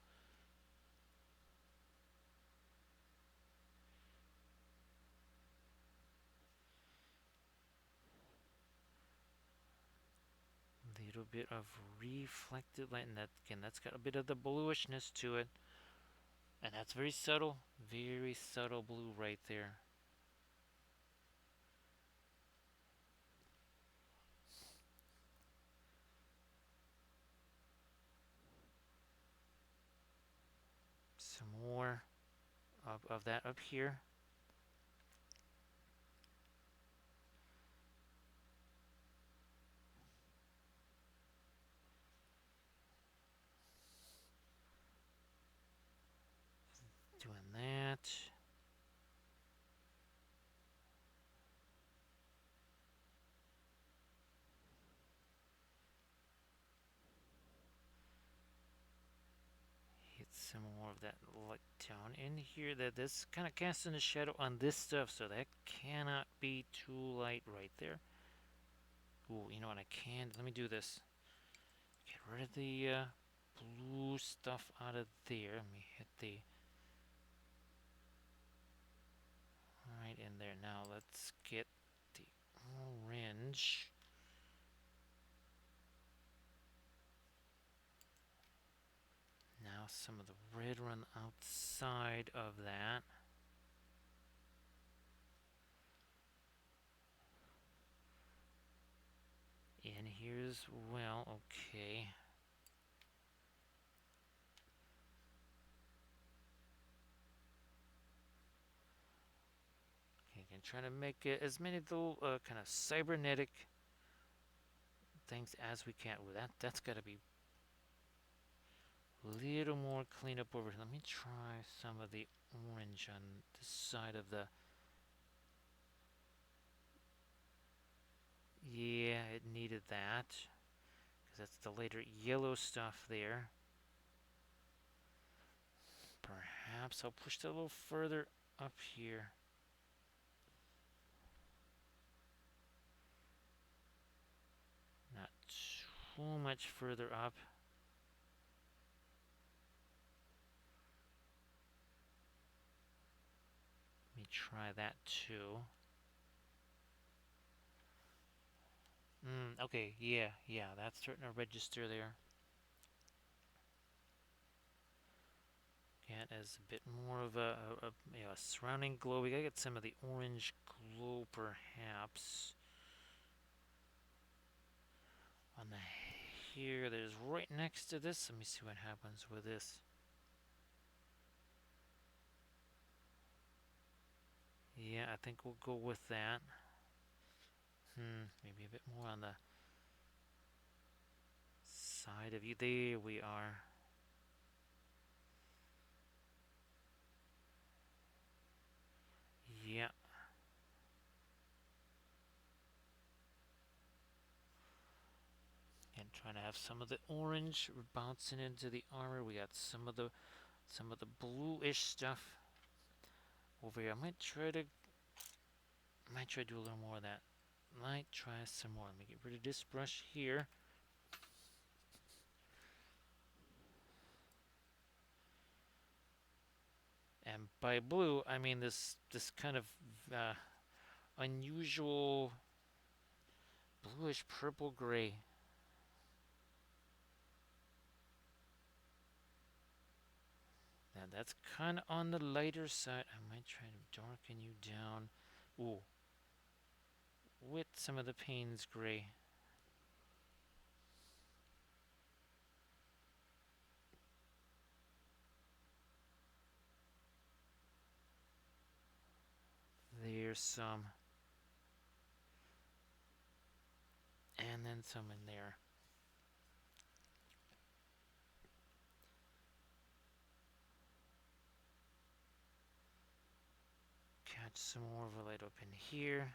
Little bit of reflected light, and that again, that's got a bit of the bluishness to it, and that's very subtle blue right there. Some more of that up here. Doing that. Hit some more of that light down in here. That this kind of casting a shadow on this stuff, so that cannot be too light right there. Ooh, you know what I can? Let me do this. Get rid of the blue stuff out of there. Let me hit the right in there. Now let's get the orange. Now some of the red run outside of that. In here as well. Okay. Again, trying to make as many little kind of cybernetic things as we can. Well, that's got to be a little more cleanup over here. Let me try some of the orange on this side of the. Yeah, it needed that because that's the later yellow stuff there. Perhaps I'll push that a little further up here. Not too much further up. Let me try that too. Okay, yeah, that's starting to register there. Again, as a bit more of a surrounding glow. We gotta get some of the orange glow, perhaps. On the here, there's right next to this. Let me see what happens with this. Yeah, I think we'll go with that. Maybe a bit more on the side of you. There we are. Yeah. And trying to have some of the orange bouncing into the armor. We got some of the bluish stuff over here. Might try to do a little more of that. Might try some more. Let me get rid of this brush here. And by blue, I mean this kind of uh, unusual bluish purple gray. Now that's kind of on the lighter side. I might try to darken you down. Ooh, with some of the Payne's gray. There's some. And then some in there. Catch some more of a light up in here.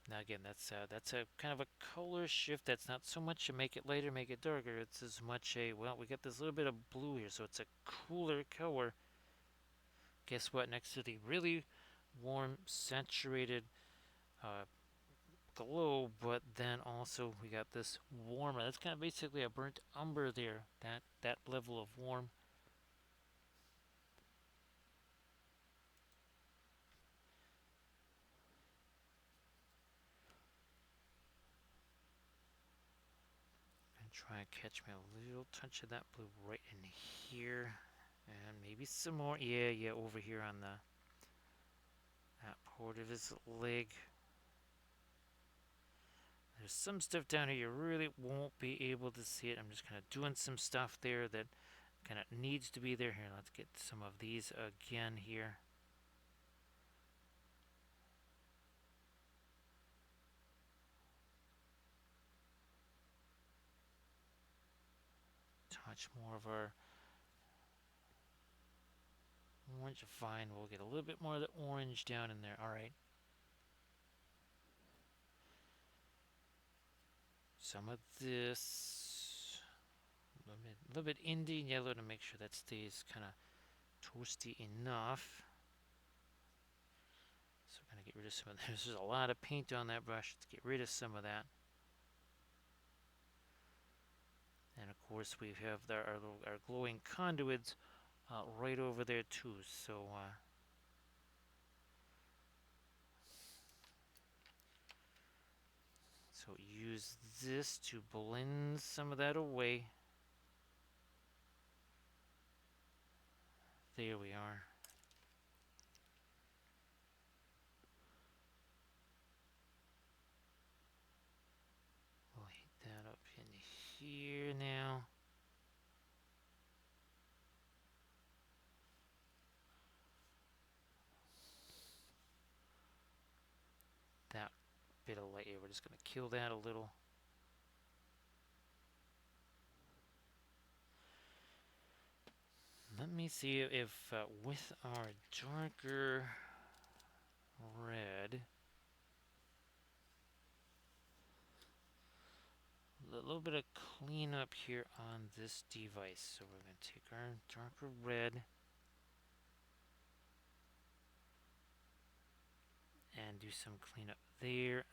Now again, that's a kind of a color shift. That's not so much to make it lighter, make it darker. It's as much a, well, we got this little bit of blue here, so it's a cooler color. Guess what? Next to the really warm, saturated uh, glow, but then also we got this warmer. That's kind of basically a burnt umber there. That level of warm. And try and catch me a little touch of that blue right in here, and maybe some more. Yeah, over here on that part of his leg. There's some stuff down here you really won't be able to see it. I'm just kind of doing some stuff there that kind of needs to be there. Here, let's get some of these again here. Touch more of our orange. Fine, we'll get a little bit more of the orange down in there. All right. Some of this. A little bit Indian yellow to make sure that stays kind of toasty enough. So I'm going to get rid of some of this. There's a lot of paint on that brush. Let's get rid of some of that. And of course we have our glowing conduits right over there too. So use this to blend some of that away. There we are. We'll heat that up in here now. That bit of light here, we're just going to kill that a little. Let me see if with our darker red, a little bit of cleanup here on this device. So we're going to take our darker red and do some cleanup there.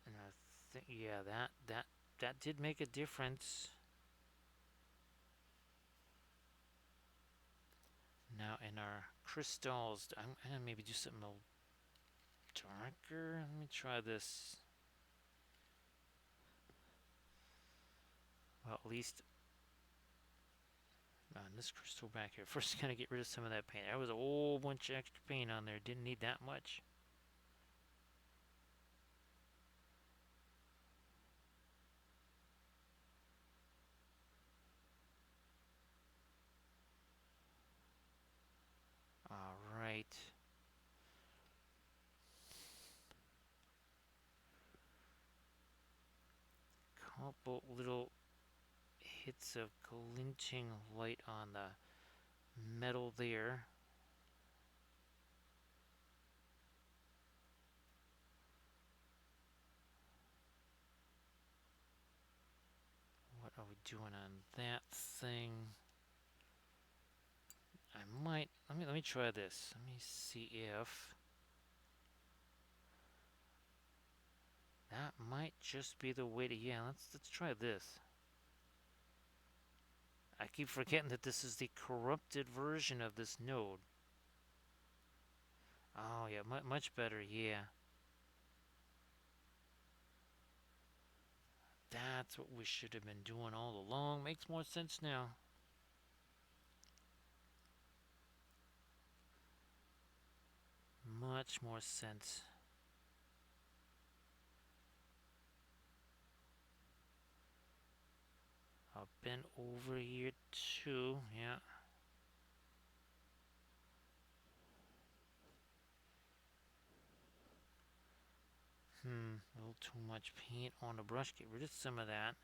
And I think, yeah, that did make a difference. Now in our crystals, I'm gonna maybe do something a little darker. Let me try this. Well, at least on this crystal back here. First, gonna get rid of some of that paint. There was a whole bunch of extra paint on there. Didn't need that much. All right. Couple little hits of glinting light on the metal there. doing on that thing? I might let me try this. Let me see if that might just be the way to. Yeah, let's try this. I keep forgetting that this is the corrupted version of this node. Oh yeah, much better. Yeah, that's what we should have been doing all along. Makes more sense now. Much more sense. I'll bend over here too. Yeah. A little too much paint on the brush. Get rid of some of that.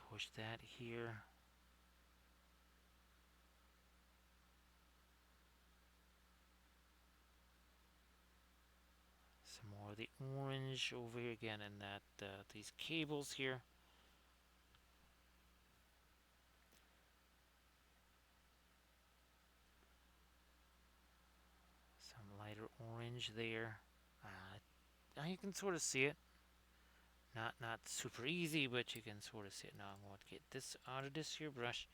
Push that here. Some more of the orange over here again, and that these cables here. Some lighter orange there. Now you can sort of see it. Not super easy, but you can sort of see it. Now I'm going to get this out of this here brush.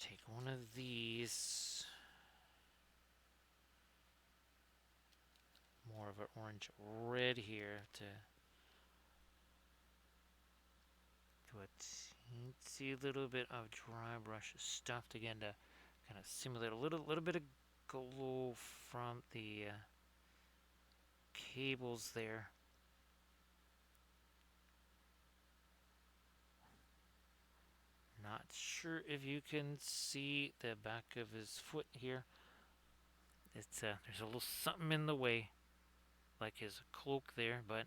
Take one of these. More of an orange red here to do a teensy little bit of dry brush stuff again to kind of simulate a little bit of glow from the cables there. Not sure if you can see the back of his foot here. It's there's a little something in the way, like his cloak there, but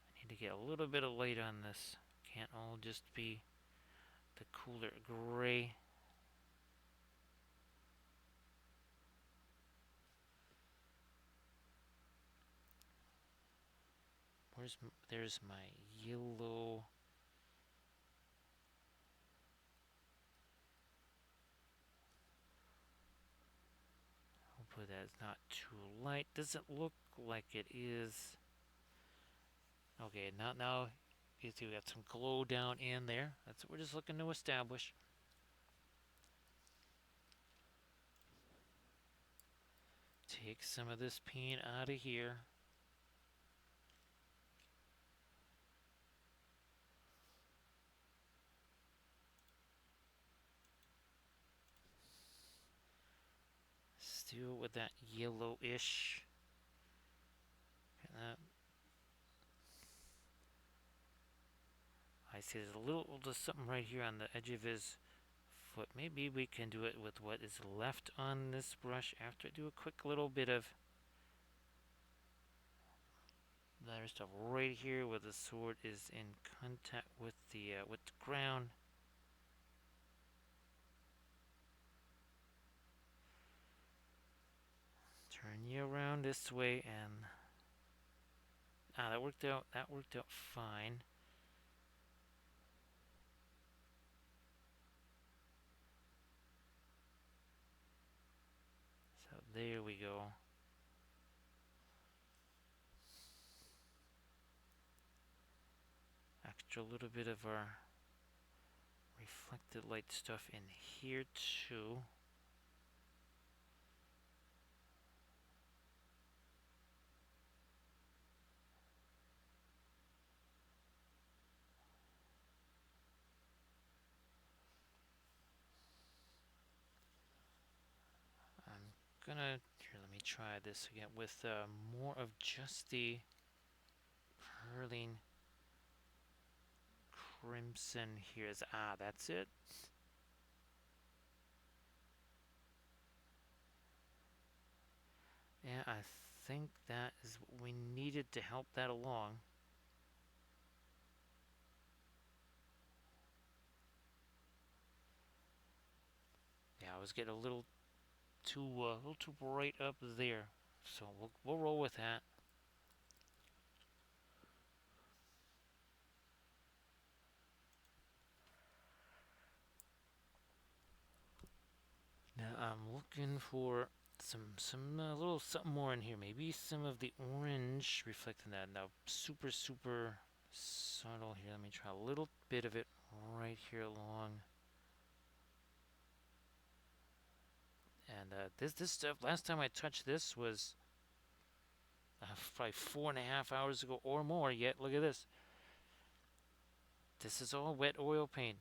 I need to get a little bit of light on this. Can't all just be the cooler gray. There's my yellow. Hopefully that's not too light. Doesn't look like it is. Okay, now you see we got some glow down in there. That's what we're just looking to establish. Take some of this paint out of here. Still with that yellowish. I see there's a little something right here on the edge of his foot. Maybe we can do it with what is left on this brush after I do a quick little bit of other stuff right here where the sword is in contact with the ground. Turn you around this way and that worked out. That worked out fine. So there we go. Extra little bit of our reflected light stuff in here too. Gonna here. Let me try this again with more of just the perling crimson. Here's that's it. Yeah, I think that is what we needed to help that along. Yeah, I was getting a little a little too bright up there. So we'll roll with that. Now I'm looking for some little something more in here. Maybe some of the orange reflecting that. Now super subtle here. Let me try a little bit of it right here along. And this stuff. Last time I touched this was probably 4.5 hours ago or more. Yet look at this. This is all wet oil paint.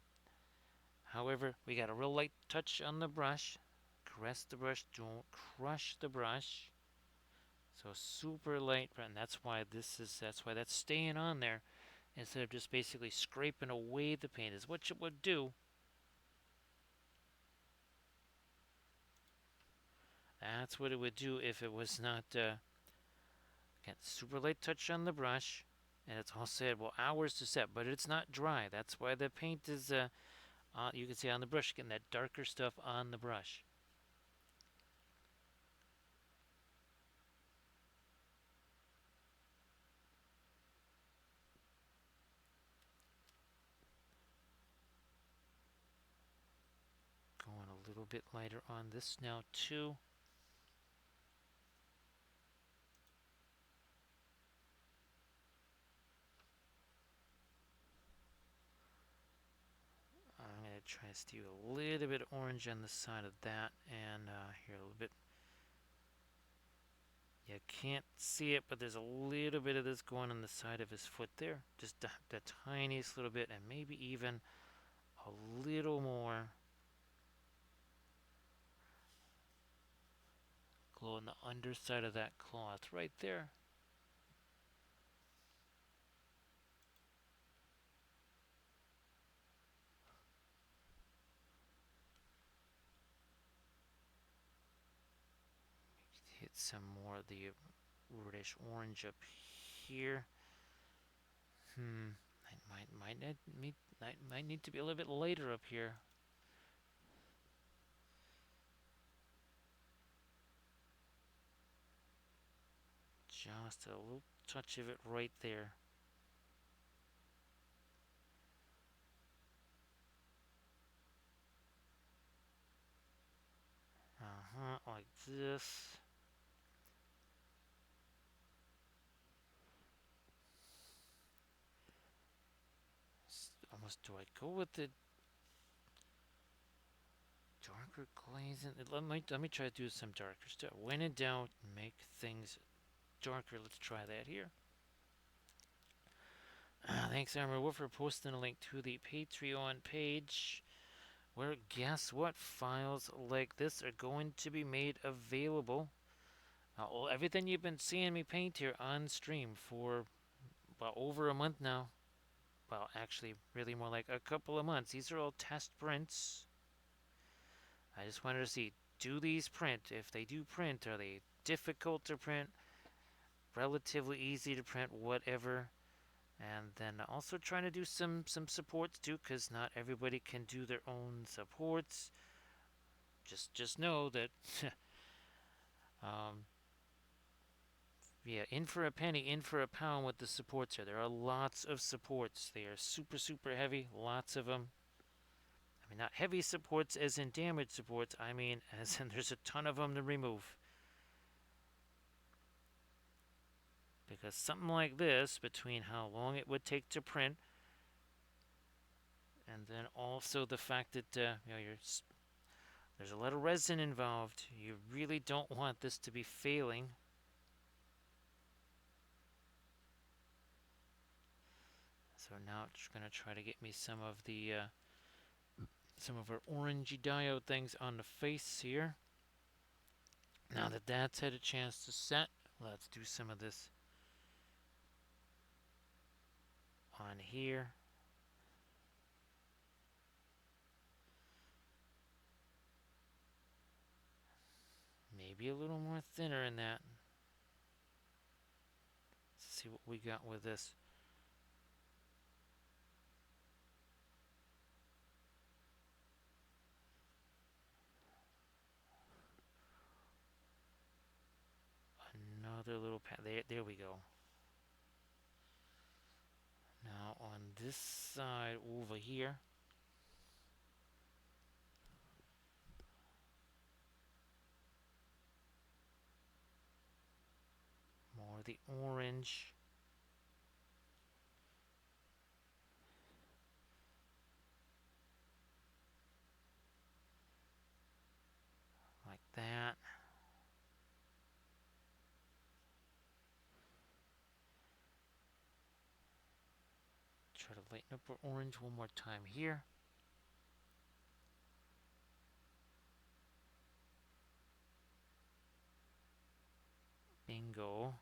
However, we got a real light touch on the brush. Caress the brush. Don't crush the brush. So super light, and that's why that's staying on there instead of just basically scraping away the paint is what you would do. That's what it would do if it was not again, super light touch on the brush, and it's all said well hours to set, but it's not dry. That's why the paint is you can see on the brush getting that darker stuff on the brush. Going a little bit lighter on this now too. I'm going to try to steal a little bit of orange on the side of that, and here a little bit. You can't see it, but there's a little bit of this going on the side of his foot there. Just the tiniest little bit, and maybe even a little more. Glow on the underside of that cloth right there. Hit some more of the reddish orange up here. Might need to be a little bit lighter up here. Just a little touch of it right there. Like this. Almost, do I go with the darker glazing? Let me try to do some darker stuff. When in doubt, make things darker. Let's try that here. Thanks, Armor Wolf, for posting a link to the Patreon page where guess what files like this are going to be made available. Well, everything you've been seeing me paint here on stream for about over a month now. Well, actually, really more like a couple of months. These are all test prints. I just wanted to see, do these print? If they do print, are they difficult to print? Relatively easy to print, whatever. And then also trying to do some supports too, because not everybody can do their own supports. Just know that yeah, in for a penny, in for a pound with the supports here. There are lots of supports. They are super heavy, lots of them. I mean, not heavy supports as in damage supports. I mean, as in there's a ton of them to remove. Because something like this, between how long it would take to print, and then also the fact that there's a lot of resin involved. You really don't want this to be failing. So now it's going to try to get me some of our orangey diode things on the face here. Now that that's had a chance to set, let's do some of this on here. Maybe a little more thinner in that. Let's see what we got with this. little there we go. Now on this side over here, more of the orange. Like that. Try to lighten up our orange one more time here. Bingo.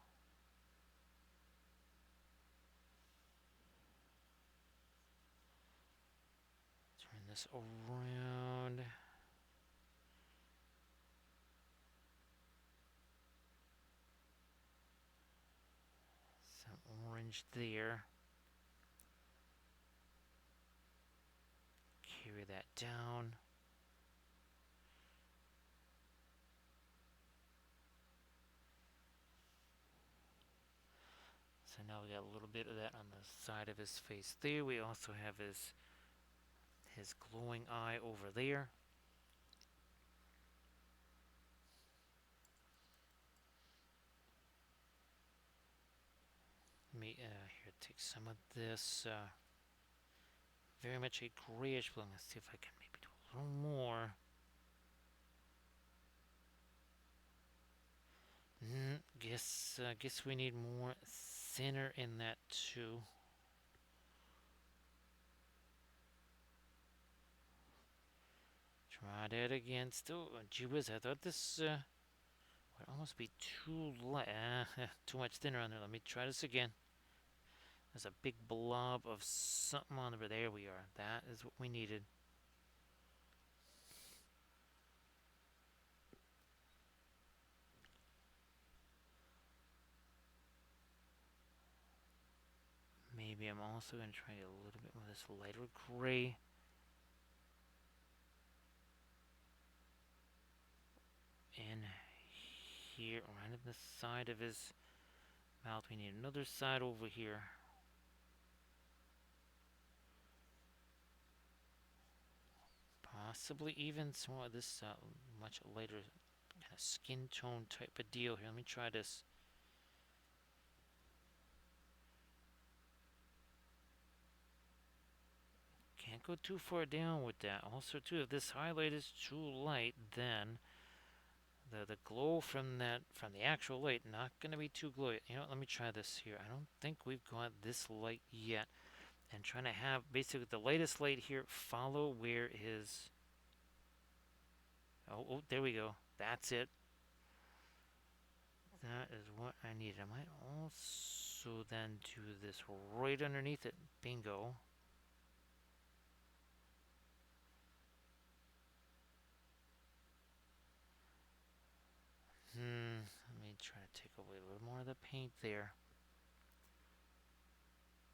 Turn this around. Some orange there. Carry that down. So now we got a little bit of that on the side of his face there. We also have his glowing eye over there. Let me here take some of this very much a grayish blue. Let's see if I can maybe do a little more. Guess we need more thinner in that too. Try that again. Still, gee whiz, I thought this would almost be too light. Too much thinner on there. Let me try this again. There's a big blob of something on there. There we are. That is what we needed. Maybe I'm also going to try a little bit more of this lighter gray. In here, right at the side of his mouth. We need another side over here. Possibly even some of this much lighter kind of skin tone type of deal here. Let me try this. Can't go too far down with that. Also, too, if this highlight is too light, then the glow from the actual light not gonna be too glowy. You know what, let me try this here. I don't think we've got this light yet. And trying to have basically the lightest light here follow where his oh, there we go. That's it. That is what I need. I might also then do this right underneath it. Bingo. Let me try to take away a little more of the paint there.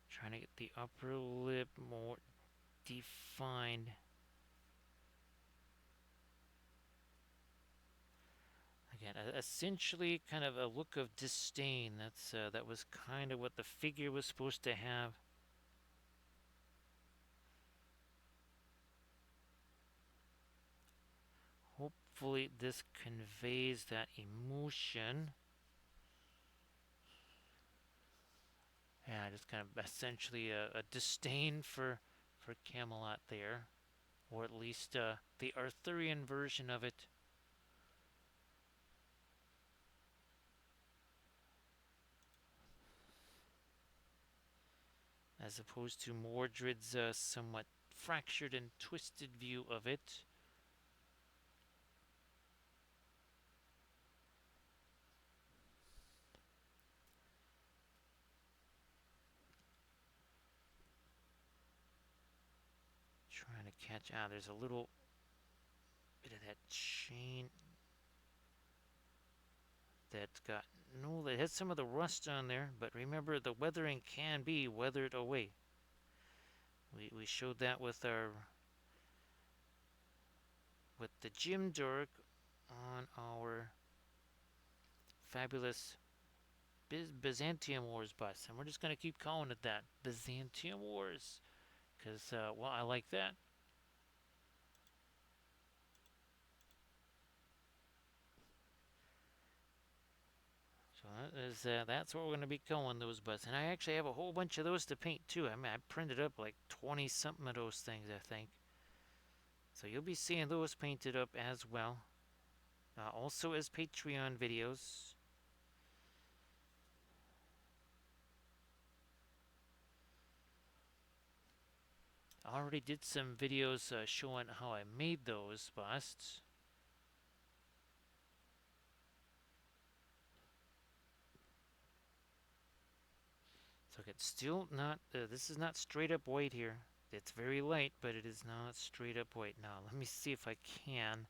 Trying to get the upper lip more defined. Again, essentially kind of a look of disdain. That was kind of what the figure was supposed to have. Hopefully this conveys that emotion. Yeah, just kind of essentially a disdain for Camelot there, or at least the Arthurian version of it. As opposed to Mordred's somewhat fractured and twisted view of it. Trying to catch out. There's a little bit of that chain that's got no. It has some of the rust on there, but remember the weathering can be weathered away. We showed that with the Gym Dark on our fabulous Byzantium Wars bus, and we're just gonna keep calling it that, Byzantium Wars, because well, I like that. So that's what we're gonna be calling those busts, and I actually have a whole bunch of those to paint too. I mean, I printed up like 20 something of those things, I think. So you'll be seeing those painted up as well. Also as Patreon videos. I already did some videos showing how I made those busts. So it's still not, this is not straight up white here. It's very light, but it is not straight up white. Now, let me see if I can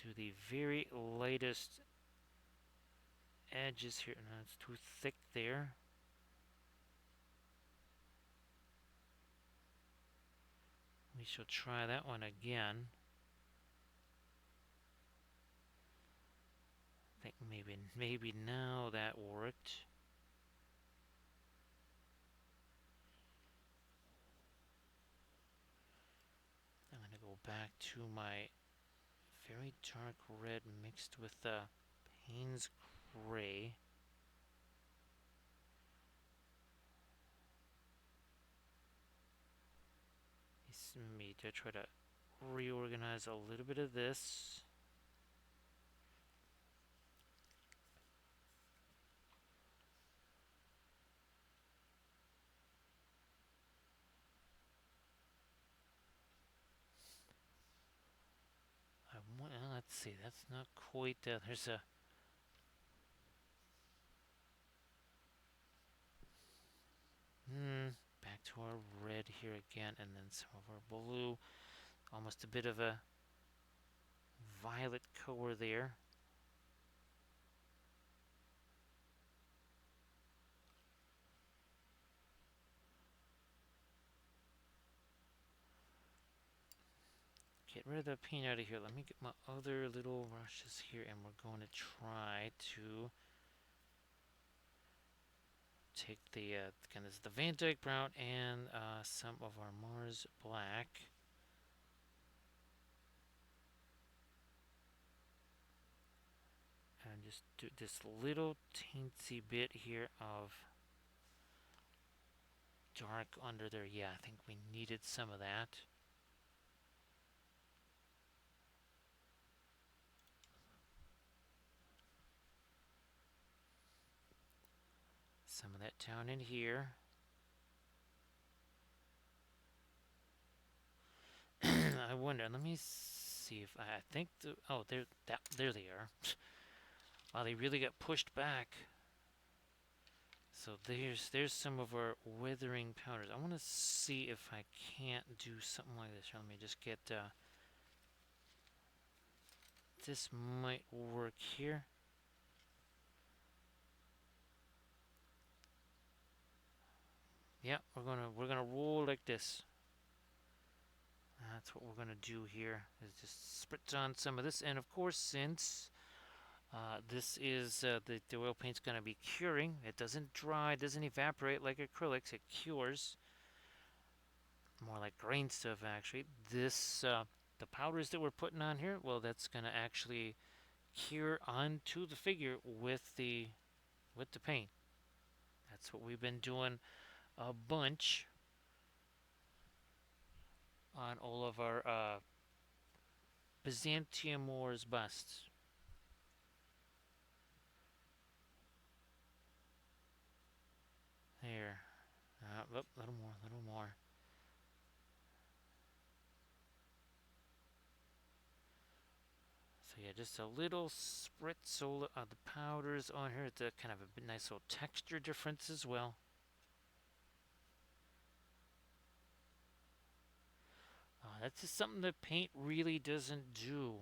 do the very lightest edges here. No, it's too thick there. We shall try that one again. I think maybe now that worked. I'm gonna go back to my very dark red mixed with the Payne's gray. Me to try to reorganize a little bit of this. Let's see, that's not quite, there's a, back to our red here again, and then some of our blue, almost a bit of a violet color there. Get rid of the paint out of here. Let me get my other little brushes here, and we're going to try to take the, again, this is the Van Dyke brown and some of our Mars black. And just do this little teensy bit here of dark under there. Yeah, I think we needed some of that. Some of that down in here. I wonder, let me see if I think oh, there they are. Wow, they really got pushed back. So there's some of our weathering powders. I want to see if I can't do something like this. Let me just get this might work here. Yeah, we're gonna roll like this. That's what we're gonna do here. Is just spritz on some of this, and of course, since this is the oil paint's gonna be curing, it doesn't dry, it doesn't evaporate like acrylics. It cures more like grain stuff actually. This the powders that we're putting on here, well, that's gonna actually cure onto the figure with the paint. That's what we've been doing a bunch on all of our Byzantium Wars busts. There. A little more, a little more. So yeah, just a little spritz of the powders on here. It's a kind of a nice little texture difference as well. That's just something that paint really doesn't do.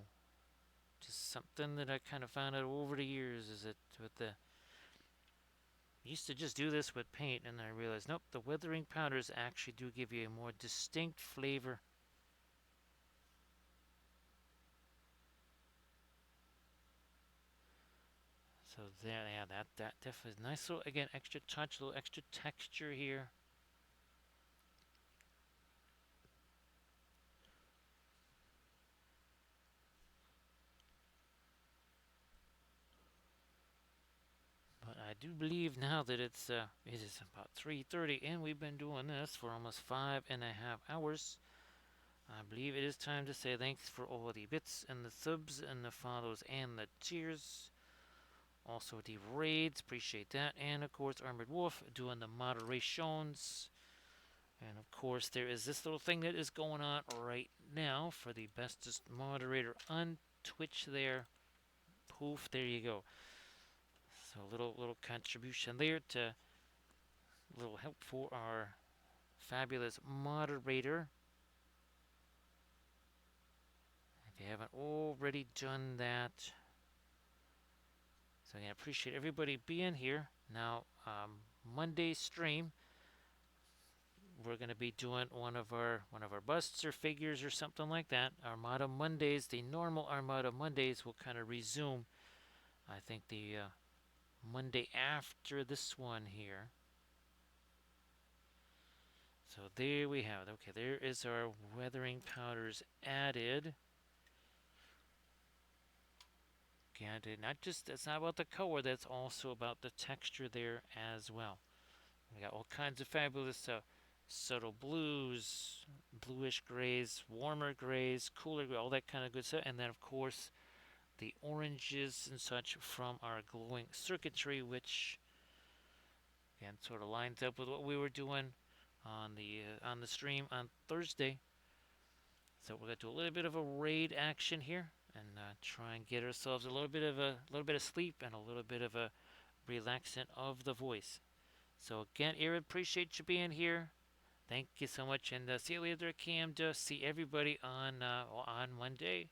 Just something that I kind of found out over the years is that with the I used to just do this with paint, and I realized, nope, the weathering powders actually do give you a more distinct flavor. So There, yeah, that definitely is nice. Little again, extra touch, little extra texture here. But I do believe now that it is about 3:30, and we've been doing this for almost 5.5 hours. I believe it is time to say thanks for all the bits and the subs and the follows and the cheers. Also the raids, appreciate that. And of course Armored Wolf doing the moderations. And of course there is this little thing that is going on right now for the bestest moderator on Twitch there. Poof, there you go. So a little contribution there to a little help for our fabulous moderator. If you haven't already done that. So I appreciate everybody being here. Now, Monday stream, we're going to be doing one of our busts or figures or something like that. Armada Mondays, the normal Armada Mondays, will kind of resume. I think the Monday after this one here. So there we have it. Okay, there is our weathering powders added. And not just, it's not about the color, that's also about the texture there as well. We got all kinds of fabulous subtle blues, bluish grays, warmer grays, cooler gray, all that kind of good stuff. And then, of course, the oranges and such from our glowing circuitry, which again sort of lines up with what we were doing on the stream on Thursday. So we're gonna do a little bit of a raid action here and try and get ourselves a little bit of sleep and a little bit of a relaxant of the voice. So again, Aaron, appreciate you being here. Thank you so much, and see you later, Cam. To see everybody on Monday.